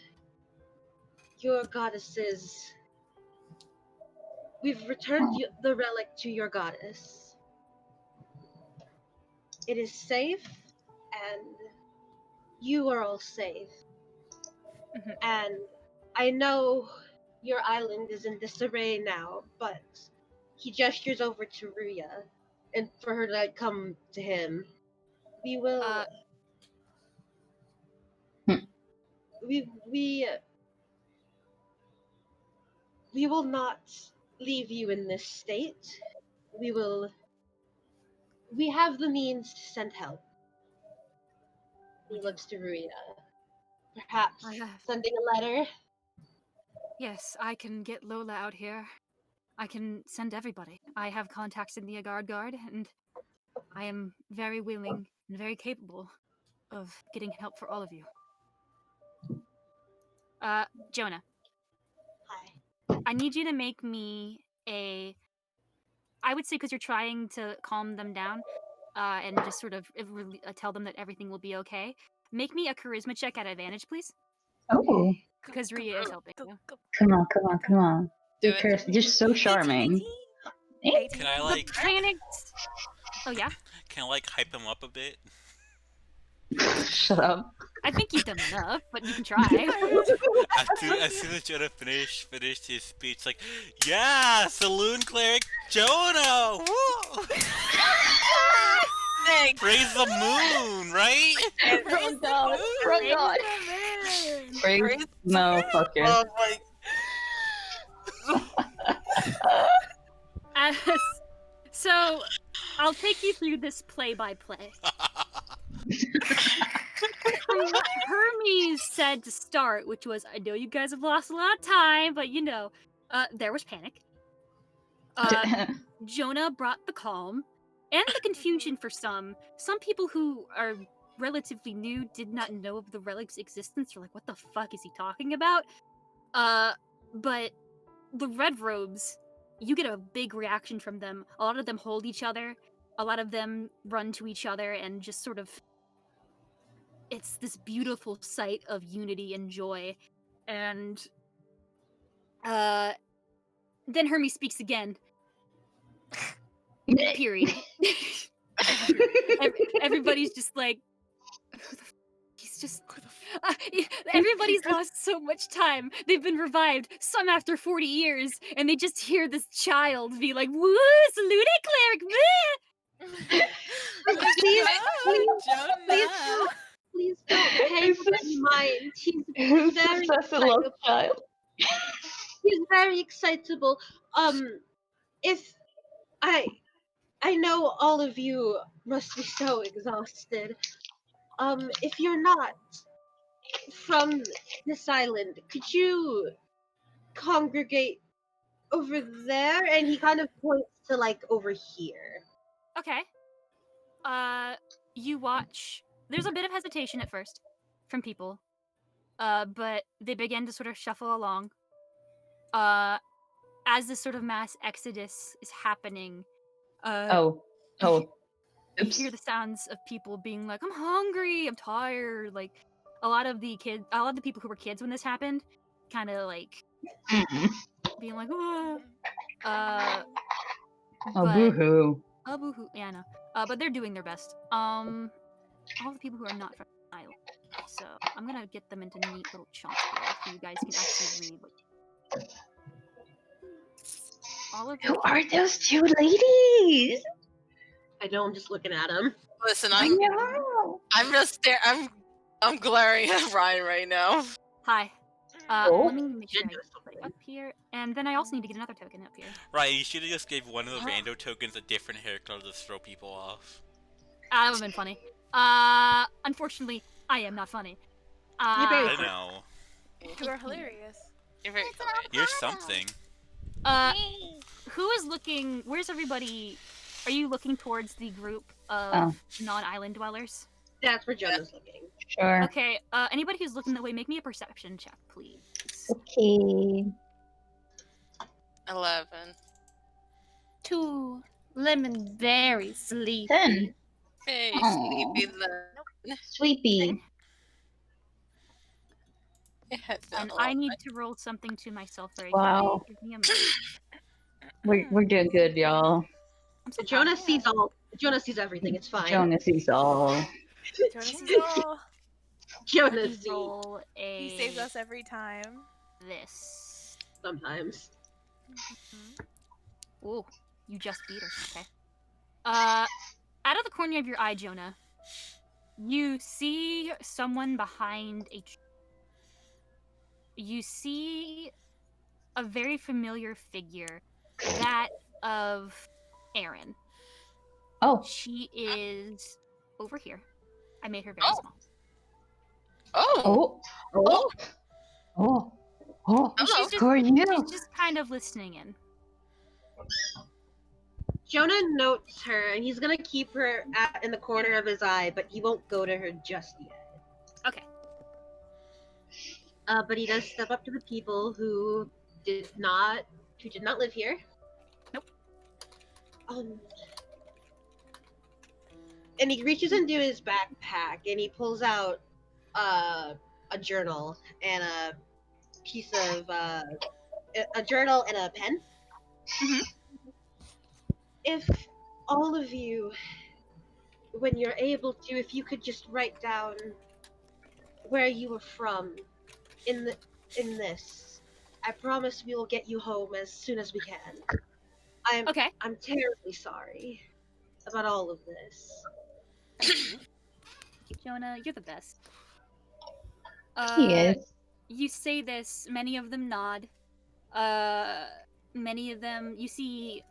your goddesses. We've returned the relic to your goddess. It is safe, and you are all safe. And I know your island is in disarray now, but he gestures over to Ruya, and for her to come to him. We will. We will not leave you in this state. We have the means to send help. He looks to Ruya. Perhaps sending a letter? Yes, I can get Lola out here. I can send everybody. I have contacts in the Agard Guard, and I am very willing and very capable of getting help for all of you. Jonah. Hi. I need you to make me I would say because you're trying to calm them down, and just sort of tell them that everything will be okay. Make me a charisma check at advantage, please. Oh. Because Ria is helping you. Come on. You're so charming. Can I like? Oh yeah? Can I like hype him up a bit? Shut up. I think you've done enough, but you can try. As soon as Jonah finished his speech, like, yeah, saloon cleric Jonah, woo! Thanks. Praise the moon, right? Run God. Run God. Praise no fucker. Oh my. So, I'll take you through this play-by-play. From what Hermes said to start, which was, I know you guys have lost a lot of time, but there was panic. Jonah brought the calm and the confusion for some. Some people who are relatively new did not know of the Relic's existence. Or like, what the fuck is he talking about? But the Red Robes, you get a big reaction from them. A lot of them hold each other. A lot of them run to each other and just sort of... It's this beautiful sight of unity and joy. And then Hermes speaks again. Period. Everybody's just like... He's just... Everybody's lost so much time. They've been revived, some after 40 years, and they just hear this child be like, woo, salute cleric, woo! Please don't pay any mind. He's very Such a love child. He's very excitable. If I know all of you must be so exhausted. If you're not from this island, could you congregate over there? And he kind of points to like over here. Okay. You watch. There's a bit of hesitation at first from people, but they begin to sort of shuffle along. As this sort of mass exodus is happening, Oh. you Oops. hear the sounds of people being like, "I'm hungry, I'm tired." Like a lot of the people who were kids when this happened, kind of like being like, "Oh." Oh, But- boo-hoo. Oh, boo-hoo. Yeah, I know. But they're doing their best. All the people who are not from the island. So I'm gonna get them into neat little chunks here, so you guys can actually read. All of Who are those two ladies? I know, I'm just looking at him. Listen, I know. I'm just there. I'm glaring at Ryan right now. Hi. Oh. Let me make sure I put it up here, and then I also need to get another token up here. Right, you should have just gave one of the rando tokens a different hair color to throw people off. That would have been funny. Unfortunately, I am not funny. I know. You are hilarious. You're very You're something. Who is looking? Where's everybody? Are you looking towards the group of non-island dwellers? That's where Jonah's looking. Sure. Okay. Anybody who's looking that way, make me a perception check, please. Okay. 11. 2. Lemon very sleepy. 10. Hey, Aw. sleepy then. Sleepy. And I need to roll something to myself very Wow. quickly. Give me a moment. We're doing good, y'all. I'm so Jonah proud. sees all. Jonah sees everything. It's fine. Jonah sees all. Jonas is all. Jonah Let me sees roll a He saves us every time. this. sometimes. Ooh, you just beat her. Okay. Out of the corner of your eye, Jonah, you see someone behind a tree. You see a very familiar figure, that of Erin. Oh. She is over here. I made her very Oh. small. Oh. Oh. Oh. Oh. Hello. Who are you? She's just kind of listening in. Jonah notes her, and he's gonna keep her in the corner of his eye, but he won't go to her just yet. Okay. But he does step up to the people who did not live here. Nope. And he reaches into his backpack and he pulls out a journal and a piece of a journal and a pen. Mhm. If all of you, when you're able to, if you could just write down where you were from in this, I promise we will get you home as soon as we can. Okay. I'm terribly sorry about all of this. Jonah, you're the best. He is. You say this, many of them nod. Many of them, you see,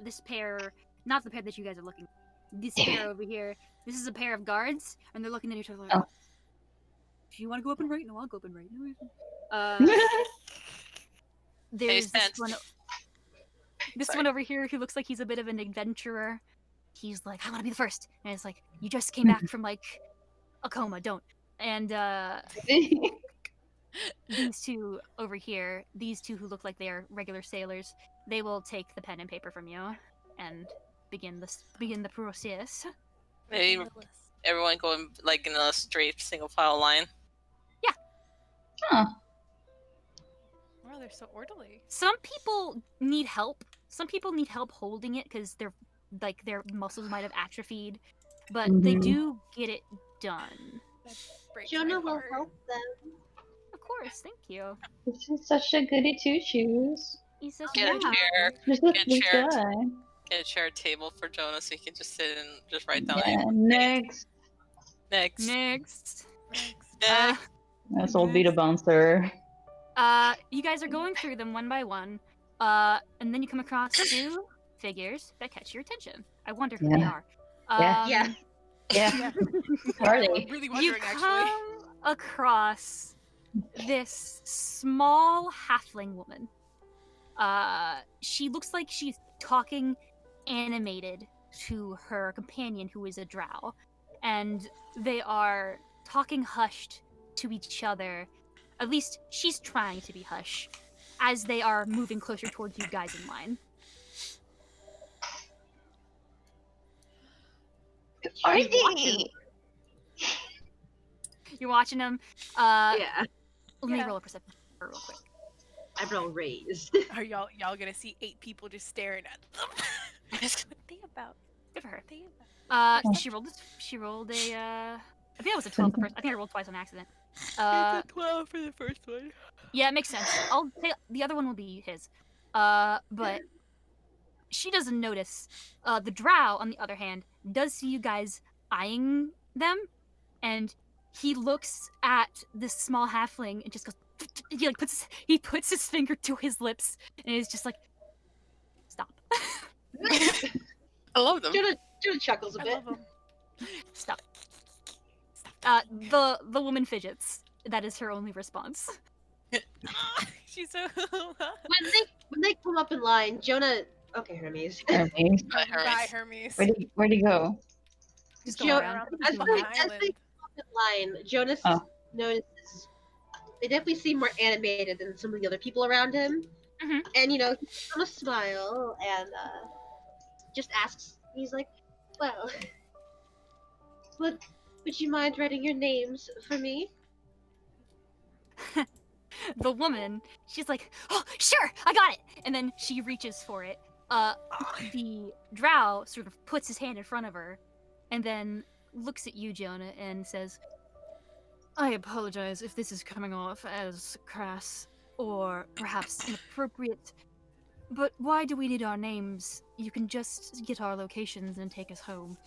this pair, not the pair that you guys are looking, this pair over here, this is a pair of guards, and they're looking at each other like, Oh. do you want to go up and write? No, I'll go up and write. No, Hey, there's this one over here who looks like he's a bit of an adventurer. He's like, I want to be the first. And it's like, you just came back from, like, a coma, don't. And, these two over here, these two who look like they are regular sailors, they will take the pen and paper from you and begin the process. Maybe everyone going like in a straight single file line. Huh. Wow, they're so orderly. Some people need help. Some people need help holding it because their muscles might have atrophied, but they do get it done. That breaks Jonah my will heart. help them. Of course, thank you. This is such a goody two shoes. He's such Get a a chair. Just a Get good chair. guy. Get a chair table for Jonah so he can just sit and just write down. Yeah, anything. next. Next. Next. Next. That's old beat a bouncer. You guys are going through them one by one, and then you come across two figures that catch your attention. I wonder who they Yeah. are. Yeah. Yeah. Yeah. Are they? I'm really You wondering, come across this small halfling woman. She looks like she's talking animated to her companion, who is a drow, and they are talking hushed to each other. At least she's trying to be hush as they are moving closer towards you guys in line. Are You're watching they? them. You're watching them. Yeah. Let me Yeah. roll a perception real quick. I roll raised. Are y'all gonna see 8 people just staring at them? what are they about? Good for her. What are they about? She rolled a. I think that was a 12 the first. I think I rolled twice on accident. It's a 12 for the first one. Yeah, it makes sense. I'll say the other one will be his. But she doesn't notice. The drow, on the other hand, does see you guys eyeing them, and he looks at this small halfling and just goes. He puts his finger to his lips and is just like, stop. I love them. Jonah chuckles a I bit. love them. Stop. The woman fidgets. That is her only response. She's so. When they come up in line, Jonah. Okay, Hermes. Hermes. Bye, Hermes. Bye, Hermes. Where'd he go? Just Jo- go around. As on they, the as they island. come up in line, Jonas Oh. notices they definitely seem more animated than some of the other people around him. Mhm. And he's gonna smile and just asks. He's like, "Well, would you mind writing your names for me?" The woman, she's like, oh, sure, I got it. And then she reaches for it. The drow sort of puts his hand in front of her and then looks at you, Jonah, and says, I apologize if this is coming off as crass or perhaps inappropriate, but why do we need our names? You can just get our locations and take us home.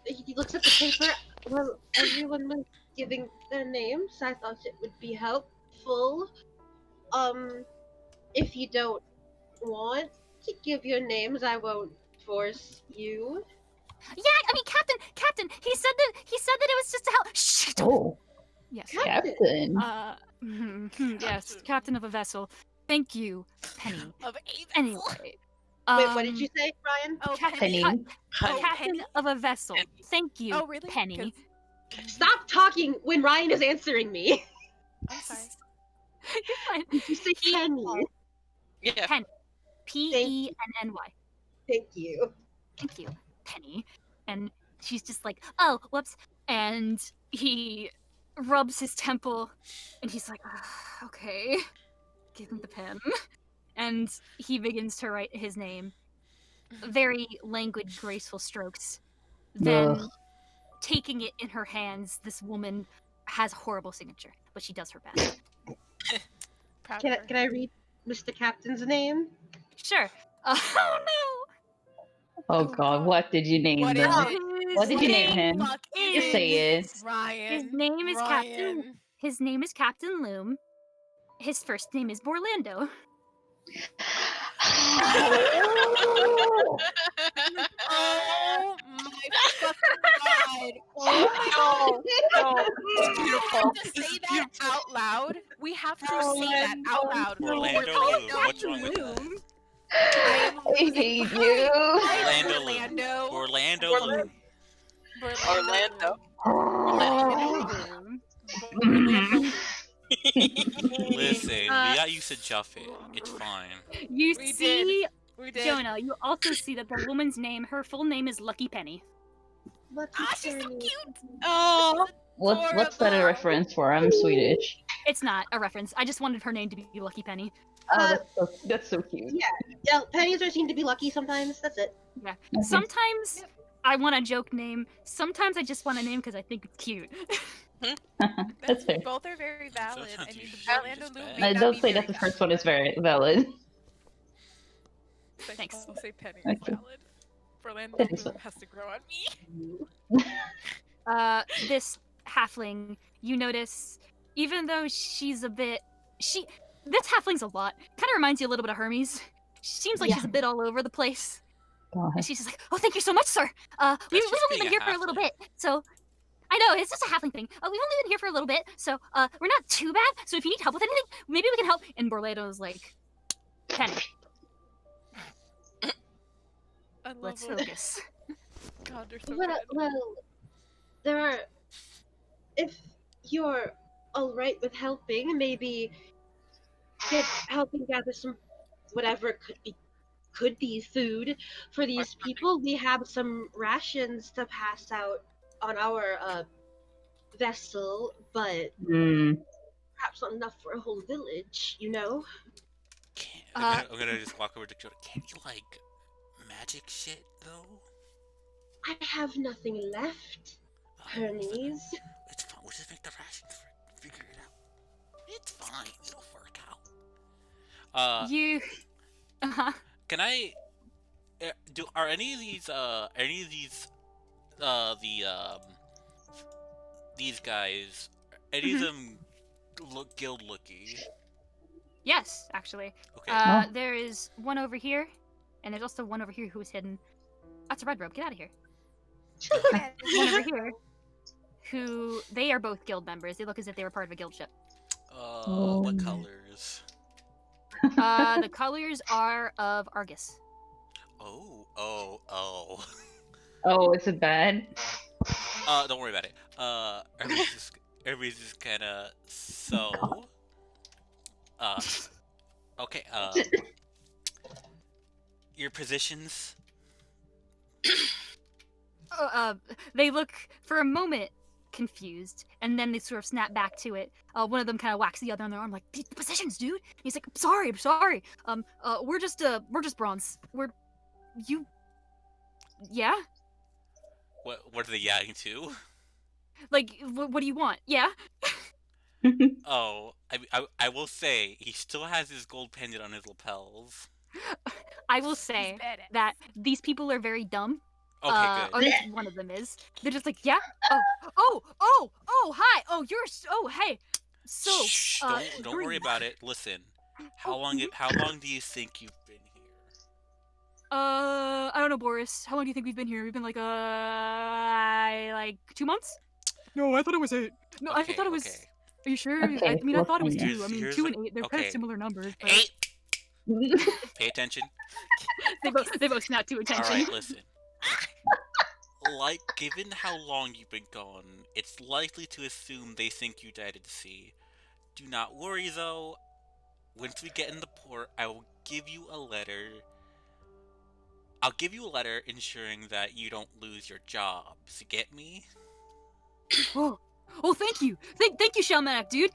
He looks at the paper. Well, everyone was giving their names. I thought it would be helpful. If you don't want to give your names, I won't force you. Yeah, I mean, Captain, he said that it was just to help. Shh, don't- Oh, Yes. Captain. Yes, captain of a vessel. Thank you, Penny. Of a vessel. Anyway. Wait, what did you say, Ryan? Oh, Penny. Captain Penny? of a vessel. Thank you, Oh, really? Penny. 'Cause- Stop talking when Ryan is answering me. I'm sorry. You're fine. Did you say Penny? Yeah. Penny. Thank you. Thank you, Penny. And she's just like, oh, whoops. And he rubs his temple, and he's like, okay, give me the pen. And he begins to write his name. very languid, graceful strokes. Then, Ugh. taking it in her hands, this woman has a horrible signature, but she does her best. Proud Can of I, her. can I read Mr. Captain's name? Sure. Oh no! Oh god, what did you name What them? is it? What did you name His him? Fuck Just say it. Ryan. His name is Captain. Ryan. His name is Captain Loom. His first name is Borlando. Oh my fucking god. Oh No, it's We beautiful. have to say that out loud. We have to say that out loud. Orlando Oh, Bloom. What's wrong with that? Loom. I am I hate you. Orlando Bloom. Orlando. Orlando Orlando. Bloom. Orlando. Listen, we got used to Juffet. It's fine. You We see, We did. Jonah, you also see that the woman's name, her full name is Lucky Penny. Ah, she's so cute. Oh, What's that a reference for? I'm Swedish. It's not a reference. I just wanted her name to be Lucky Penny. Oh, that's so cute. Yeah, pennies are seem to be lucky sometimes. That's it. Yeah. Okay. Sometimes I want a joke name. Sometimes I just want a name because I think it's cute. That's fair. Both are very valid. Sometimes I mean, you the just Orlando bad. Loom I may I not don't be say very that the first one is very valid. Thanks. I'll say Penny Okay. is valid. Orlando Penny's Bloom has to grow on me. This halfling, you notice, even though she's a bit, this halfling's a lot. Kind of reminds you a little bit of Hermes. She seems like Yeah. she's a bit all over the place. God. And she's just like, "Oh, thank you so much, sir. We've just only being been a here for a little halfling. bit, so I know it's just a halfling thing. We've only been here for a little bit, so we're not too bad. So if you need help with anything, maybe we can help." And Borlado's like, "Penny, I love let's them. focus." God, they're so Well, good. well, there are. If you're all right with helping, maybe helping gather some whatever could be food for these people. We have some rations to pass out on our vessel, but perhaps not enough for a whole village. You know. I'm gonna just walk over to Jonah. Can't you like magic shit though? I have nothing left, Hermes. It's fine. We'll just make the rations for figure it out. It's fine. It'll work out. You, Can I? Are any of these these guys? Any of them look guild looky? yes, actually. Okay. There is one over here, and there's also one over here who is hidden. That's a red robe. Get out of here. There's one over here, who they are both guild members. They look as if they were part of a guild ship. What colors? The colors are of Argus. Oh. Oh, is it bad? Don't worry about it. Everybody's just kind of so. Okay. Your positions. They look for a moment confused, and then they sort of snap back to it. One of them kind of whacks the other on their arm, like, "The positions, dude." And he's like, I'm sorry. We're just bronze. Yeah? What are they yelling to? Like, what do you want? Yeah? Oh, I will say he still has his gold pendant on his lapels. I will say He's badass. that these people are very dumb. Okay, Or good. at least one of them is. They're just like, yeah? Oh, hi! Oh, hey! So, Shh, don't worry about it. Listen, how long do you think you've been here? I don't know, Boris. How long do you think we've been here? We've been like 2 months? No, I thought it was 8. No, I thought it was. Okay. Are you sure? Okay, I mean, I thought it was here's- 2. I mean, here's 2 the- and 8, they're kind okay. of similar numbers. But 8. Pay attention. they both snap to attention. All right, listen. Like, given how long you've been gone, it's likely to assume they think you died at sea. Do not worry, though. Once we get in the port, I will give you a letter. I'll give you a letter ensuring that you don't lose your jobs. You get me? Oh, thank you. Thank you, Shalmanek, dude.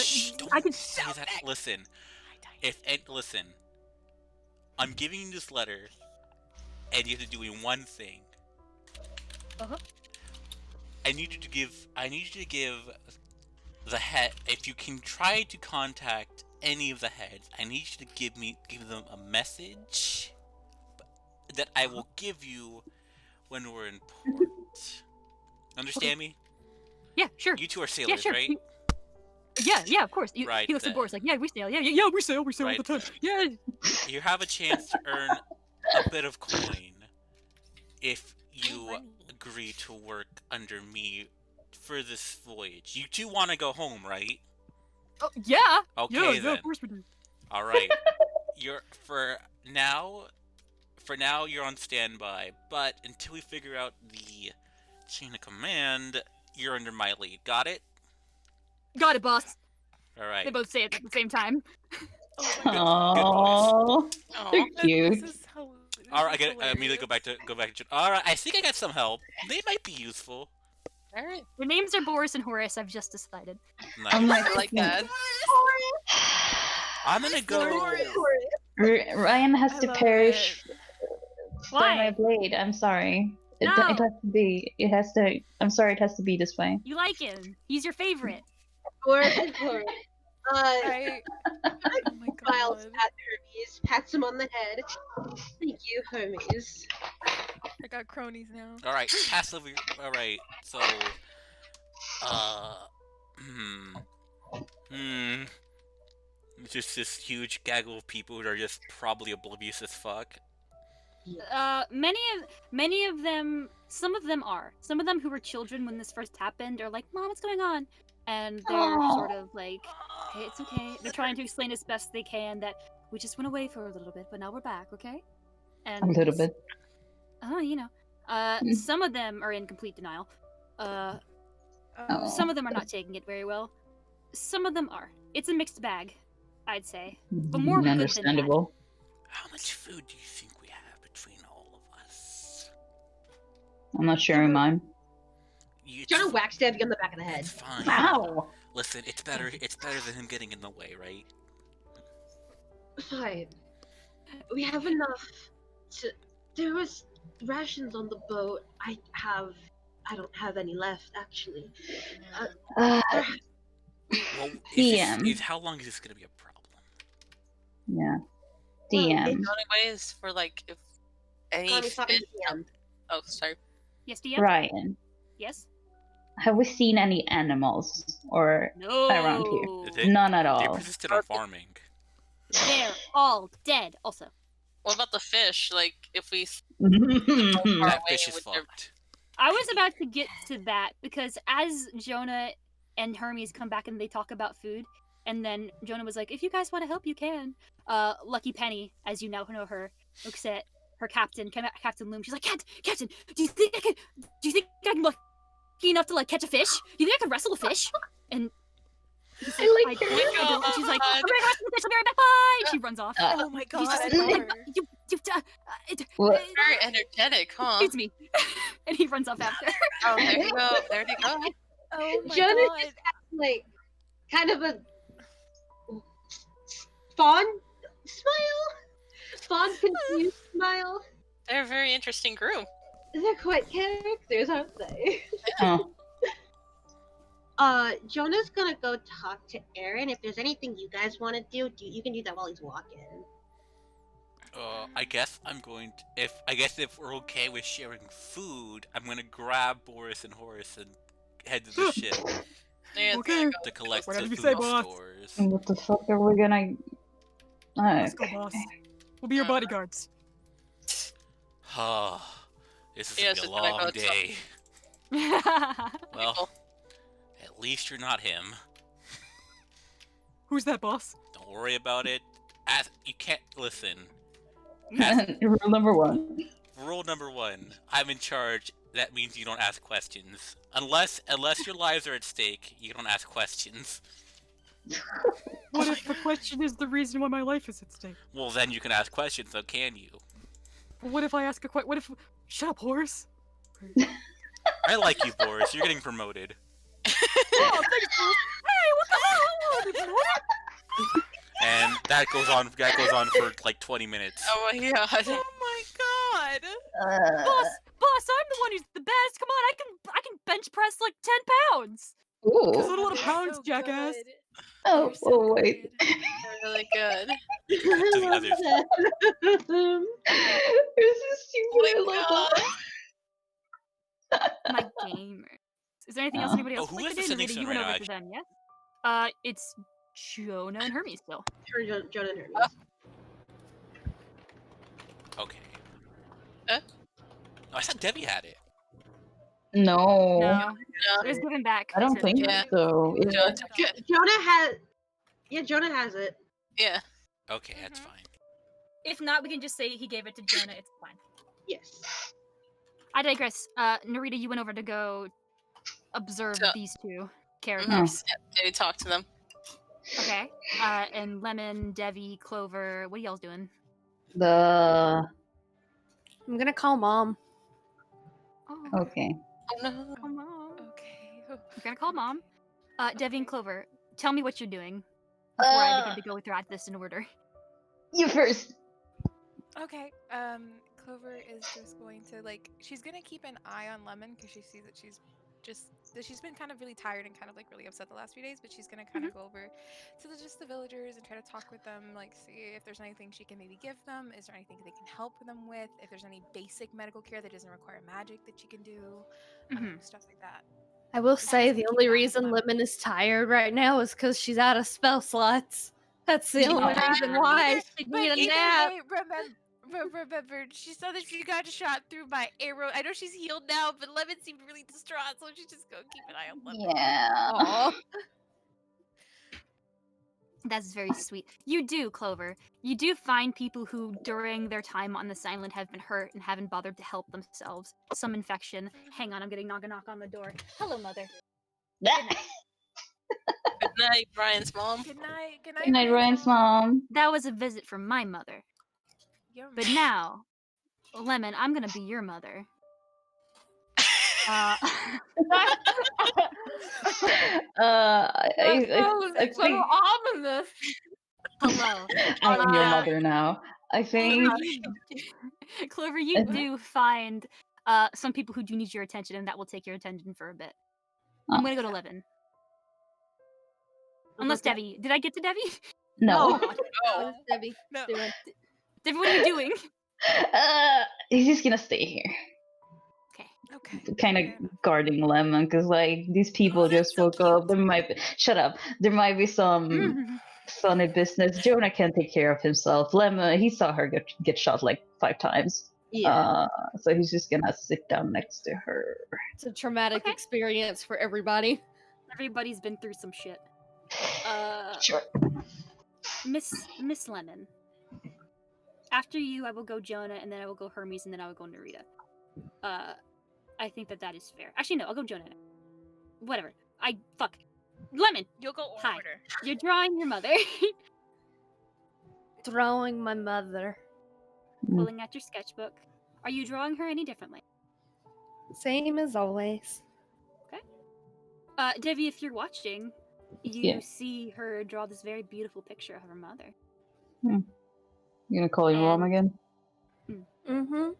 Shh, don't I can. say that. Listen, listen. I'm giving you this letter and you have to do one thing. I need you to give the head. If you can try to contact any of the heads, I need you to give them a message that I will give you when we're in port. Understand me? Yeah, sure. You two are sailors, sure. right? Yeah, of course. Right, Felix and then. Boris, like, yeah, we sail. Yeah, we sail all Right, the time. then. Yeah. You have a chance to earn a bit of coin if you agree to work under me for this voyage. You two want to go home, right? Oh, yeah. Okay, yeah, then. of course we do. All right. For now you're on standby, but until we figure out the chain of command, you're under my lead. Got it? Got it, boss. All right. They both say it at the same time. Oh, they're cute. All right, I immediately go back to. All right, I think I got some help. They might be useful. All right. Their names are Boris and Horace. I've just decided. Nice. I'm I like that. I'm gonna go. Ryan has to perish by my Why? blade. I'm sorry. It No. has to be. It has to. I'm sorry. It has to be this way. You like him. He's your favorite. Or I, oh my smiles god. at Hermes, pats him on the head. Thank you, Hermes. I got cronies now. All right, pass over. All right, so, it's just this huge gaggle of people who are just probably oblivious as fuck. Many of them. Some of them are. Some of them who were children when this first happened are like, "Mom, what's going on?" And they're Aw. sort of like, "Hey, it's okay." They're trying to explain as best they can that we just went away for a little bit, but now we're back, okay? And A little bit. Oh, you know. Some of them are in complete denial. Oh. Some of them are not taking it very well. Some of them are. It's a mixed bag, I'd say. But more good than bad. Understandable. How much food do you think we have between all of us? I'm not sharing mine. Trying to whack stab you on the back of the head. It's fine. Ow! Listen, it's better than him getting in the way, right? Fine. We have enough to. There was rations on the boat. I don't have any left, actually. Uh, Well, DM. how long is this gonna be a problem? Yeah. Well, DM. The only way is for like if any. Cami's talking to fish- DM. Oh, sorry. Yes, DM? Ryan, Yes? have we seen any animals or No. around here? They- None at They all. persisted on farming. They're all dead, also. What about the fish? Like if we That fish is with their- fucked. I was about to get to that because as Jonah and Hermes come back and they talk about food, and then Jonah was like, "If you guys want to help, you can." Lucky Penny, as you now know her, looks at her captain, Captain Loom. She's like, "Captain, do you think I'm lucky enough to like catch a fish? Do you think I could wrestle a fish?" And he's like, I like "I her. don't." And she's like, "I'm gonna wrestle the fish. I'll be right back. Bye." And she runs off. Oh my god, He's just I like, love her. What? Very energetic, huh? It's me. And he runs off after. Oh, there you go. There you go. Oh my Jonah god. just has like kind of a fond confused smile. They're a very interesting group. They're quite characters, aren't they? Oh. Jonah's gonna go talk to Aaron. If there's anything you guys want to do, you can do that while he's walking. I guess I'm going to. If we're okay with sharing food, I'm gonna grab Boris and Horace and head to the ship Yeah, Okay. there you go. to collect Whatever the you food say, boss. stores. What the fuck are we gonna? Let's go, boss. We'll be your bodyguards. This is Yeah, gonna be a so then I long go day. Well, People. at least you're not him. Who's that, boss? Don't worry about it. You can't listen. Rule number one. Rule number 1: I'm in charge. That means you don't ask questions. Unless your lives are at stake, you don't ask questions. What if the question is the reason why my life is at stake? Well, then you can ask questions, though, can you? What if I ask a question? What if? Shut up, Horace. I like you, Boris. You're getting promoted. Oh, thanks, Boris. Hey, what the hell? And that goes on for like 20 minutes. Oh my god. Oh my god. Boss, I'm the one who's the best. Come on, I can bench press like 10 pounds. Ooh. That's a lot of They're pounds, so jackass. good. Oh, They're so wait. good. They're really good. To the others. This is stupid. I love My gamer. Is there anything else Oh. anybody else Oh, would who like is to do? the Narita, sending you soon went right over now, to them, yes? It's Jonah and Hermes still. Jonah and Hermes. Okay. Oh, I thought Debbie had it. No. No, it was given back. I don't to think Yeah. so. It was Yeah. given back. Jonah has. Yeah, Jonah has it. Yeah. Okay, that's fine. If not, we can just say he gave it to Jonah. It's fine. Yes. I digress. Narita, you went over to go observe So- these two characters. Yeah, they talk to them. Okay. And Lemon, Devi, Clover, what are y'all doing? The I'm gonna call mom. Oh, okay. Oh no. come on. Okay. I'm gonna call mom. Devi and Clover, tell me what you're doing before I begin to go throughout this in order. You first. Okay. Clover is just going to she's gonna keep an eye on Lemon because she sees that she's been kind of really tired and kind of really upset the last few days, but she's gonna kind of go over to the villagers and try to talk with them, see if there's anything she can maybe give them. Is there anything they can help them with? If there's any basic medical care that doesn't require magic that she can do, stuff like that. I will say just the keep only an eye on reason Lemon. Lemon is tired right now is because she's out of spell slots. That's the only reason why she need a nap. Remember, she saw that she got shot through by arrow. I know she's healed now, but Lemon seemed really distraught, so she's just gonna keep an eye on Lemon. Yeah. Aw. That's very sweet. You do, Clover. You do find people who, during their time on this island, have been hurt and haven't bothered to help themselves. Some infection. Hang on, I'm getting knock on the door. Hello, mother. Good night, Brian's mom. Good night. Good Good night, Ryan's mom. That was a visit from my mother. Your But mom. now, Lemon, I'm gonna be your mother. I so think ominous. Hello. I'm your mother now. I think Clover, you do find some people who do need your attention, and that will take your attention for a bit. I'm gonna go to 11. Unless Devi. Did I get to Devi? no. Oh. Debbie No. doing? Devi, what are you doing? He's just gonna stay here, Okay. kind of guarding Lemon, because these people Oh, that's just so woke up. cute. There might be. Shut up. There might be some funny business. Jonah can't take care of himself. Lemon, he saw her get shot 5 times. Yeah. So he's just gonna sit down next to her. It's a traumatic Okay. experience for everybody. Everybody's been through some shit. Sure. Miss Lemon. After you, I will go Jonah, and then I will go Hermes, and then I will go Narita. I think that is fair. Actually, no, I'll go Jonah. Whatever. Fuck. Lemon! You'll go Hi. order. You're drawing your mother. Throwing my mother. Pulling out your sketchbook. Are you drawing her any differently? Same as always. Devi, if you're watching, you Yeah. see her draw this very beautiful picture of her mother. You gonna call your mom And- again? Mm-hmm.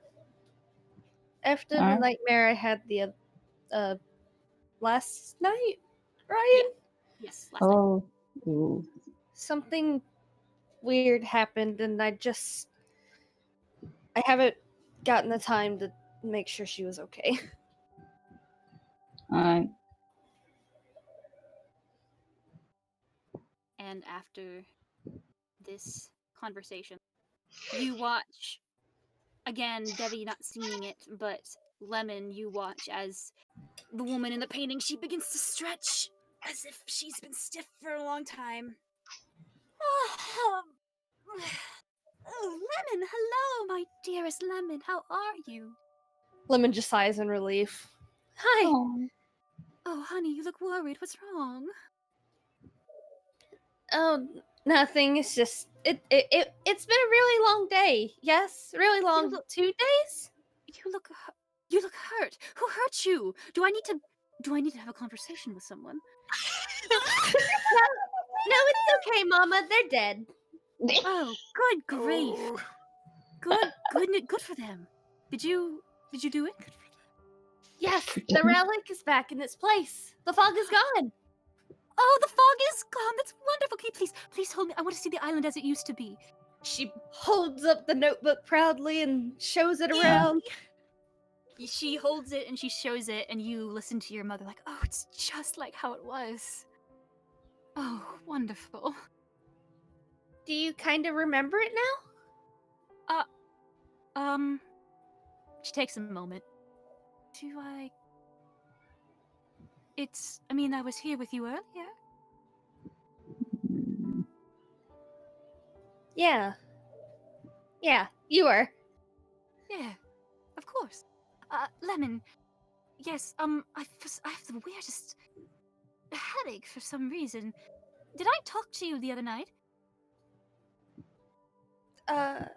After the Alright. nightmare I had the last night, Ryan, Yes. Last night. Oh. Ooh. something weird happened, and I haven't gotten the time to make sure she was okay. Alright. And after this conversation, you watch, again, Devi not seeing it, but Lemon, you watch as the woman in the painting, she begins to stretch as if she's been stiff for a long time. Oh, Lemon, hello, my dearest Lemon, how are you? Lemon just sighs in relief. Hi. Oh, honey, you look worried. What's wrong? Oh, nothing. It's just it's been a really long day. Yes, really long. look- 2 days. You look hurt. Who hurt you? Do I need to have a conversation with someone? No, it's okay, Mama. They're dead. Oh, good grief. Good for them. Did you do it? Yes, the relic is back in its place. The fog is gone. Oh, the fog is gone. That's wonderful. Can you please hold me? I want to see the island as it used to be. She holds up the notebook proudly and shows it around. She holds it and she shows it, and you listen to your mother like, oh, it's just like how it was. Oh, wonderful. Do you kind of remember it now? She takes a moment. I mean, I was here with you earlier. Yeah. Yeah, you were. Yeah, of course. Lemon. Yes, I have the weirdest headache for some reason. Did I talk to you the other night? I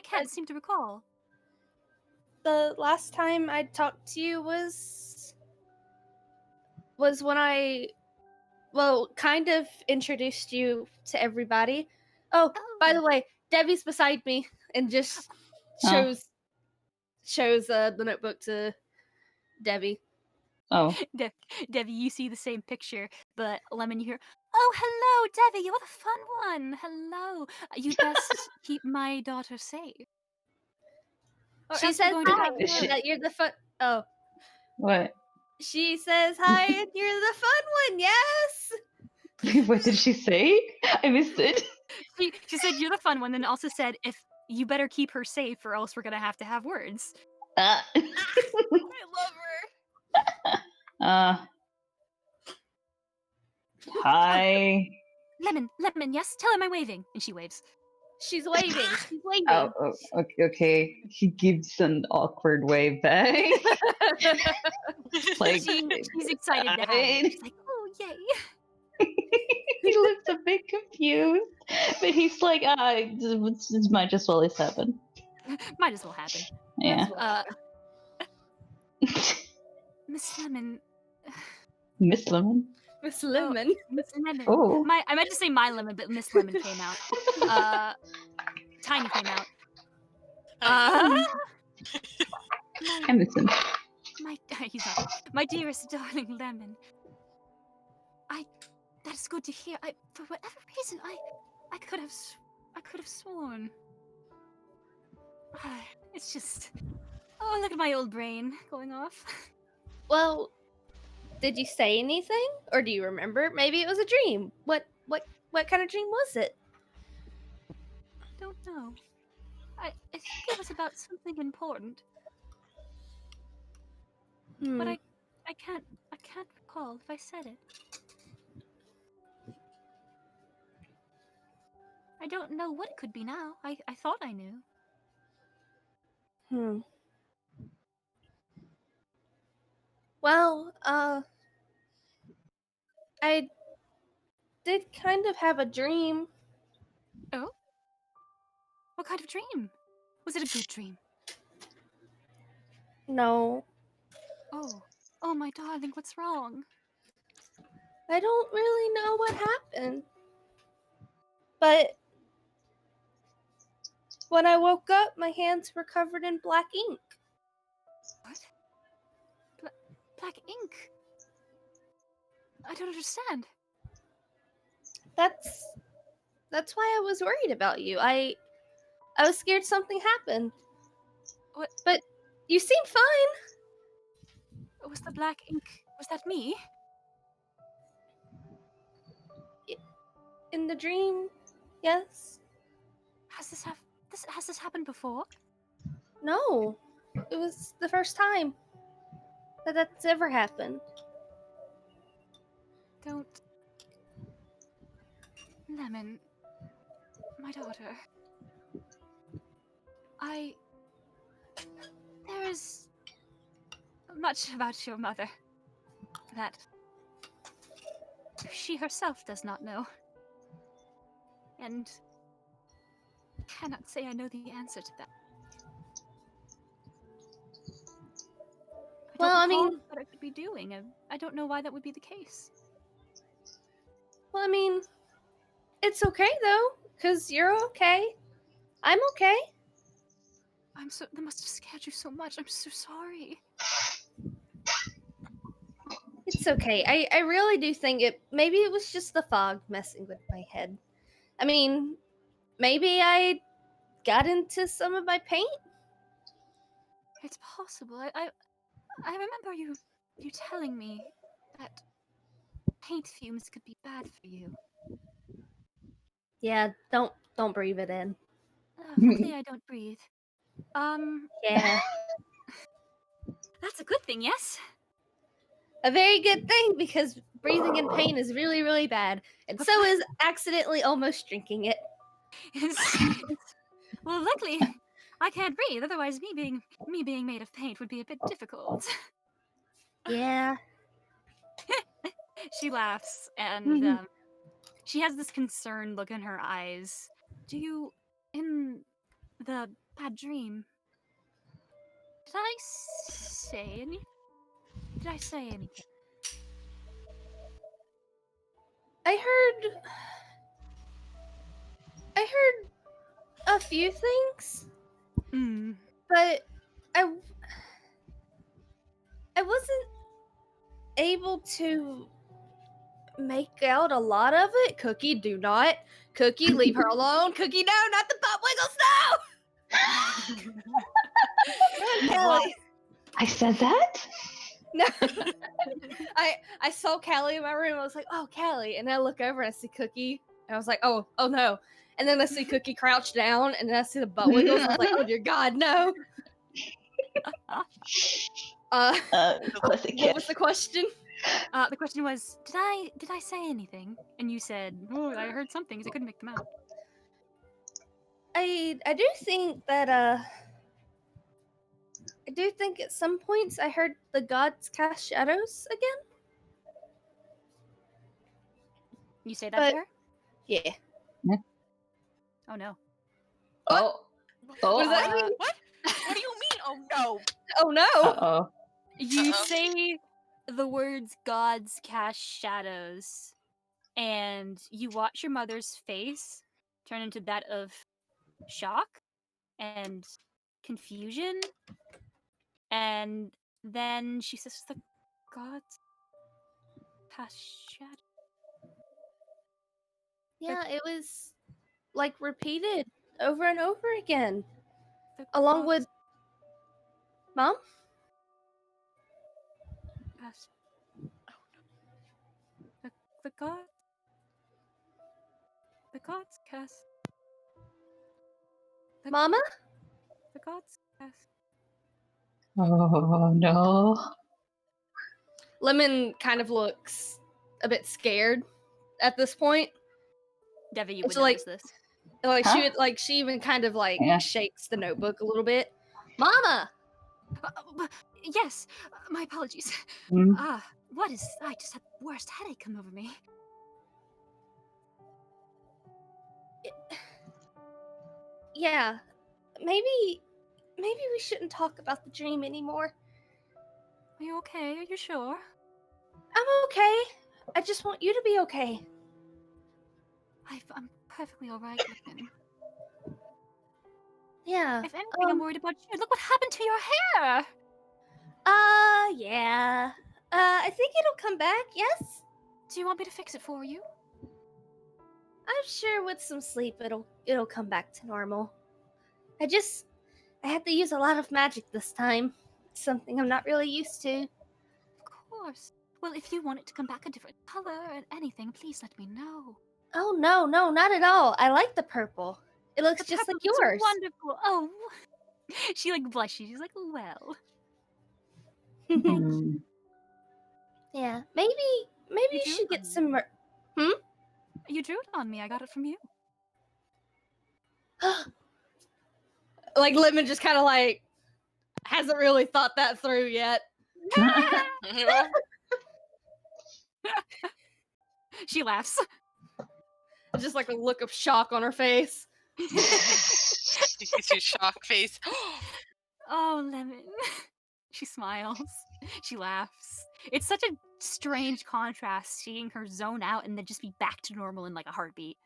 can't seem to recall. The last time I talked to you was when I, kind of introduced you to everybody. Oh, by the way, Debbie's beside me and just shows the notebook to Debbie. Oh. Debbie, you see the same picture, but Lemon, you hear, oh, hello, Debbie, you're the fun one. Hello. You best keep my daughter safe. She says hi, that you're the fun. Oh. What? She says hi, and you're the fun one. Yes. What did she say? I missed it. She said you're the fun one, then also said if you better keep her safe, or else we're gonna have words. I love her. Hi. Lemon, yes? Tell her I'm waving. And she waves. She's waving. She's waving. Oh, okay. He gives an awkward wave back. Like, she's excited to have it. She's like, oh, yay. He looks a bit confused, but he's like, it might as well happen. Might as well happen. Yeah. Miss Lemon. Miss Lemon? Miss Lemon. Miss Lemon. Oh. I meant to say my lemon, but Miss Lemon came out. Tiny came out. I miss him. My dearest darling Lemon. That's good to hear. For whatever reason, I could have sworn. It's just, oh, look at my old brain going off. Well, did you say anything, or do you remember? Maybe it was a dream. What kind of dream was it? Don't know. I think it was about something important. But I can't recall if I said it. I don't know what it could be now. I thought I knew. Well, I did kind of have a dream. Oh? What kind of dream? Was it a good dream? No. Oh, my darling, what's wrong? I don't really know what happened. But when I woke up, my hands were covered in black ink. What? Black ink? I don't understand. That's why I was worried about you. I was scared something happened. What? But you seem fine. Was the black ink? Was that me? In the dream, yes. Has this happened before? No, it was the first time that's ever happened. Don't, Lemon, my daughter. There is much about your mother that she herself does not know. And cannot say I know the answer to that. Well, I mean, what I could be doing. I don't know why that would be the case. Well, I mean, it's okay though, because you're okay. I'm okay. That must have scared you so much. I'm so sorry. It's okay. I really do think maybe it was just the fog messing with my head. I mean, maybe I got into some of my paint. It's possible. I remember you telling me that paint fumes could be bad for you. Yeah, don't breathe it in. Luckily, I don't breathe. Yeah. That's a good thing, yes? A very good thing, because breathing in pain is really, really bad. And so is accidentally almost drinking it. Well, luckily, I can't breathe. Otherwise, me being made of paint would be a bit difficult. Yeah. She laughs, and she has this concerned look in her eyes. In the bad dream, did I say anything? I heard a few things, but I wasn't able to make out a lot of it. Cookie, do not. Cookie, leave her alone. Cookie, no, not the butt wiggles, no! Callie. I said that? No. I saw Callie in my room. I was like, oh, Callie. And I look over and I see Cookie. And I was like, oh no. And then I see Cookie crouch down, and then I see the butt wiggles. I was like, oh dear God, no. What was the question? The question was, did I say anything? And you said, oh, I heard some things. I couldn't make them out. I do think that I do think at some points I heard the gods cast shadows again. You say that to her? Yeah. Oh no. Oh. What does that mean? What? What do you mean? Oh no. Oh no. Uh-oh. You say the words gods cast shadows, and you watch your mother's face turn into that of shock and confusion, and then she says the gods cast shadows. Yeah, it was like repeated over and over again. The Along gods with Mom? cast. The gods. The gods cast. Mama? The gods cast. Oh no. Lemon kind of looks a bit scared at this point. Devi, you It's would notice this. Like Huh? she even kind of like Yeah. shakes the notebook a little bit. Mama! Yes, my apologies. Mm. What is? I just had the worst headache come over me. Yeah. Maybe we shouldn't talk about the dream anymore. Are you okay? Are you sure? I'm okay. I just want you to be okay. I'm perfectly alright, Lipton. Yeah. If anything, I'm worried about you. Look what happened to your hair! Yeah. I think it'll come back, yes? Do you want me to fix it for you? I'm sure with some sleep it'll come back to normal. I had to use a lot of magic this time. It's something I'm not really used to. Of course. Well, if you want it to come back a different color or anything, please let me know. Oh, no, not at all. I like the purple. It looks just like yours. Wonderful. Oh. She like blushes. She's like, well. Mm. Yeah, maybe you drew should it get on some You drew it on me. I got it from you. Like Lemon just kind of like hasn't really thought that through yet. She laughs. Just like a look of shock on her face. You see your shock face. Oh, Lemon. She smiles. She laughs. It's such a strange contrast seeing her zone out and then just be back to normal in like a heartbeat.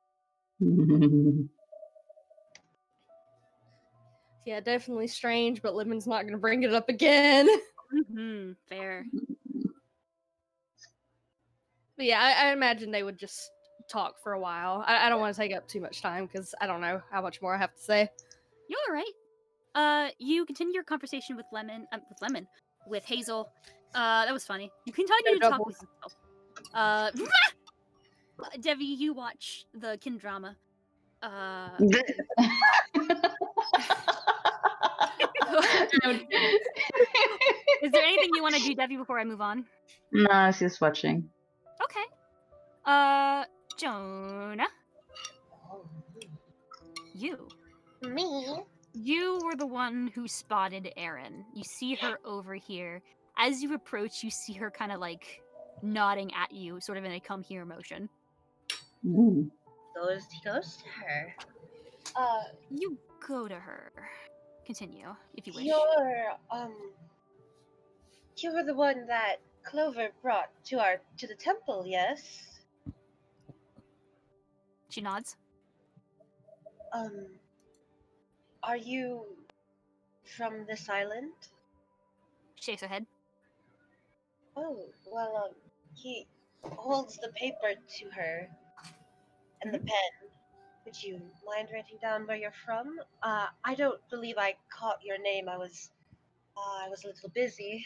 Yeah, definitely strange, but Lemon's not gonna bring it up again. Fair. But yeah, I imagine they would just talk for a while. I don't want to take up too much time because I don't know how much more I have to say. You're all right. You continue your conversation with with Hazel. That was funny. You continue to talk with Hazel. Devi, you watch the kin drama. Is there anything you want to do, Devi, before I move on? No, she's watching. Okay. Jonah. You. Me? You were the one who spotted Erin. You see her over here. As you approach, you see her kind of like nodding at you, sort of in a come here motion. Ooh. Goes to her. You go to her. Continue, if you wish. You're the one that Clover brought to the temple, yes? She nods. Are you from this island? Shakes her head. Oh, well, he holds the paper to her and the pen. Would you mind writing down where you're from? I don't believe I caught your name. I was a little busy.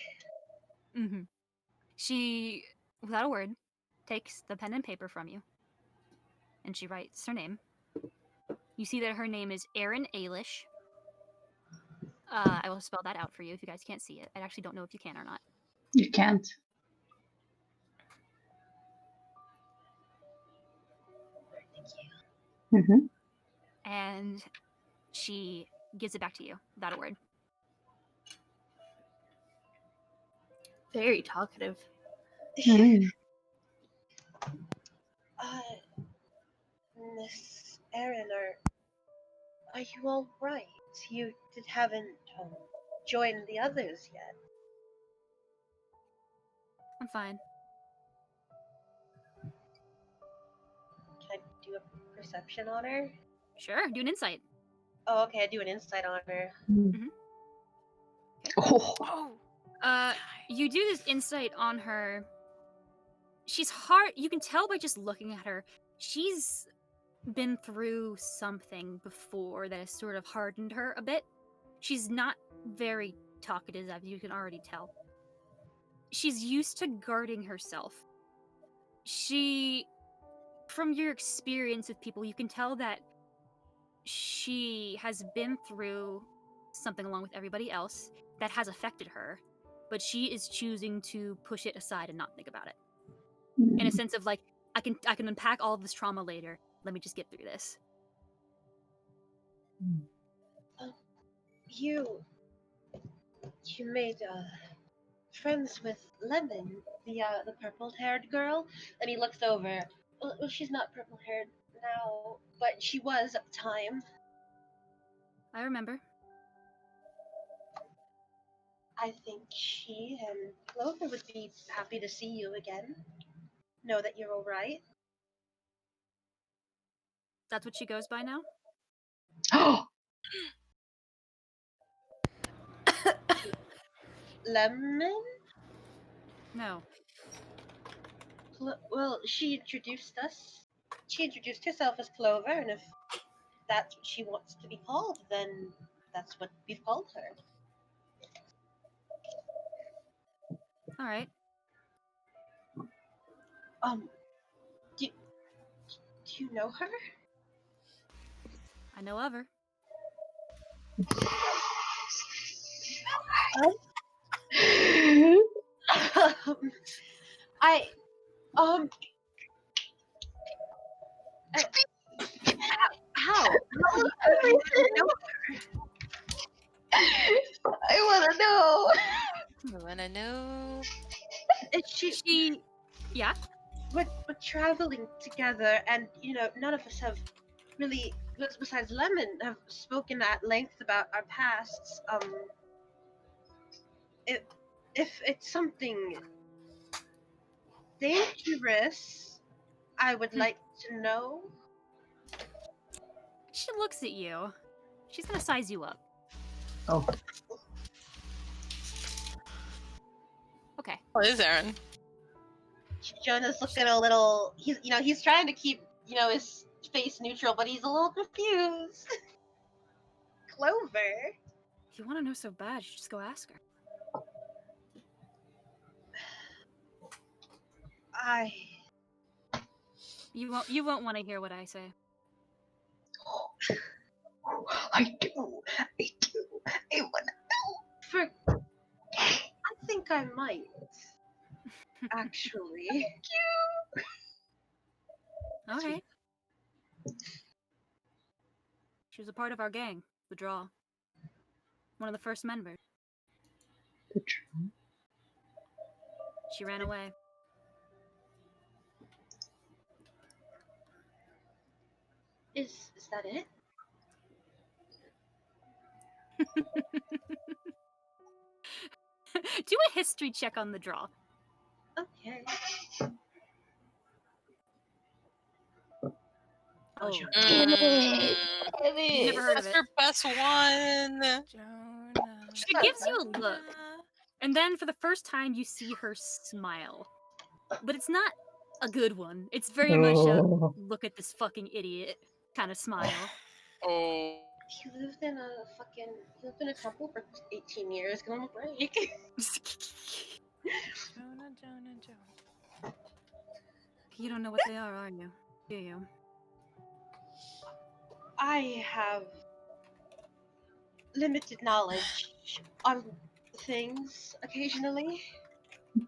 She, without a word, takes the pen and paper from you, and she writes her name. You see that her name is Erin Ailish. I will spell that out for you if you guys can't see it. I actually don't know if you can or not. You can't. And she gives it back to you without a word. Very talkative. Miss Erin, are you all right? You haven't joined the others yet. I'm fine. Can I do a perception on her? Sure, do an insight. Oh, okay, I do an insight on her. Okay. You do this insight on her. She's hard. You can tell by just looking at her. She's been through something before that has sort of hardened her a bit. She's not very talkative, as you can already tell. She's used to guarding herself. From your experience with people, you can tell that she has been through something along with everybody else that has affected her, but she is choosing to push it aside and not think about it. In a sense of like, I can unpack all of this trauma later. Let me just get through this. You made friends with Lemon, the purple-haired girl, and he looks over. Well, she's not purple-haired now, but she was at the time. I remember. I think she and Clover would be happy to see you again. Know that you're all right. That's what she goes by now? Lemon? No. Well, she introduced us. She introduced herself as Clover, and if that's what she wants to be called, then that's what we've called her. All right. Do you know her? I know of her. How? I wanna know. I wanna know. She yeah? We're traveling together, and none of us have really, besides Lemon, have spoken at length about our pasts. If it's something dangerous, I would like to know. She looks at you. She's gonna size you up. Oh. Okay. What is Aaron? Jonah's looking a little. He's trying to keep his face neutral, but he's a little confused. Clover. If you want to know so bad, you should just go ask her. You won't want to hear what I say. I do. I wanna know. I think I might. Actually. Okay. She was a part of our gang, the Draw. One of the first members. The Draw? She ran away. Is that it? Do a history check on the Draw. Okay. Oh, Mm, you never heard of that's it. her best one. Jonah. She gives you a look, and then for the first time you see her smile. But it's not a good one. It's very much a look at this fucking idiot kind of smile. Oh. He lived in a temple for 18 years. Give him a break. Jonah. You don't know what they are you? Do you? I have limited knowledge on things occasionally.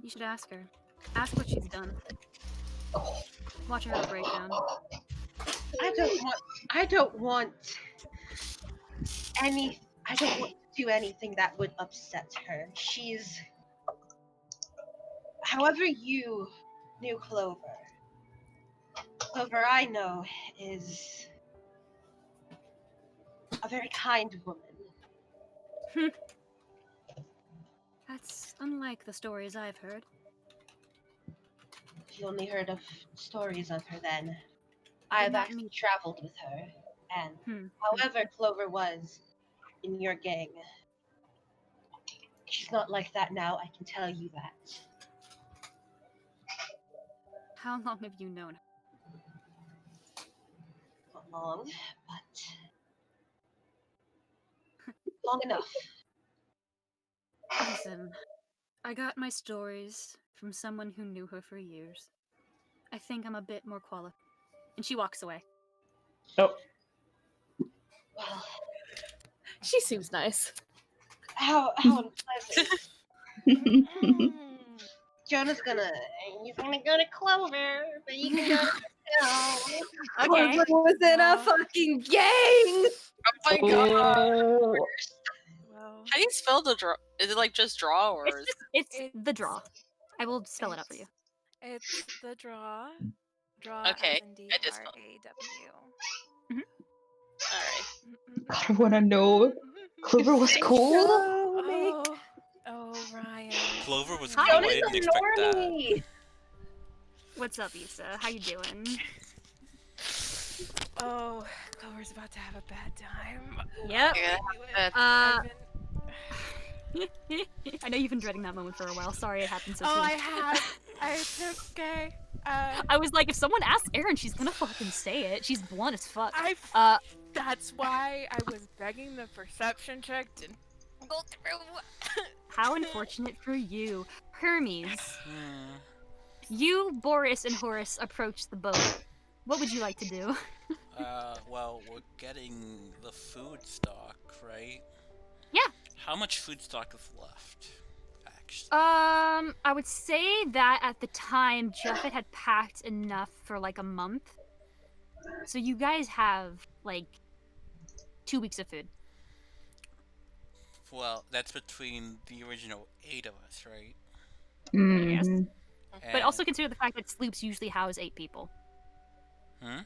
You should ask her. Ask what she's done. Watch her have a breakdown. I don't want to do anything that would upset her. She's however you knew Clover. Clover I know is a very kind woman. That's unlike the stories I've heard. You only heard of stories of her then. I've not actually me. traveled with her, and however Clover was in your gang, she's not like that now, I can tell you that. How long have you known her? Not long, but long enough. Listen, I got my stories from someone who knew her for years. I think I'm a bit more qualified. And she walks away. Oh. Well, She seems nice. how unpleasant. Jonah's gonna go to Clover, but you can go to Okay. Clover was in a fucking gang! Oh my god. Well, How do you spell the draw? Is it like just draw or is It's the Draw. I will spell it out for you. it's the Draw. Draw Okay, as in I just spelled DRAW. alright? God, I wanna know. Clover was cool? Oh, Ryan. Clover was Hi. cool. I Jonah's didn't a expect that. normie. What's up, Isa? How you doing? Oh, Clover's about to have a bad time. Yep. Yeah, that's- Uh, I've been- I know you've been dreading that moment for a while. Sorry it happened so Oh, soon. I have. It's okay. I was like, if someone asks Erin, she's gonna fucking say it. She's blunt as fuck. That's why I was begging the perception check to go through. How unfortunate for you. Hermes, Hmm. you, Boris, and Horace approach the boat. What would you like to do? Well, we're getting the food stock, right? Yeah. How much food stock is left, actually? I would say that at the time, Juffet had packed enough for like a month. So you guys have like 2 weeks of food. Well, that's between the original 8 of us, right? Yes. Mhm. But also consider the fact that sloops usually house 8 people. Hmm?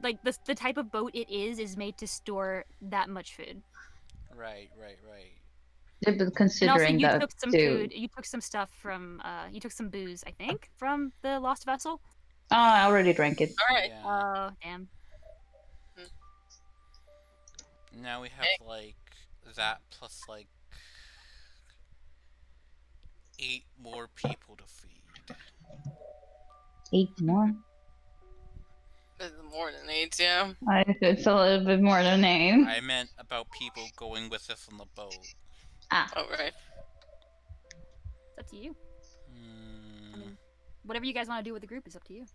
Like the type of boat it is made to store that much food. Right. Yeah, but And also, considering you that took some too. food. You took some stuff from. You took some booze, I think, from the lost vessel. Oh, I already drank it. Alright. Yeah. Oh, damn. Now we have like that plus like 8 more people to feed. 8 more? It's more than 8, yeah. It's a little bit more than 8. I meant about people going with us on the boat. Ah. Oh, right. It's up to you. I mean, whatever you guys want to do with the group is up to you.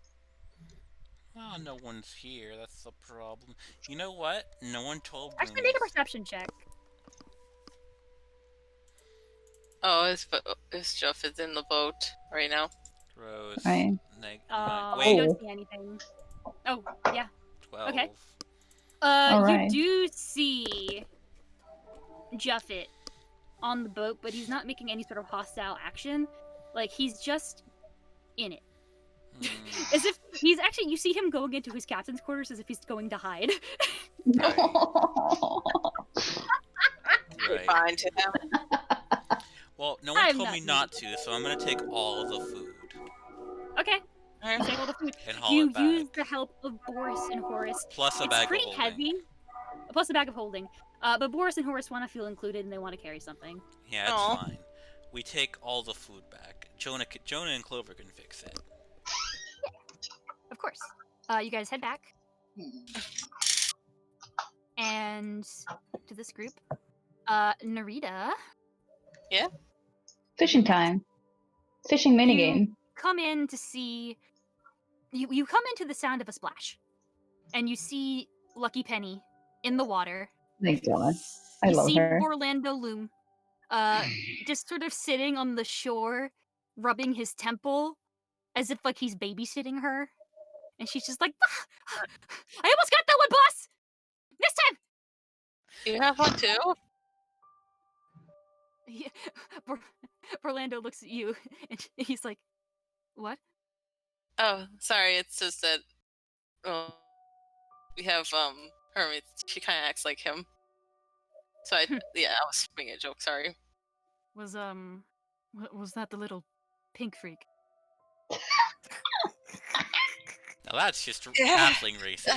Oh, no one's here. That's the problem. You know what? No one told me. Actually, make a perception check. Oh, his Jeff is in the boat right now. Rose. Right. You don't see anything. Oh, yeah. 12. Okay. Alright. You do see Juffet on the boat, but he's not making any sort of hostile action. Like, he's just in it. As if he's actually, you see him going into his captain's quarters as if he's going to hide. Right. Fine to him. Well, no one I'm told not me not to, so I'm gonna take all the food. Okay. You take all the food. And haul You it back. use the help of Boris and Horace. Plus a It's bag of pretty holding. heavy. Plus a bag of holding. But Boris and Horace want to feel included and they want to carry something. Yeah, it's Aw. fine. We take all the food back. Jonah and Clover can fix it. Of course. You guys head back. And to this group. Narita. Yeah? Fishing time. Fishing minigame. Come in to see... You come into the sound of a splash. And you see Lucky Penny in the water. Thank God. I You love see her. Orlando Loom just sort of sitting on the shore, rubbing his temple as if like he's babysitting her. And she's just like, "Ah, I almost got that one, boss! Next time! You have one too? Yeah. Orlando looks at you and he's like, what? Oh, sorry. It's just that we have Hermit. She kind of acts like him. So I was making a joke. Sorry. Was that the little pink freak? Now that's just Yeah. halfling racing.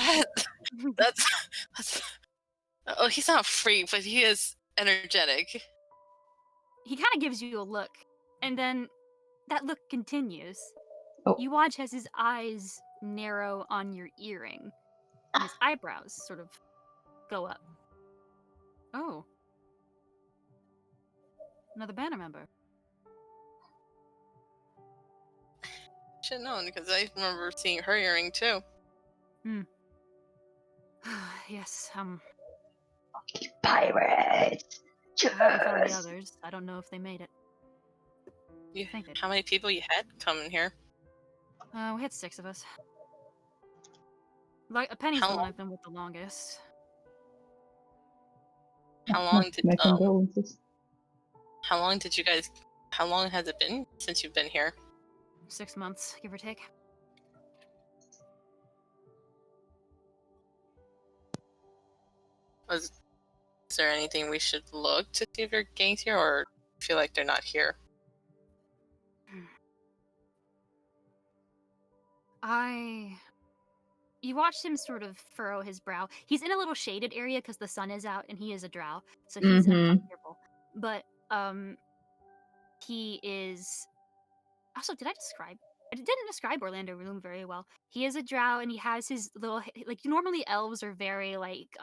That's. Oh, he's not free, but he is energetic. He kind of gives you a look, and then that look continues. Oh. You watch as his eyes narrow on your earring, and his eyebrows sort of go up. Oh. Another banner member. Should have known, because I remember seeing her earring too. Yes, Pirates! I haven't found the Yes. others. I don't know if they made it. Thank you. How many people you had coming here? We had 6 of us. Like, Penny's How the one long- I've been with the longest. How long did My condolences. How long did you guys? How long has it been since you've been here? 6 months, give or take. Is there anything we should look to see if your gang's here, or feel like they're not here? You watched him sort of furrow his brow. He's in a little shaded area because the sun is out and he is a drow, so he's uncomfortable. But he is. Also, did I describe? I didn't describe Orlando Bloom very well. He is a drow and he has his little like. Normally, elves are very like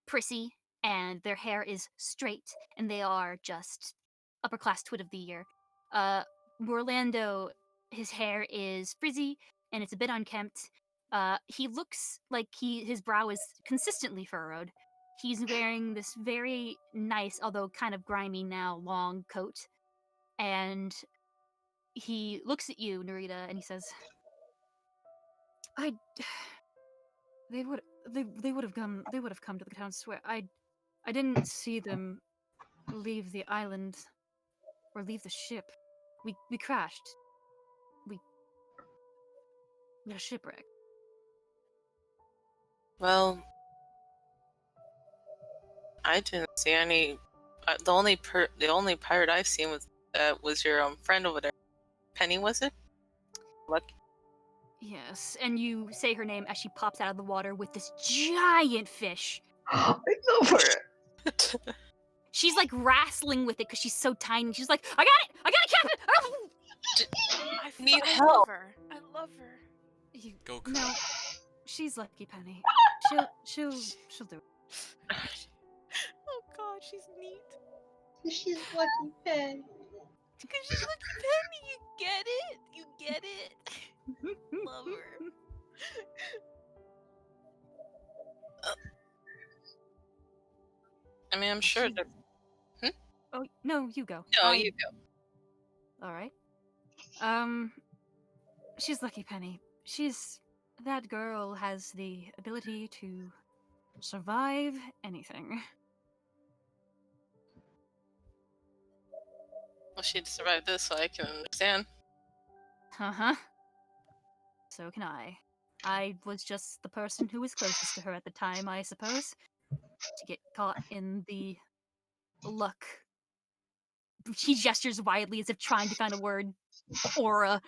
prissy, and their hair is straight, and they are just upper class twit of the year. Orlando, his hair is frizzy and it's a bit unkempt. He looks like his brow is consistently furrowed. He's wearing this very nice, although kind of grimy now, long coat. And he looks at you, Narita, and he says, they would have come to the town, swear. I didn't see them leave the island or leave the ship. We crashed. We had a shipwreck. Well, I didn't see any. The only pirate I've seen was your friend over there. Penny, was it? Lucky. Yes, and you say her name as she pops out of the water with this giant fish. I love her. She's like wrestling with it because she's so tiny. She's like, I got it, Captain. Oh! Need I help. love her. I love her. Go. No, she's lucky, Penny. She'll do it. Oh God, she's neat. She's lucky Pen. Because she's lucky Penny. You get it? You get it? Love her. I mean, I'm sure that. Oh no, you go. No, you go. All right. She's lucky, Penny. That girl has the ability to survive anything. Well, she'd survive this, so I can understand. Uh-huh. So can I. I was just the person who was closest to her at the time, I suppose. To get caught in the luck. She gestures wildly as if trying to find a word. Aura.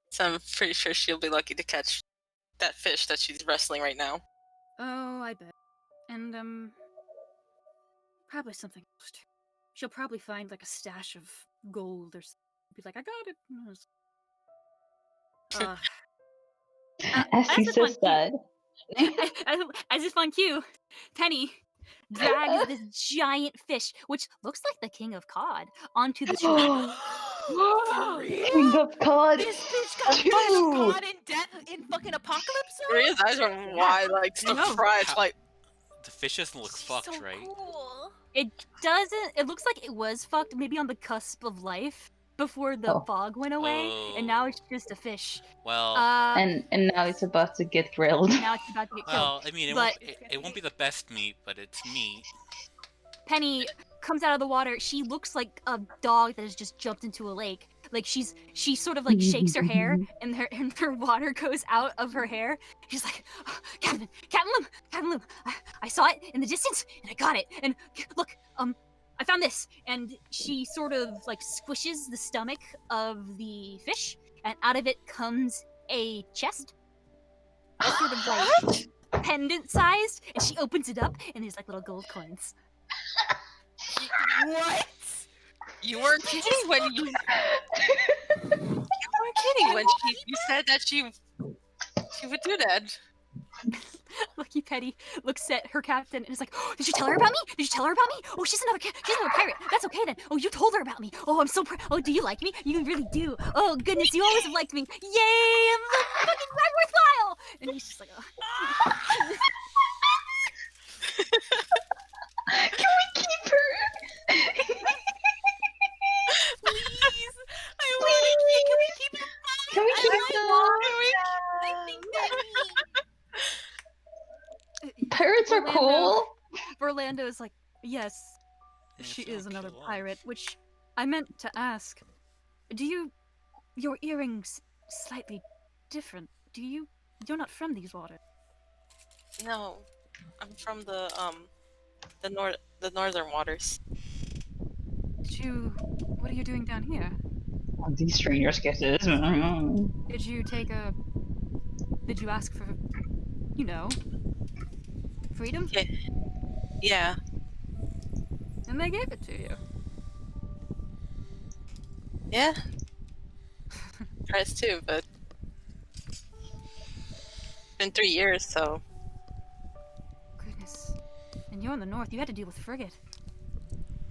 So I'm pretty sure she'll be lucky to catch that fish that she's wrestling right now. Oh, I bet. And, probably something else too. She'll probably find, like, a stash of gold or something. Be like, I got it. As he says that. As if on cue, Penny drags this giant fish, which looks like the king of cod, onto the shore. King of cod. This bitch got Two. caught in death in fucking apocalypse zone. Maria's eyes are wide, like surprised, like. The fish doesn't look fucked, so right? Cool. It doesn't. It looks like it was fucked, maybe on the cusp of life before the fog went away, and now it's just a fish. Well, and now it's about to get grilled. Now it's about to get killed. well, I mean, it won't be the best meat, but it's meat. Penny comes out of the water. She looks like a dog that has just jumped into a lake. Like she sort of like shakes her hair, and her water goes out of her hair. She's like, oh, Captain Loom, I saw it in the distance, and I got it. And look, I found this. And she sort of like squishes the stomach of the fish, and out of it comes a chest. That's sort of like pendant sized, and she opens it up, and there's like little gold coins. What? You weren't kidding when you. You weren't kidding when you said that she would do that. Lucky Penny looks at her captain and is like, oh, did you tell her about me? Did you tell her about me? Oh, she's another pirate. That's okay then. Oh, you told her about me. Oh, I'm so proud. Oh, do you like me? You really do. Oh, goodness, you always have liked me. Yay, I'm fucking worthwhile. And he's just like, oh. Can we keep her? Please, I want to keep. Can we keep him? Can we keep I think that Pirates are cool. Orlando is like, yes, she is another pirate, which I meant to ask. Your earrings slightly different. You're not from these waters? No, I'm from the northern waters. What are you doing down here? These strangers get this. Did you ask for, freedom? Yeah. And they gave it to you. Yeah. Tries too, but it's been 3 years, so. Goodness. And you're in the north. You had to deal with frigate.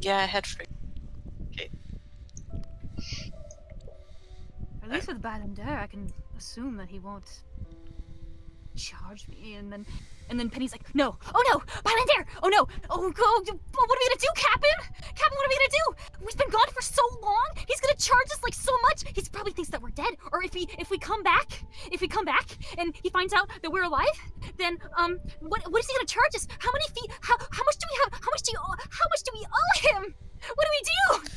Yeah, I had frigate. At least with Balander, I can assume that he won't charge me. And then Penny's like, no, oh no, Balander, oh no, oh, what are we gonna do, Captain? Captain, what are we gonna do? We've been gone for so long. He's gonna charge us like so much. He probably thinks that we're dead. Or if we come back and he finds out that we're alive, then what is he gonna charge us? How many feet? How much do we have? How much do we owe him? What do we do?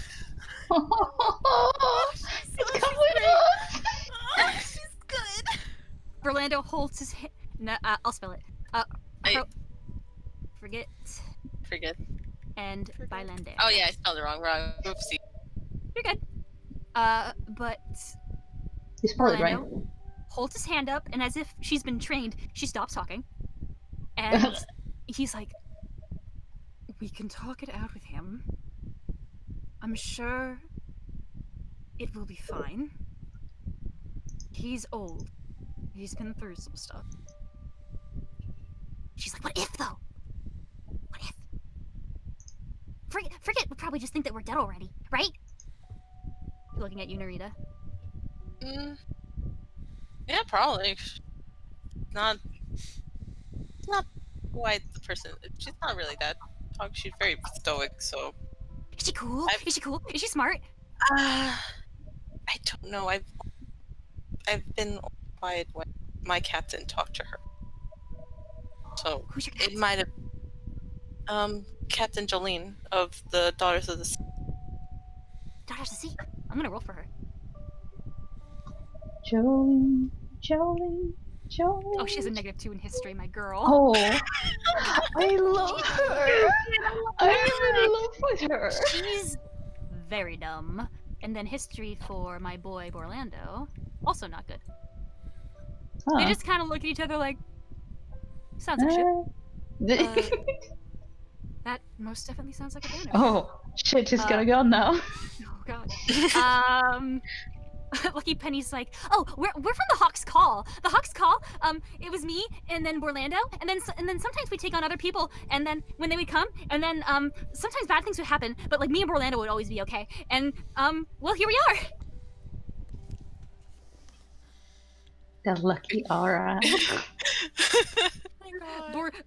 It's coming up. she's good. Orlando holds his hand. No, I'll spell it. Forget. And Balander. Oh yeah, I spelled it wrong. Oopsie. You're good. But You spelled it right. holds his hand up, and as if she's been trained, she stops talking. And he's like, we can talk it out with him. I'm sure it will be fine. He's old. He's been through some stuff. She's like, what if, though? What if? Forget, we'll probably just think that we're dead already, right? Looking at you, Narita. Yeah, probably. Not quite the person. She's not really that talk. She's very stoic, so. Is she cool? Is she cool? Is she smart? I don't know. I've been quiet when my captain talked to her. So Who's your it captain? might have Captain Jolene of the Daughters of the Sea. Daughters of the Sea. I'm gonna roll for her. Jolene. Oh, she has a -2 in history, my girl. Oh, I love her. I'm in love with her. She's very dumb. And then history for my boy Orlando. Also not good. Huh. They just kind of look at each other like, sounds like shit. That most definitely sounds like a banner. Oh, shit, she's gonna go now. Oh god. Lucky Penny's like, oh, we're from the Hawk's Call. The Hawk's Call. It was me and then Orlando, and then sometimes we take on other people, and then when they would come, and then sometimes bad things would happen, but like me and Orlando would always be okay. And well, here we are. The lucky aura.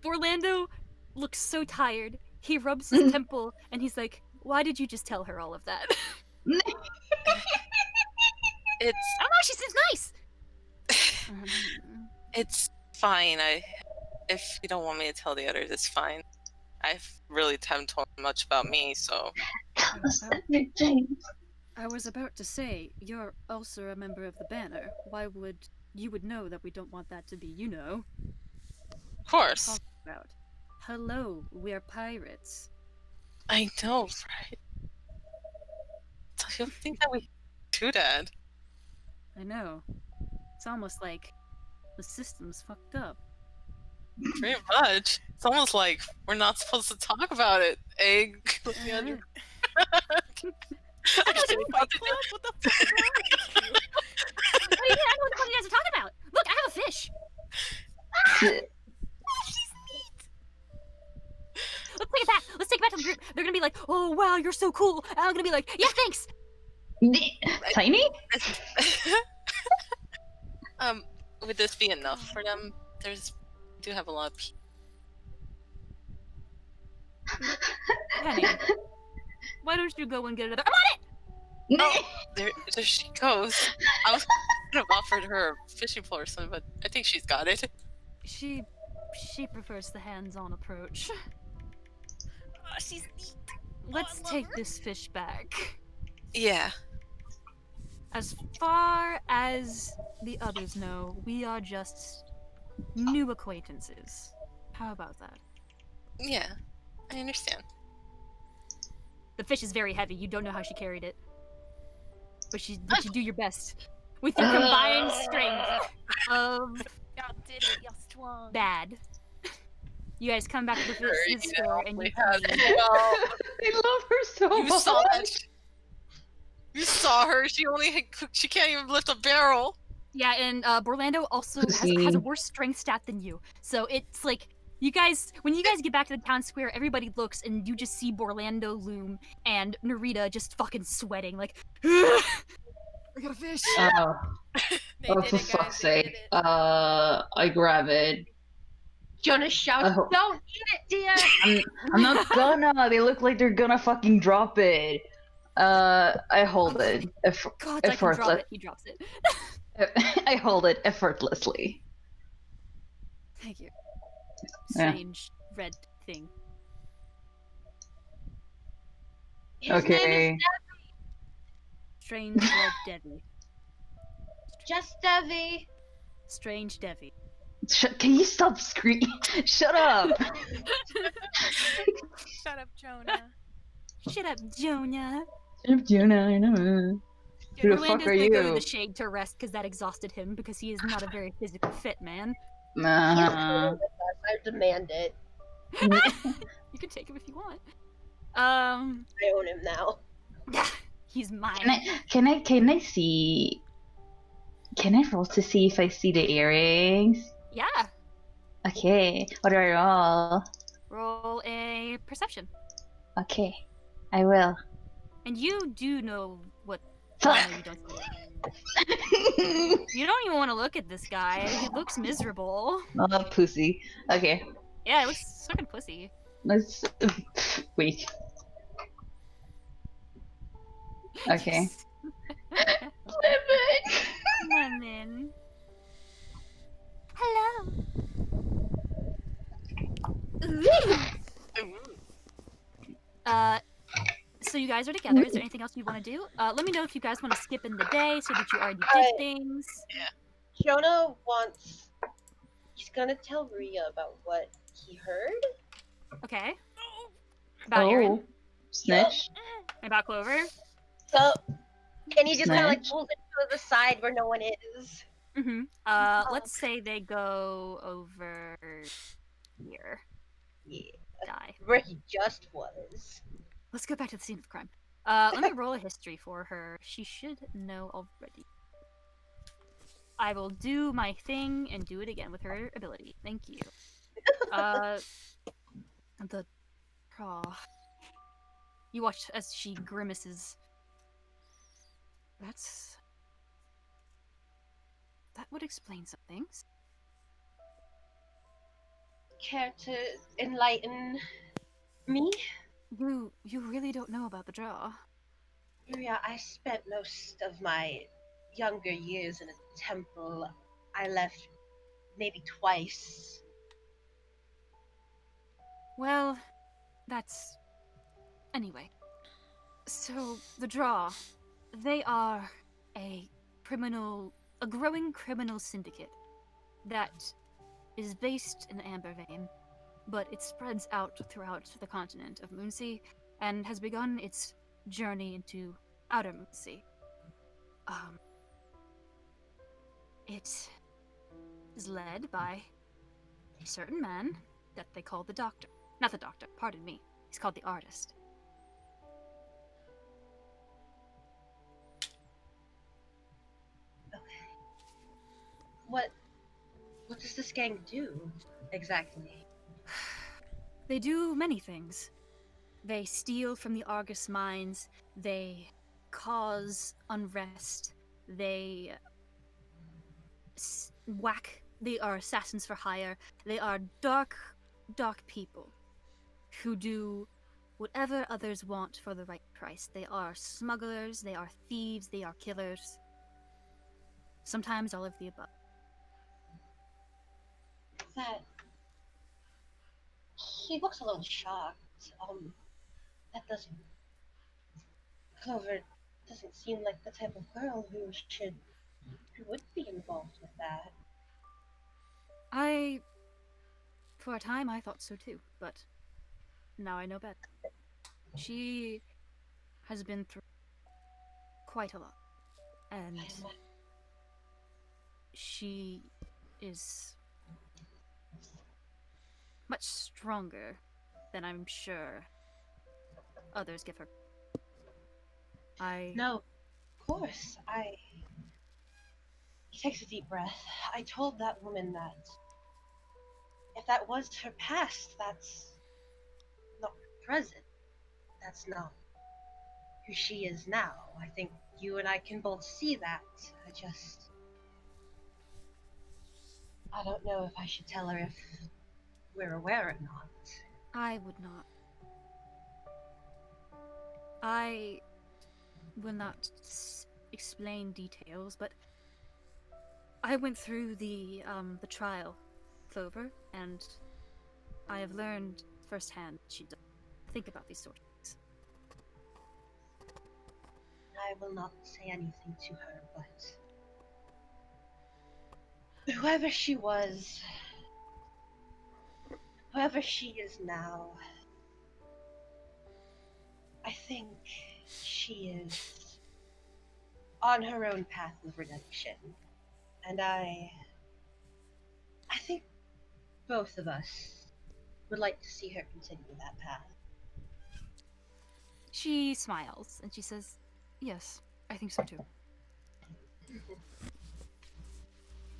Orlando looks so tired. He rubs his temple, and he's like, why did you just tell her all of that? I don't know, she seems nice. It's fine. If you don't want me to tell the others, it's fine. I really haven't told much about me, so. I was about to say, you're also a member of the Banner. Why would you would know that we don't want that to be, you know? Of course. Talk about. Hello, we're pirates. I know, right? I don't think that we do that. I know. It's almost like the system's fucked up. Pretty much. It's almost like we're not supposed to talk about it. Egg. I know what the fuck is wrong with you? I know what the fuck you guys are talking about. Look, I have a fish. She's neat. Let's take it back. Let's take it back to the group. They're gonna be like, oh wow, you're so cool. And I'm gonna be like, yeah, thanks. Tiny? Would this be enough for them? We do have a lot of people. Honey, why don't you go and get another? I'm on it. Oh, there she goes. I was gonna have offered her a fishing pole or something, but I think she's got it. She prefers the hands-on approach. She's neat. Let's take this fish back. Yeah. As far as the others know, we are just new acquaintances. How about that? Yeah, I understand. The fish is very heavy. You don't know how she carried it. But you do your best. With your combined strength of... Y'all did it, y'all strong. Bad. You guys come back to the store and you I love her so much. You saw that. You saw her. She can't even lift a barrel. Yeah, and Orlando also has a worse strength stat than you. So it's like, you guys, when you guys get back to the town square, everybody looks and you just see Orlando loom and Narita just fucking sweating, like, I got a fish. Oh, for fuck's sake. I grab it. Jonah shouts, don't eat it, dear! I'm not gonna. They look like they're gonna fucking drop it. I hold it. God, I can drop it. He drops it. I hold it effortlessly. Thank you. Strange red thing. His name is Strange red Devi. just Devi. Strange Devi. Can you stop screaming? Shut up! Shut up, Jonah. Shut up, Jonah. Shut up, Jonah. I know. Who the fuck Orlando's are gonna go to you? the shade to rest because that exhausted him because he is not a very physically fit man. He's Uh, coming with us. I demand it. You can take him if you want. I own him now. He's mine. can I see? Can I roll to see if I see the earrings? Yeah. Okay. What do I roll? Roll a perception. Okay, I will. And you do know what. Fuck. Oh, no, you don't see it. You don't even want to look at this guy. He looks miserable. Oh, pussy. Okay, Yeah, he looks fucking pussy. let's wait. Okay. Lemon. Hello. So you guys are together. Is there anything else you want to do? Let me know if you guys want to skip in the day so that you already did things. Jonah wants. He's gonna tell Rhea about what he heard. Okay. About Aaron. Snitch. About Clover. So, and he just kind of like Snitch. pulls it to the side where no one is. Mm-hmm. Let's say they go over here. Yeah. Die. Where he just was. Let's go back to the scene of the crime. Let me roll a history for her. She should know already. I will do my thing and do it again with her ability. Thank you. The you watch as she grimaces. That would explain some things. Care to enlighten me? You really don't know about the draw. Yeah, I spent most of my younger years in a temple. I left maybe twice. Well, that's... Anyway. So, the draw. They are a growing criminal syndicate that is based in the Amber Vein, but it spreads out throughout the continent of Moonsea and has begun its journey into outer Moonsea. It is led by a certain man that they call the Doctor. Not the Doctor, pardon me. He's called the Artist. What does this gang do exactly? They do many things. They steal from the Argus mines, they cause unrest, they they are assassins for hire, they are dark people who do whatever others want for the right price. They are smugglers, they are thieves, they are killers. Sometimes all of the above. That he looks a little shocked. Clover doesn't seem like the type of girl who would be involved with that. For a time, I thought so too, but now I know better. She has been through quite a lot, and she is much stronger than I'm sure others give her. No, of course. He takes a deep breath. I told that woman that if that was her past, that's not her present. That's not who she is now. I think you and I can both see that. I don't know if I should tell her if we're aware or not. I would not. I will not explain details, but I went through the trial, Clover, and I have learned firsthand she does think about these sort of things. I will not say anything to her, but whoever she was, whoever she is now, I think she is on her own path of redemption. And I think both of us would like to see her continue that path. She smiles and she says, "Yes, I think so too."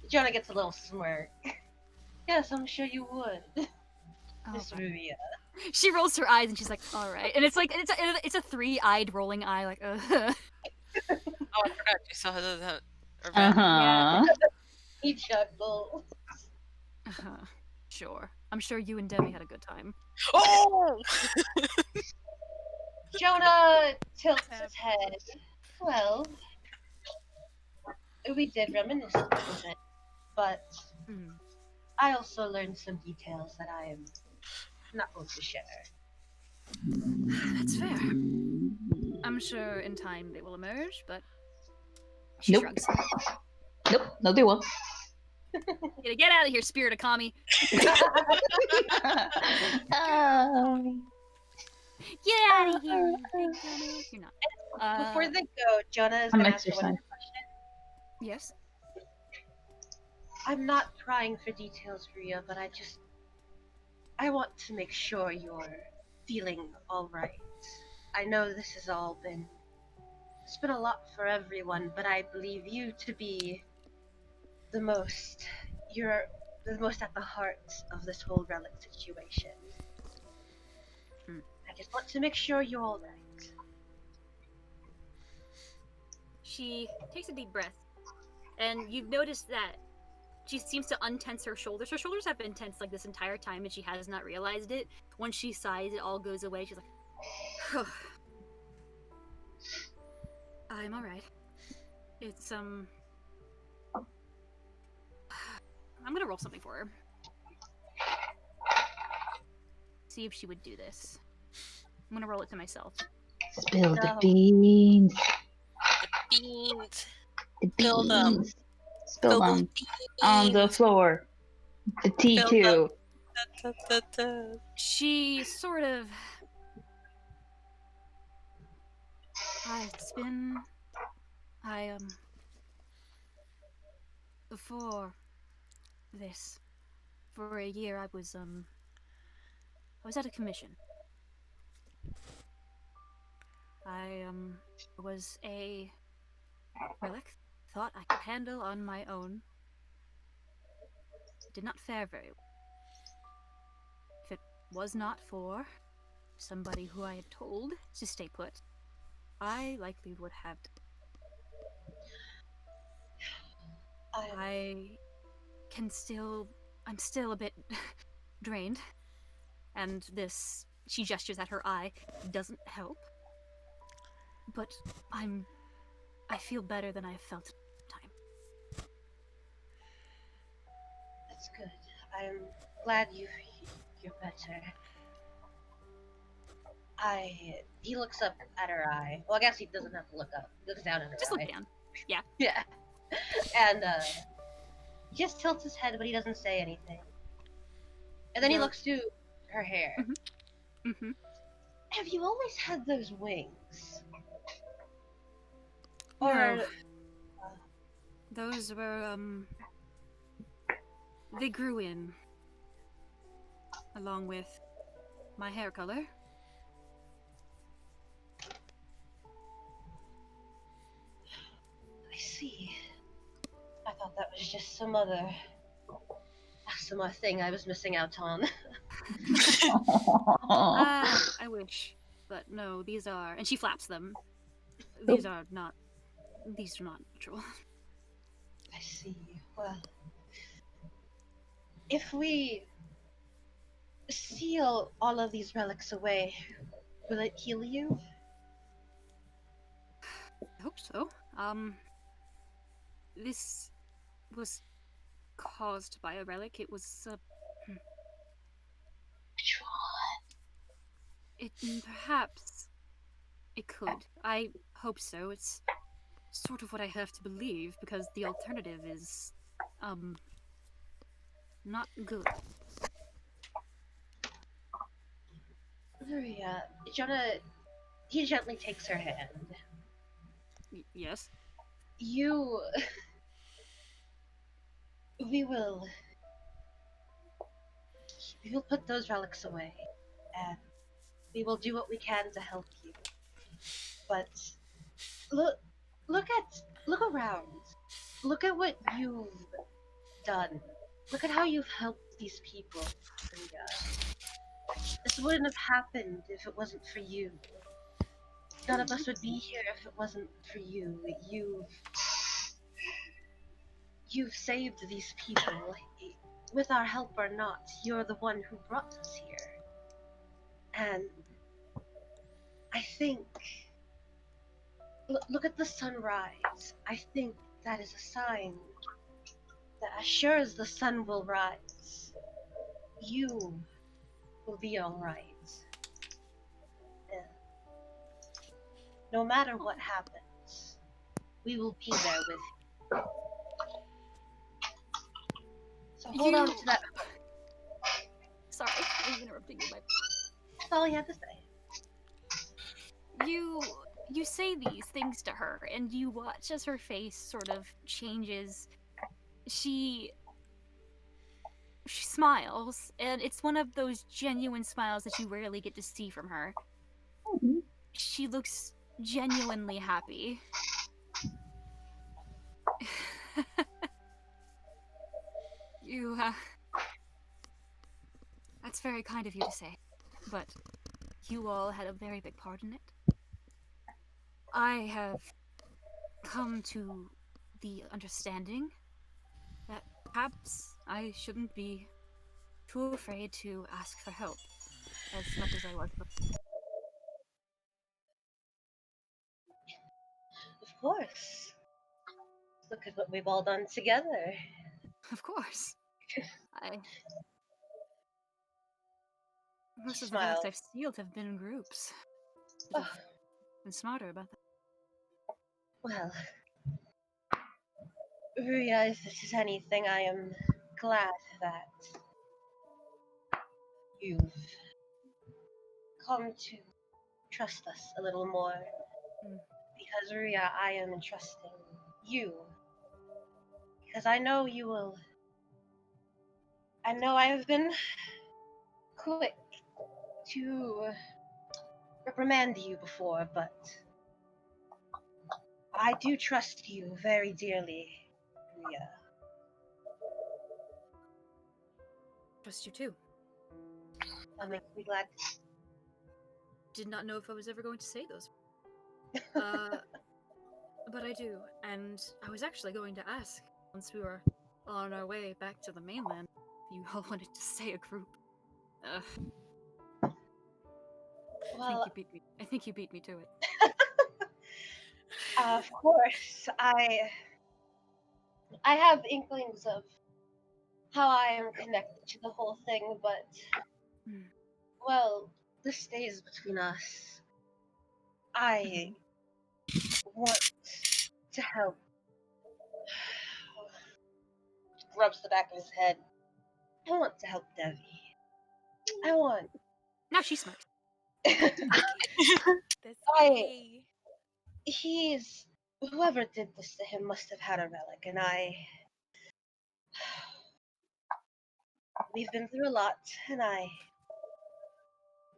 Jonah gets a little smirk. Yes, I'm sure you would. Oh, Miss fine. Rubia. She rolls her eyes and she's like, "All right," and it's like it's a three-eyed rolling eye, like, Oh, I forgot you saw that. Uh-huh. He chuckles. Sure. I'm sure you and Demi had a good time. Oh! Jonah tilts his head. Well, we did reminisce a bit, but I also learned some details that I am not going to share. That's fair. I'm sure in time they will emerge, but she Nope. shrugs. Nope, no they won't. Get out of here, spirit of Cami. Get out of here, big dumbass. You're not. Before they go, Jonah is I'm going to ask her one exercising. more question. Yes? I'm not prying for details, Ria, but I want to make sure you're feeling alright. I know this has all been... It's been a lot for everyone, but I believe you to be the most... You're the most at the heart of this whole Relic situation. I just want to make sure you're alright. She takes a deep breath, and you've noticed that she seems to untense her shoulders. Her shoulders have been tense like this entire time, and she has not realized it. When she sighs, it all goes away. She's like, I'm alright. It's, I'm gonna roll something for her. See if she would do this. I'm gonna roll it to myself. Spill the beans. Beans. The Spill them. beans. Spill those them on the floor. The tea Spill too. She sort of... It's been... Before this, for a year, I was at a commission. I was a relic thought I could handle on my own. Did not fare very well. If it was not for somebody who I had told to stay put, I likely would have. I'm still a bit drained, and this, she gestures at her eye, doesn't help. But I feel better than I've felt in time. That's good. I'm glad you're better. He looks up at her eye. Well, I guess he doesn't have to look up. He looks down at her Just eye. look down. Yeah. Yeah. And he just tilts his head, but he doesn't say anything. And then he looks to her hair. Mm-hmm. Have you always had those wings? No. Or Those were, they grew in, along with my hair color. I see. I thought that was just some other thing I was missing out on. I wish, but no, these are, and she flaps them. These are not natural. I see. Well, if we seal all of these relics away, will it heal you? I hope so. This was caused by a relic. It was, perhaps it could. I hope so. It's sort of what I have to believe, because the alternative is, not good. Maria, Jonah, he gently takes her hand. Yes? you... We will put those relics away, and we will do what we can to help you. But look around. Look at what you've done. Look at how you've helped these people, Maria. This wouldn't have happened if it wasn't for you. None of us would be here if it wasn't for you. You've saved these people. With our help or not, you're the one who brought us here. And I think... Look at the sunrise. I think that is a sign that as sure as the sun will rise, you will be alright. No matter what happens, we will be there with you. So hold on to that. Sorry, I was interrupting you. That's all you had to say. You say these things to her, and you watch as her face sort of changes. She smiles, and it's one of those genuine smiles that you rarely get to see from her. She looks genuinely happy. That's very kind of you to say, but you all had a very big part in it. I have come to the understanding that perhaps I shouldn't be too afraid to ask for help as much as I was before. Of course. Look at what we've all done together. Of course. Most of the Smile. relics I've sealed have been in groups. Oh. Been smarter about that. Well, Ruya, if this is anything, I am glad that you've come to trust us a little more. Because, Ruya, I am entrusting you. Because I know you will... I know I have been quick to reprimand you before, but I do trust you very dearly, Ruya. Trust you too. That makes me glad. Did not know if I was ever going to say those. But I do, and I was actually going to ask, once we were on our way back to the mainland, if you all wanted to stay a group. Well, I think you beat me to it. Of course, I have inklings of how I am connected to the whole thing, but well, this stays between us. I want to help. Rubs the back of his head. I want to help Devi. I want. Now she smirks. Whoever did this to him must have had a relic, and we've been through a lot, and I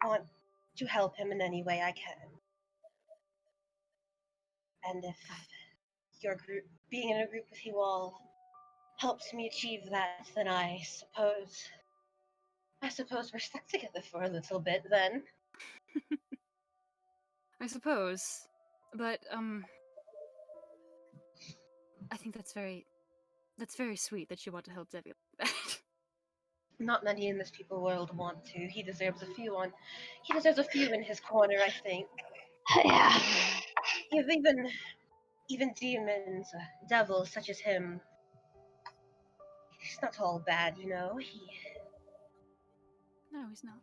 want to help him in any way I can. And if your group, being in a group with you all, helps me achieve that, then I suppose we're stuck together for a little bit then. I suppose. But, I think that's very sweet that you want to help Debbie like that. Not many in this people world want to. He deserves a few in his corner, I think. Yeah. Even demons, devils such as him. He's not all bad, you know. No, he's not.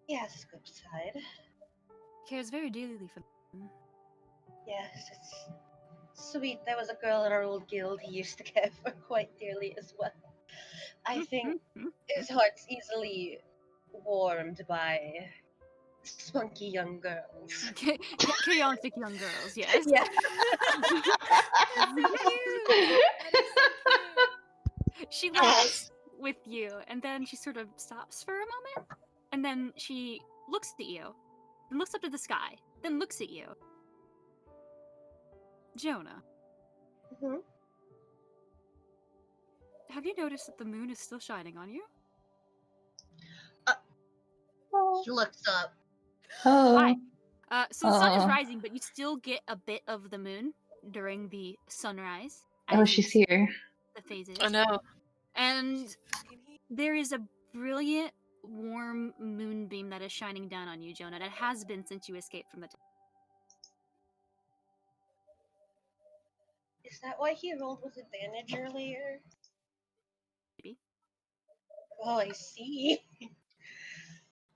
He has his good side. He cares very dearly for them. Yes, it's sweet. There was a girl in our old guild he used to care for quite dearly as well. I think his heart's easily warmed by spunky young girls. Chaotic young girls, yes. Yeah. you, and then she sort of stops for a moment, and then she looks at you, and looks up to the sky, then looks at you. Jonah, Mhm. have you noticed that the moon is still shining on you? He looks up. Oh. Hi. So the sun is Aw. rising, but you still get a bit of the moon during the sunrise. Oh, as she's it's here. the phases. Oh no. And there is a brilliant, warm moonbeam that is shining down on you, Jonah. That has been since you escaped from the town. Is that why he rolled with advantage earlier? Maybe. Oh, I see.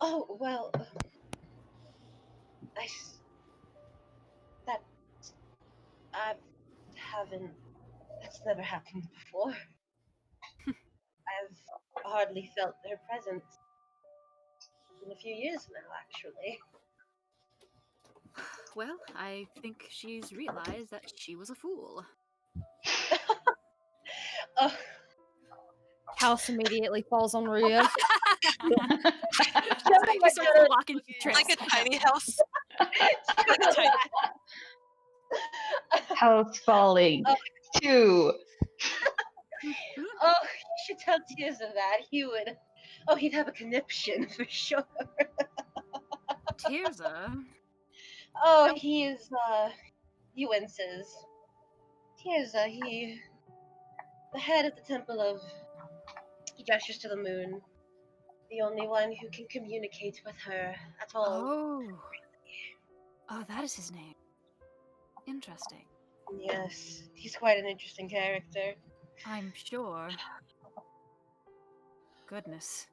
Oh, well. That. I haven't. That's never happened before. I've hardly felt her presence in a few years now, actually. Well, I think she's realized that she was a fool. Oh, House immediately falls on Ria. You start to walk into trips. Like a tiny house. Like a tiny. House falling. Oh. 2. Oh, you should tell Tirza that. He would. Oh, he'd have a conniption for sure. Tirza? Oh, he winces. Tirza, the head of the temple of, he gestures to the moon. The only one who can communicate with her at all. Oh, that is his name. Interesting. Yes, he's quite an interesting character. I'm sure. Goodness.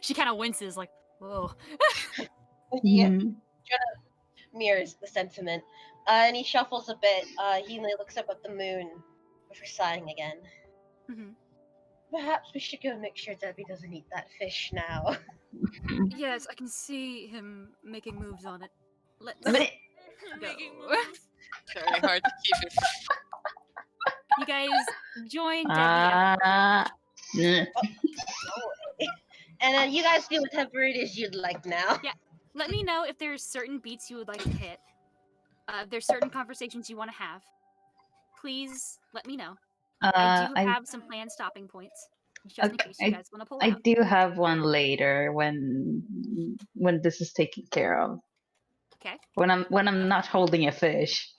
She kind of winces, like, whoa. Yeah, Mhm. mirrors the sentiment. And he shuffles a bit. He looks up at the moon before sighing again. Mhm. Perhaps we should go make sure Debbie doesn't eat that fish now. Yes, I can see him making moves on it. Let's But go. Very hard to keep it. You guys join Debbie. yeah. And then you guys do whatever it is you'd like now. Yeah. Let me know if there's certain beats you would like to hit. If there's certain conversations you want to have. Please let me know. I do have some planned stopping points, just in case you guys want to pull I out. do have one later when this is taken care of. Okay. When I'm not holding a fish.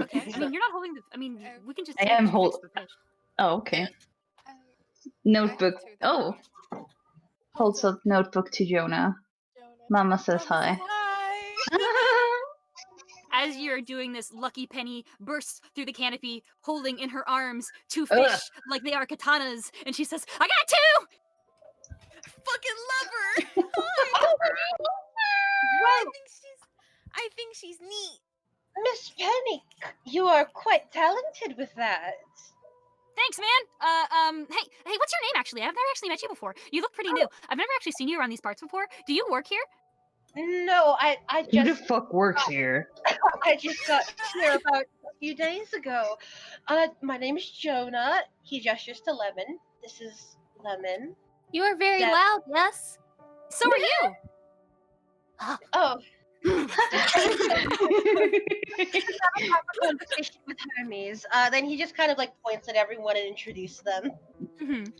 Okay. I mean, you're not holding the. I mean, we can just. I say am that you hold. fixed the fish. Oh, okay. Notebook. Oh. Holds up notebook to Jonah. Mama says hi. As you're doing this, Lucky Penny bursts through the canopy, holding in her arms 2 fish like they are katanas, and she says, "I got 2!" Fucking love her. I think she's neat. Miss Penny, you are quite talented with that. Thanks, man. Hey, what's your name? Actually, I've never actually met you before. You look pretty new. I've never actually seen you around these parts before. Do you work here? No, I Who the just fuck works here? I just got here about a few days ago. My name is Jonah. He gestures to Lemon. This is Lemon. You are very Deb- loud, yes? So are you. Oh. Conversation with Hermes. Then he just kind of like points at everyone and introduces them. Mhm.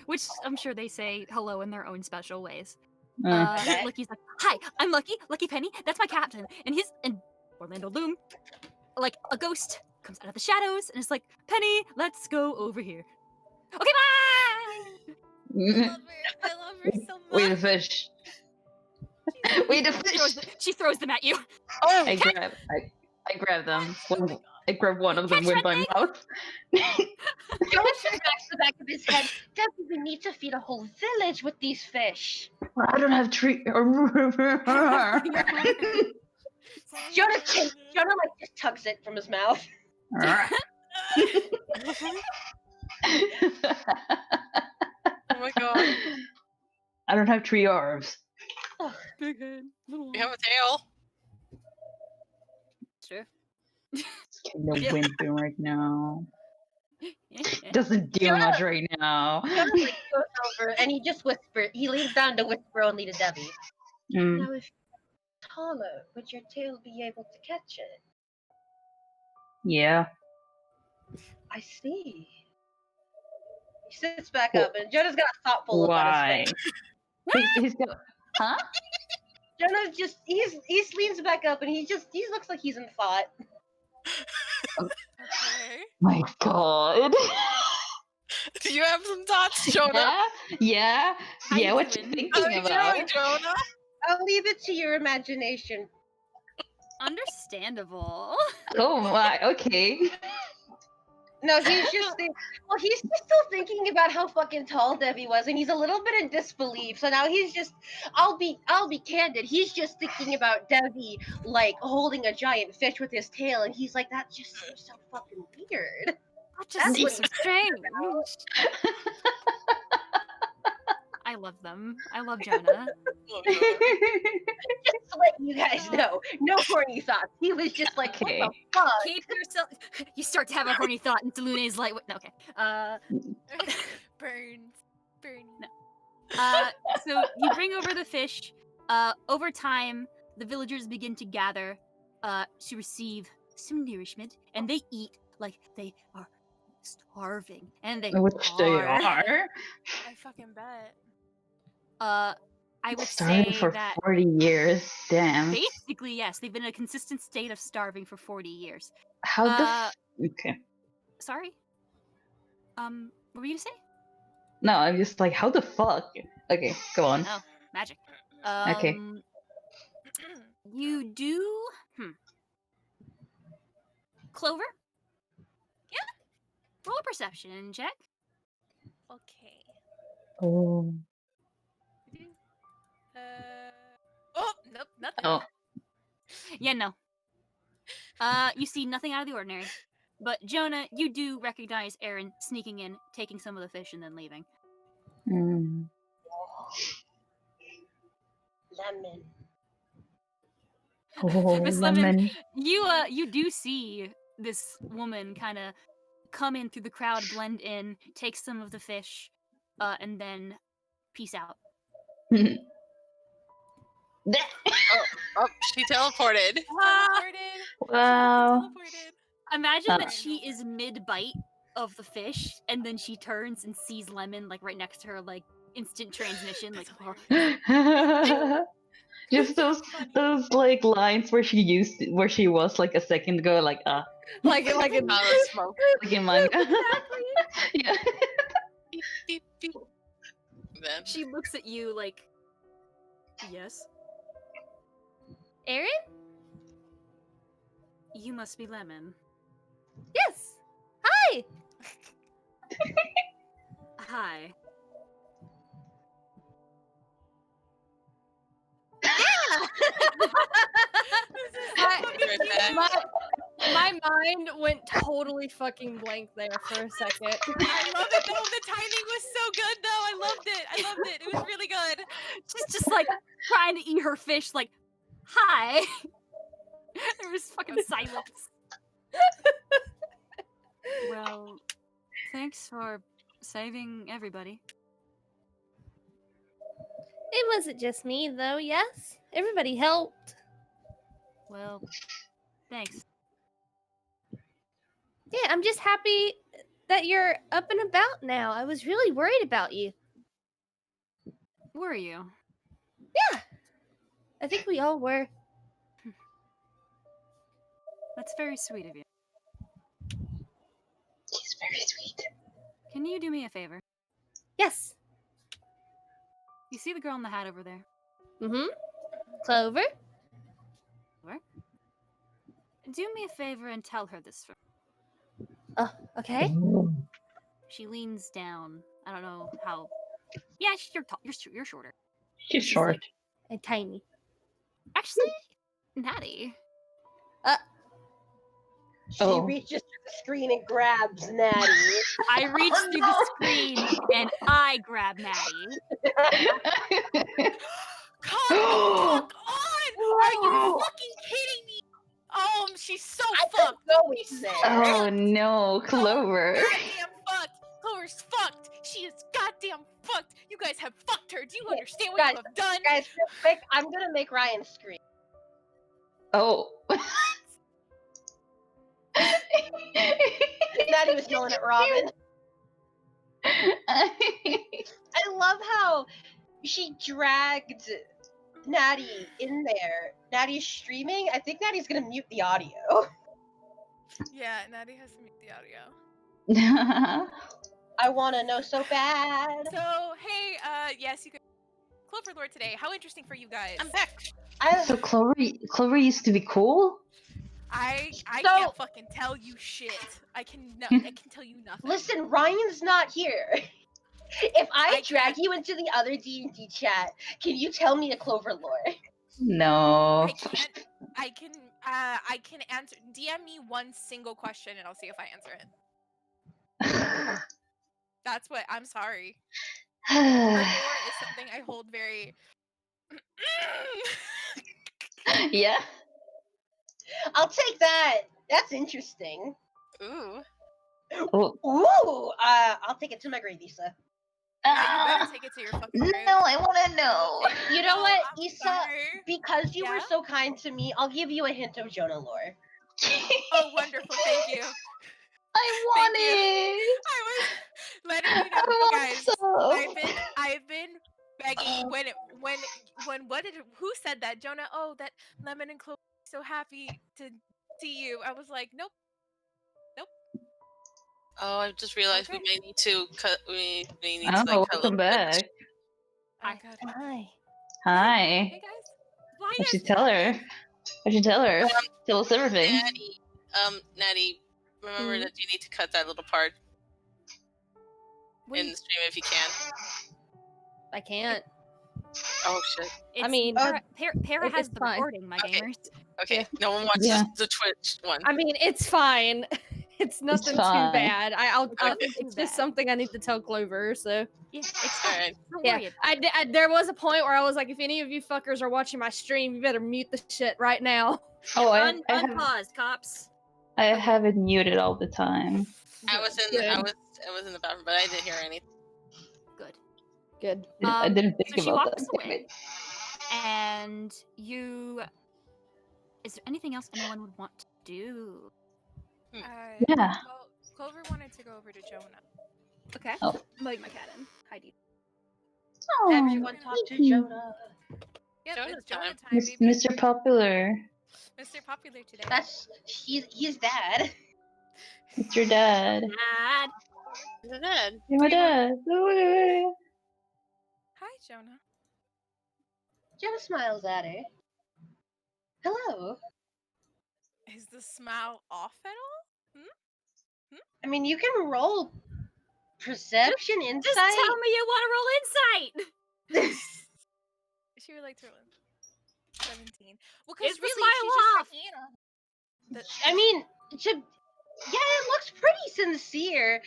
Which I'm sure they say hello in their own special ways. Okay. Lucky's like, "Hi, I'm Lucky Penny. That's my captain." And Orlando Bloom, like a ghost, comes out of the shadows and is like, "Penny, let's go over here." Okay, bye. I love her so much. Wait, a fish. Wait, a fish. She throws them at you. Oh, I grab them. I grab one of them with my mouth. Jonah smacks the back of his head. Debbie, we need to feed a whole village with these fish. I don't have tree. Jonah like just tugs it from his mouth. Oh my god. I don't have 3 arms. Big head, little. You have a tail. Sure. It's kind of wimpy right now. Doesn't do Jonah- much right now. Jonah like goes over and he just whispers. He leans down to whisper only to Debbie. Mm. Now, if you're taller, would your tail be able to catch it? Yeah. I see. He sits back up, and Jonah's got a thoughtful look on Why? his face. He's got, huh? Jonah's just he leans back up, and he looks like he's in thought. Okay. My God. Do you have some thoughts, Jonah? Yeah. How you What you doing? thinking How you about? doing, Jonah? I'll leave it to your imagination. Understandable. Oh my. Okay. No, he's just he's just still thinking about how fucking tall Debbie was, and he's a little bit in disbelief. So now he's just, I'll be candid. He's just thinking about Debbie like holding a giant fish with his tail, and he's like, that just seems so fucking weird. That just That's seems what so he's strange. I love them. I love Jonah. Oh, Jonah. Just to let you guys know, no horny thoughts. He was just like, Okay. what the fuck? Keep yourself. You start to have a horny thought, and Lune's like, no, okay. Burns. Burn. So you bring over the fish. Over time, the villagers begin to gather to receive some nourishment, and they eat like they are starving, and they Which they are. I fucking bet. I would Starving say for that 40 years. Damn. basically, yes, they've been in a consistent state of starving for 40 years. How the okay. Sorry. What were you gonna say? No, I'm just like, how the fuck? Okay, go on. Oh, magic. Okay. You do. Clover? Yeah. Roll a perception check. Okay. Oh. Oh, nope, nothing. Oh. Yeah, no. You see nothing out of the ordinary. But Jonah, you do recognize Aaron sneaking in, taking some of the fish, and then leaving. Mm. Lemon. Oh, Miss Lemon, lemon. you do see this woman kind of come in through the crowd, blend in, take some of the fish, and then peace out. Oh, she teleported. Wow. Teleported. Imagine that she is mid-bite of the fish, and then she turns and sees Lemon, like, right next to her, like, instant transmission, like, Just those like lines where she was like a second ago, like like in Smoke. like in manga. Yeah. Beep, beep, beep. Then she looks at you like, yes? Aaron? You must be Lemon. Yes. Hi. Hi. My mind went totally fucking blank there for a second. I love it though. The timing was so good though. I loved it. It was really good. She's just like trying to eat her fish, like, hi. There was fucking silence. Well, thanks for saving everybody. It wasn't just me, though, yes? Everybody helped. Well, thanks. Yeah, I'm just happy that you're up and about now. I was really worried about you. Were you? Yeah. I think we all were. That's very sweet of you. She's very sweet. Can you do me a favor? Yes. You see the girl in the hat over there? Mm-hmm. Clover? Do me a favor and tell her this. Oh, okay. She leans down. I don't know how. Yeah, you're tall. You're shorter. She's short. And tiny. Actually, Natty. She reaches to the screen and grabs Natty. I reach through the screen and I grab Natty. Come the fuck on! Are you fucking kidding me? She's so I could fucked. go in there. Oh no, Clover. Goddamn fucked. Clover's fucked. She is goddamn fucked. You guys have fucked her. Do you understand what you have done? Guys, real quick, I'm gonna make Ryan scream. Oh. Natty was yelling at Robin. I love how she dragged Natty in there. Natty's streaming. I think Natty's gonna mute the audio. Yeah, Natty has to mute the audio. I wanna know so bad. So, hey, yes, you guys. Clover Lord today. How interesting for you guys. I'm back. So Clover used to be cool? I can't fucking tell you shit. I can tell you nothing. Listen, Ryan's not here. If I drag you into the other D&D chat, can you tell me a Clover lore? No. I can answer. DM me one single question and I'll see if I answer it. That's what. I'm sorry. Her lore is something I hold very. Yeah. I'll take that. That's interesting. Ooh. Oh. I'll take it to my grave, Isa. Yeah, you better take it to your fucking grave. No, I want to know. You know what, I'm Isa? sorry. Because you were so kind to me, I'll give you a hint of Jonah lore. Oh, wonderful! Thank you. I want it. I was letting you know, guys. I've been begging who said that? Jonah? Oh, that Lemon and Chloe are so happy to see you. I was like, nope. Oh, I just realized we may need to cut. We may need to cut a Welcome little back. bit. Hi. Hi. Hi. Hey guys. Why What'd you tell her? Tell us everything. Natty, remember that you need to cut that little part in the stream if you can. I can't. Oh shit. It's, I mean, Para has it's the fine. recording, my gamers. Okay, no one watches Yeah. the Twitch one. I mean, it's fine. It's nothing too fine. bad. Okay. It's just something I need to tell Clover. So Yeah, it's All fine. right. Don't yeah, worry about it. I there was a point where I was like, if any of you fuckers are watching my stream, you better mute the shit right now. Oh, I have, Unpause, cops. I have it muted all the time. I was in the bathroom, but I didn't hear anything. Good. Good. I didn't think So she about walks that. away, and you. Is there anything else anyone would want to do? Yeah. Well, Clover wanted to go over to Jonah. Okay. Oh. Like my cat and Heidi. Oh, Everyone talk to thank you. Jonah. Yep, Jonah it's Jonah time. time, baby. Mr. Popular. Mr. Popular today. He's dad. It's your dad. Dad. Is it dead? You're my dad. Hi, Jonah. Jonah smiles at her. Hello. Is the smile off at all? I mean, you can roll perception, insight. Just tell me you want to roll insight. She would like to roll 17. Well, because Is the really, smile she's off? just I mean, yeah, it looks pretty sincere.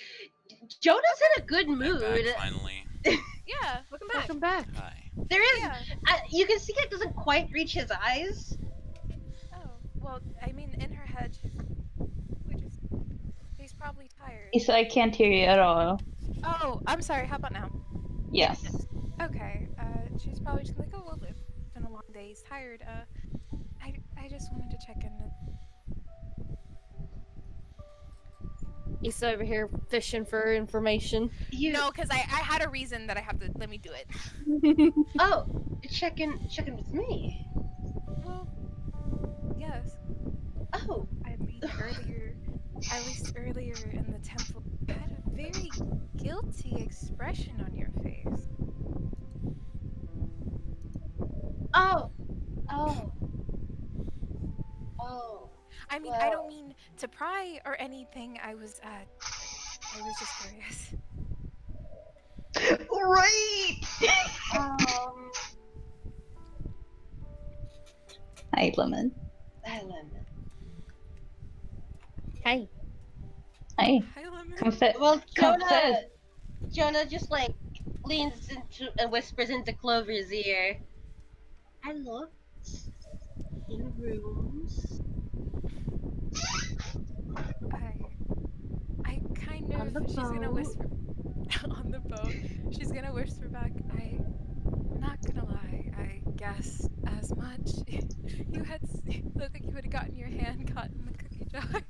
Jonah's in a good mood. Back finally. yeah. Welcome back. Welcome back. Hi. There is, Yeah. you can see it doesn't quite reach his eyes. Oh, well, I mean, in her head, he's probably tired. Isa, I can't hear you at all. Oh, I'm sorry. How about now? Yes. Okay. She's probably just like, oh, well, it's been a long day. He's tired. I just wanted to check in. He's over here fishing for information. No, because I had a reason that I have to. Let me do it. Oh, check in with me. Well, yes. Oh, I mean, at least earlier in the temple, you had a very guilty expression on your face. oh. I mean, I don't mean to pry or anything. I was just curious. Right. Hi, Lemon. Hi, Lemon. Hey. Hi. Hi, Lemon. Well, Confess. Jonah just like leans into and whispers into Clover's ear. I looked in rooms I kind On the of, she's gonna boat. whisper on the boat. She's gonna whisper back, I'm not gonna lie, I guessed as much. You had looked like you had gotten your hand caught in the cookie jar.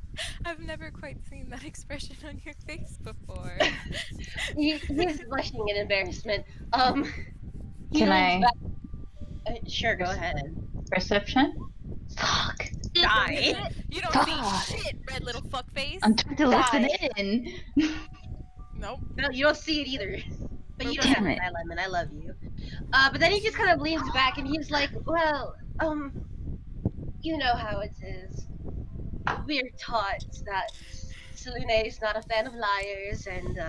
I've never quite seen that expression on your face before. He's blushing in embarrassment. He Can leans I back. Sure, go ahead. perception? Fuck. Die. You don't Fuck. see shit, red little fuckface. I'm trying to listen Die. in. Nope. No, you don't see it either. But you don't Damn have it. to die, Lemon. I love you. But then he just kind of leans back and he's like, well, you know how it is. We're taught that Selune is not a fan of liars, and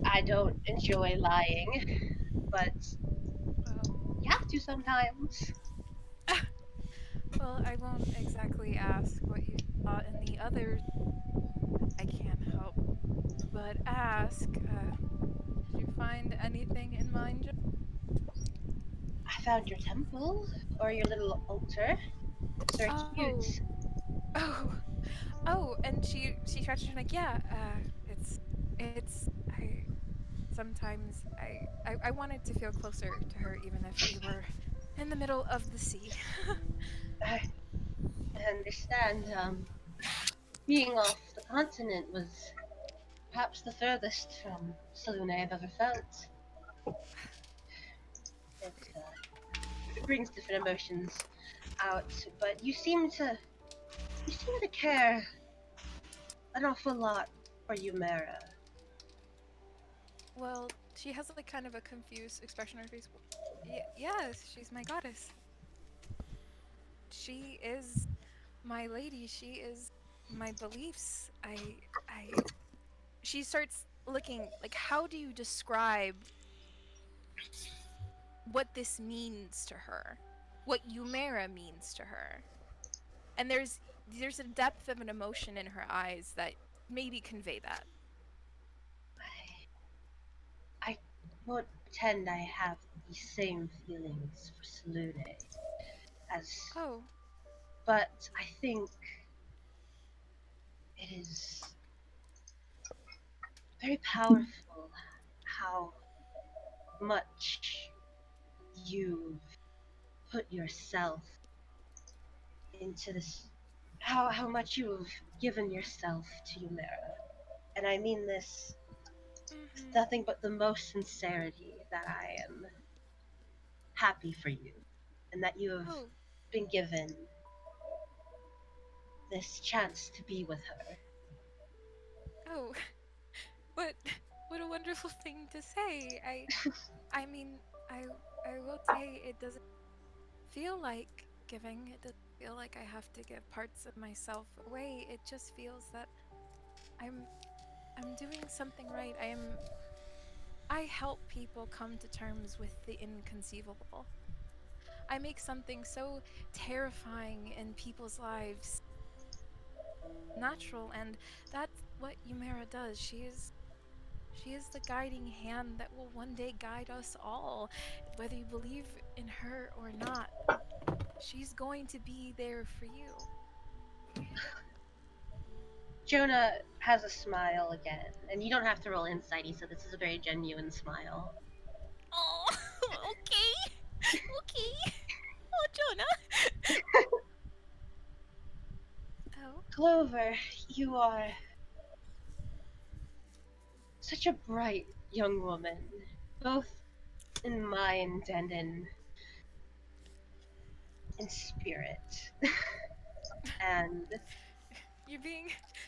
I don't enjoy lying, but you have to sometimes. Well, I won't exactly ask what you thought in the others. I can't help but ask, did you find anything in mind? I found your temple, or your little altar. It's very cute. Oh, and she scratches her neck. Yeah, I sometimes I wanted to feel closer to her even if we were in the middle of the sea. I understand. Being off the continent was perhaps the furthest from Selune I've ever felt. It brings different emotions out, but you seem to care an awful lot for Yumera. Well, she has like kind of a confused expression on her face. Yes, she's my goddess. She is my lady. She is my beliefs. She starts looking like, how do you describe what this means to her? What Yumera means to her? And there's a depth of an emotion in her eyes that maybe convey that. I won't pretend I have the same feelings for Selune as. Oh. But I think it is very powerful how much you've put yourself into this, how much you've given yourself to Yumera. And I mean this with nothing but the most sincerity, that I am happy for you and that you have been given this chance to be with her. Oh, what a wonderful thing to say. I mean, I will say it doesn't feel like giving. It doesn't feel like I have to give parts of myself away. It just feels that I'm doing something right. I help people come to terms with the inconceivable. I make something so terrifying in people's lives natural, and that's what Yumera does. She is the guiding hand that will one day guide us all, whether you believe in her or not. She's going to be there for you. Jonah has a smile again, and you don't have to roll insight, so this is a very genuine smile. Oh, okay. Okay. Oh, Jonah. Oh. Clover, you are such a bright young woman, both in mind and in spirit. And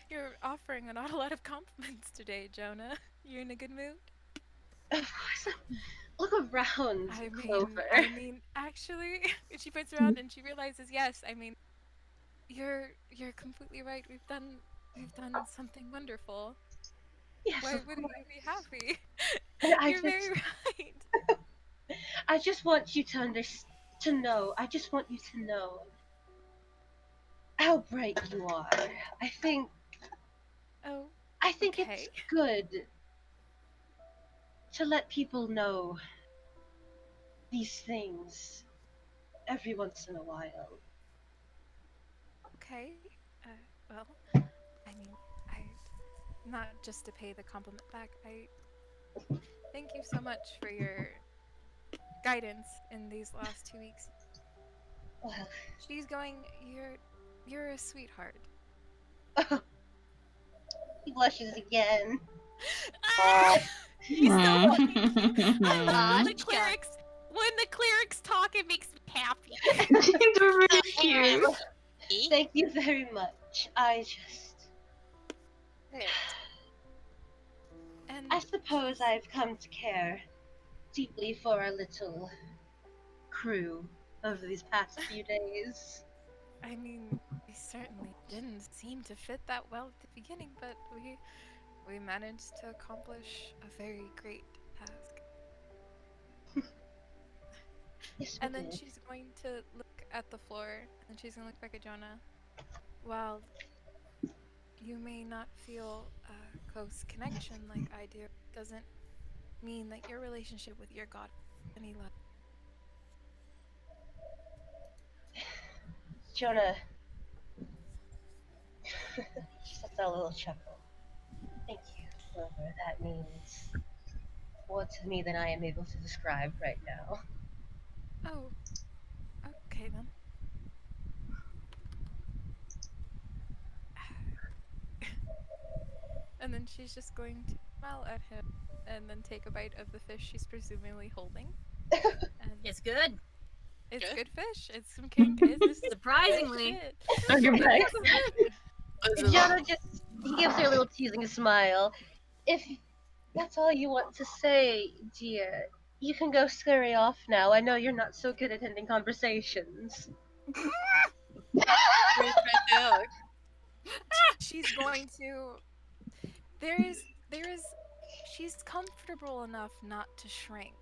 you're offering not a lot of compliments today, Jonah. You're in a good mood? Look around, Clover. I mean, actually, she points around and she realizes, yes, I mean, you're completely right. We've done something wonderful. Yes, why of wouldn't course. you be happy? And Very right. I just want you to know. I just want you to know how bright you are. I think it's good to let people know these things every once in a while. Okay. Well, I mean, not just to pay the compliment back, I thank you so much for your guidance in these last 2 weeks. Well, She's going, you're a sweetheart. he blushes again. He's so funny. Aw, The clerics, when the clerics talk, it makes me happy. They're really cute. Thank you very much. I suppose I've come to care deeply for our little crew over these past few days. I mean, we certainly didn't seem to fit that well at the beginning, but we managed to accomplish a very great task. Yes, And we then did. she's going to look at the floor, and she's going to look back at Jonah. While you may not feel a close connection like I do, doesn't mean that your relationship with your god is any less. Jonah. She sets out a little chuckle. Thank you, Clover. That means more to me than I am able to describe right now. Oh, okay then. And then she's just going to smile at him and then take a bite of the fish she's presumably holding. And It's good. it's Good? good fish. It's some king. It's Surprisingly. shit. Oh, you're back. Jonah he gives her a little teasing smile. If that's all you want to say, dear, you can go scurry off now. I know you're not so good at ending conversations. She's going to. She's comfortable enough not to shrink.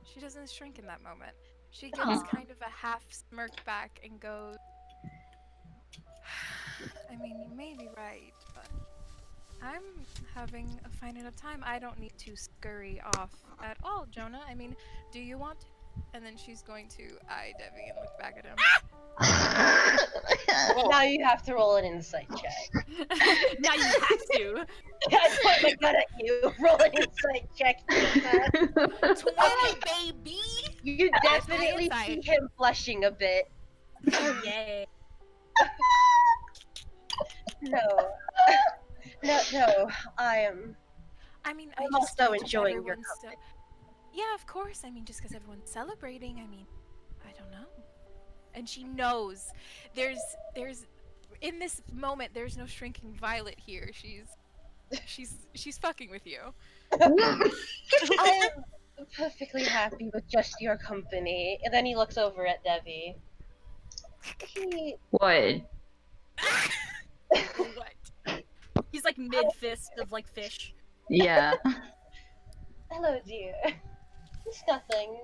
She doesn't shrink in that moment. She gives Aw. kind of a half smirk back and goes, I mean, you may be right, but I'm having a fine enough time. I don't need to scurry off at all, Jonah. I mean, do you want to? And then she's going to eye Devi and look back at him. Now you have to roll an insight check. Now you have to. I point my gun at you. Roll an insight check. Isa. 20, baby! You definitely insight. see him blushing a bit. Yay. No. No, I am. I mean, I'm I just also think enjoying your everyone's company. Yeah, of course. I mean, just because everyone's celebrating, I mean, I don't know. And she knows there's in this moment there's no shrinking violet here. She's fucking with you. I am perfectly happy with just your company. And then he looks over at Devi. What? What? He's like mid fist of like fish. Yeah. Hello, dear. It's nothing.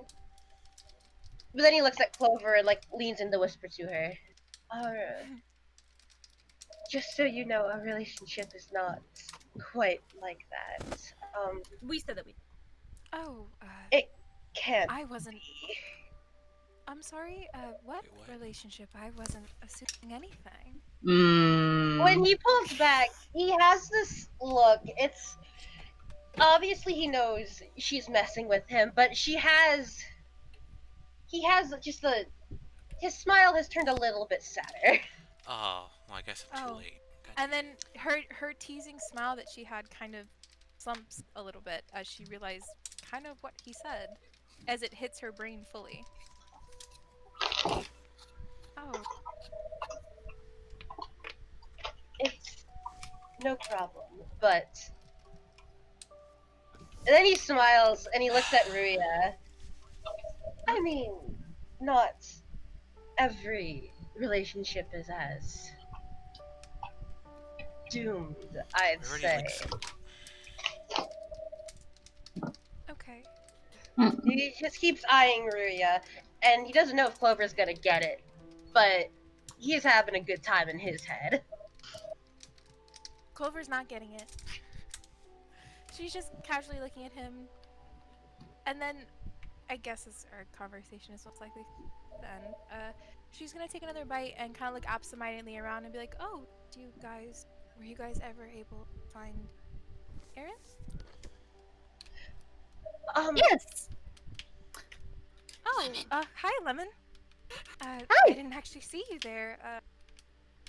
But then he looks at Clover and like leans in to whisper to her. Just so you know, our relationship is not quite like that. We said that we. Oh, It can't. I wasn't. be. I'm sorry. What Wait, what? relationship? I wasn't assuming anything. When he pulls back, he has this look. It's obviously he knows she's messing with him, but he has just his smile has turned a little bit sadder. Oh, well, I guess I'm too Oh. late. God And damn then her teasing smile that she had kind of slumps a little bit as she realized kind of what he said as it hits her brain fully. Oh, It's no problem, but. And then he smiles and he looks at Ruya. I mean, not every relationship is as doomed, I'd I already say. like some. okay. He just keeps eyeing Ruya, and he doesn't know if Clover's gonna get it, but he's having a good time in his head. Clover's not getting it. She's just casually looking at him. And then, I guess as our conversation is most likely to end, she's gonna take another bite and kind of look absentmindedly around and be like, oh, were you guys ever able to find Aaron? Yes. Oh, hi, Lemon. I didn't actually see you there.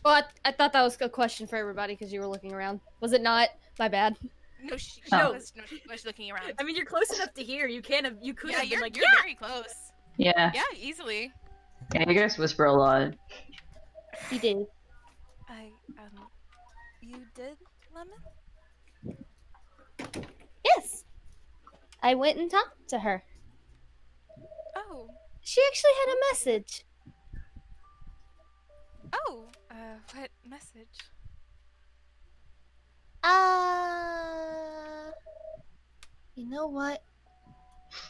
Well, I thought that was a question for everybody because you were looking around. Was it not? My bad. No, she Oh. was looking around. I mean, you're close enough to hear. You could have been like, you're very close. Yeah. Yeah, easily. Yeah, you guys whisper a lot. You did. You did, Lemon? Yes. I went and talked to her. Oh. She actually had a message. Oh, what message? You know what?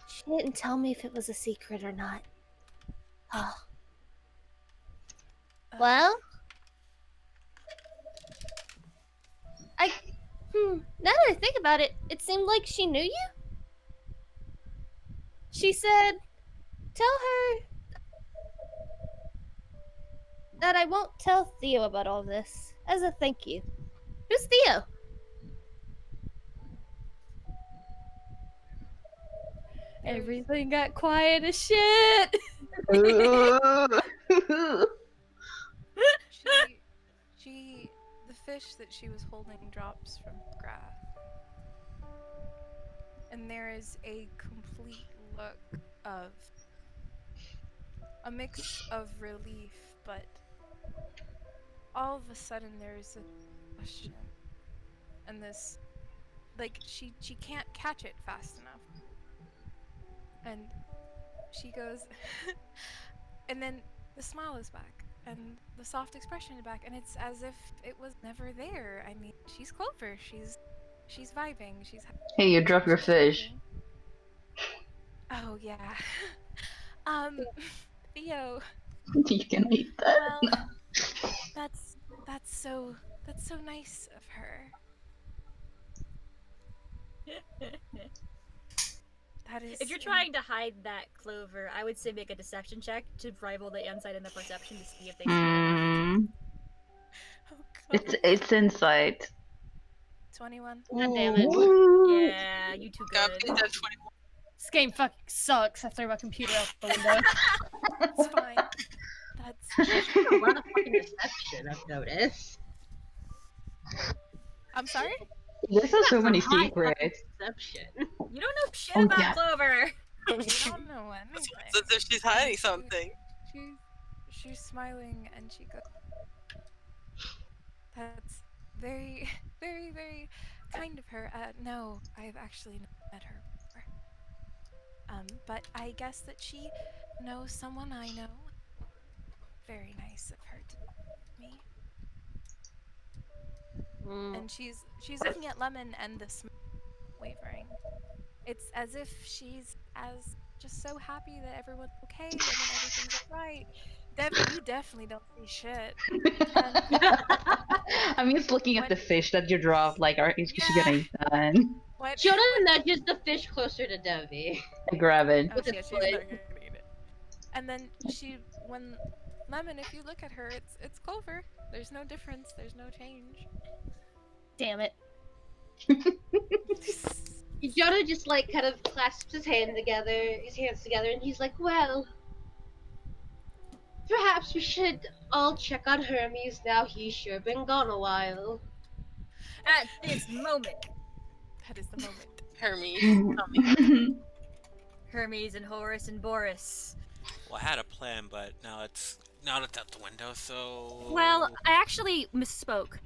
She didn't tell me if it was a secret or not. Oh. Well, now that I think about it, it seemed like she knew you. She said, tell her that I won't tell Theo about all this, as a thank you. Who's Theo? Everything got quiet as shit. The fish that she was holding drops from the grass. And there is a complete look of a mix of relief, but all of a sudden there's a question. And this, like, she can't catch it fast enough. And she goes, and then the smile is back, and the soft expression is back, and it's as if it was never there. I mean, she's Clover. She's vibing. Hey, you dropped your fish. Oh yeah. Theo. You can eat that. Well, No. that's so nice of her. That is. If you're trying to hide that, Clover, I would say make a deception check to rival the insight and the perception to see if they see it or not. Oh, It's insight. 21. God damn it. Yeah, you too Got good. me that 21. This game fucking sucks. I threw my computer out the window. It's fine. That's A lot of fucking deception, I've noticed. I'm sorry? This has so many High fucking secrets. Deception. You don't know shit Oh, about yeah. Clover. You don't know anything. It's as if she's hiding something. She's smiling and she goes, that's very, very, very kind of her. No, I've actually not met her before. But I guess that she knows someone I know. Very nice of her to me. And she's looking at Lemon and the smile wavering. It's as if she's just so happy that everyone's okay and that everything's alright. You definitely don't see shit. I'm just looking at the fish that you dropped, like, is she gonna eat that? What? Jonah nudges the fish closer to Devi. I grab it. Oh, With yeah, its she's not foot. gonna eat it. And then when Lemon, if you look at her, it's Clover. There's no difference. There's no change. Damn it. Jonah just like kind of clasps his hands together, and he's like, "Well, perhaps we should all check on Hermes now. He's sure been gone a while." At this moment, That is the moment. Hermes coming. Hermes and Horus and Boris. Well, I had a plan, but now it's out the window. So. Well, I actually misspoke.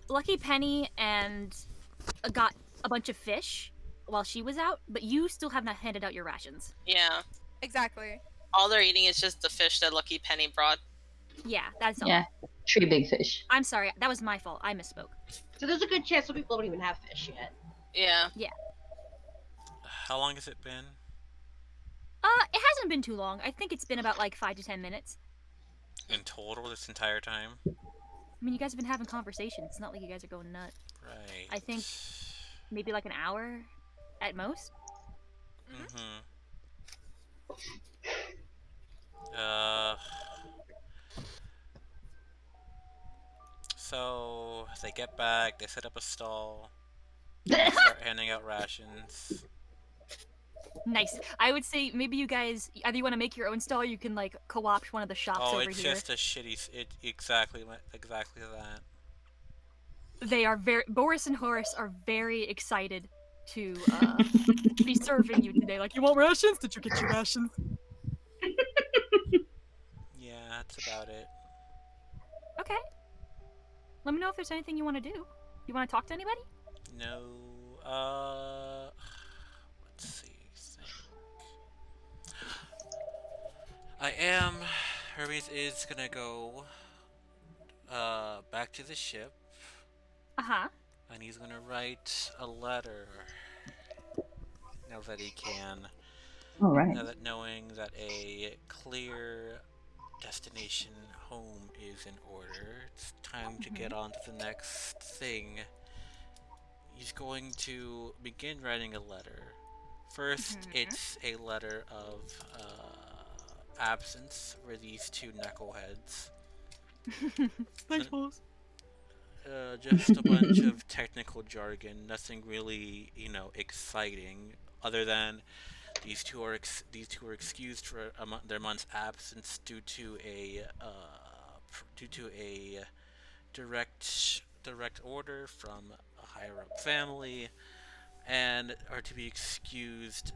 Lucky Penny and got a bunch of fish while she was out, but you still have not handed out your rations. Yeah. Exactly. All they're eating is just the fish that Lucky Penny brought. Yeah, that's all. Yeah, 3 big fish. I'm sorry, that was my fault. I misspoke. So there's a good chance some people don't even have fish yet. Yeah. Yeah. How long has it been? It hasn't been too long. I think it's been about like 5 to 10 minutes. In total, this entire time? I mean, you guys have been having conversations. It's not like you guys are going nuts. Right. I think maybe like an hour at most. Mm-hmm. So they get back, they set up a stall, they start handing out rations. Nice. I would say maybe you guys either you want to make your own stall, or you can like co-opt one of the shops Oh, over it's here. just a shitty. Exactly that. They are Boris and Horace are very excited to be serving you today. Like, you want rations? Did you get your rations? Yeah, that's about it. Okay. Let me know if there's anything you want to do. You want to talk to anybody? No. Let's see. Hermes is gonna go back to the ship. Uh-huh. And he's gonna write a letter. Now that he can. All right. Knowing that a clear destination home is in order, it's time to get on to the next thing. He's going to begin writing a letter. First, it's a letter of absence for these two knuckleheads. Thanks, boss. Just a bunch of technical jargon, nothing really, exciting, other than these two are excused for their month's absence due to a direct order from a higher up family, and are to be excused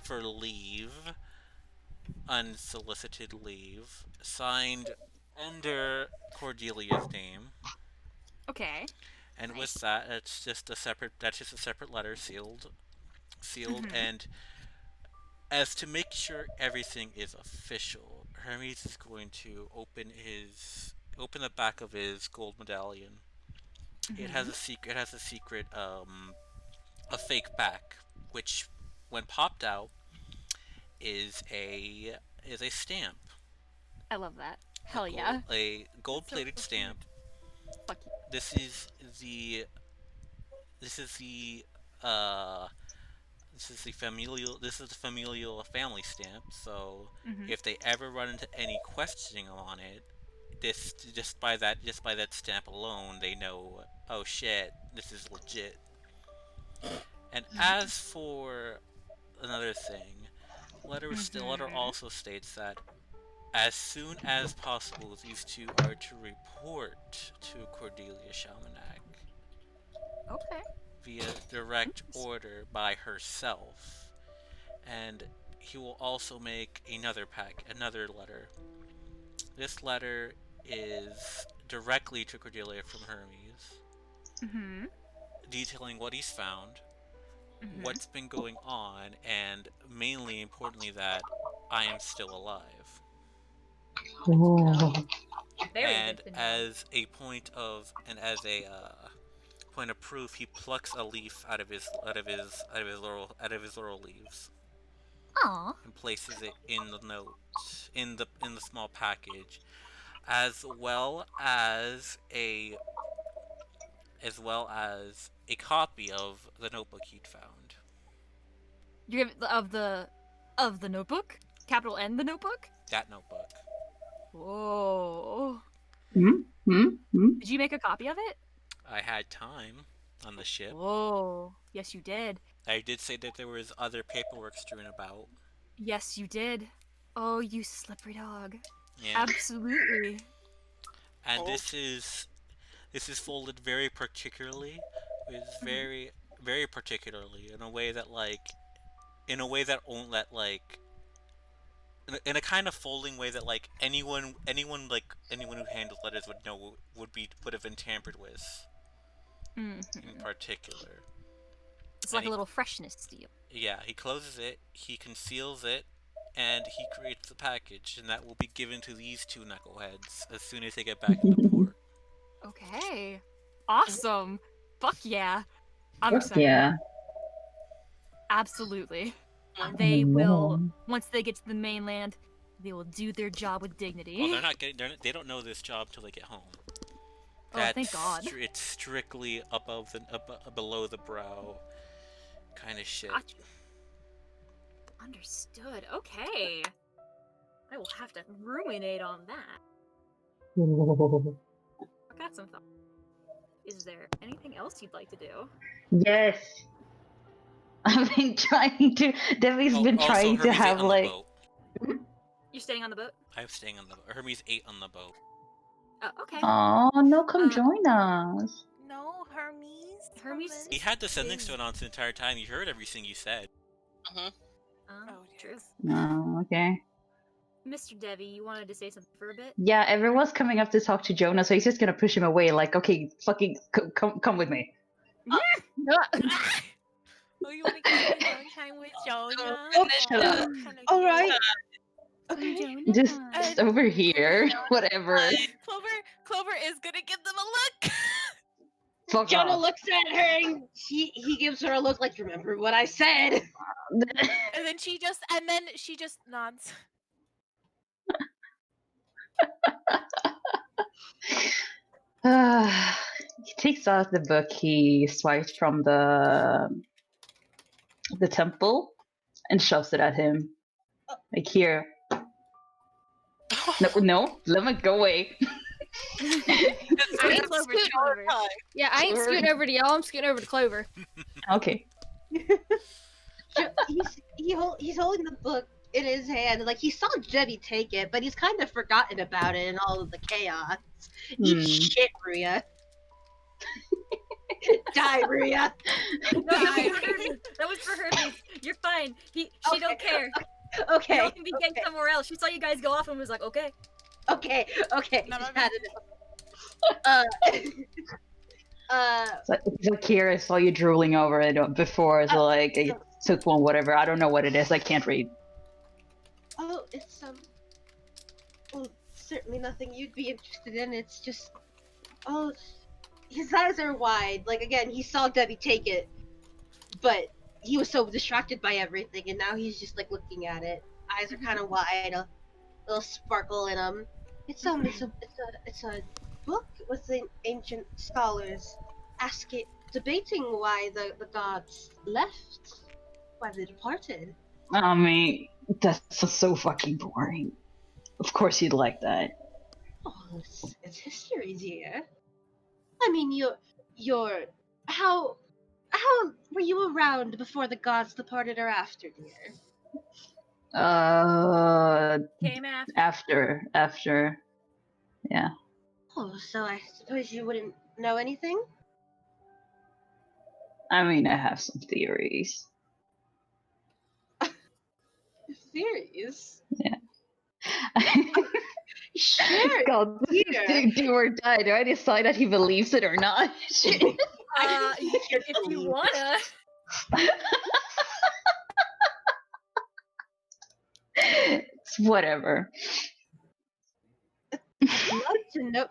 for leave, unsolicited leave, signed under Cordelia's name. Okay. And with that, that's just a separate letter sealed, and as to make sure everything is official, Hermes is going to open the back of his gold medallion. It has a secret, a fake back, which, when popped out, is a stamp. I love that. Hell yeah. A gold-plated stamp. Fuck you. This is the familial family stamp. So if they ever run into any questioning on it, just by that stamp alone, they know, oh shit, this is legit. And as for another thing, the letter also states that as soon as possible, these two are to report to Cordelia Shalmanak. Okay. Via direct order by herself. And he will also make another letter. This letter is directly to Cordelia from Hermes. Detailing what he's found, what's been going on, and mainly importantly that I am still alive. Oh. And as a point of proof, he plucks a leaf out of his laurel leaves. Aww. And places it in the note, in the small package, as well as a copy of the notebook he'd found. You give of the notebook? Capital N, the notebook? That notebook. Whoa. Did you make a copy of it? I had time on the ship. Whoa. Yes, you did. I did say that there was other paperwork strewn about. Yes, you did. Oh, you slippery dog. Yeah. Absolutely. And this is folded very particularly. It's very, very particularly in a way that in a kind of folding way that anyone who handles letters would have been tampered with. In particular. It's like a little freshness steal. Yeah, he closes it, he conceals it, and he creates the package, and that will be given to these two knuckleheads as soon as they get back into port. Okay. Awesome. Fuck yeah. I'm excited. Yeah. Absolutely. They will, once they get to the mainland, they will do their job with dignity. Well, they don't know this job till they get home. Thank God. It's strictly below the brow kind of shit. Gotcha. Understood. Okay. I will have to ruminate on that. I got some thoughts. Is there anything else you'd like to do? Yes. I've been trying to. Debbie's been Also, trying to Hermes ate have on like. the boat. You're staying on the boat? I'm staying on the boat. Hermes ate on the boat. Oh, okay. Oh no! Come join us. No, Hermes. Hermes. He had the sending stone on the entire time. He heard everything you said. Oh, True. Oh, okay. Mr. Devi, you wanted to say something for a bit? Yeah, everyone's coming up to talk to Jonah, so he's just gonna push him away. Like, okay, fucking come with me. Oh, you want to get some alone time with Jonah? Shut up. All right. Okay. Just over here. Whatever. Clover is gonna give them a look. Fuck Jonah off. looks at her and he gives her a look like, remember what I said? And then she just nods. He takes out the book he swiped from the temple and shoves it at him. Like, here. No, let me go away. I ain't Clover, Clover. Yeah, I ain't scooting over to y'all. I'm scooting over to Clover. Okay. He's holding the book in his hand. Like, he saw Debbie take it, but he's kind of forgotten about it in all of the chaos. Eat shit, Rhea. Die, Rhea. No, that was for Hermes. You're fine. She don't care. Okay. Y'all can be gang somewhere else. She saw you guys go off and was like, okay. Okay. Just had So Kira saw you drooling over it before, so like I took one, whatever. I don't know what it is. I can't read. Oh, it's well, certainly nothing you'd be interested in. It's just, his eyes are wide. Like, again, he saw Debbie take it, but he was so distracted by everything, and now he's just like looking at it. Eyes are kind of wide, a little sparkle in them. It's a book with the ancient scholars debating why the gods left, why they departed. I mean, that's so fucking boring. Of course you'd like that. Oh, it's history, dear. I mean, you're how were you around before the gods departed or after, dear? Came after. After. Yeah. Oh, so I suppose you wouldn't know anything? I mean, I have some theories. Theories? Yeah. Sure. God, do or die. Do I decide that he believes it or not? If you wanna. It's whatever. I'd love to know,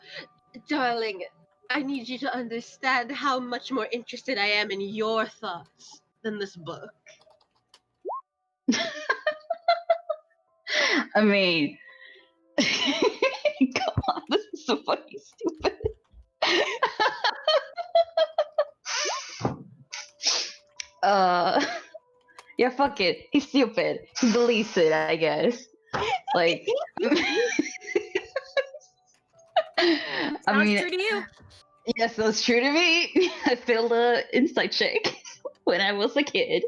darling. I need you to understand how much more interested I am in your thoughts than this book. I mean, come on, this is so fucking stupid. Yeah, fuck it. He's stupid. He believes it, I guess. Like, I mean, true to you. Yes, that's true to me. I failed a insight check when I was a kid,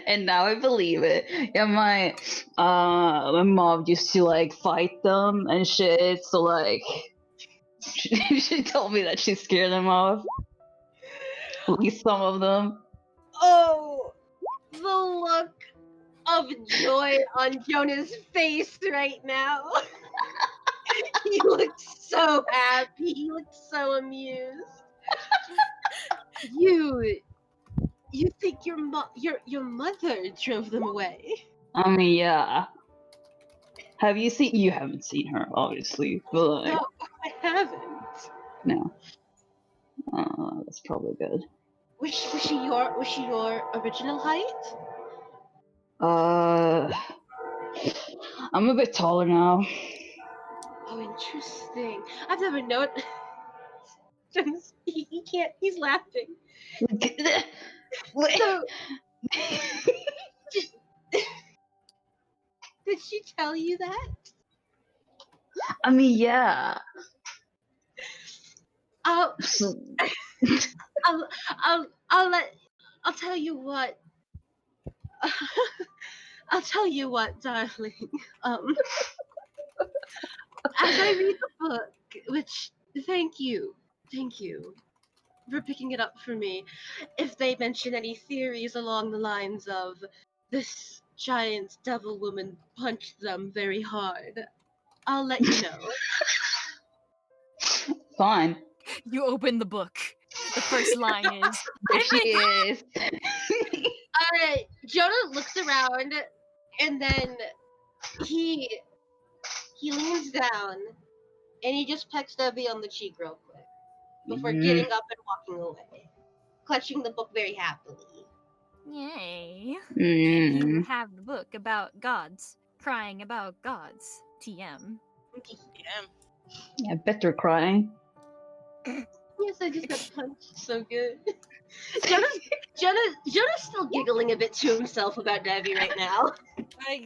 and now I believe it. Yeah, my mom used to like fight them and shit. So like, she told me that she scared them off. At least some of them. Oh, the look of joy on Jonah's face right now. He looks so happy. He looks so amused. You think your mother drove them away? I mean, yeah. Have you seen? You haven't seen her, obviously, but like, No, I haven't. no. That's probably good. Was she your original height? I'm a bit taller now. Oh, interesting. I've never known. He can't. He's laughing. So, did she tell you that? I mean, yeah. I'll, I'll tell you what. I'll tell you what, darling. As I read the book, which thank you for picking it up for me. If they mention any theories along the lines of this giant devil woman punched them very hard, I'll let you know. Fine. You open the book. The first line is, There she is. Alright, Jonah looks around and then he leans down and he just pecks Debbie on the cheek real quick before getting up and walking away, clutching the book very happily. Yay. You have the book about gods, crying about gods. TM. Yeah, better crying. Yes, I just got punched so good. Jonah's still giggling a bit to himself about Debbie right now.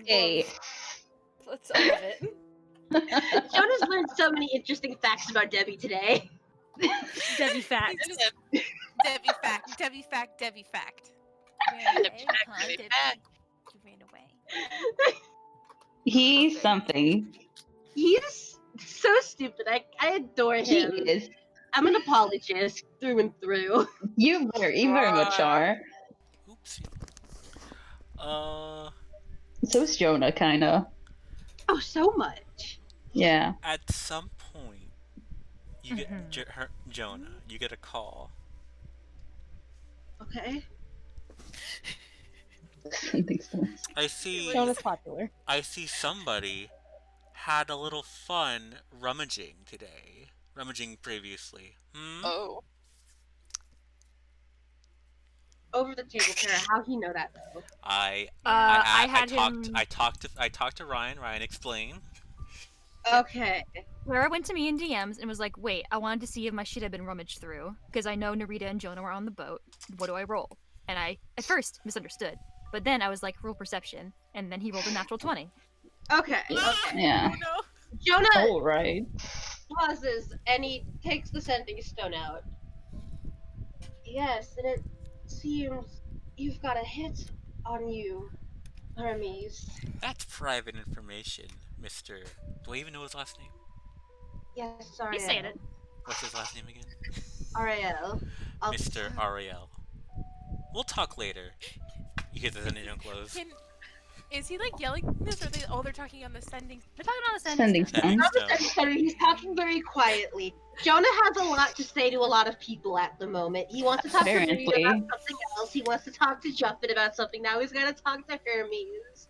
Hey. Let's all of it. Jonah's learned so many interesting facts about Debbie today. Debbie fact. Debbie fact. Debbie fact. Debbie fact. You ran away. He's something. He's so stupid. I adore him. He is. I'm an apologist through and through. You very much are. Oopsie. So's Jonah, kinda. Oh, so much. Yeah. At some point, you get Jonah. You get a call. Okay. I see. Jonah's popular. I see somebody had a little fun rummaging today. Rummaging previously. Oh. Over the table, Tara. How he know that though? I talked to Ryan. Ryan explained. Okay. Clara went to me in DMs and was like, wait, I wanted to see if my shit had been rummaged through, because I know Narita and Jonah were on the boat. What do I roll? And I, at first, misunderstood. But then I was like, roll perception. And then he rolled a natural 20. Okay. Yeah. Oh no. Jonah All right. pauses and he takes the sending stone out. Yes, and it seems you've got a hit on you, Hermes. That's private information, Mr. Do I even know his last name? Yes, sorry. He's saying it. What's his last name again? Ariel. Mr. Ariel. We'll talk later. You hear the sending stone close. Is he like yelling this, or they're talking on the sending? They're talking on the sending Sending stone. He's talking very quietly. Jonah has a lot to say to a lot of people at the moment. He wants to talk to Maria about something else. He wants to talk to Jumpin about something. Now he's gonna talk to Hermes.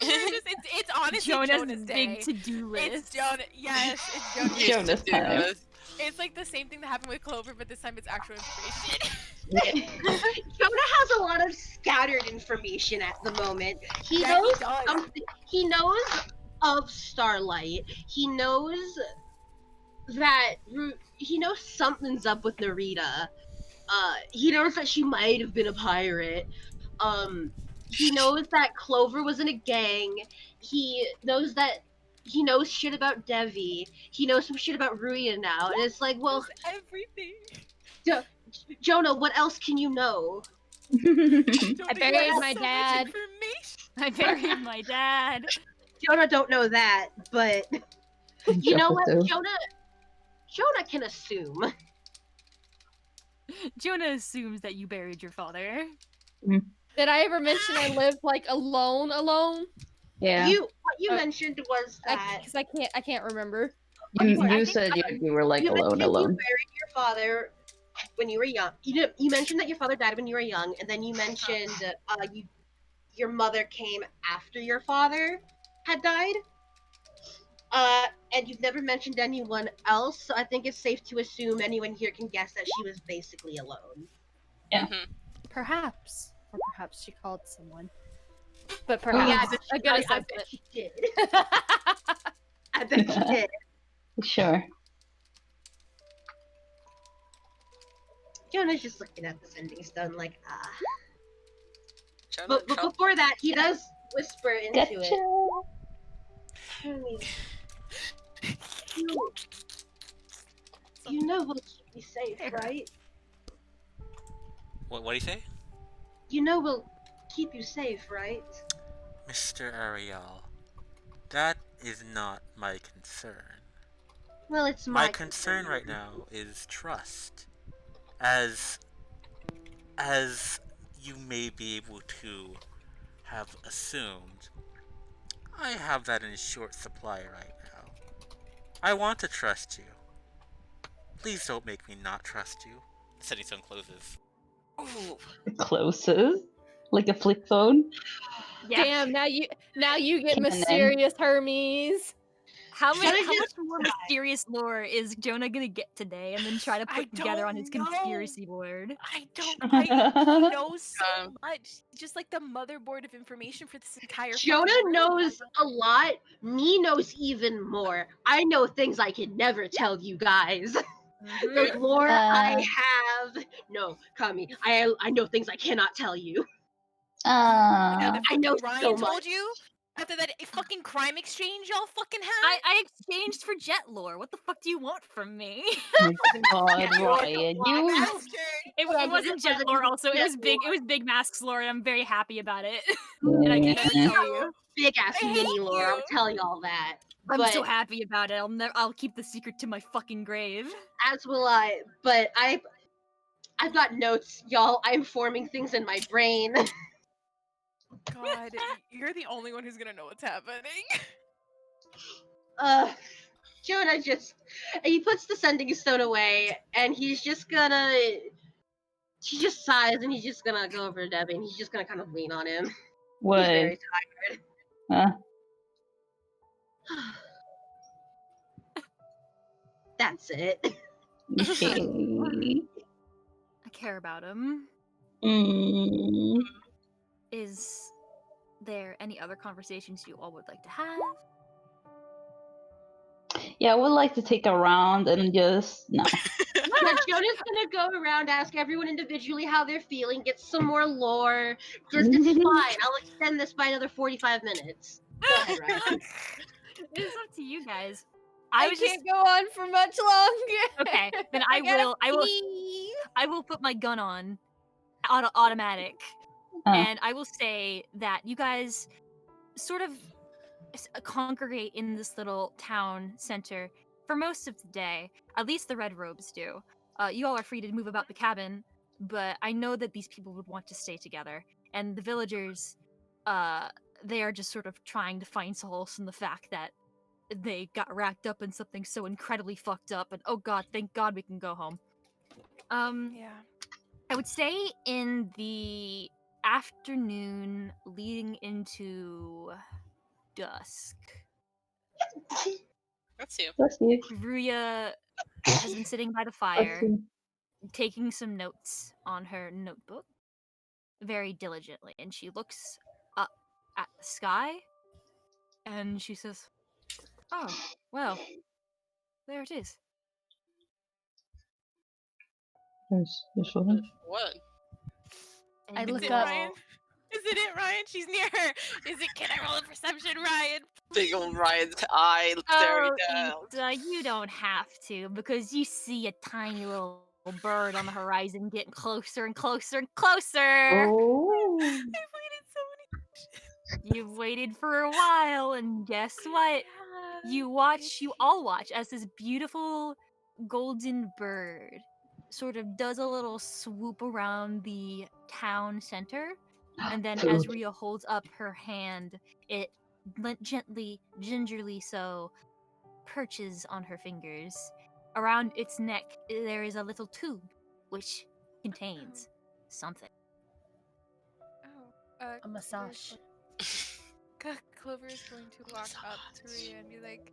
It's honestly Jonah's big day. to-do list. It's Jonah. Yes, it's Jonah's time. It's like the same thing that happened with Clover, but this time it's actual information. Jonah has a lot of scattered information at the moment. He knows something. He knows of Starlight. He knows that he knows something's up with Narita. He knows that she might have been a pirate. He knows that Clover was in a gang. He knows shit about Devi. He knows some shit about Ruya now, and it's like, well, everything. Jonah, what else can you know? I buried my dad. I buried my dad. Jonah don't know that, but you know what? Jonah can assume. Jonah assumes that you buried your father. Did I ever mention I lived like alone? Yeah. What you mentioned was that because I can't remember. You said you were like alone. You buried your father when you were young. You mentioned that your father died when you were young, and then you mentioned your mother came after your father had died. And you've never mentioned anyone else, so I think it's safe to assume anyone here can guess that she was basically alone. Yeah. Perhaps. Or perhaps she called someone. But perhaps I bet she did. I bet she did. Sure. Jonah's just looking at the sending stone like, ah. Jonah, But before that, he does whisper into it. Hermes, you know what be safe, right? What do you say? You know we'll keep you safe, right? Mr. Ariel, that is not my concern. Well, it's My my concern right now is trust. As you may be able to have assumed, I have that in short supply right now. I want to trust you. Please don't make me not trust you. Setting sun closes. Ooh. Closes? Like a flip phone? Yeah. Damn, now you get Canon. mysterious Hermes. How much Jonah how much just more died. mysterious lore is Jonah gonna get today and then try to I put together on his don't know. conspiracy board? He knows so much. Just like the motherboard of information for this entire Jonah fucking group. knows a lot. Me knows even more. I know things I can never tell you guys. The lore I have. No, Cami. I know things I cannot tell you. And the I know fucking Ryan so told much. you after that fucking crime exchange y'all fucking had. I exchanged for jet lore. What the fuck do you want from me? God, Ryan, you. It Yeah, wasn't this jet wasn't lore. even Also, it jet was big. lore. It was Big Mask's lore. And I'm very happy about it, and I can never tell you. Big ass I mini hate lore. I'll you. tell you all that. I'm But so happy about it. I'll keep the secret to my fucking grave. as will I. But I've got notes, y'all. I'm forming things in my brain. God, you're the only one who's gonna know what's happening. Jonah he puts the sending stone away, and he just sighs, and he's just gonna go over to Debbie, and he's just gonna kind of lean on him. What? He's very Huh? That's it. Okay. I care about him. Mm. Is there any other conversations you all would like to have? Yeah, I would like to take a round and just no. Yeah, Jonah's gonna go around, ask everyone individually how they're feeling, get some more lore. It's fine. I'll extend this by another 45 minutes. Go ahead, Ryan. It's up to you guys. I was can't go on for much longer. Okay, then I will put my gun on automatic, and I will say that you guys sort of congregate in this little town center for most of the day. At least the red robes do. You all are free to move about the cabin, but I know that these people would want to stay together, and the villagers, they are just sort of trying to find solace in the fact that they got racked up in something so incredibly fucked up, and oh god, thank god we can go home. Yeah. I would say in the afternoon leading into dusk, That's you. Bless you. Ruya has been sitting by the Bless fire, you. taking some notes on her notebook very diligently, and she looks up at the sky, and she says, "Oh, well, there it is." There's one. What? And I you look Is it up. Ryan? Is it Ryan? She's near her. Is it? Can I roll a perception, Ryan? Big old Ryan's eye staring down. Isa, you don't have to, because you see a tiny little bird on the horizon getting closer and closer and closer. Oh. I've waited so many. You've waited for a while, and guess what? You all watch as this beautiful golden bird sort of does a little swoop around the town center, and then as Rhea holds up her hand, it gently, gingerly so, perches on her fingers. Around its neck, there is a little tube, which contains something. Oh, A massage. Clover is going to walk up to Rhea and be like,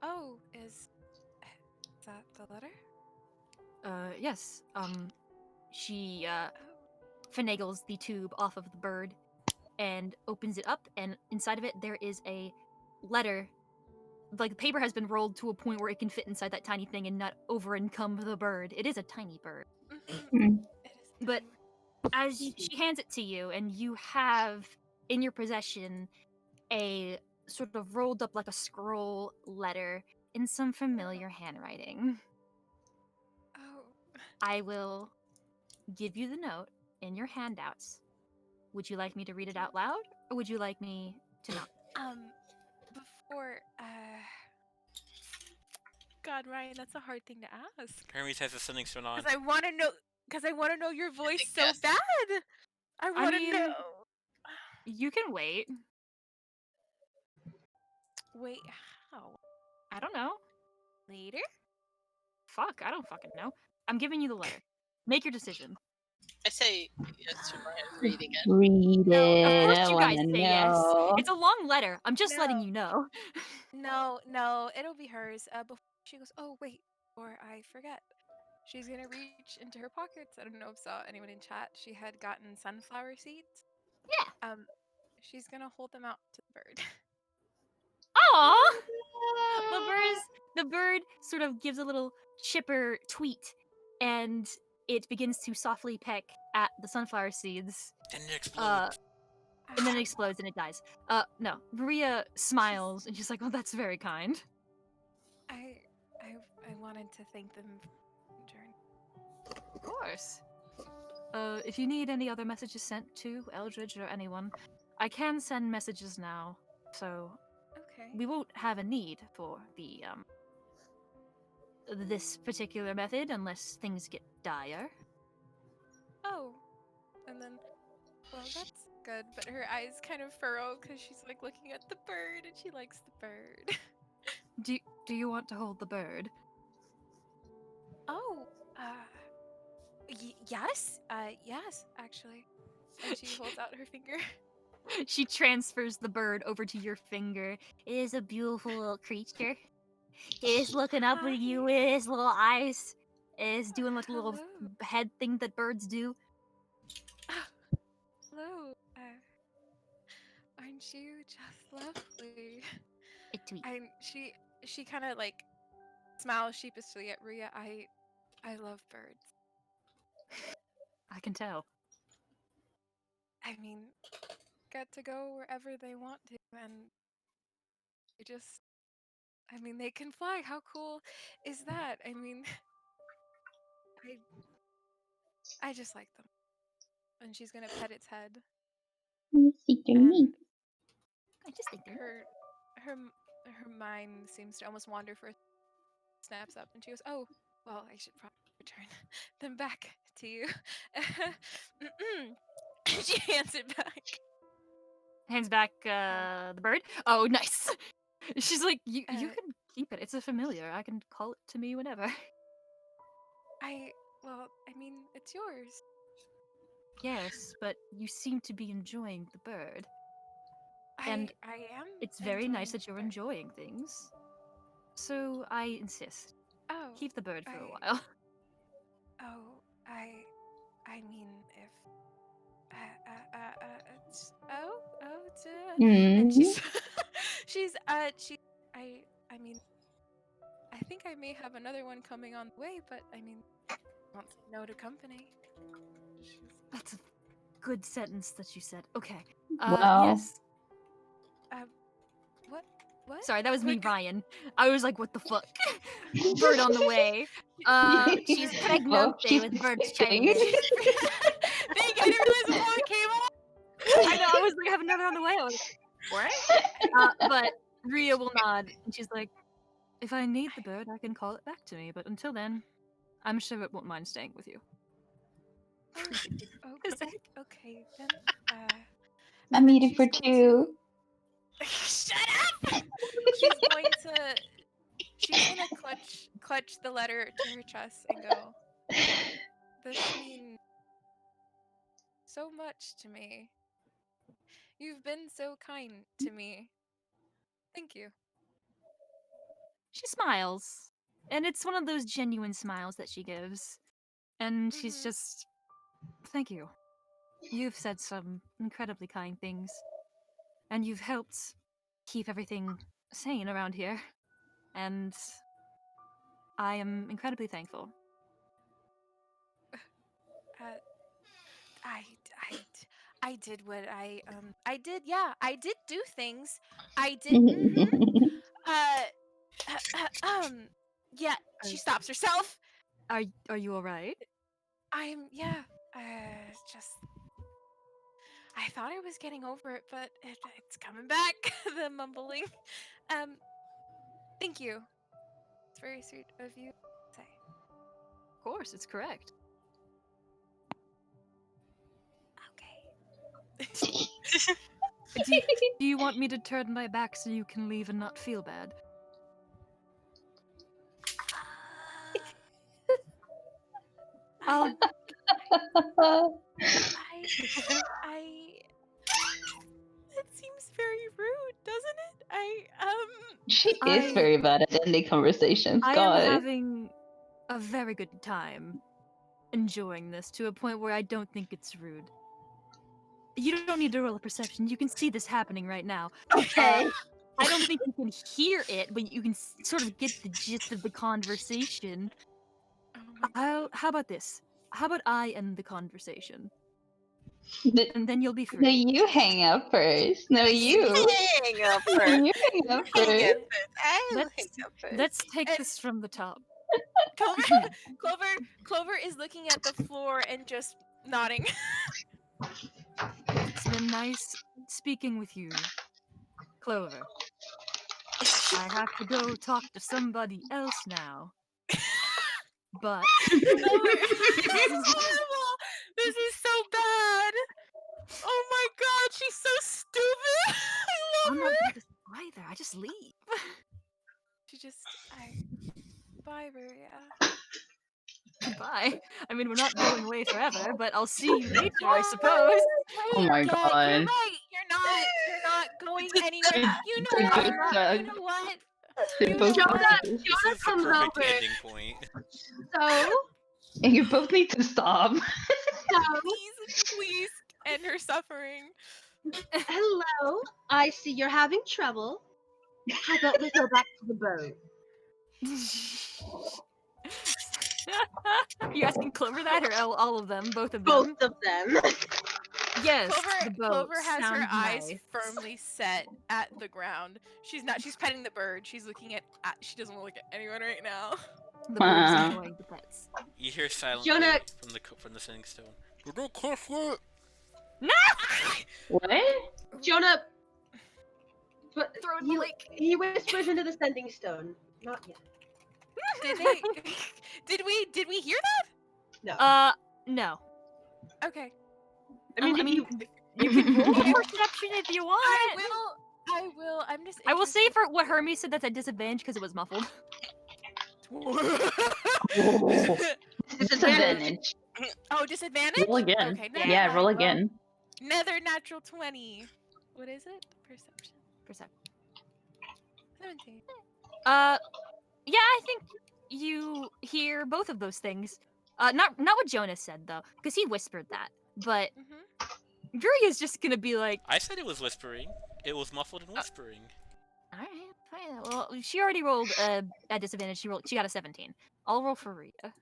"Oh, is that the letter?" Yes. She finagles the tube off of the bird and opens it up, and inside of it there is a letter. Like, the paper has been rolled to a point where it can fit inside that tiny thing and not over encumber the bird. It is a tiny bird. Mm. But as she hands it to you, and you have in your possession a sort of rolled up like a scroll letter in some familiar handwriting. Oh, I will give you the note in your handouts. Would you like me to read it out loud, or would you like me to not? Before, God, Ryan, that's a hard thing to ask. Hermes has a sending spin on. Because I want to know. Because I want to know your voice so guess. bad. I want to mean- know. You can wait. Wait, how? I don't know. Later? Fuck, I don't fucking know. I'm giving you the letter. Make your decision. I say yes to Ryan reading it. Read No, it. Of course I you guys wanna say yes. know. It's a long letter. I'm just letting No. you know. No, it'll be hers. Before she goes, oh wait, or I forget. She's gonna reach into her pockets. I don't know if saw anyone in chat. She had gotten sunflower seeds. Yeah. She's gonna hold them out to the bird. Aww! The bird sort of gives a little chipper tweet, and it begins to softly peck at the sunflower seeds. And it explodes. And then it explodes and it dies. No. Maria smiles and she's like, "Oh, that's very kind." I wanted to thank them for the journey. Of course. If you need any other messages sent to Eldridge or anyone, I can send messages now. So Okay. we won't have a need for the this particular method unless things get dire. Oh, and then, well, that's good. But her eyes kind of furrow because she's like looking at the bird and she likes the bird. Do you want to hold the bird? Oh, yes, yes, actually. And she holds out her finger. She transfers the bird over to your finger. It is a beautiful little creature. It is looking up at you with his little eyes. It is doing like a little Hello. head thing that birds do. Hello, aren't you just lovely? It tweets. And she kind of like smiles sheepishly at Rhea. I love birds. I can tell. I mean, get to go wherever they want to, and they just, I mean, they can fly. How cool is that? I mean, I just like them. And she's gonna pet its head. And I just think they're her mind seems to almost wander for a snaps up, and she goes, "Oh, well, I should probably return them back to you." She hands it back. hands back the bird. Oh, nice. She's like, you can keep it. It's a familiar. I can call it to me whenever. Well, I mean, it's yours. Yes, but you seem to be enjoying the bird. I And am. It's very nice enjoying that you're the bird. enjoying things. So I insist. Oh, Keep the bird for a while. Oh, I mean, if it's, and I mean, I think I may have another one coming on the way, but I mean, won't say no to company. That's a good sentence that you said. Okay. Wow. Yes. What? Sorry, that was me, Like- Ryan. I was like, what the fuck? Bird on the way. She's pregnant Oh, she's with bird's expecting. child. Dang, I didn't realize the phone came on. I know, I was like, I have another on the way. I was like, what? But Rhea will nod, and she's like, if I need the bird, I can call it back to me. But until then, I'm sure it won't mind staying with you. Okay, then. I'm eating for two. Shut up! She's gonna clutch the letter to her chest and go, this means so much to me. You've been so kind to me. Thank you. She smiles. And it's one of those genuine smiles that she gives. And she's just, thank you. You've said some incredibly kind things. And you've helped keep everything sane around here. And I am incredibly thankful. I did what I did. Yeah, I did do things. I did. Yeah. She stops herself. Are you all right? Just I thought I was getting over it, but it's coming back. The mumbling. Thank you. It's very sweet of you to say. Of course, it's correct. Okay. Do you want me to turn my back so you can leave and not feel bad? I'll It seems very rude, doesn't it? She is very bad at ending conversations. I God. am having a very good time enjoying this to a point where I don't think it's rude. You don't need to roll a perception. You can see this happening right now. Okay. I don't think you can hear it, but you can sort of get the gist of the conversation. How about this? How about I end the conversation? And then you'll be free. No, you hang up first. No, you. Hang up first. You hang up first. Let's take this from the top. Clover is looking at the floor and just nodding. It's been nice speaking with you, Clover. I have to go talk to somebody else now. But This is horrible. This is so bad. Oh my god, she's so stupid. I I'm love not her. good either. I just leave. Bye, Maria. Goodbye. I mean, we're not going away forever, but I'll see you later, I suppose. Oh my You're god. right. You're not going anywhere. You know what? You know what? They both Jonah This is the comes perfect over. ending point. So, And you both need to stop. Please, end her suffering. hello. I see you're having trouble. How about we go back to the boat? You asking Clover that, or all of them? Both of them? Both of them. Yes, the boat. Clover has her sounds eyes nice. firmly set at the ground. She's petting the bird. She's looking at she doesn't want to look at anyone right now. The boat is enjoying the pets. You hear silently Jonah- from the sending stone. You don't care for it. No! What? Jonah. But Throw it in the lake. he whispers into the sending stone. Not yet. Did we hear that? No. No. Okay. I mean, I if mean, you you can roll perception if you want. I will. I'm just. I will say for what Hermes said, that's a disadvantage because it was muffled. Disadvantage. Oh, disadvantage? Roll again. Okay, never Yeah, mind. roll Well, again. Another natural 20. What is it? Perception. 17. Yeah, I think you hear both of those things. Not what Jonas said though, because he whispered that. But Viria's just gonna be like, I said it was whispering. It was muffled and whispering. all right, fine. Well, she already rolled at disadvantage. She got a 17. I'll roll for Rita.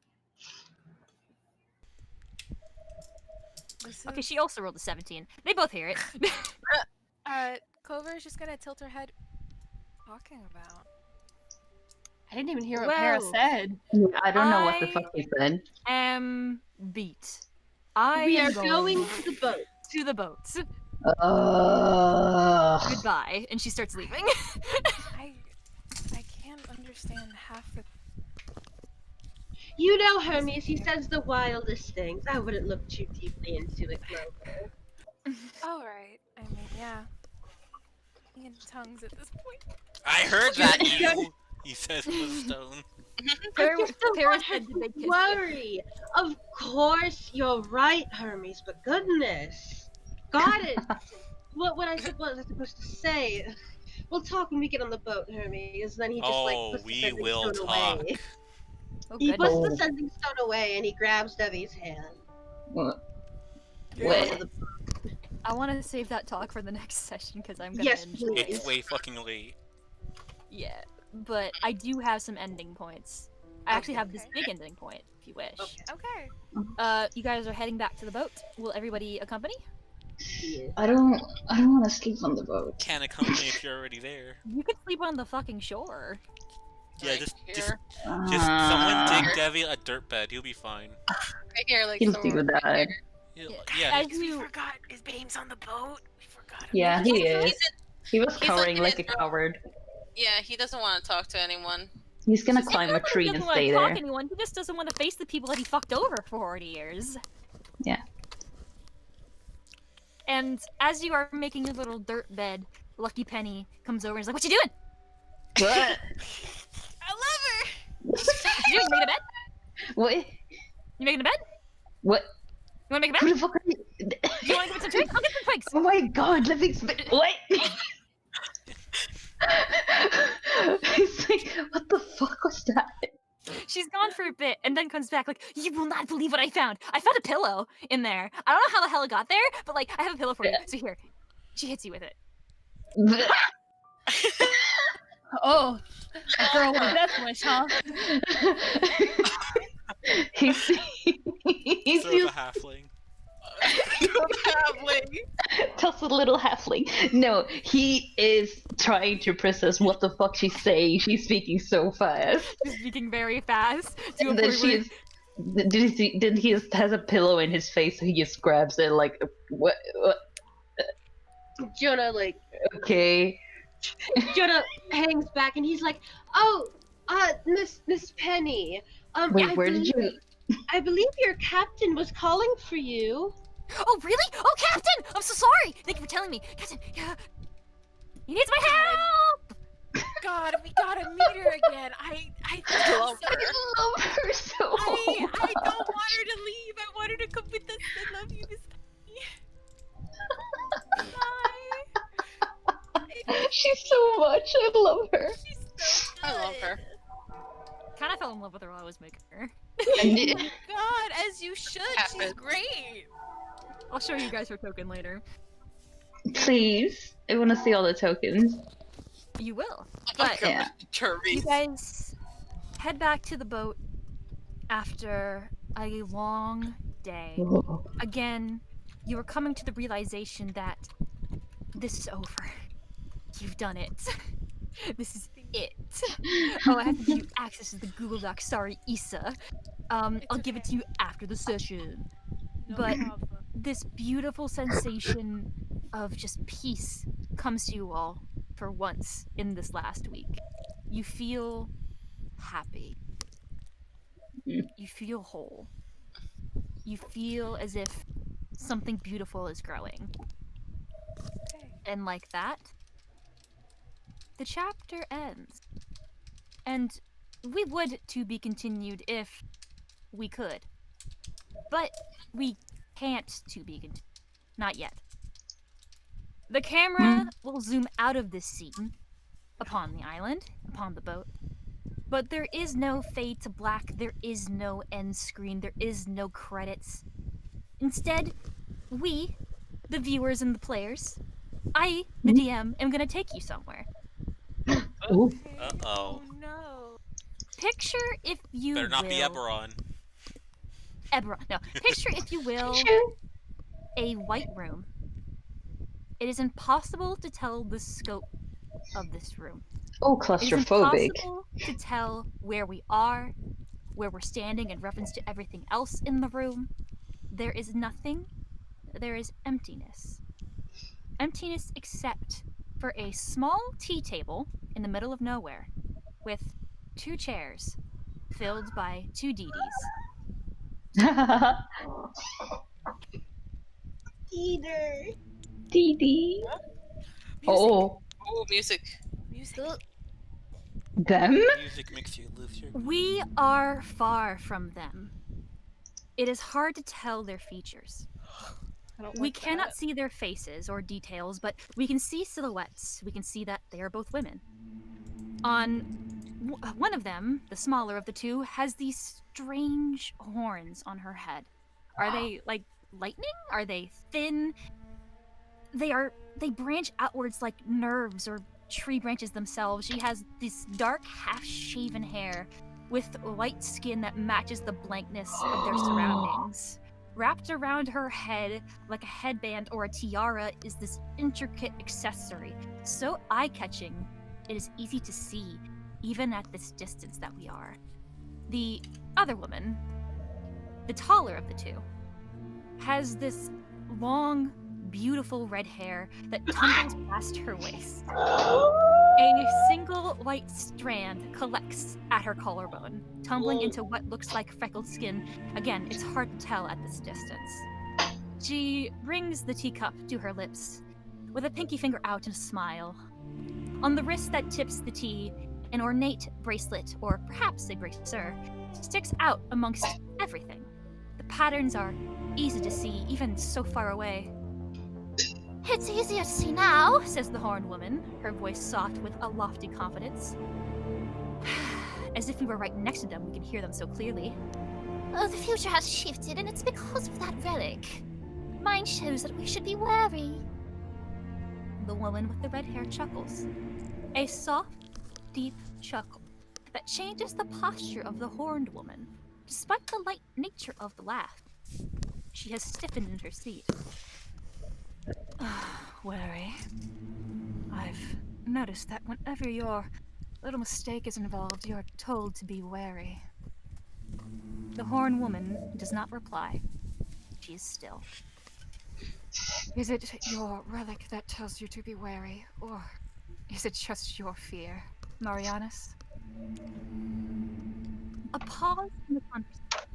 Okay, she also rolled a 17. They both hear it. Clover is just gonna tilt her head. Talking about. I didn't even hear what Para Well, said. I don't know what the fuck he said. Beat. we am are going to the boat. to the boats. Goodbye. And she starts leaving. I can't understand half the. You know, Hermes, he says the wildest things. I wouldn't look too deeply into it, Clover. All right. I mean, yeah. In tongues at this point. I heard that you. He says with a stone. I just don't Para want her said, "Did they to kiss you?" worry. Of course, you're right, Hermes, but goodness. Got it. What was I supposed to say? We'll talk when we get on the boat, Hermes. Then he just puts the we sending will stone talk. away. Oh, He goodness. puts the sending stone away and he grabs Debbie's hand. What? I want to save that talk for the next session because I'm gonna Yes, enjoy please. It's way fucking late. Yeah, but I do have some ending points. I actually have this big ending point, if you wish. Okay. You guys are heading back to the boat. Will everybody accompany? I don't want to sleep on the boat. Can't accompany if you're already there. You could sleep on the fucking shore. Yeah, Right just here. someone dig Devi a dirt bed. He'll be fine. Right here, like He'll somewhere do right that. here. Yeah. As he- you forgot, is Bames on the boat? We forgot. Yeah, he is. He's He was he's cowering like like a in his coward. Yeah, he doesn't want to talk to anyone. He's gonna It's climb a not that he tree and doesn't want stay to talk there. to anyone. He just doesn't want to face the people that he fucked over for 40 years. Yeah. And as you are making your little dirt bed, Lucky Penny comes over and is like, "What you doing? What? I love her. You making a bed? What? You making a bed? What? You want to make a Who bed? the fuck are you? You want to give it some twigs? I'll get some twigs." Oh my god, let me what? He's like, what the fuck was that? She's gone for a bit and then comes back like, "You will not believe what I found. I found a pillow in there. I don't know how the hell it got there, but like, I have a pillow for you. So here." She hits you with it. Oh, a girl with a death wish, huh? he's Sort of a halfling. Just a little halfling. No, he is trying to process what the fuck she's saying. She's speaking so fast. She's speaking very fast. To a And then point where then he just has a pillow in his face, so he just grabs it like, what? Jonah like Okay. Jonah hangs back and he's like, "Oh, Miss Penny. Wait, where did you? I believe your captain was calling for you." "Oh, really? Oh, Captain! I'm so sorry! Thank you for telling me. Captain, yeah. He needs my help!" God, we gotta meet her again. I love her. I love her so I much. don't want her to leave. I want her to come with us. I love you, Miss Penny. Bye. She's so much. I love her. She's so good. I love her. Kind of fell in love with her while I was making her. God, as you should. She's Happens. great. I'll show you guys her token later. Please, I want to see all the tokens. You will. Oh But Yeah. you Therese. guys head back to the boat after a long day. Oh. Again, you are coming to the realization that this is over. You've done it. This is it. Oh, I have to give you access to the Google Doc. Sorry, Isa. I'll give it to you after the session. No But problem. this beautiful sensation of just peace comes to you all for once in this last week. You feel happy. You feel whole. You feel as if something beautiful is growing. And like that, the chapter ends. And we would to be continued if we could. But we can't to be continued. Not yet. The camera will zoom out of this scene upon the island, upon the boat. But there is no fade to black, there is no end screen, there is no credits. Instead, we, the viewers and the players, I, the DM, am gonna take you somewhere. Ooh. Uh-oh. Oh no. Picture, if you Better not will... be Eberron. Eberron. No. Picture, if you will, a white room. It is impossible to tell the scope of this room. Oh, It is claustrophobic. impossible to tell where we are, where we're standing in reference to everything else in the room. There is nothing. There is emptiness. Emptiness except for a small tea table in the middle of nowhere with 2 chairs filled by 2 DDs. Peter. Dee Dee. Oh, Oh, music. Music. them? Music makes you lose your. We are far from them. It is hard to tell their features. I don't We like cannot that. see their faces or details, but we can see silhouettes. We can see that they are both women. On one of them, the smaller of the 2, has these strange horns on her head. Are they like lightning? Are they thin? They branch outwards like nerves or tree branches themselves. She has this dark half-shaven hair with white skin that matches the blankness of their surroundings. Wrapped around her head like a headband or a tiara is this intricate accessory, so eye-catching it is easy to see. even at this distance that we are. The other woman, the taller of the two, has this long, beautiful red hair that tumbles past her waist. A single white strand collects at her collarbone, tumbling into what looks like freckled skin. Again, it's hard to tell at this distance. She brings the teacup to her lips, with a pinky finger out and a smile. On the wrist that tips the tea, an ornate bracelet, or perhaps a bracer, sticks out amongst everything. The patterns are easy to see, even so far away. It's easier to see now. Says the horned woman, her voice soft with a lofty confidence. As if we were right next to them, we can hear them so clearly. Oh, the future has shifted, and it's because of that relic. Mine shows that we should be wary. The woman with the red hair chuckles. A soft, deep chuckle that changes the posture of the horned woman, despite the light nature of the laugh. She has stiffened in her seat. Wary. I've noticed that whenever your little mistake is involved, you're told to be wary. The horned woman does not reply. She is still. Is it your relic that tells you to be wary, or is it just your fear, Marianus? A pause in the conversation.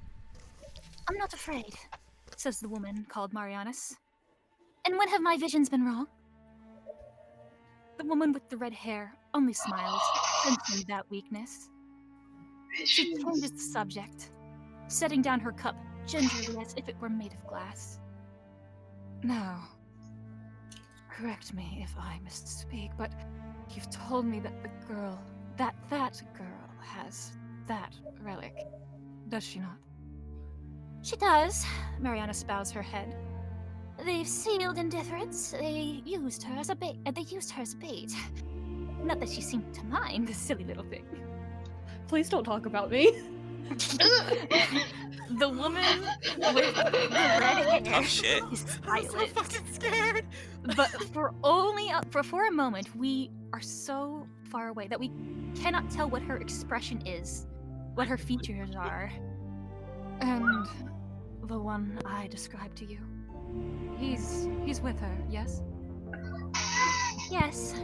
I'm not afraid. Says the woman called Marianus. And when have my visions been wrong? The woman with the red hair only smiles, sensing that weakness. She changes the subject, setting down her cup gingerly as if it were made of glass. Now, correct me if I misspeak, but you've told me that the girl, that girl has that relic, does she not? She does. Marianus bows her head. They've sealed indifference. They used her as bait. Not that she seemed to mind, the silly little thing. Please don't talk about me. The woman with the red hair Oh shit. is silent. I'm so fucking scared. But for a moment, we are so far away that we cannot tell what her expression is, what her features are. And the one I described to you, he's with her, yes? Yes.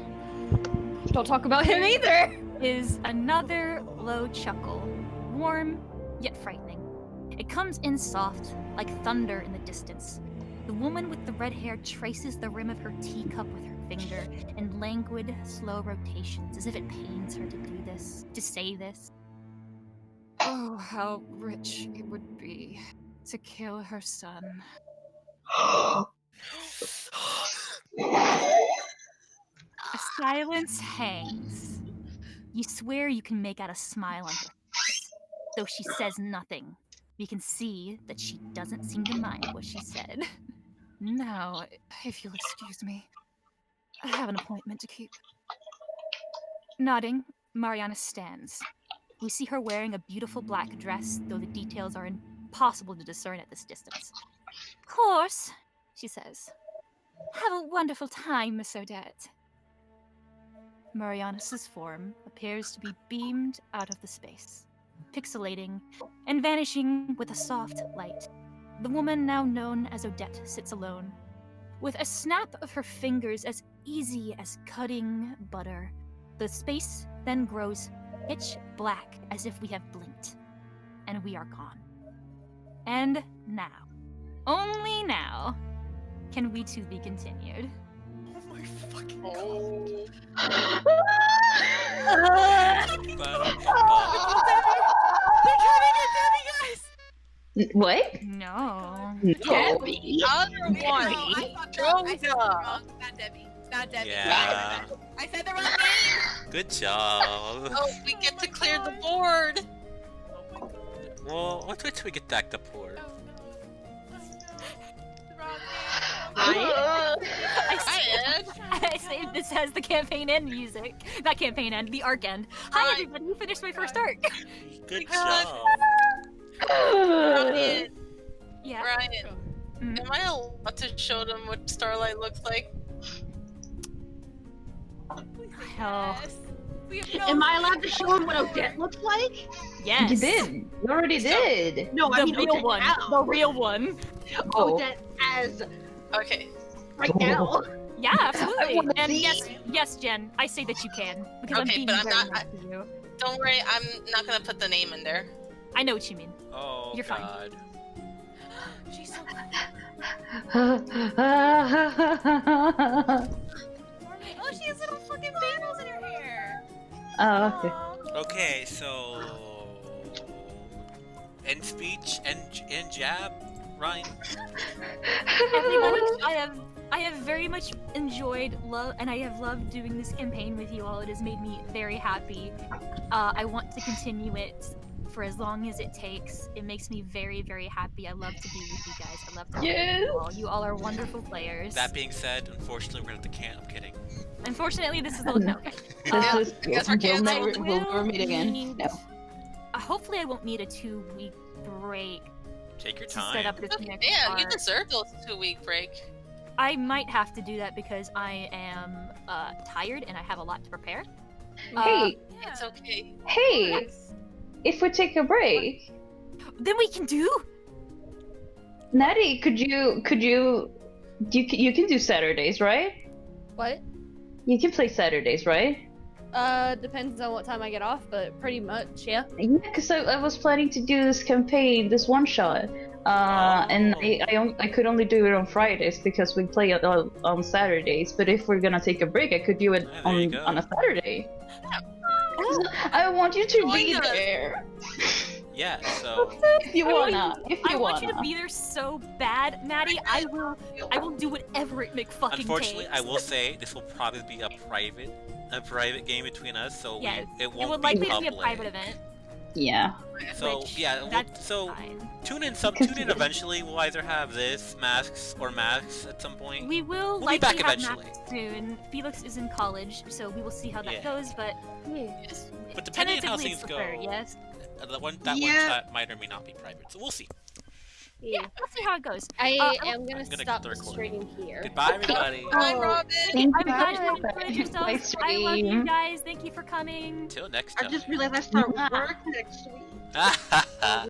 Don't talk about him either. Is another low chuckle, warm yet frightening. It comes in soft, like thunder in the distance. The woman with the red hair traces the rim of her teacup with her finger in languid, slow rotations, as if it pains her to do this, to say this. Oh, how rich it would be to kill her son. A silence hangs. You swear you can make out a smile on her face, though she says nothing. We can see that she doesn't seem to mind what she said. Now, if you'll excuse me, I have an appointment to keep. Nodding, Mariana stands. We see her wearing a beautiful black dress, though the details are impossible to discern at this distance. Of course, She says. have a wonderful time, Miss Odette. Marianus's form appears to be beamed out of the space, pixelating and vanishing with a soft light. The woman now known as Odette sits alone, with a snap of her fingers as easy as cutting butter. The space then grows pitch black as if we have blinked, and we are gone. And now, only now, can we two be continued. Oh my fucking Oh. What? No. No. The other one. I said the wrong. Not Debbie. Not Debbie. Yeah. I said the wrong name. Good job. Oh, we get to clear the board. Oh my god. Well, wait till we get back to port. Oh no. The wrong I saved this as the campaign end music. Not campaign end, the arc end. Hi everybody, you finished my first arc. Good God. job. Ryan, Yeah. Ryan, Mhm. am I allowed to show them what Starlight looks like? Hell. Yes. We have no. Am I allowed to show him what Odette looks like? Yes. You did. You already did. No, I The mean real Odette one. now. The real one. Oh. Odette as Okay. right now. Yeah, absolutely. wanna And see. yes, Jen, I say that you can because I'm Okay, being but I'm very not- nice to you. Don't worry, I'm not gonna put the name in there. I know what you mean. Oh You're fine. God. She's so. Oh, she has little fucking bangles in her hair. Oh, okay. Aw. Okay, so end speech and jab, Ryan. Everybody, I have very much enjoyed love, and I have loved doing this campaign with you all. It has made me very happy. I want to continue it for as long as it takes. It makes me very, very happy. I love to be with you guys. I love to play with you all. You all are wonderful players. That being said, unfortunately, we're gonna have to can. I'm kidding. Unfortunately, this is the no. This is I guess we're we'll canceled. never meet again. need- No. Hopefully, I won't need a 2-week break Take your to set time. up this Okay, next yeah, you arc. deserve those 2-week break. I might have to do that because I am tired and I have a lot to prepare. Hey, Yeah. It's okay. hey! If we take a break, Then we can do. Natty, you can do Saturdays, right? What? You can play Saturdays, right? Depends on what time I get off, but pretty much, yeah. Yeah, because I was planning to do this campaign, this one shot, and I could only do it on Fridays because we play it on Saturdays. But if we're gonna take a break, I could do it Yeah, there you go. on a Saturday. I want you to be Join us. there. Yeah. So If you wanna, I want you to be there so bad, Natty. I will do whatever it McFucking unfortunately, takes. I will say this will probably be a private game between us, so Yeah, it it won't would be likely public. be a private event. Yeah. So which yeah, that's so fine. tune in eventually. We'll either have this masks at some point. We will We'll be likely back have eventually. Max soon. Felix is in college, so we will see how that Yeah. goes. But Yes. But depending on how tentatively things it's the go, third, yes. one Yeah. shot might or may not be private. So we'll see. Yeah, we'll see how it goes. I Uh, am gonna I'm gonna stop cut the the recording. stream here. Goodbye, everybody. Bye, Robin. Thank I'm you. glad you Bye. enjoyed yourselves. Bye, I love you stream. guys. Thank you for coming. Until next I time. just realized I start work next week.